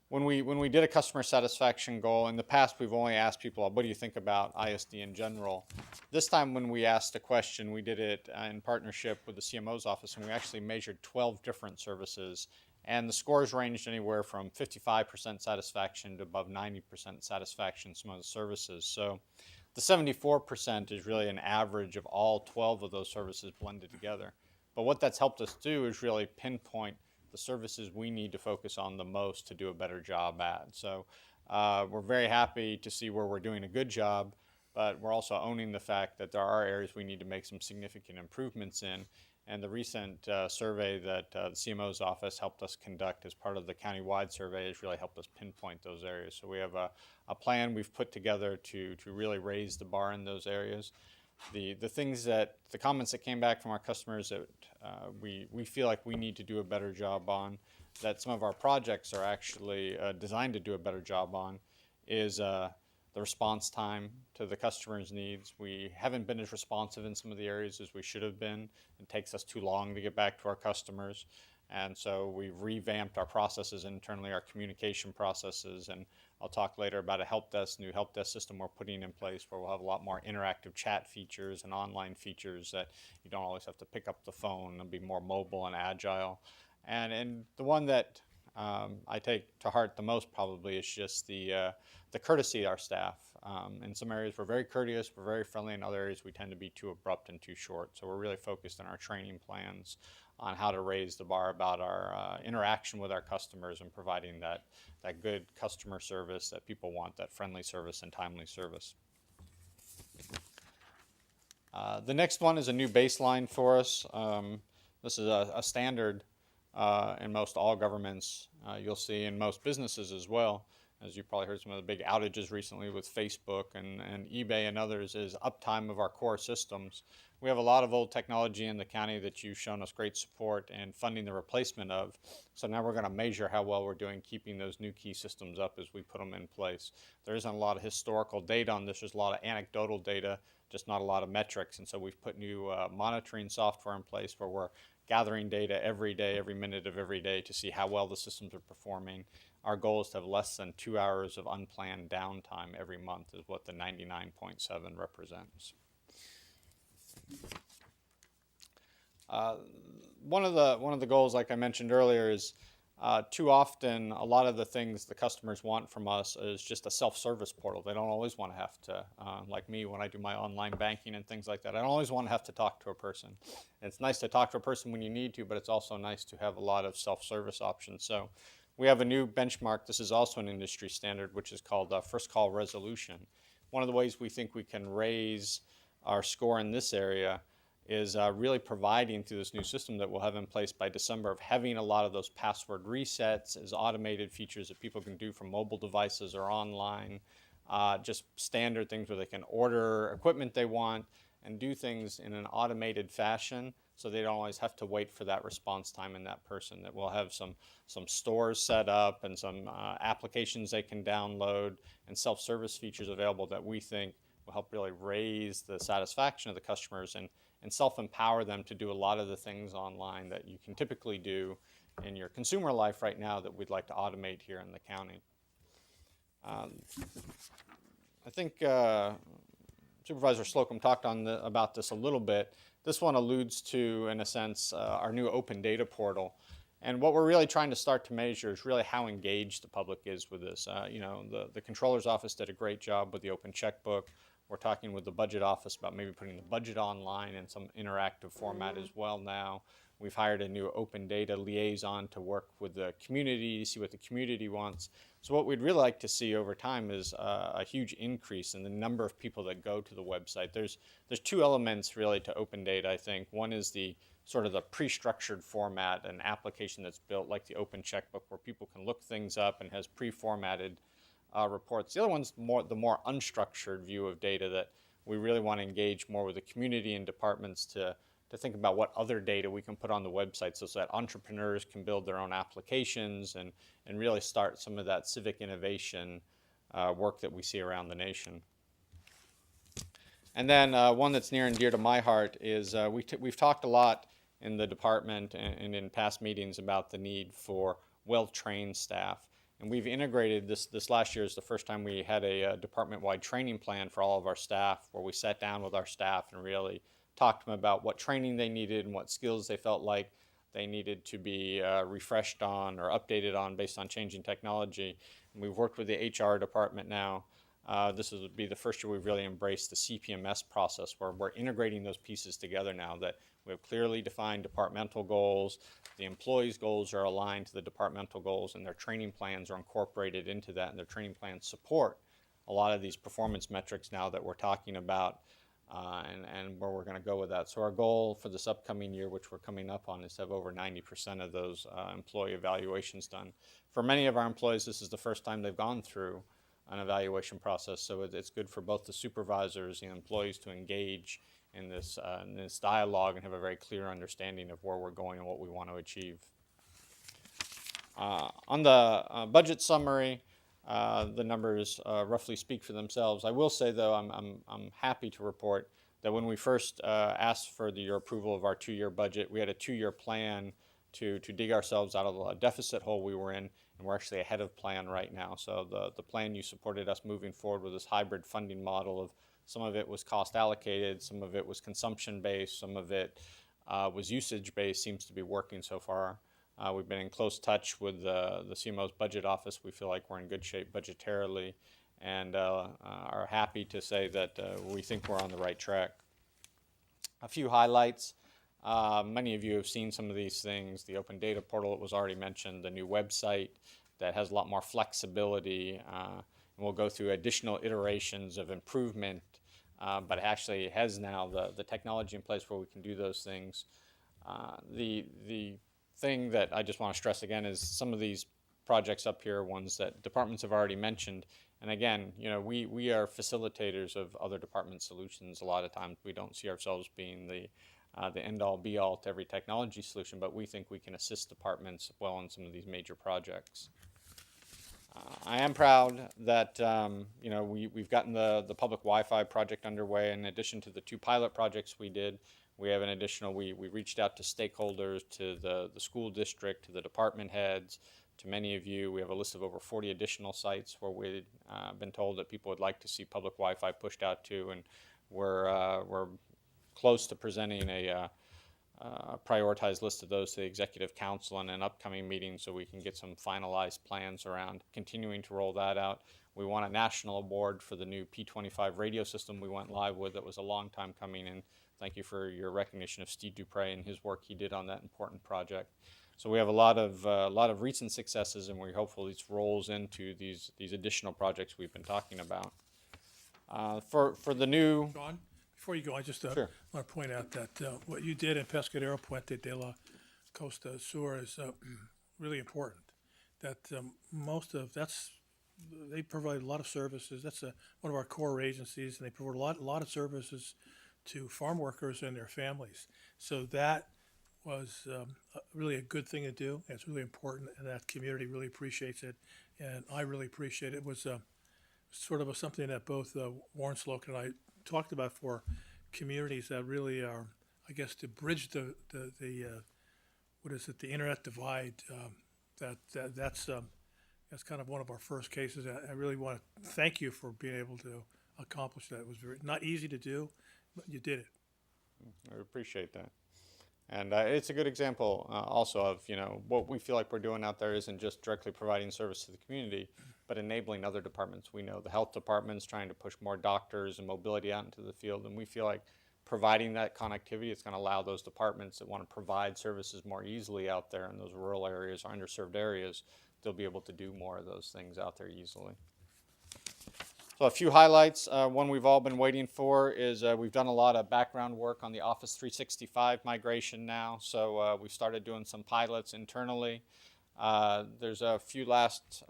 S11: when we did a customer satisfaction goal, in the past we've only asked people, what do you think about ISD in general? This time when we asked a question, we did it in partnership with the CMO's office, and we actually measured 12 different services. And the scores ranged anywhere from 55% satisfaction to above 90% satisfaction in some of the services. So The 74% is really an average of all 12 of those services blended together. But what that's helped us do is really pinpoint the services we need to focus on the most to do a better job at. So we're very happy to see where we're doing a good job, but we're also owning the fact that there are areas we need to make some significant improvements in. And the recent survey that the CMO's office helped us conduct as part of the county-wide survey has really helped us pinpoint those areas. So we have a plan we've put together to really raise the bar in those areas. The comments that came back from our customers that we feel like we need to do a better job on, that some of our projects are actually designed to do a better job on, is the response time to the customer's needs. We haven't been as responsive in some of the areas as we should have been. It takes us too long to get back to our customers. And so we've revamped our processes internally, our communication processes, and I'll talk later about a new help desk system we're putting in place where we'll have a lot more interactive chat features and online features that you don't always have to pick up the phone and be more mobile and agile. And the one that I take to heart the most probably is just the courtesy of our staff. In some areas we're very courteous, we're very friendly. In other areas we tend to be too abrupt and too short. So we're really focused on our training plans on how to raise the bar about our interaction with our customers and providing that good customer service that people want, that friendly service and timely service. The next one is a new baseline for us. This is a standard in most all governments. You'll see in most businesses as well, as you probably heard some of the big outages recently with Facebook and eBay and others, is uptime of our core systems. We have a lot of old technology in the county that you've shown us great support and funding the replacement of. So now we're going to measure how well we're doing keeping those new key systems up as we put them in place. There isn't a lot of historical data on this. There's a lot of anecdotal data, just not a lot of metrics. And so we've put new monitoring software in place where we're gathering data every day, every minute of every day to see how well the systems are performing. Our goal is to have less than 2 hours of unplanned downtime every month is what the 99.7 represents. One of the goals, like I mentioned earlier, is too often a lot of the things the customers want from us is just a self-service portal. They don't always want to have to, like me when I do my online banking and things like that, I don't always want to have to talk to a person. And it's nice to talk to a person when you need to, but it's also nice to have a lot of self-service options. So we have a new benchmark. This is also an industry standard, which is called first call resolution. One of the ways we think we can raise our score in this area is really providing through this new system that we'll have in place by December of having a lot of those password resets as automated features that people can do from mobile devices or online, just standard things where they can order equipment they want and do things in an automated fashion so they don't always have to wait for that response time in that person. That we'll have some stores set up and some applications they can download and self-service features available that we think will help really raise the satisfaction of the customers and self-empower them to do a lot of the things online that you can typically do in your consumer life right now that we'd like to automate here in the county. I think Supervisor Slocum talked about this a little bit. This one alludes to, in a sense, our new open data portal. And what we're really trying to start to measure is really how engaged the public is with this. The Controller's Office did a great job with the open checkbook. We're talking with the Budget Office about maybe putting the budget online in some interactive format as well now. We've hired a new open data liaison to work with the community to see what the community wants. So what we'd really like to see over time is a huge increase in the number of people that go to the website. There's two elements really to open data, I think. One is the sort of the pre-structured format, an application that's built like the open checkbook where people can look things up and has pre-formatted reports. The other one's the more unstructured view of data that we really want to engage more with the community and departments to think about what other data we can put on the website so that entrepreneurs can build their own applications and really start some of that civic innovation work that we see around the nation. And then one that's near and dear to my heart is we've talked a lot in the department and in past meetings about the need for well-trained staff. And we've integrated this last year is the first time we had a department-wide training plan for all of our staff where we sat down with our staff and really talked to them about what training they needed and what skills they felt like they needed to be refreshed on or updated on based on changing technology. And we've worked with the HR department now this would be the first year we've really embraced the CPMS process, where we're integrating those pieces together now, that we have clearly defined departmental goals, the employees' goals are aligned to the departmental goals, and their training plans are incorporated into that, and their training plans support a lot of these performance metrics now that we're talking about, and where we're going to go with that. So our goal for this upcoming year, which we're coming up on, is to have over 90% of those employee evaluations done. For many of our employees, this is the first time they've gone through an evaluation process, so it's good for both the supervisors and employees to engage in this dialogue and have a very clear understanding of where we're going and what we want to achieve. On the budget summary, the numbers roughly speak for themselves. I will say, though, I'm happy to report that when we first asked for your approval of our 2-year budget, we had a 2-year plan to dig ourselves out of the deficit hole we were in, and we're actually ahead of plan right now. So the plan, you supported us moving forward with this hybrid funding model of some of it was cost allocated, some of it was consumption based, some of it was usage based, seems to be working so far. We've been in close touch with the CMO's budget office. We feel like we're in good shape budgetarily, and are happy to say that we think we're on the right track. A few highlights. Many of you have seen some of these things. The open data portal that was already mentioned, the new website that has a lot more flexibility, and we'll go through additional iterations of improvement, but actually has now the technology in place where we can do those things. The thing that I just want to stress again is some of these projects up here, ones that departments have already mentioned. And again, we are facilitators of other department solutions. A lot of times we don't see ourselves being the end-all be-all to every technology solution, but we think we can assist departments well in some of these major projects. I am proud that we've gotten the public Wi-Fi project underway. In addition to the 2 pilot projects we did, we have an additional, we reached out to stakeholders, to the school district, to the department heads, to many of you. We have a list of over 40 additional sites where we've been told that people would like to see public Wi-Fi pushed out to, and we're close to presenting a prioritized list of those to the Executive Council in an upcoming meeting, so we can get some finalized plans around continuing to roll that out. We won a national award for the new P25 radio system we went live with. That was a long time coming, and thank you for your recognition of Steve Dupre and his work he did on that important project. So we have a lot of recent successes, and we're hopeful this rolls into these additional projects we've been talking about. For the new...
S2: John, before you go, I just
S11: Sure.
S2: want to point out that what you did in Pescadero Puente de la Costa Sur is really important. That they provide a lot of services. That's one of our core agencies, and they provide a lot of services to farm workers and their families. So that was really a good thing to do. It's really important, and that community really appreciates it, and I really appreciate it. It was sort of something that both Warren Sloak and I talked about for communities that really are, I guess, to bridge the internet divide. That's kind of one of our first cases. I really want to thank you for being able to accomplish that. It was not easy to do, but you did it.
S11: I appreciate that. And it's a good example also of, what we feel like we're doing out there isn't just directly providing service to the community, but enabling other departments. We know the health department's trying to push more doctors and mobility out into the field, and we feel like providing that connectivity is going to allow those departments that want to provide services more easily out there in those rural areas or underserved areas, they'll be able to do more of those things out there easily. So a few highlights. One we've all been waiting for is we've done a lot of background work on the Office 365 migration now. So we've started doing some pilots internally. There's a few last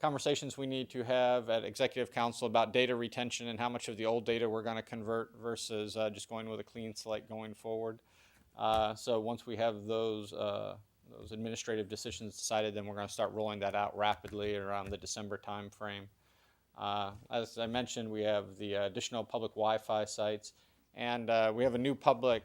S11: conversations we need to have at Executive Council about data retention and how much of the old data we're going to convert versus just going with a clean slate going forward. So once we have those administrative decisions decided, then we're going to start rolling that out rapidly around the December time frame. As I mentioned, we have the additional public Wi-Fi sites, and we have a new policy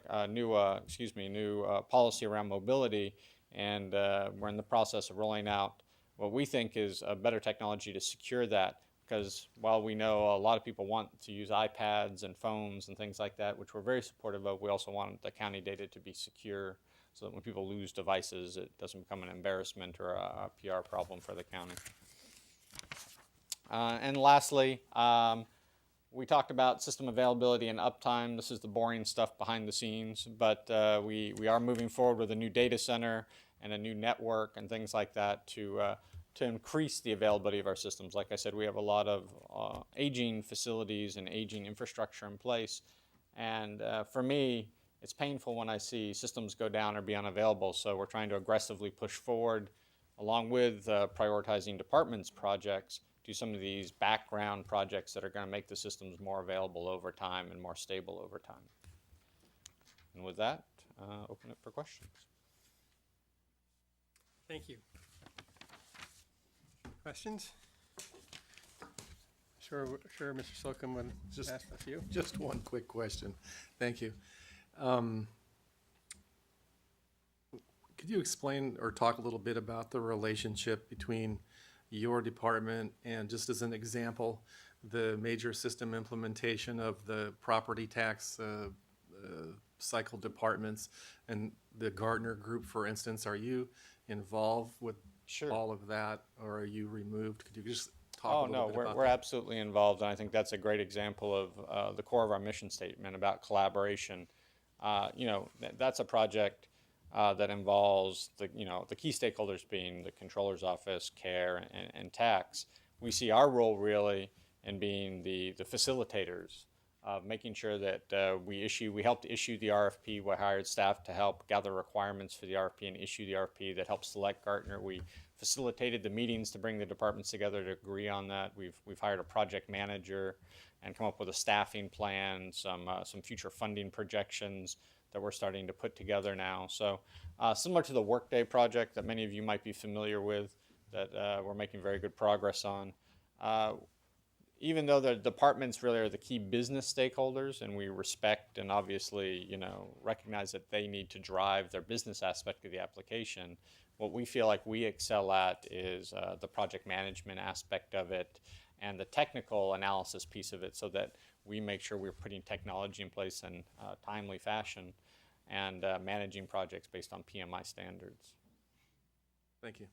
S11: around mobility, and we're in the process of rolling out what we think is a better technology to secure that, because while we know a lot of people want to use iPads and phones and things like that, which we're very supportive of, we also want the county data to be secure so that when people lose devices, it doesn't become an embarrassment or a PR problem for the county. And lastly, we talked about system availability and uptime. This is the boring stuff behind the scenes, but we are moving forward with a new data center and a new network and things like that to increase the availability of our systems. Like I said, we have a lot of aging facilities and aging infrastructure in place. And for me, it's painful when I see systems go down or be unavailable. So we're trying to aggressively push forward, along with prioritizing departments' projects, do some of these background projects that are going to make the systems more available over time and more stable over time. And with that, open it for questions.
S1: Thank you. Questions? Sure, Mr. Slocum would
S7: Just
S1: ask a few.
S7: Just one quick question. Thank you. Could you explain or talk a little bit about the relationship between your department and, just as an example, the major system implementation of the property tax cycle departments and the Gartner Group, for instance? Are you involved with all of that, or are you removed? Could you just talk a little bit about
S11: we're
S7: that?
S11: absolutely involved, and I think that's a great example of the core of our mission statement about collaboration. That's a project that involves the key stakeholders being the controller's office, care, and tax. We see our role really in being the facilitators of making sure that we helped issue the RFP. We hired staff to help gather requirements for the RFP and issue the RFP that helped select Gartner. We facilitated the meetings to bring the departments together to agree on that. We've hired a project manager and come up with a staffing plan, some future funding projections that we're starting to put together now. So similar to the Workday project that many of you might be familiar with, that we're making very good progress on. Even though the departments really are the key business stakeholders, and we respect and obviously recognize that they need to drive their business aspect of the application, what we feel like we excel at is the project management aspect of it and the technical analysis piece of it, so that we make sure we're putting technology in place in a timely fashion and managing projects based on PMI standards.
S7: Thank you.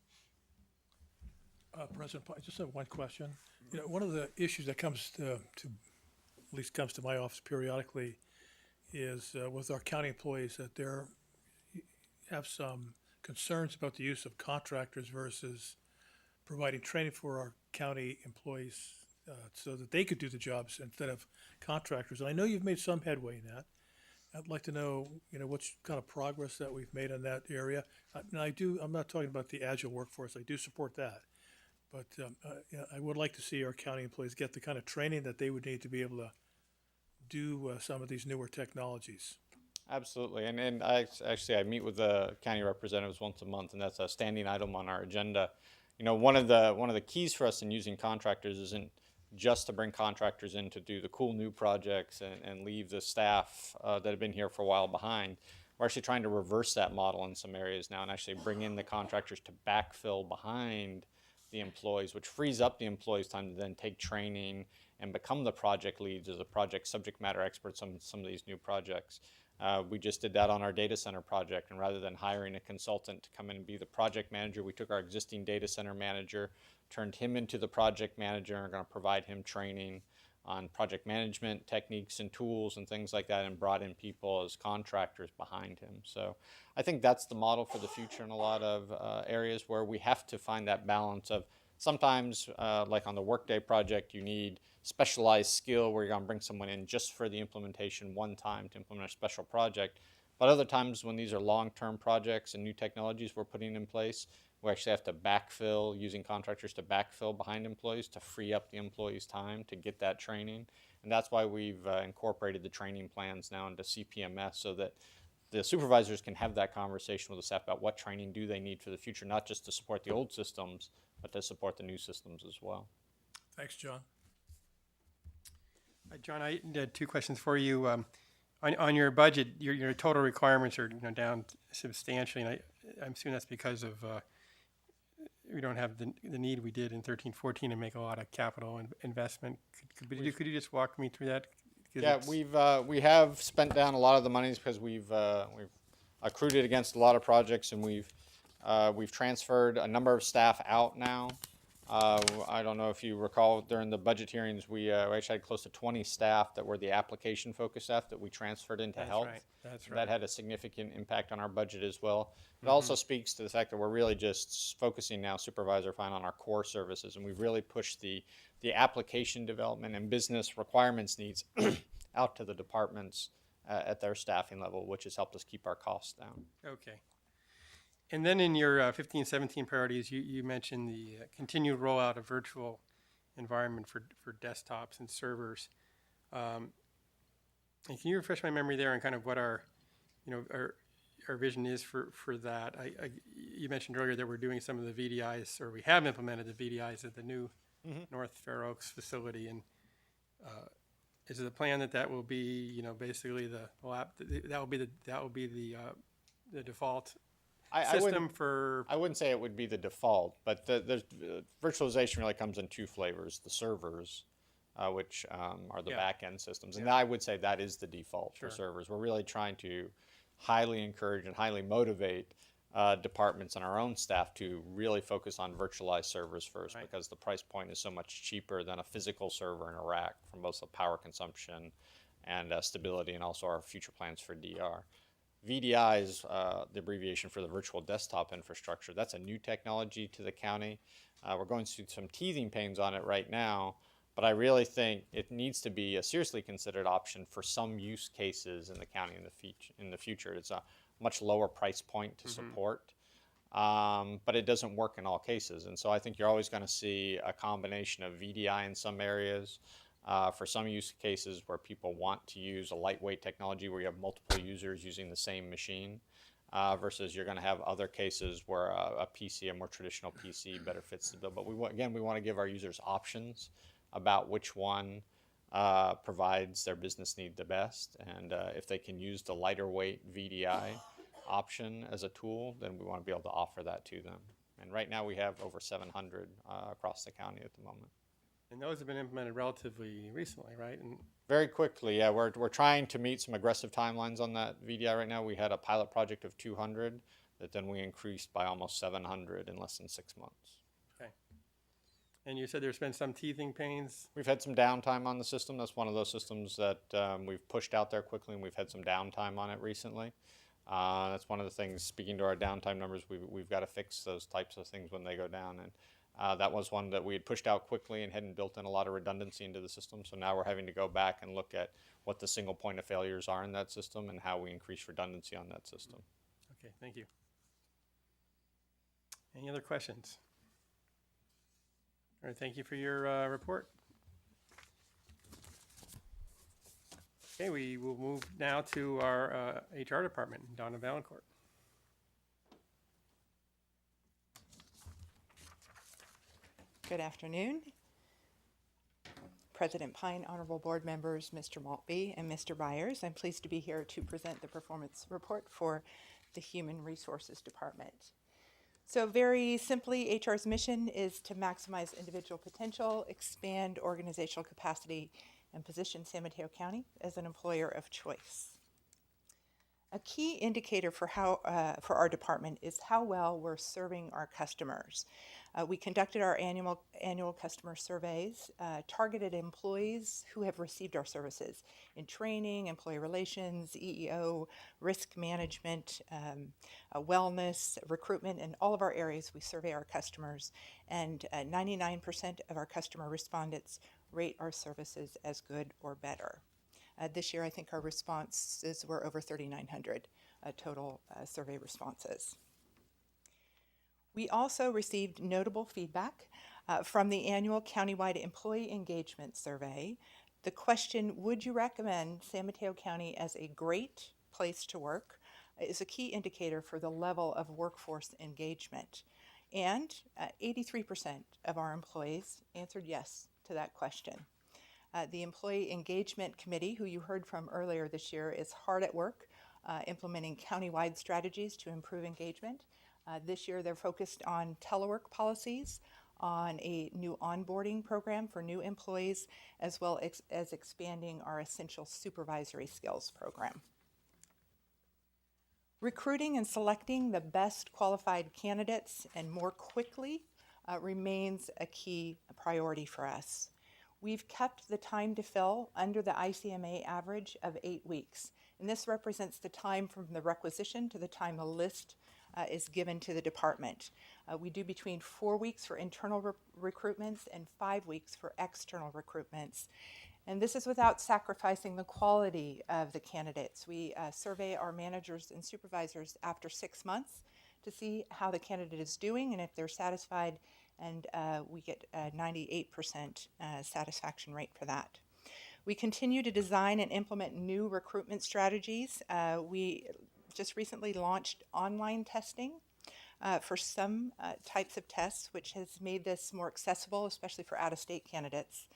S2: President, I just have one question. One of the issues that comes to at least comes to my office periodically is with our county employees that they have some concerns about the use of contractors versus providing training for our county employees so that they could do the jobs instead of contractors. And I know you've made some headway in that. I'd like to know, what kind of progress that we've made in that area. I'm not talking about the agile workforce. I do support that. But I would like to see our county employees get the kind of training that they would need to be able to do some of these newer technologies.
S11: Absolutely, and I meet with the county representatives once a month, and that's a standing item on our agenda. One of the keys for us in using contractors isn't just to bring contractors in to do the cool new projects and leave the staff that have been here for a while behind. We're actually trying to reverse that model in some areas now and actually bring in the contractors to backfill behind the employees, which frees up the employees' time to then take training and become the project leads as a project subject matter experts on some of these new projects. We just did that on our data center project, and rather than hiring a consultant to come in and be the project manager, we took our existing data center manager, turned him into the project manager, and are going to provide him training on project management techniques and tools and things like that, and brought in people as contractors behind him. So I think that's the model for the future in a lot of areas where we have to find that balance of sometimes, like on the Workday project, you need specialized skill where you're going to bring someone in just for the implementation one time to implement a special project. But other times when these are long-term projects and new technologies we're putting in place, we actually have to backfill, using contractors to backfill behind employees to free up the employees' time to get that training. And that's why we've incorporated the training plans now into CPMS, so that the supervisors can have that conversation with the staff about what training do they need for the future, not just to support the old systems, but to support the new systems as well.
S2: Thanks, John.
S1: John, I had two questions for you. On your budget, your total requirements are down substantially, and I'm assuming that's because of we don't have the need we did in 13-14 to make a lot of capital investment. Could you just walk me through that?
S11: Yeah, we have spent down a lot of the monies because we've accrued it against a lot of projects, and we've transferred a number of staff out now I don't know if you recall during the budget hearings, we actually had close to 20 staff that were the application focused staff that we transferred into
S1: That's
S11: health.
S1: right, that's
S11: That
S1: right.
S11: had a significant impact on our budget as well. It also speaks to the fact that we're really just focusing now, Supervisor Fine, on our core services, and we've really pushed the application development and business requirements needs out to the departments at their staffing level, which has helped us keep our costs down.
S1: Okay. And then in your 15-17 priorities, you mentioned the continued rollout of virtual environment for desktops and servers. And can you refresh my memory there on kind of what our vision is for that? You mentioned earlier that we're doing some of the VDIs, or we have implemented the VDIs at the new North Fair Oaks facility. And is it the plan that will be, basically that will be the default system for?
S11: I wouldn't say it would be the default, but the virtualization really comes in two flavors: the servers, which are the back-end systems, and I would say that is the default for servers. We're really trying to highly encourage and highly motivate departments and our own staff to really focus on virtualized servers first, because the price point is so much cheaper than a physical server in a rack from both the power consumption and stability, and also our future plans for DR. VDI is the abbreviation for the virtual desktop infrastructure. That's a new technology to the county. We're going through some teething pains on it right now, but I really think it needs to be a seriously considered option for some use cases in the county in the future. It's a much lower price point to support, but it doesn't work in all cases. And so I think you're always going to see a combination of VDI in some areas, for some use cases where people want to use a lightweight technology where you have multiple users using the same machine, versus you're going to have other cases where a PC, a more traditional PC, better fits the bill. But we want to give our users options about which one provides their business need the best. And if they can use the lighter weight VDI option as a tool, then we want to be able to offer that to them. And right now we have over 700 across the county at the moment.
S1: And those have been implemented relatively recently, right? And
S11: very quickly, yeah. We're trying to meet some aggressive timelines on that VDI right now. We had a pilot project of 200 that then we increased by almost 700 in less than 6 months.
S1: Okay. And you said there's been some teething pains?
S11: We've had some downtime on the system. That's one of those systems that we've pushed out there quickly, and we've had some downtime on it recently. That's one of the things, speaking to our downtime numbers, we've got to fix those types of things when they go down. And that was one that we had pushed out quickly and hadn't built in a lot of redundancy into the system. So now we're having to go back and look at what the single point of failures are in that system and how we increase redundancy on that system.
S1: Okay, thank you. Any other questions? All right, thank you for your report. Okay, we will move now to our HR department, Donna Valancourt.
S12: Good afternoon. President Pine, honorable board members, Mr. Maltby and Mr. Byers. I'm pleased to be here to present the performance report for the Human Resources Department. So very simply, HR's mission is to maximize individual potential, expand organizational capacity, and position San Mateo County as an employer of choice. A key indicator for our department is how well we're serving our customers. We conducted our annual customer surveys, targeted employees who have received our services in training, employee relations, EEO, risk management, wellness, recruitment, and all of our areas we survey our customers. And 99% of our customer respondents rate our services as good or better. This year, I think our responses were over 3,900 total survey responses. We also received notable feedback from the annual countywide employee engagement survey. The question, would you recommend San Mateo County as a great place to work, is a key indicator for the level of workforce engagement. And 83% of our employees answered yes to that question. The Employee Engagement Committee, who you heard from earlier this year, is hard at work implementing countywide strategies to improve engagement. This year they're focused on telework policies, on a new onboarding program for new employees, as well as expanding our essential supervisory skills program. Recruiting and selecting the best qualified candidates and more quickly remains a key priority for us. We've kept the time to fill under the ICMA average of 8 weeks, and this represents the time from the requisition to the time a list is given to the department. We do between 4 weeks for internal recruitments and 5 weeks for external recruitments. And this is without sacrificing the quality of the candidates. We survey our managers and supervisors after 6 months to see how the candidate is doing and if they're satisfied, and we get a 98% satisfaction rate for that. We continue to design and implement new recruitment strategies. We just recently launched online testing for some types of tests, which has made this more accessible, especially for out-of-state candidates.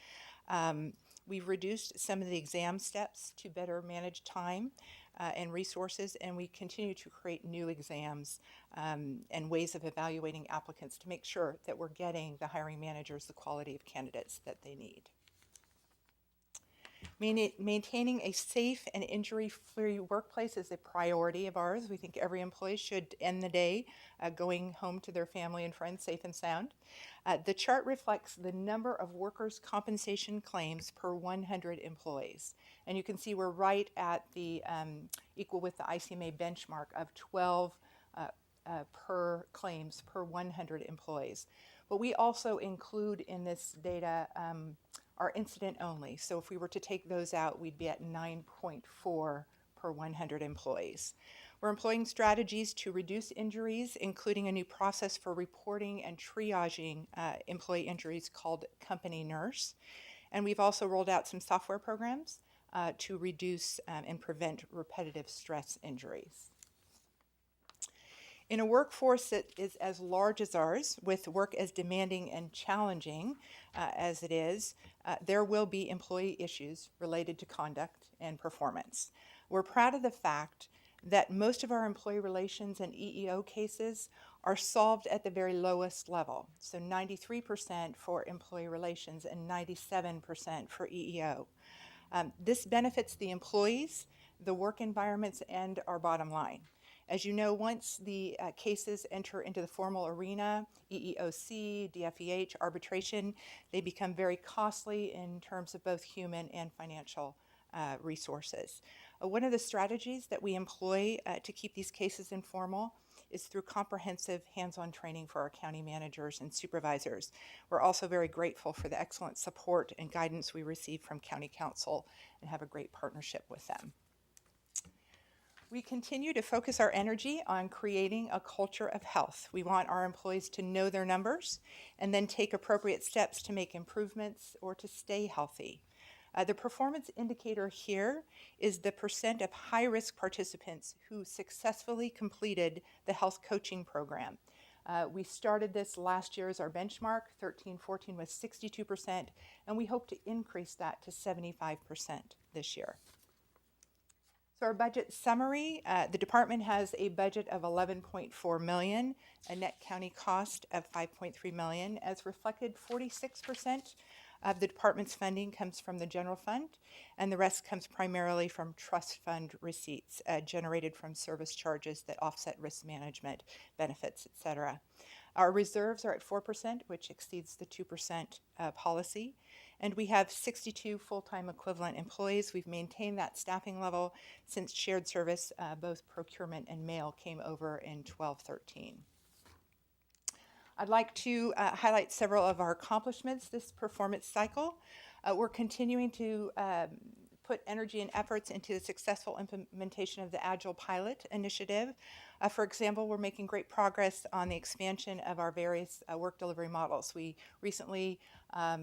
S12: We've reduced some of the exam steps to better manage time and resources, and we continue to create new exams and ways of evaluating applicants to make sure that we're getting the hiring managers the quality of candidates that they need. Maintaining a safe and injury-free workplace is a priority of ours. We think every employee should end the day going home to their family and friends safe and sound. The chart reflects the number of workers' compensation claims per 100 employees. And you can see we're right at the equal with the ICMA benchmark of 12 per claims per 100 employees. But we also include in this data are incident only. So if we were to take those out, we'd be at 9.4 per 100 employees. We're employing strategies to reduce injuries, including a new process for reporting and triaging employee injuries called Company Nurse. And we've also rolled out some software programs to reduce and prevent repetitive stress injuries. In a workforce that is as large as ours, with work as demanding and challenging as it is, there will be employee issues related to conduct and performance. We're proud of the fact that most of our employee relations and EEO cases are solved at the very lowest level. So 93% for employee relations and 97% for EEO. This benefits the employees, the work environments, and our bottom line. As you know, once the cases enter into the formal arena, EEOC, DFEH, arbitration, they become very costly in terms of both human and financial resources. One of the strategies that we employ to keep these cases informal is through comprehensive hands-on training for our county managers and supervisors. We're also very grateful for the excellent support and guidance we receive from County Council and have a great partnership with them. We continue to focus our energy on creating a culture of health. We want our employees to know their numbers and then take appropriate steps to make improvements or to stay healthy. The performance indicator here is the percent of high-risk participants who successfully completed the health coaching program. We started this last year as our benchmark. 13-14 was 62%, and we hope to increase that to 75% this year. So our budget summary, the department has a budget of $11.4 million, a net county cost of $5.3 million. As reflected, 46% of the department's funding comes from the general fund, and the rest comes primarily from trust fund receipts generated from service charges that offset risk management, benefits, etc. Our reserves are at 4%, which exceeds the 2% policy. And we have 62 full-time equivalent employees. We've maintained that staffing level since shared service, both procurement and mail, came over in 12-13. I'd like to highlight several of our accomplishments this performance cycle. We're continuing to put energy and efforts into the successful implementation of the Agile Pilot Initiative. For example, we're making great progress on the expansion of our various work delivery models. We recently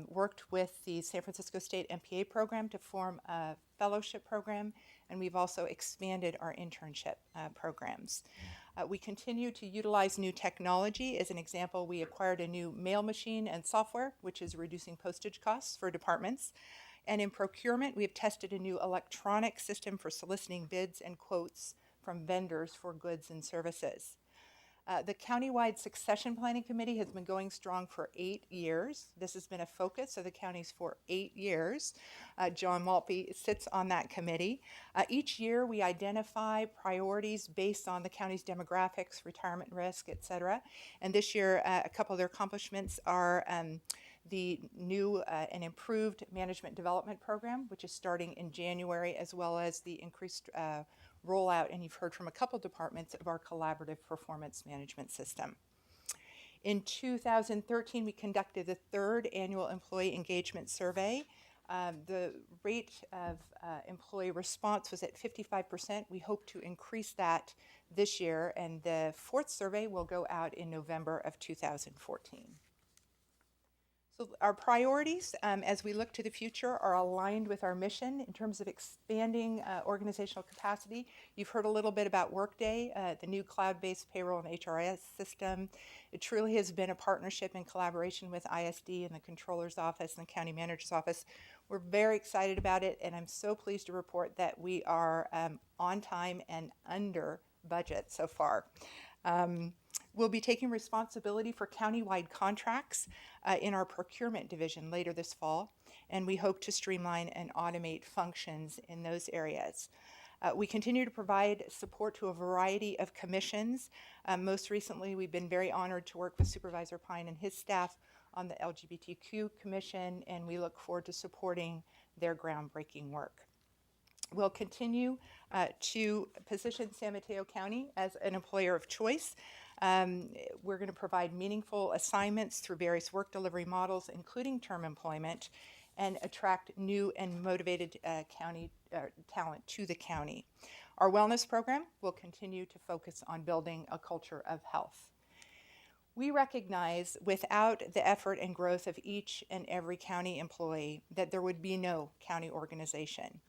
S12: worked with the San Francisco State MPA program to form a fellowship program, and we've also expanded our internship programs. We continue to utilize new technology. As an example, we acquired a new mail machine and software, which is reducing postage costs for departments. And in procurement, we have tested a new electronic system for soliciting bids and quotes from vendors for goods and services. The countywide succession planning committee has been going strong for 8 years. This has been a focus of the counties for 8 years. John Maltby sits on that committee. Each year we identify priorities based on the county's demographics, retirement risk, et cetera. And this year, a couple of their accomplishments are the new and improved management development program, which is starting in January, as well as the increased rollout, and you've heard from a couple departments, of our collaborative performance management system. In 2013, we conducted the 3rd annual employee engagement survey. The rate of employee response was at 55%. We hope to increase that this year, and the 4th survey will go out in November of 2014. So our priorities, as we look to the future, are aligned with our mission in terms of expanding organizational capacity. You've heard a little bit about Workday, the new cloud-based payroll and HRIS system. It truly has been a partnership and collaboration with ISD and the Controller's Office and the County Manager's Office. We're very excited about it, and I'm so pleased to report that we are on time and under budget so far. We'll be taking responsibility for countywide contracts in our procurement division later this fall, and we hope to streamline and automate functions in those areas. We continue to provide support to a variety of commissions. Most recently, we've been very honored to work with Supervisor Pine and his staff on the LGBTQ Commission, and we look forward to supporting their groundbreaking work. We'll continue to position San Mateo County as an employer of choice. We're going to provide meaningful assignments through various work delivery models, including term employment, and attract new and motivated county talent to the county. Our wellness program will continue to focus on building a culture of health. We recognize without the effort and growth of each and every county employee that there would be no county organization.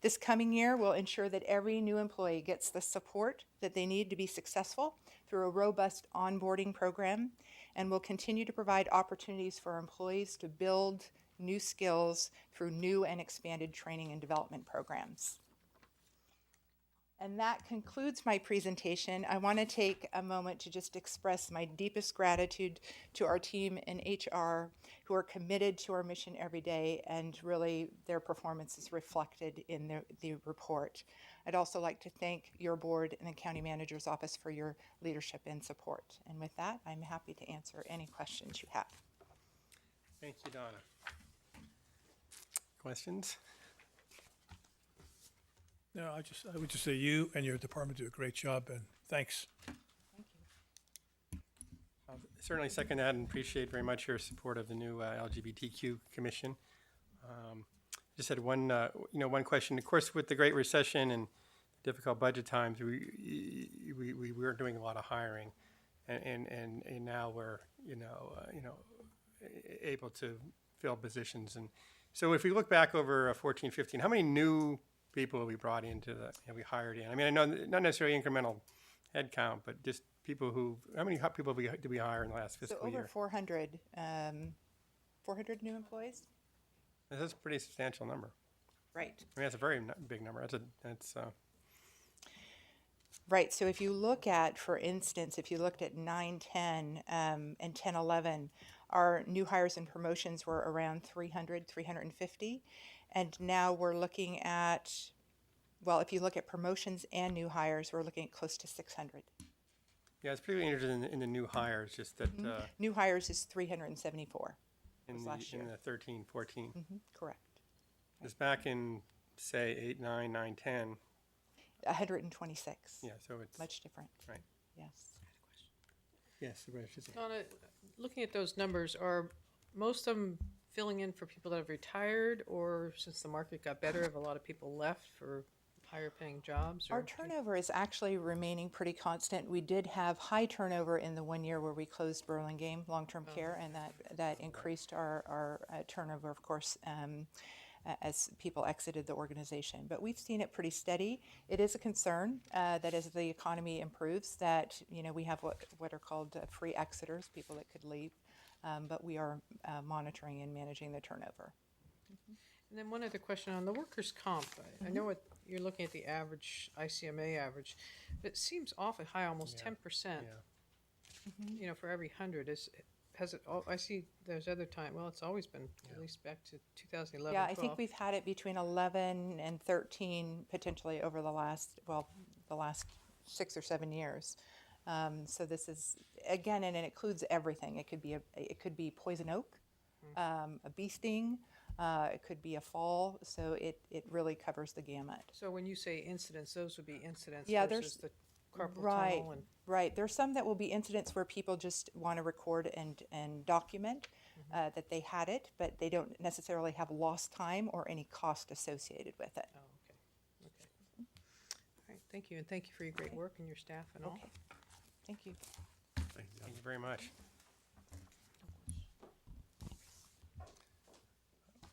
S12: This coming year will ensure that every new employee gets the support that they need to be successful through a robust onboarding program, and will continue to provide opportunities for our employees to build new skills through new and expanded training and development programs. And that concludes my presentation. I want to take a moment to just express my deepest gratitude to our team in HR who are committed to our mission every day, and really their performance is reflected in the report. I'd also like to thank your board and the County Manager's Office for your leadership and support. And with that, I'm happy to answer any questions you have.
S1: Thank you, Donna. Questions?
S2: No, I would just say you and your department do a great job, and thanks.
S12: Thank you.
S1: I'll certainly second that and appreciate very much your support of the new LGBTQ Commission. Just had one question. Of course, with the Great Recession and difficult budget times, we were doing a lot of hiring, and now we're able to fill positions. And so, if we look back over 14, 15, how many new people have we brought into have we hired in? I mean, I know not necessarily incremental head count, but just people how many people did we hire in the last fiscal year?
S12: So over 400 new employees.
S1: That's a pretty substantial number.
S12: Right.
S1: I mean, that's a very big number.
S12: Right. So if you look at, for instance, if you looked at 9, 10, and 10, 11, our new hires and promotions were around 300, 350. And now we're looking at, well, if you look at promotions and new hires, we're looking at close to 600.
S1: Yeah, I was pretty interested in the new hires, just that.
S12: New hires is 374
S1: last year. In the 13, 14.
S12: Correct.
S1: Just back in, say, 8, 9, 9, 10.
S12: 126.
S1: Yeah, so it's
S12: much different.
S1: Right.
S12: Yes.
S1: Yes.
S19: Donna, looking at those numbers, are most of them filling in for people that have retired, or since the market got better, have a lot of people left for higher paying jobs?
S12: Our turnover is actually remaining pretty constant. We did have high turnover in the 1 year where we closed Burlingame long-term care, and that increased our turnover, of course, as people exited the organization. But we've seen it pretty steady. It is a concern that as the economy improves, that we have what are called free exiters, people that could leave. But we are monitoring and managing the turnover.
S19: And then one other question on the workers' comp. I know what you're looking at, the average ICMA average, but it seems awfully high, almost 10%. You know, for every 100, has it, I see there's other time, well, it's always been at least back to 2011,
S12: Yeah, I
S19: 12.
S12: think we've had it between 11 and 13 potentially over the last 6 or 7 years. So this is, again, and it includes everything. It could be poison oak, a bee sting, it could be a fall. So it really covers the gamut.
S19: So when you say incidents, those would be incidents
S12: Yeah,
S19: versus the carpal
S12: right,
S19: tunnel and.
S12: right. There's some that will be incidents where people just want to record and document that they had it, but they don't necessarily have lost time or any cost associated with it.
S19: Oh, okay. Okay. All right. Thank you, and thank you for your great work and your staff and all.
S12: Okay. Thank you.
S1: Thank you very much.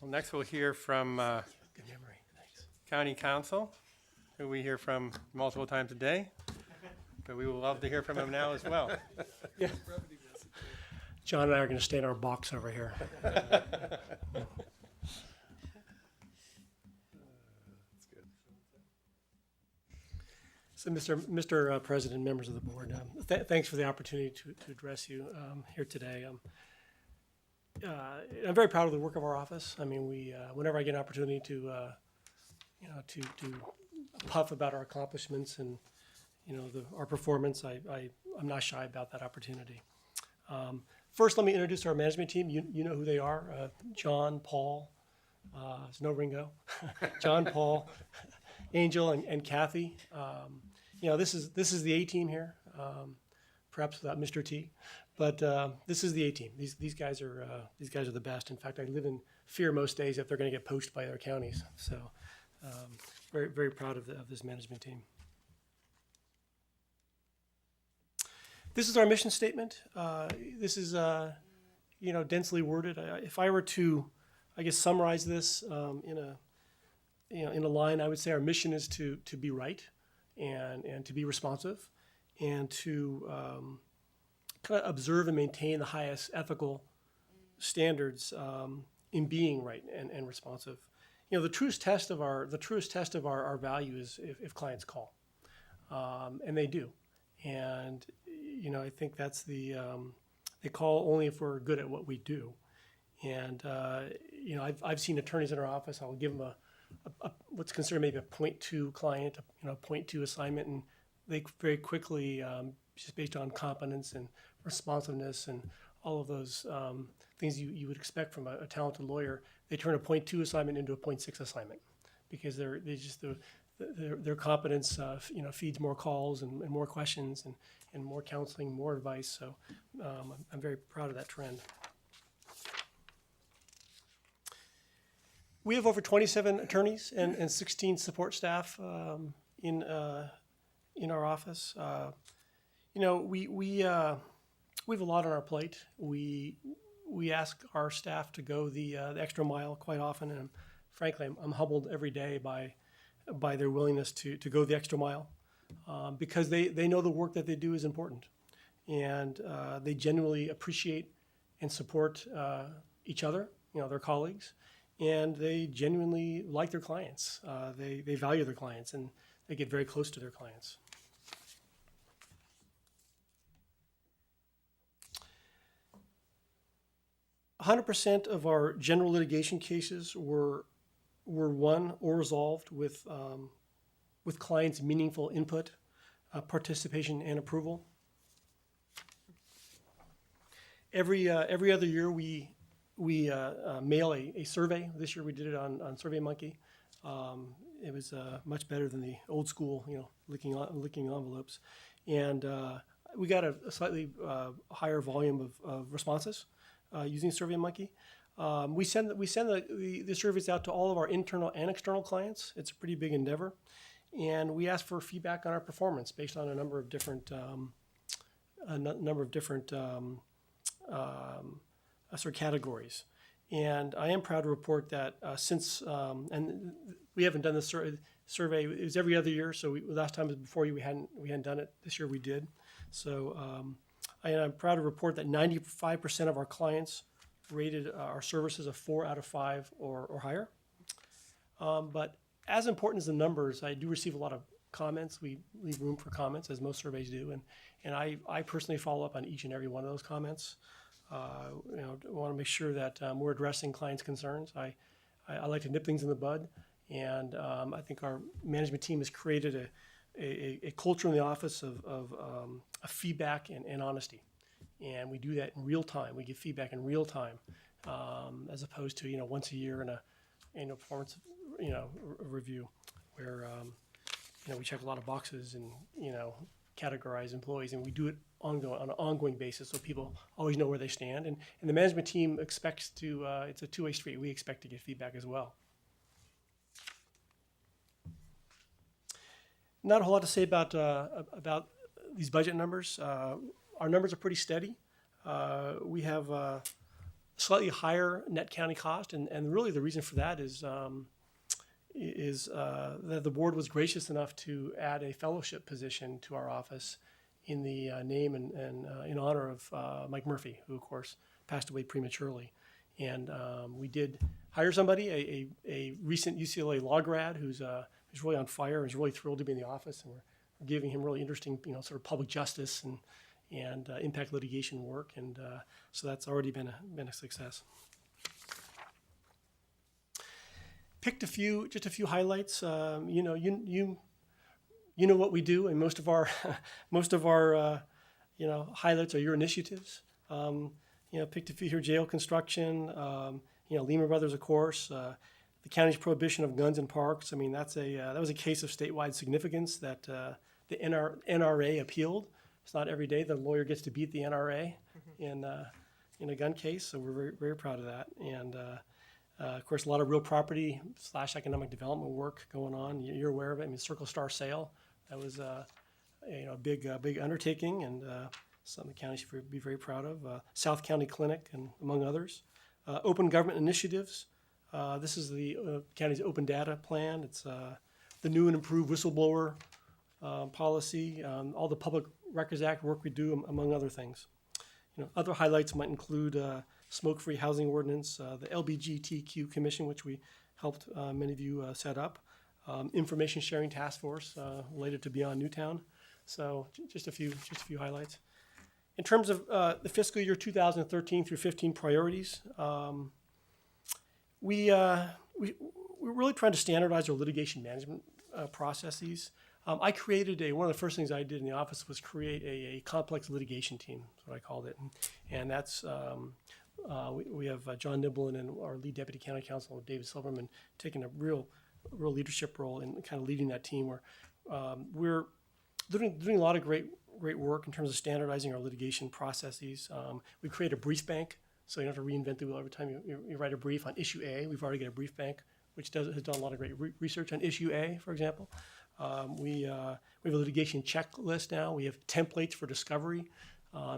S1: Well, next we'll hear from
S8: Good memory. Thanks.
S1: County Council, who we hear from multiple times a day, but we will love to hear from him now as well.
S8: Yeah. John and I are going to stay in our box over here. So, Mr. President, members of the board, thanks for the opportunity to address you here today. I'm very proud of the work of our office. I mean, whenever I get an opportunity to puff about our accomplishments and our performance, I'm not shy about that opportunity. First, let me introduce our management team. You know who they are: John, Paul. There's no Ringo. John, Paul, Angel, and Kathy. This is the A team here. Perhaps without Mr. T, but this is the A team. These guys are the best. In fact, I live in fear most days if they're going to get poached by other counties. So, very very proud of this management team. This is our mission statement. This is densely worded. If I were to, I guess, summarize this in a line, I would say our mission is to be right and to be responsive and to kind of observe and maintain the highest ethical standards in being right and responsive. The truest test of our value is if clients call, and they do. And I think that's they call only if we're good at what we do. And I've seen attorneys in our office. I'll give them a what's considered maybe a 0.2 client, 0.2 assignment, and they very quickly, just based on competence and responsiveness and all of those things you would expect from a talented lawyer, they turn a 0.2 assignment into a 0.6 assignment because their competence feeds more calls and more questions and more counseling, more advice. So I'm very proud of that trend. We have over 27 attorneys and 16 support staff in our office. We have a lot on our plate. We ask our staff to go the extra mile quite often, and frankly, I'm humbled every day by their willingness to go the extra mile because they know the work that they do is important, and they genuinely appreciate and support each other, their colleagues, and they genuinely like their clients. They value their clients, and they get very close to their clients. % of our general litigation cases were won or resolved with clients' meaningful input, participation, and approval. Every other year we mail a survey. This year we did it on SurveyMonkey. It was much better than the old school, licking envelopes, and we got a slightly higher volume of responses using SurveyMonkey. We send the surveys out to all of our internal and external clients. It's a pretty big endeavor, and we ask for feedback on our performance based on a number of different sort of categories. And I am proud to report that since and we haven't done this survey. It was every other year. So last time was before you. We hadn't done it. This year we did. So I'm proud to report that 95% of our clients rated our services a 4 out of 5 or higher. But as important as the numbers, I do receive a lot of comments. We leave room for comments, as most surveys do, and I personally follow up on each and every one of those comments. Want to make sure that we're addressing clients' concerns. I like to nip things in the bud, and I think our management team has created a culture in the office of feedback and honesty, and we do that in real time. We give feedback in real time, as opposed to once a year in a annual performance review, where we check a lot of boxes and categorize employees, and we do it on an ongoing basis, so people always know where they stand. And the management team expects to. It's a two-way street. We expect to get feedback as well. Not a whole lot to say about these budget numbers. Our numbers are pretty steady. We have a slightly higher net county cost, and really the reason for that is that the board was gracious enough to add a fellowship position to our office in the name and in honor of Mike Murphy, who of course passed away prematurely. And we did hire somebody, a recent UCLA law grad who's really on fire and is really thrilled to be in the office, and we're giving him really interesting, sort of public justice and impact litigation work, and so that's already been a success. Picked just a few highlights. You know what we do, and most of our highlights are your initiatives. Picked a few here: jail construction. Lehman Brothers, of course. The county's prohibition of guns in parks. I mean, that was a case of statewide significance that the NRA appealed. It's not every day the lawyer gets to beat the NRA in a gun case, so we're very, very proud of that. And of course, a lot of real property / economic development work going on. You're aware of it. I mean, Circle Star sale, that was a big undertaking, and something the county should be very proud of. South County Clinic, and among others. Open government initiatives. This is the county's open data plan. It's the new and improved whistleblower policy, all the Public Records Act work we do, among other things. Other highlights might include smoke-free housing ordinance, the LGBTQ commission, which we helped many of you set up, information sharing task force related to Beyond Newtown. So just a few highlights. In terms of the fiscal year 2013 through 15 priorities, we're really trying to standardize our litigation management processes. I created one of the first things I did in the office was create a complex litigation team, that's what I called it. And that's, we have John Niblin and our lead deputy county counsel, David Silverman, taking a real leadership role in kind of leading that team, where we're doing a lot of great work in terms of standardizing our litigation processes. We create a brief bank, so you don't have to reinvent the wheel every time you write a brief on issue A. We've already got a brief bank, which has done a lot of great research on issue A, for example. We have a litigation checklist now. We have templates for discovery,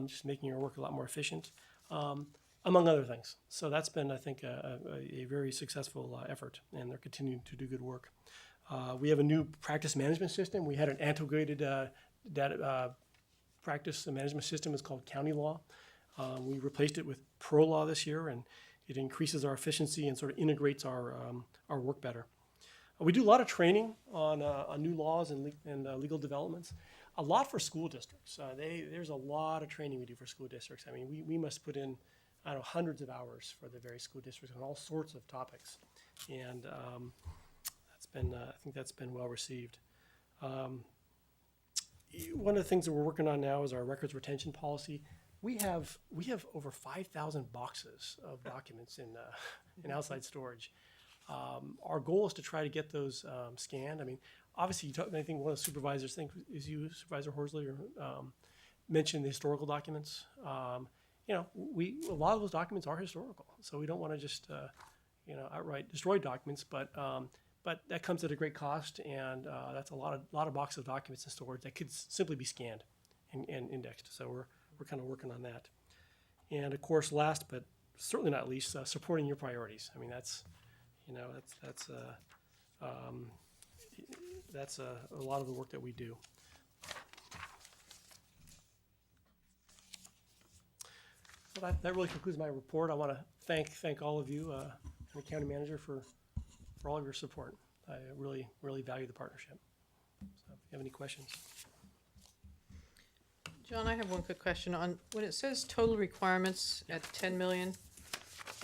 S8: just making our work a lot more efficient, among other things. So that's been, I think, a very successful effort, and they're continuing to do good work. We have a new practice management system. We had an antiquated data practice management system. It's called County Law. We replaced it with Pro Law this year, and it increases our efficiency and sort of integrates our work better. We do a lot of training on new laws and legal developments. A lot for school districts. There's a lot of training we do for school districts. I mean, we must put in, I don't know, hundreds of hours for the various school districts on all sorts of topics, and I think that's been well received. One of the things that we're working on now is our records retention policy. We have over 5,000 boxes of documents in outside storage. Our goal is to try to get those scanned. I mean, obviously, I think one of the supervisors, is you, Supervisor Horsley, mentioned the historical documents. A lot of those documents are historical, so we don't want to just outright destroy documents, but that comes at a great cost, and that's a lot of boxes of documents in storage that could simply be scanned and indexed. So we're kind of working on that. And of course, last but certainly not least, supporting your priorities. I mean, that's a lot of the work that we do. So that really concludes my report. I want to thank all of you and the county manager for all of your support. I really value the partnership. So. have any questions?
S19: John, I have one quick question on, when it says total requirements at 10 million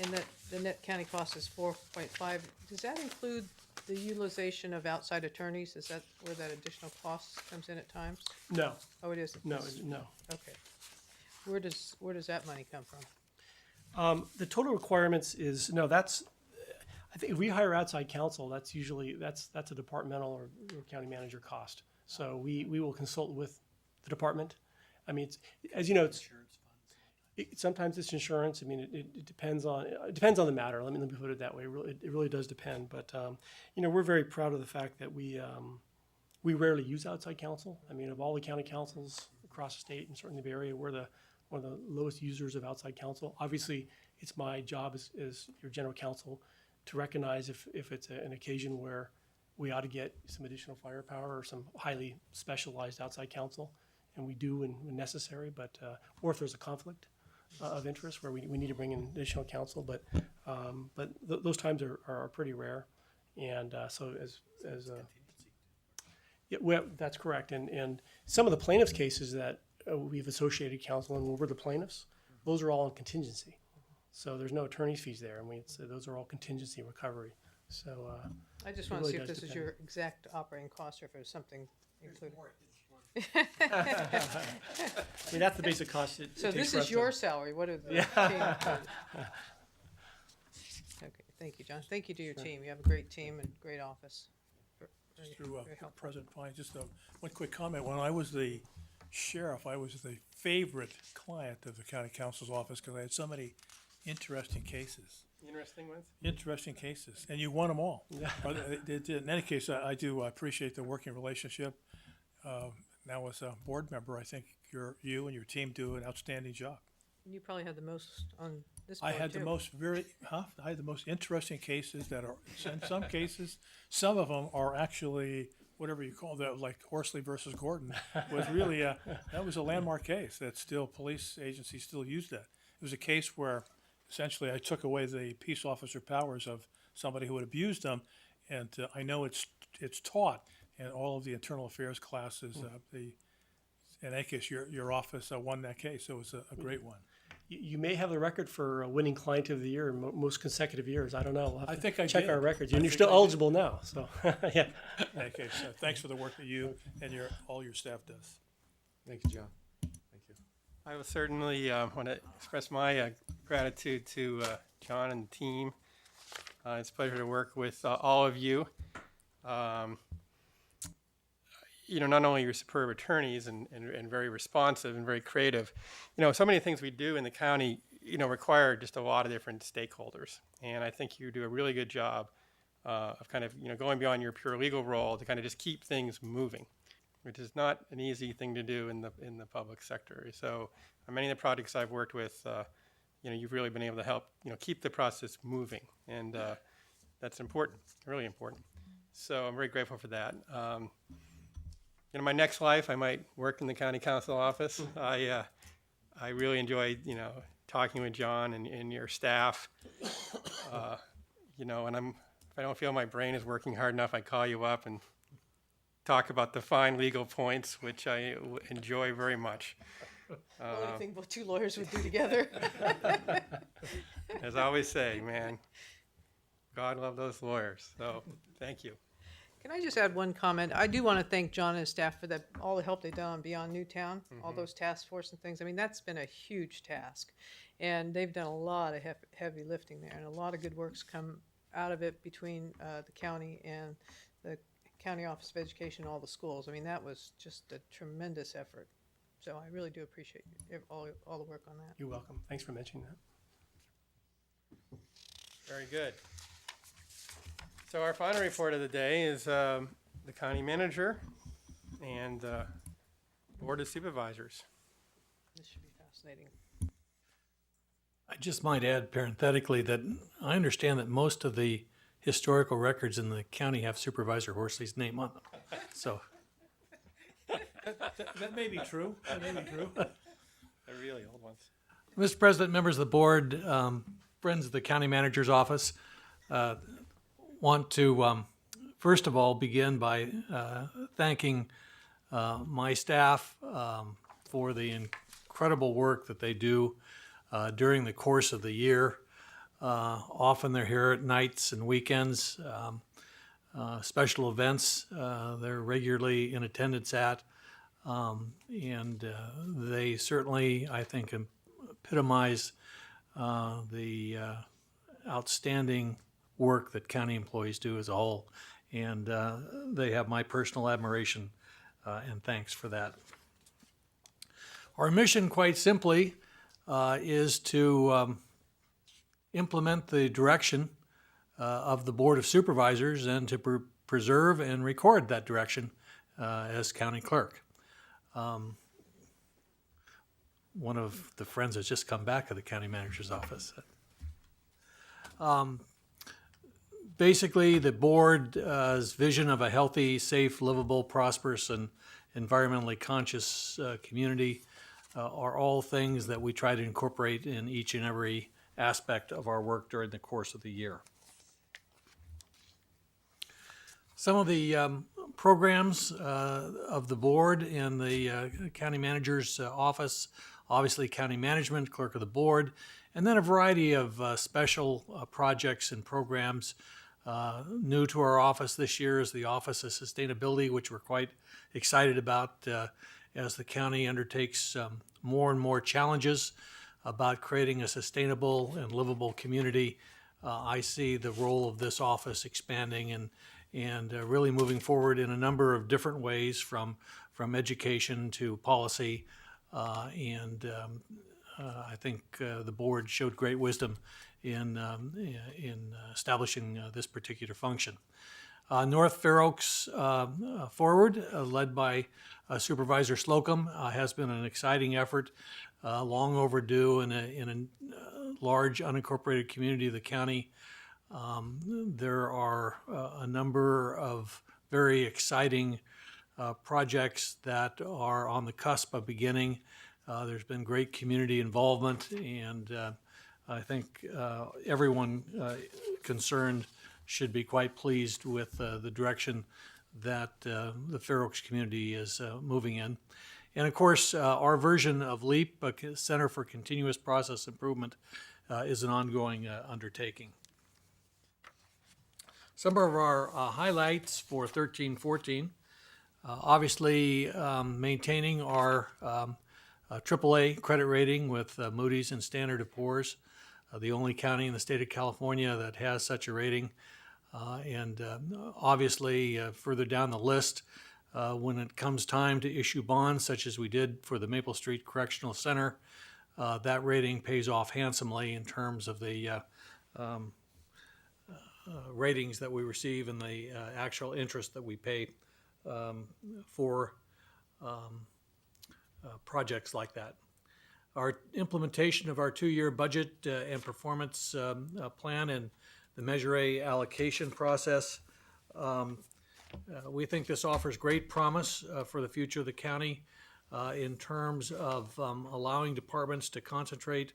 S19: and that the net county cost is 4.5, does that include the utilization of outside attorneys? Is that where that additional cost comes in at times?
S8: No.
S19: Oh, it isn't?
S8: No,
S19: It's-
S8: no.
S19: Okay. Where does that money come from?
S8: The total requirements is, no, that's, I think if we hire outside counsel, that's usually, that's a departmental or county manager cost. So we will consult with the department. I mean, it's, as you know, it's, sometimes it's insurance. I mean, it depends on the matter. Let me put it that way. It really does depend. But you know, we're very proud of the fact that we rarely use outside counsel. I mean, of all the county councils across the state and certainly the Bay Area, we're one of the lowest users of outside counsel. Obviously, it's my job as your general counsel to recognize if it's an occasion where we ought to get some additional firepower or some highly specialized outside counsel. And we do when necessary, but or if there's a conflict of interest where we need to bring in additional counsel, but those times are pretty rare, and so yeah, well, that's correct, and some of the plaintiffs' cases that we've associated counsel and we're the plaintiffs, those are all on contingency, so there's no attorney's fees there, and those are all contingency recovery. So
S19: I just want to see if this is your exact operating cost or if there's something included.
S8: I mean, that's the basic cost.
S19: So this is your salary. What are the team? Okay, thank you, John. Thank you to your team. You have a great team and great office.
S2: Just through President Pine, just one quick comment. When I was the sheriff, I was the favorite client of the county counsel's office because I had so many interesting cases.
S1: Interesting ones?
S2: Interesting cases, and you won them all. But in any case, I do appreciate the working relationship. Now, as a board member, I think you and your team do an outstanding job.
S19: You probably had the most on this
S2: I
S19: board,
S2: had
S19: too.
S2: I had the most interesting cases that are, in some cases, some of them are actually, whatever you call that, like Horsley versus Gordon, was really, that was a landmark case that still, police agencies still use that. It was a case where essentially I took away the peace officer powers of somebody who had abused them, and I know it's taught in all of the internal affairs classes. In that case, your office won that case, so it was a great one.
S8: You may have the record for winning client of the year in most consecutive years. I don't know. We'll have
S2: I
S8: to
S2: think I
S8: check
S2: did.
S8: our records.
S2: I
S8: And you're
S2: think
S8: still
S2: I did.
S8: eligible now, so, yeah.
S2: Okay, so thanks for the work that you and all your staff does.
S7: Thank you, John. Thank you.
S1: I will certainly want to express my gratitude to John and the team. It's a pleasure to work with all of you. You know, not only your superb attorneys and very responsive and very creative, you know, so many things we do in the county, you know, require just a lot of different stakeholders. And I think you do a really good job of kind of, you know, going beyond your pure legal role to kind of just keep things moving, which is not an easy thing to do in the public sector. So on many of the projects I've worked with, you know, you've really been able to help, you know, keep the process moving. And that's important, really important. So I'm very grateful for that. In my next life, I might work in the county council office. I really enjoy, you know, talking with John and your staff. You know, and if I don't feel my brain is working hard enough, I call you up and talk about the fine legal points, which I enjoy very much.
S19: Only thing what two lawyers would do together.
S1: As I always say, man, God love those lawyers. So thank you.
S19: Can I just add one comment? I do want to thank John and his staff for all the help they've done on Beyond Newtown, all those task force and things. I mean, that's been a huge task. And they've done a lot of heavy lifting there, and a lot of good work's come out of it between the county and the County Office of Education and all the schools. I mean, that was just a tremendous effort. So I really do appreciate all the work on that.
S8: You're welcome. Thanks for mentioning that.
S1: Very good. So our final report of the day is the county manager and board of supervisors.
S19: This should be fascinating.
S21: I just might add parenthetically that I understand that most of the historical records in the county have Supervisor Horsley's name on them. So
S2: That may be true. That may be true.
S1: They're really old ones.
S21: Mr. President, members of the board, friends of the county manager's office, want to first of all begin by thanking my staff for the incredible work that they do during the course of the year. Often they're here at nights and weekends, special events they're regularly in attendance at. And they certainly, I think, epitomize the outstanding work that county employees do as a whole. And they have my personal admiration and thanks for that. Our mission, quite simply, is to implement the direction of the Board of Supervisors and to preserve and record that direction as county clerk. One of the friends has just come back of the county manager's office. Basically, the board's vision of a healthy, safe, livable, prosperous, and environmentally conscious community are all things that we try to incorporate in each and every aspect of our work during the course of the year. Some of the programs of the board and the county manager's office, obviously county management, clerk of the board, and then a variety of special projects and programs. New to our office this year is the Office of Sustainability, which we're quite excited about as the county undertakes more and more challenges about creating a sustainable and livable community. I see the role of this office expanding and really moving forward in a number of different ways, from education to policy. I think the board showed great wisdom in establishing this particular function. North Fair Oaks Forward, led by Supervisor Slocum, has been an exciting effort, long overdue in a large unincorporated community of the county. There are a number of very exciting projects that are on the cusp of beginning. There's been great community involvement, and I think everyone concerned should be quite pleased with the direction that the Fair Oaks community is moving in. And of course, our version of LEAP, Center for Continuous Process Improvement, is an ongoing undertaking. Some of our highlights for 13-14, obviously maintaining our AAA credit rating with Moody's and Standard & Poor's, the only county in the state of California that has such a rating. Obviously, further down the list, when it comes time to issue bonds, such as we did for the Maple Street Correctional Center, that rating pays off handsomely in terms of the ratings that we receive and the actual interest that we pay for projects like that. Our implementation of our 2-year budget and performance plan and the Measure A allocation process, we think this offers great promise for the future of the county in terms of allowing departments to concentrate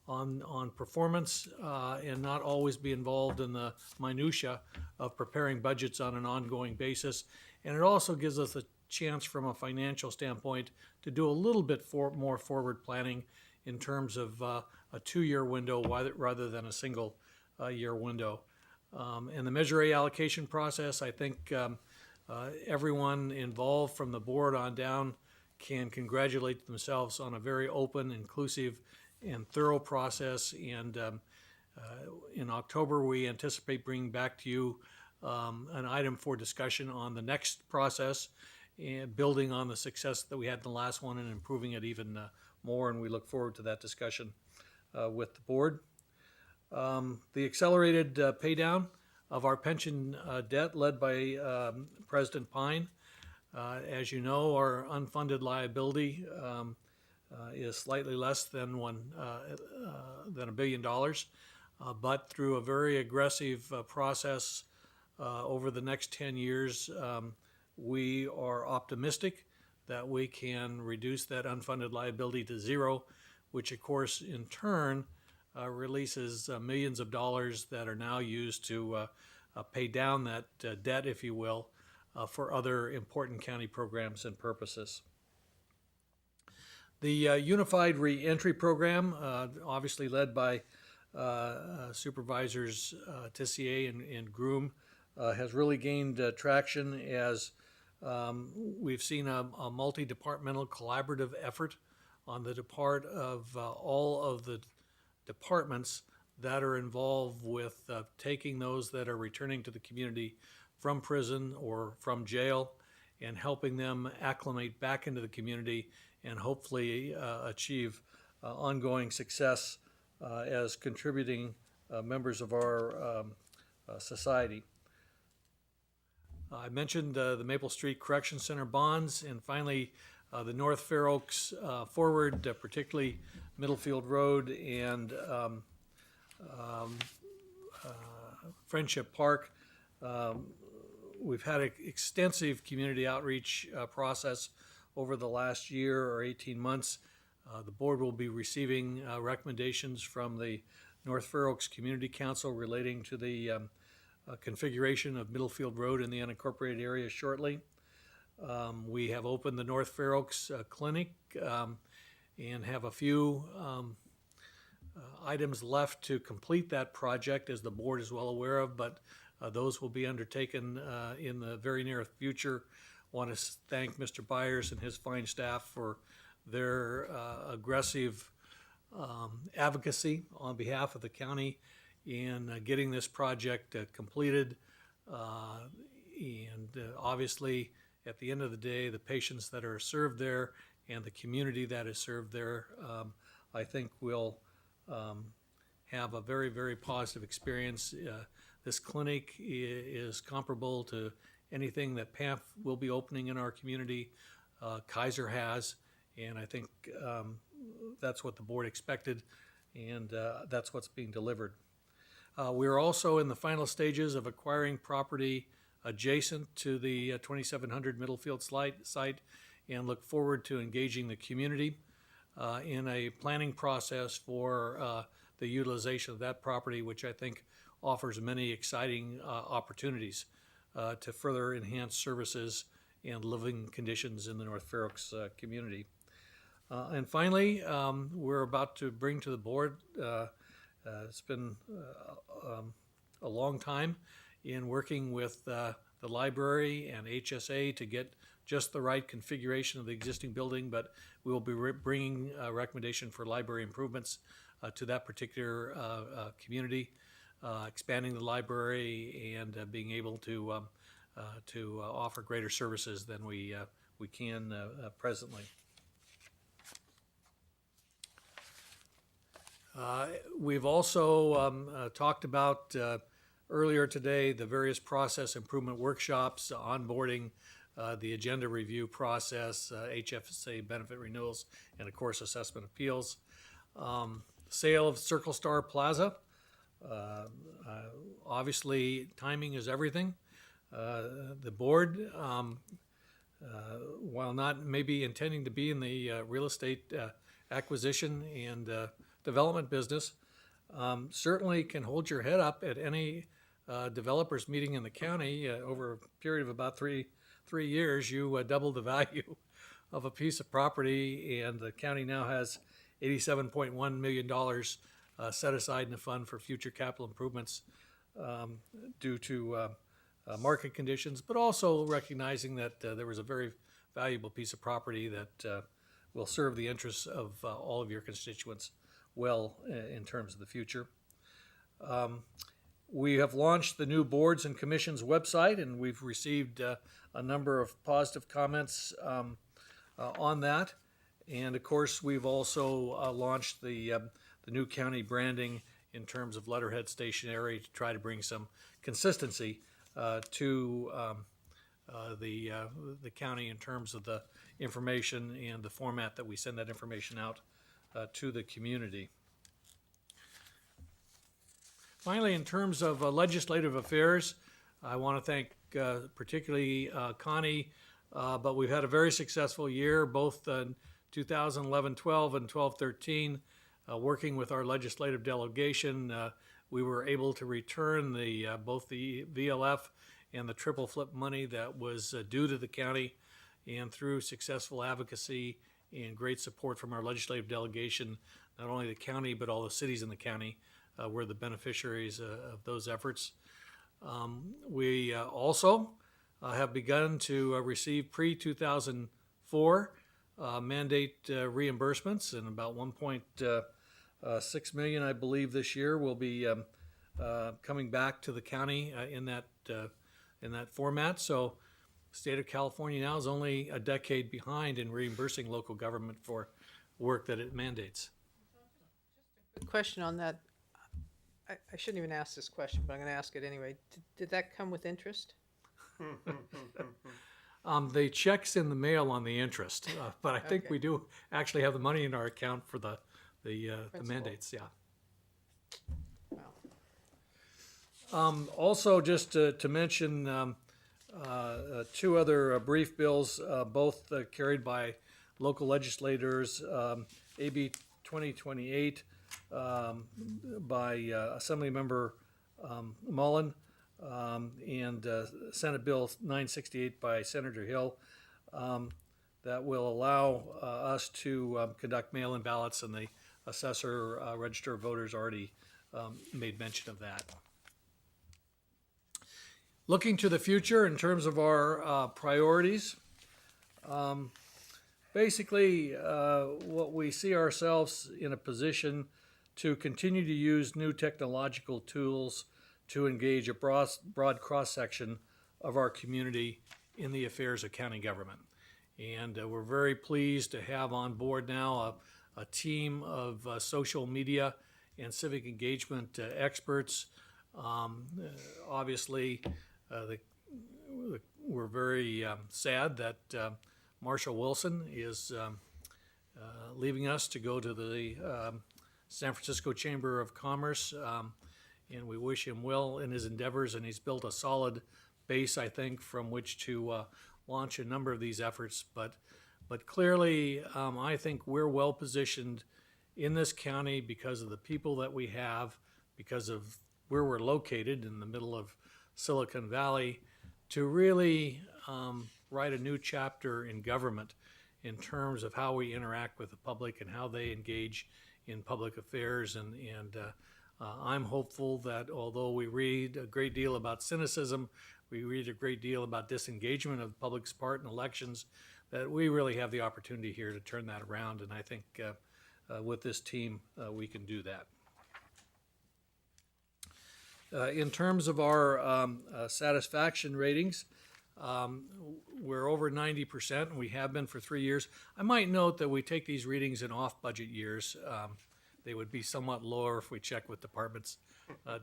S21: on performance and not always be involved in the minutia of preparing budgets on an ongoing basis. And it also gives us a chance from a financial standpoint to do a little bit more forward planning in terms of a 2-year window rather than a single year window. And the Measure A allocation process, I think everyone involved from the board on down can congratulate themselves on a very open, inclusive, and thorough process. And in October, we anticipate bringing back to you an item for discussion on the next process, and building on the success that we had in the last one and improving it even more. And we look forward to that discussion with the board. The accelerated pay down of our pension debt led by President Pine. As you know, our unfunded liability is slightly less than $1 billion, but through a very aggressive process over the next 10 years, we are optimistic that we can reduce that unfunded liability to zero, which of course in turn releases millions of dollars that are now used to pay down that debt, if you will, for other important county programs and purposes. The Unified Reentry Program, obviously led by Supervisors Tissier and Groom, has really gained traction as we've seen a multi-departmental collaborative effort on the part of all of the departments that are involved with taking those that are returning to the community from prison or from jail and helping them acclimate back into the community and hopefully achieve ongoing success as contributing members of our society. I mentioned the Maple Street Correction Center bonds, and finally the North Fair Oaks forward, particularly Middlefield Road and Friendship Park. We've had an extensive community outreach process over the last year or 18 months. The board will be receiving recommendations from the North Fair Oaks Community Council relating to the configuration of Middlefield Road in the unincorporated area shortly. We have opened the North Fair Oaks Clinic and have a few items left to complete that project, as the board is well aware of, but those will be undertaken in the very near future. I want to thank Mr. Byers and his fine staff for their aggressive advocacy on behalf of the county in getting this project completed. And obviously, at the end of the day, the patients that are served there and the community that is served there, I think will have a very, very positive experience. This clinic is comparable to anything that PAMF will be opening in our community, Kaiser has, and I think that's what the board expected, and that's what's being delivered. We're also in the final stages of acquiring property adjacent to the 2700 Middlefield site and look forward to engaging the community in a planning process for the utilization of that property, which I think offers many exciting opportunities to further enhance services and living conditions in the North Fair Oaks community. And finally, we're about to bring to the board, it's been a long time in working with the library and HSA to get just the right configuration of the existing building, but we will be bringing a recommendation for library improvements to that particular community, expanding the library and being able to offer greater services than we can presently. We've also talked about earlier today the various process improvement workshops, onboarding, the agenda review process, HFSA benefit renewals, and of course assessment appeals. Sale of Circle Star Plaza. Obviously, timing is everything. The board, while not maybe intending to be in the real estate acquisition and development business, certainly can hold your head up at any developers meeting in the county. Over a period of about three years, you double the value of a piece of property, and the county now has $87.1 million set aside in the fund for future capital improvements due to market conditions, but also recognizing that there was a very valuable piece of property that will serve the interests of all of your constituents well in terms of the future. We have launched the new boards and commissions website, and we've received a number of positive comments on that. And of course, we've also launched the new county branding in terms of letterhead stationery to try to bring some consistency to the county in terms of the information and the format that we send that information out to the community. Finally, in terms of legislative affairs, I want to thank particularly Connie, but we've had a very successful year, both 2011-12 and 12-13, working with our legislative delegation. We were able to return both the VLF and the triple flip money that was due to the county. And through successful advocacy and great support from our legislative delegation, not only the county, but all the cities in the county were the beneficiaries of those efforts. We also have begun to receive pre-2004 mandate reimbursements, and about 1.6 million, I believe, this year will be coming back to the county in that format. So the state of California now is only a decade behind in reimbursing local government for work that it mandates.
S19: Good question on that. I shouldn't even ask this question, but I'm going to ask it anyway. Did that come with interest?
S21: The check's in the mail on the interest, but I think we do actually have the money in our account for the mandates. Yeah. Also, just to mention two other brief bills, both carried by local legislators. AB 2028 by Assemblymember Mullen, and Senate Bill 968 by Senator Hill, that will allow us to conduct mail-in ballots, and the assessor register of voters already made mention of that. Looking to the future in terms of our priorities, basically what we see ourselves in a position to continue to use new technological tools to engage a broad cross-section of our community in the affairs of county government. And we're very pleased to have on board now a team of social media and civic engagement experts. Obviously, we're very sad that Marshall Wilson is leaving us to go to the San Francisco Chamber of Commerce, and we wish him well in his endeavors, and he's built a solid base, I think, from which to launch a number of these efforts. But clearly, I think we're well positioned in this county because of the people that we have, because of where we're located in the middle of Silicon Valley, to really write a new chapter in government in terms of how we interact with the public and how they engage in public affairs. And I'm hopeful that although we read a great deal about cynicism, we read a great deal about disengagement of the public's part in elections, that we really have the opportunity here to turn that around. And I think with this team, we can do that. In terms of our satisfaction ratings, we're over 90%, and we have been for 3 years. I might note that we take these readings in off-budget years. They would be somewhat lower if we check with departments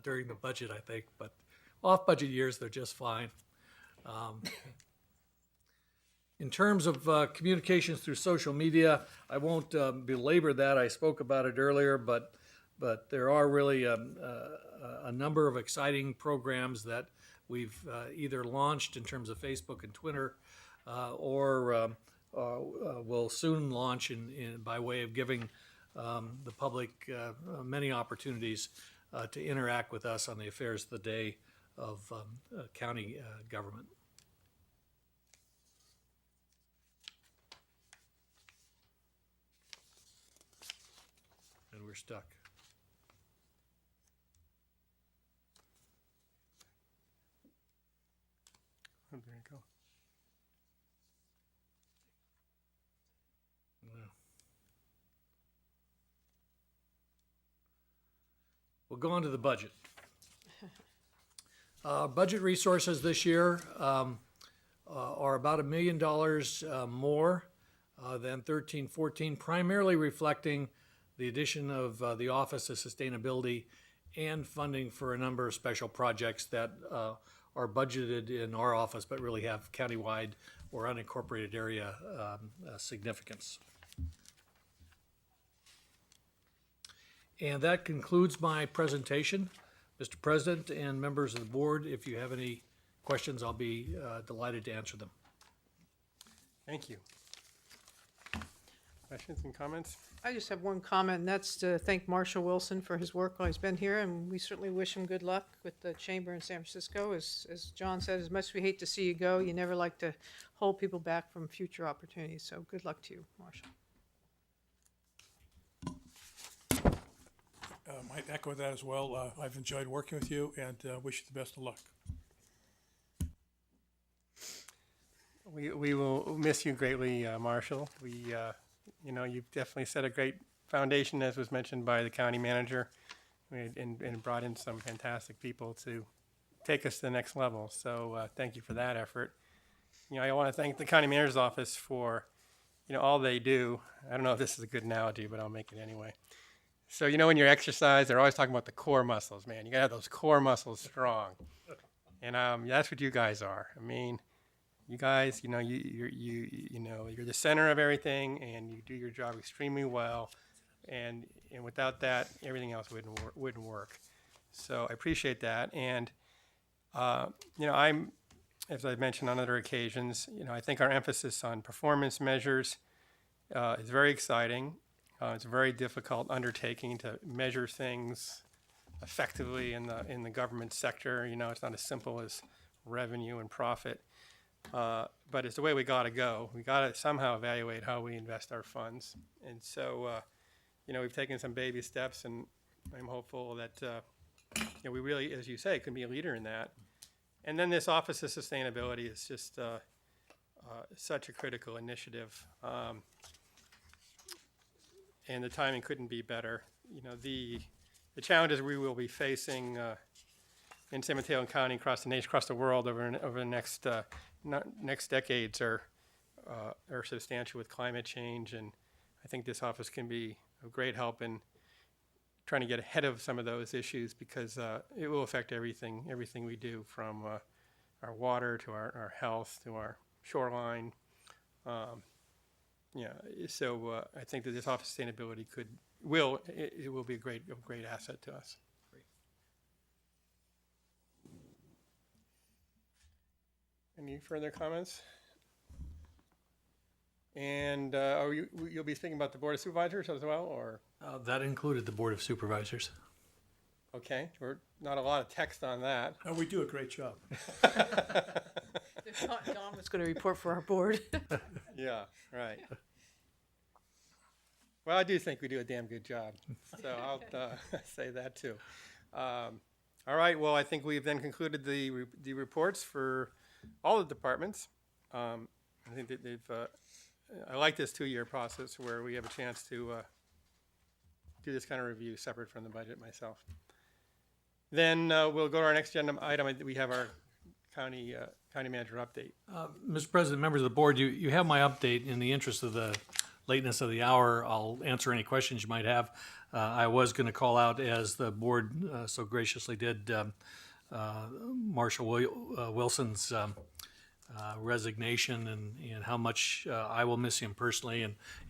S21: during the budget, I think, but off-budget years, they're just fine. In terms of communications through social media, I won't belabor that. I spoke about it earlier, but there are really a number of exciting programs that we've either launched in terms of Facebook and Twitter, or will soon launch by way of giving the public many opportunities to interact with us on the affairs of the day of county government. And we're stuck.
S1: Oh, there you go.
S21: Yeah. We'll go on to the budget. Budget resources this year are about $1 million more than 13-14, primarily reflecting the addition of the Office of Sustainability and funding for a number of special projects that are budgeted in our office but really have countywide or unincorporated area significance. And that concludes my presentation. Mr. President and members of the board, if you have any questions, I'll be delighted to answer them.
S1: Thank you. questions and comments?
S19: I just have one comment, and that's to thank Marshall Wilson for his work while he's been here, and we certainly wish him good luck with the chamber in San Francisco. As John said, as much as we hate to see you go, you never like to hold people back from future opportunities. So good luck to you, Marshall.
S2: Might echo that as well. I've enjoyed working with you and wish you the best of luck.
S1: We will miss you greatly, Marshall. You've definitely set a great foundation, as was mentioned by the county manager, and brought in some fantastic people to take us to the next level. So thank you for that effort. I want to thank the county manager's office for, all they do. I don't know if this is a good analogy, but I'll make it anyway. So, when you exercise, they're always talking about the core muscles, man. You got to have those core muscles strong. And that's what you guys are. I mean, you guys, you're the center of everything, and you do your job extremely well. And without that, everything else wouldn't work. So I appreciate that. And, as I've mentioned on other occasions, I think our emphasis on performance measures is very exciting. It's a very difficult undertaking to measure things effectively in the government sector. It's not as simple as revenue and profit, but it's the way we got to go. We got to somehow evaluate how we invest our funds, and so we've taken some baby steps, and I'm hopeful that we really, as you say, can be a leader in that. And then this Office of Sustainability is just such a critical initiative. And the timing couldn't be better. The challenges we will be facing in San Mateo County, across the nation, across the world over the next decades are substantial with climate change, and I think this office can be of great help in trying to get ahead of some of those issues, because it will affect everything we do, from our water to our health to our shoreline. So I think that this Office of Sustainability will be a great asset to us. Any further comments? And you'll be speaking about the Board of Supervisors as well, or?
S21: That included the Board of Supervisors.
S1: Okay, we're not a lot of text on that.
S2: Oh, we do a great job.
S19: Don was going to report for our board.
S1: Yeah, right. Well, I do think we do a damn good job, so I'll say that too. All right, well, I think we've then concluded the reports for all the departments. I think that I like this 2-year process where we have a chance to do this kind of review separate from the budget myself. Then we'll go to our next agenda item. We have our county manager update.
S21: Mr. President, members of the board, you have my update. In the interest of the lateness of the hour, I'll answer any questions you might have. I was going to call out, as the board so graciously did, Marshall Wilson's resignation, and how much I will miss him personally,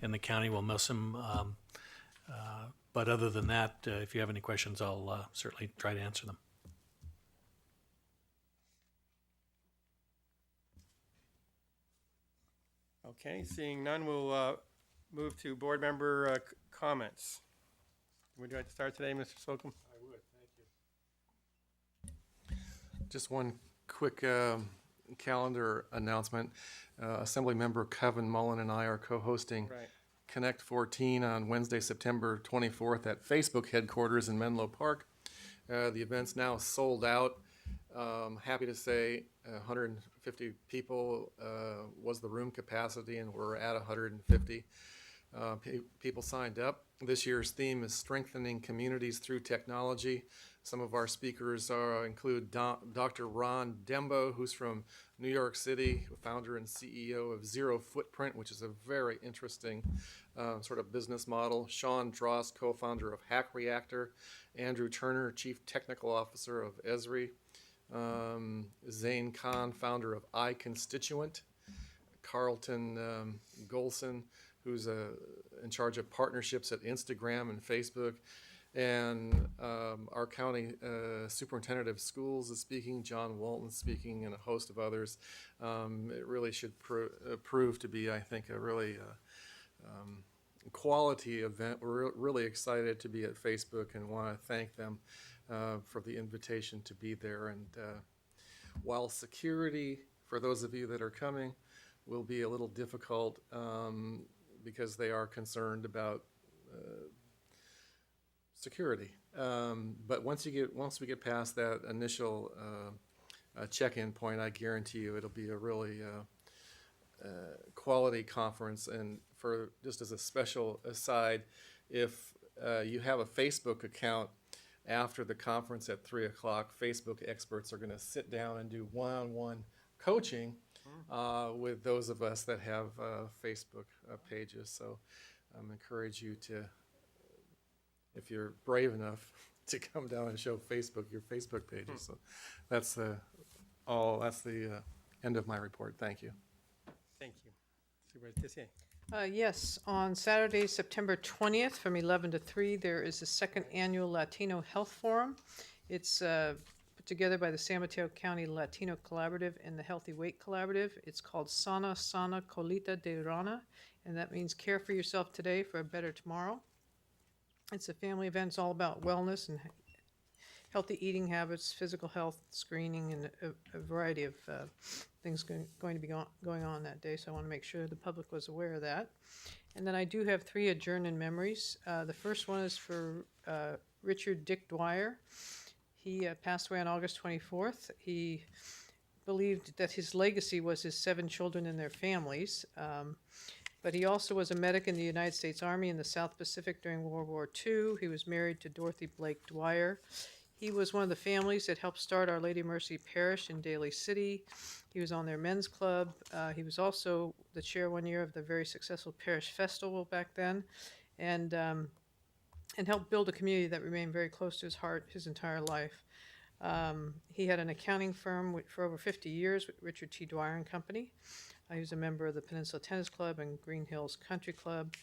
S21: and the county will miss him. But other than that, if you have any questions, I'll certainly try to answer them.
S1: Okay, seeing none, we'll move to board member comments. Would you like to start today, Mr. Slocum?
S7: I would, thank you. Just one quick calendar announcement. Assemblymember Kevin Mullen and I are co-hosting Connect 14 on Wednesday, September 24th at Facebook headquarters in Menlo Park. The event's now sold out. Happy to say 150 people was the room capacity, and we're at 150. People signed up. This year's theme is strengthening communities through technology. Some of our speakers include Dr. Ron Dembo, who's from New York City, founder and CEO of Zero Footprint, which is a very interesting sort of business model. Sean Dross, co-founder of Hack Reactor. Andrew Turner, Chief Technical Officer of Esri. Zane Khan, founder of iConstituent. Carlton Golson, who's in charge of partnerships at Instagram and Facebook. And our county superintendent of schools is speaking, John Walton speaking, and a host of others. It really should prove to be, I think, a really quality event. We're really excited to be at Facebook and want to thank them for the invitation to be there. And while security, for those of you that are coming, will be a little difficult because they are concerned about security. But once we get past that initial check-in point, I guarantee you it'll be a really quality conference. And for just as a special aside, if you have a Facebook account after the conference at 3 o'clock, Facebook experts are going to sit down and do one-on-one coaching with those of us that have Facebook pages. So encourage you to, if you're brave enough, to come down and show Facebook your Facebook pages. So that's the end of my report. Thank you.
S1: Thank you. Supervisor Tissier.
S19: Yes, on Saturday, September 20th, from 11 to 3, there is the second annual Latino Health Forum. It's put together by the San Mateo County Latino Collaborative and the Healthy Weight Collaborative. It's called Sana Colita de Rana, and that means care for yourself today for a better tomorrow. It's a family event. It's all about wellness and healthy eating habits, physical health screening, and a variety of things going to be going on that day. So I want to make sure the public was aware of that. And then I do have 3 adjourned in memories. The first one is for Richard Dick Dwyer. He passed away on August 24th. He believed that his legacy was his 7 children and their families. But he also was a medic in the United States Army in the South Pacific during World War II. He was married to Dorothy Blake Dwyer. He was one of the families that helped start Our Lady of Mercy Parish in Daly City. He was on their men's club. He was also the chair one year of the very successful Parish Festival back then, and helped build a community that remained very close to his heart his entire life. He had an accounting firm for over 50 years with Richard T. Dwyer and Company. He was a member of the Peninsula Tennis Club and Green Hills Country Club.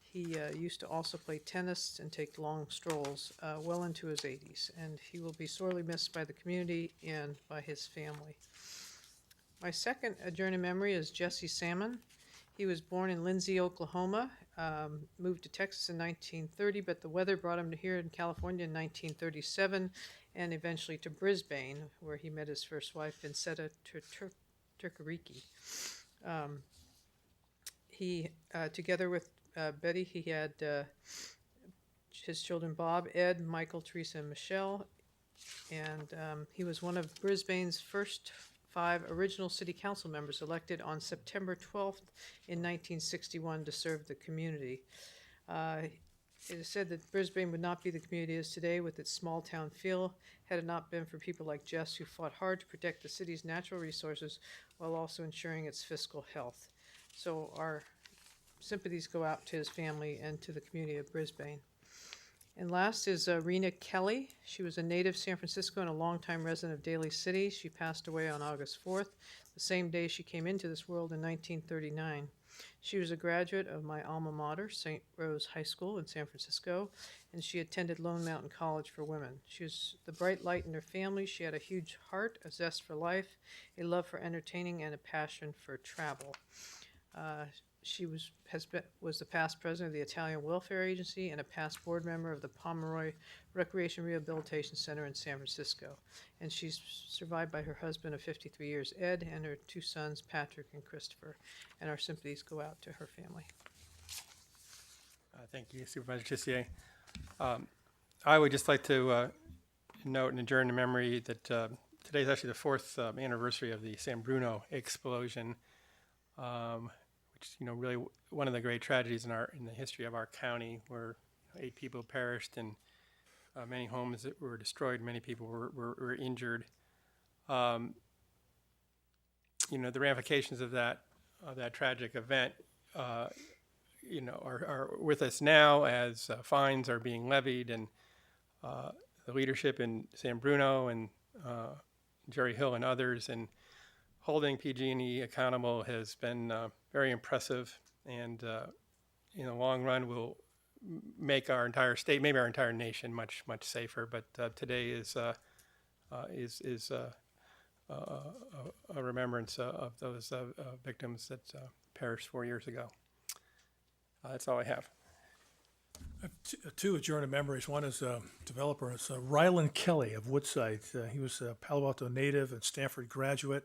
S19: He used to also play tennis and take long strolls well into his 80s, and he will be sorely missed by the community and by his family. My second adjourned in memory is Jesse Salmon. He was born in Lindsay, Oklahoma, moved to Texas in 1930, but the weather brought him to here in California in 1937, and eventually to Brisbane, where he met his first wife, Vincetta Turkariki. He, together with Betty, he had his children Bob, Ed, Michael, Teresa, and Michelle, and he was one of Brisbane's first 5 original city council members elected on September 12th in 1961 to serve the community. It is said that Brisbane would not be the community it is today with its small town feel had it not been for people like Jess who fought hard to protect the city's natural resources while also ensuring its fiscal health. So our sympathies go out to his family and to the community of Brisbane. And last is Rena Kelly. She was a native San Francisco and a longtime resident of Daly City. She passed away on August 4th, the same day she came into this world in 1939. She was a graduate of my alma mater, St. Rose High School in San Francisco, and she attended Lone Mountain College for Women. She was the bright light in her family. She had a huge heart, a zest for life, a love for entertaining, and a passion for travel. She was the past president of the Italian Welfare Agency and a past board member of the Pomeroy Recreation Rehabilitation Center in San Francisco. And she's survived by her husband of 53 years, Ed, and her 2 sons, Patrick and Christopher. And our sympathies go out to her family.
S1: Thank you, Supervisor Tissier. I would just like to note and adjourn in memory that today is actually the 4th anniversary of the San Bruno explosion. Really one of the great tragedies in the history of our county, where 8 people perished and many homes that were destroyed, many people were injured. The ramifications of that tragic event, are with us now as fines are being levied, and the leadership in San Bruno and Jerry Hill and others, and holding PG&E accountable has been very impressive, and in the long run will make our entire state, maybe our entire nation, much safer. But today is a remembrance of those victims that perished 4 years ago. That's all I have.
S2: Two adjourned memories. One is a developer. It's Ryland Kelly of Woodside. He was a Palo Alto native and Stanford graduate,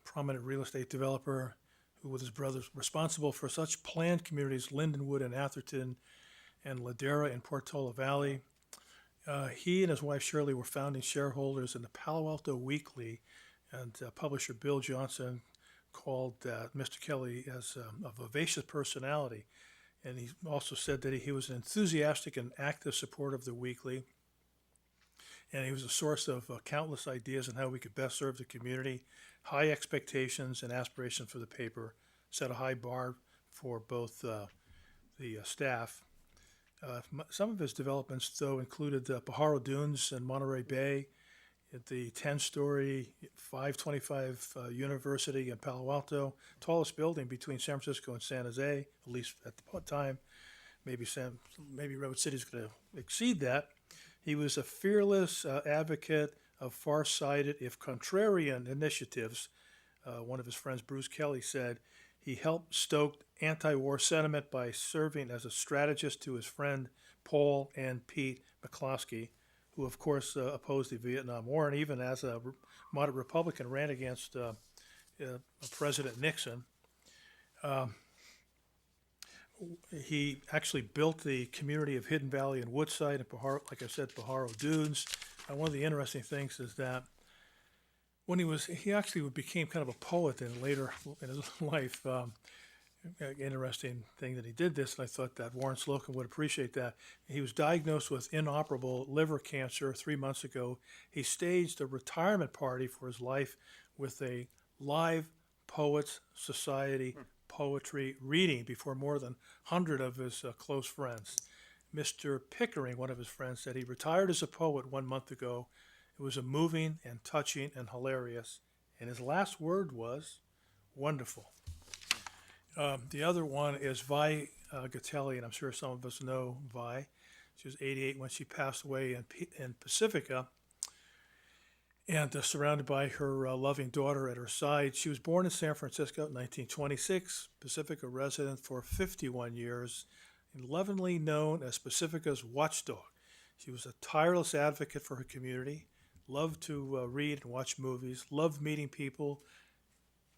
S2: prominent real estate developer who, with his brothers, responsible for such planned communities Lindenwood and Atherton and Ladera in Portola Valley. He and his wife Shirley were founding shareholders in the Palo Alto Weekly, and publisher Bill Johnson called Mr. Kelly as a vivacious personality. And he also said that he was an enthusiastic and active supporter of the Weekly, and he was a source of countless ideas on how we could best serve the community. High expectations and aspirations for the paper, set a high bar for both the staff. Some of his developments, though, included Pajaro Dunes and Monterey Bay, at the 10-story, 525 University in Palo Alto, tallest building between San Francisco and San Jose, at least at the time. Maybe Redwood City's going to exceed that. He was a fearless advocate of far-sighted, if contrarian, initiatives. One of his friends, Bruce Kelly, said he helped stoke anti-war sentiment by serving as a strategist to his friend Paul and Pete McCloskey, who of course opposed the Vietnam War, and even as a moderate Republican ran against President Nixon. He actually built the community of Hidden Valley and Woodside and Pajaro, like I said, Pajaro Dunes. One of the interesting things is that when he actually became kind of a poet in later in his life. Interesting thing that he did this, and I thought that Warren Slocum would appreciate that. He was diagnosed with inoperable liver cancer 3 months ago. He staged a retirement party for his life with a live Poets Society poetry reading before more than 100 of his close friends. Mr. Pickering, one of his friends, said he retired as a poet 1 month ago. It was a moving and touching and hilarious, and his last word was wonderful. The other one is Vi Gatelli, and I'm sure some of us know Vi. She was 88 when she passed away in Pacifica, and surrounded by her loving daughter at her side. She was born in San Francisco in 1926, Pacifica resident for 51 years, and lovingly known as Pacifica's watchdog. She was a tireless advocate for her community, loved to read and watch movies, loved meeting people.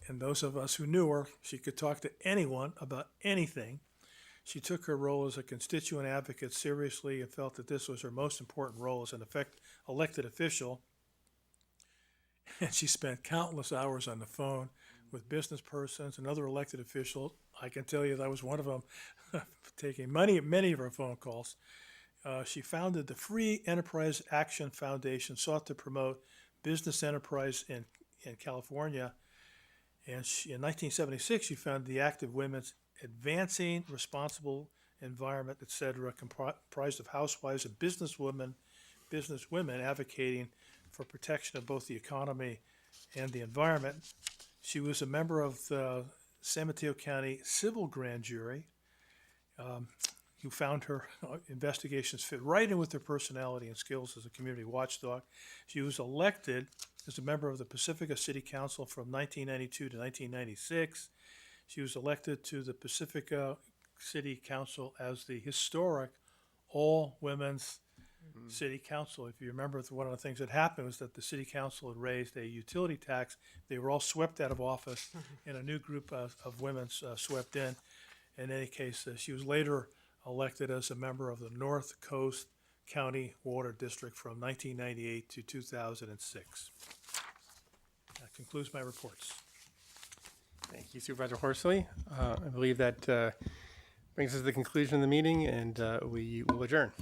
S2: And those of us who knew her, she could talk to anyone about anything. She took her role as a constituent advocate seriously and felt that this was her most important role as an elected official. And she spent countless hours on the phone with business persons and other elected officials. I can tell you that I was one of them, taking many of her phone calls. She founded the Free Enterprise Action Foundation, sought to promote business enterprise in California. And in 1976, she founded the Active Women's Advancing Responsible Environment, etc., comprised of housewives and businesswomen advocating for protection of both the economy and the environment. She was a member of the San Mateo County Civil Grand Jury, who found her investigations fit right in with her personality and skills as a community watchdog. She was elected as a member of the Pacifica City Council from 1992 to 1996. She was elected to the Pacifica City Council as the historic all-women's city council. If you remember, one of the things that happened was that the city council had raised a utility tax. They were all swept out of office, and a new group of women swept in. In any case, she was later elected as a member of the North Coast County Water District from 1998 to 2006. That concludes my reports.
S1: Thank you, Supervisor Horsley. I believe that brings us to the conclusion of the meeting, and we will adjourn.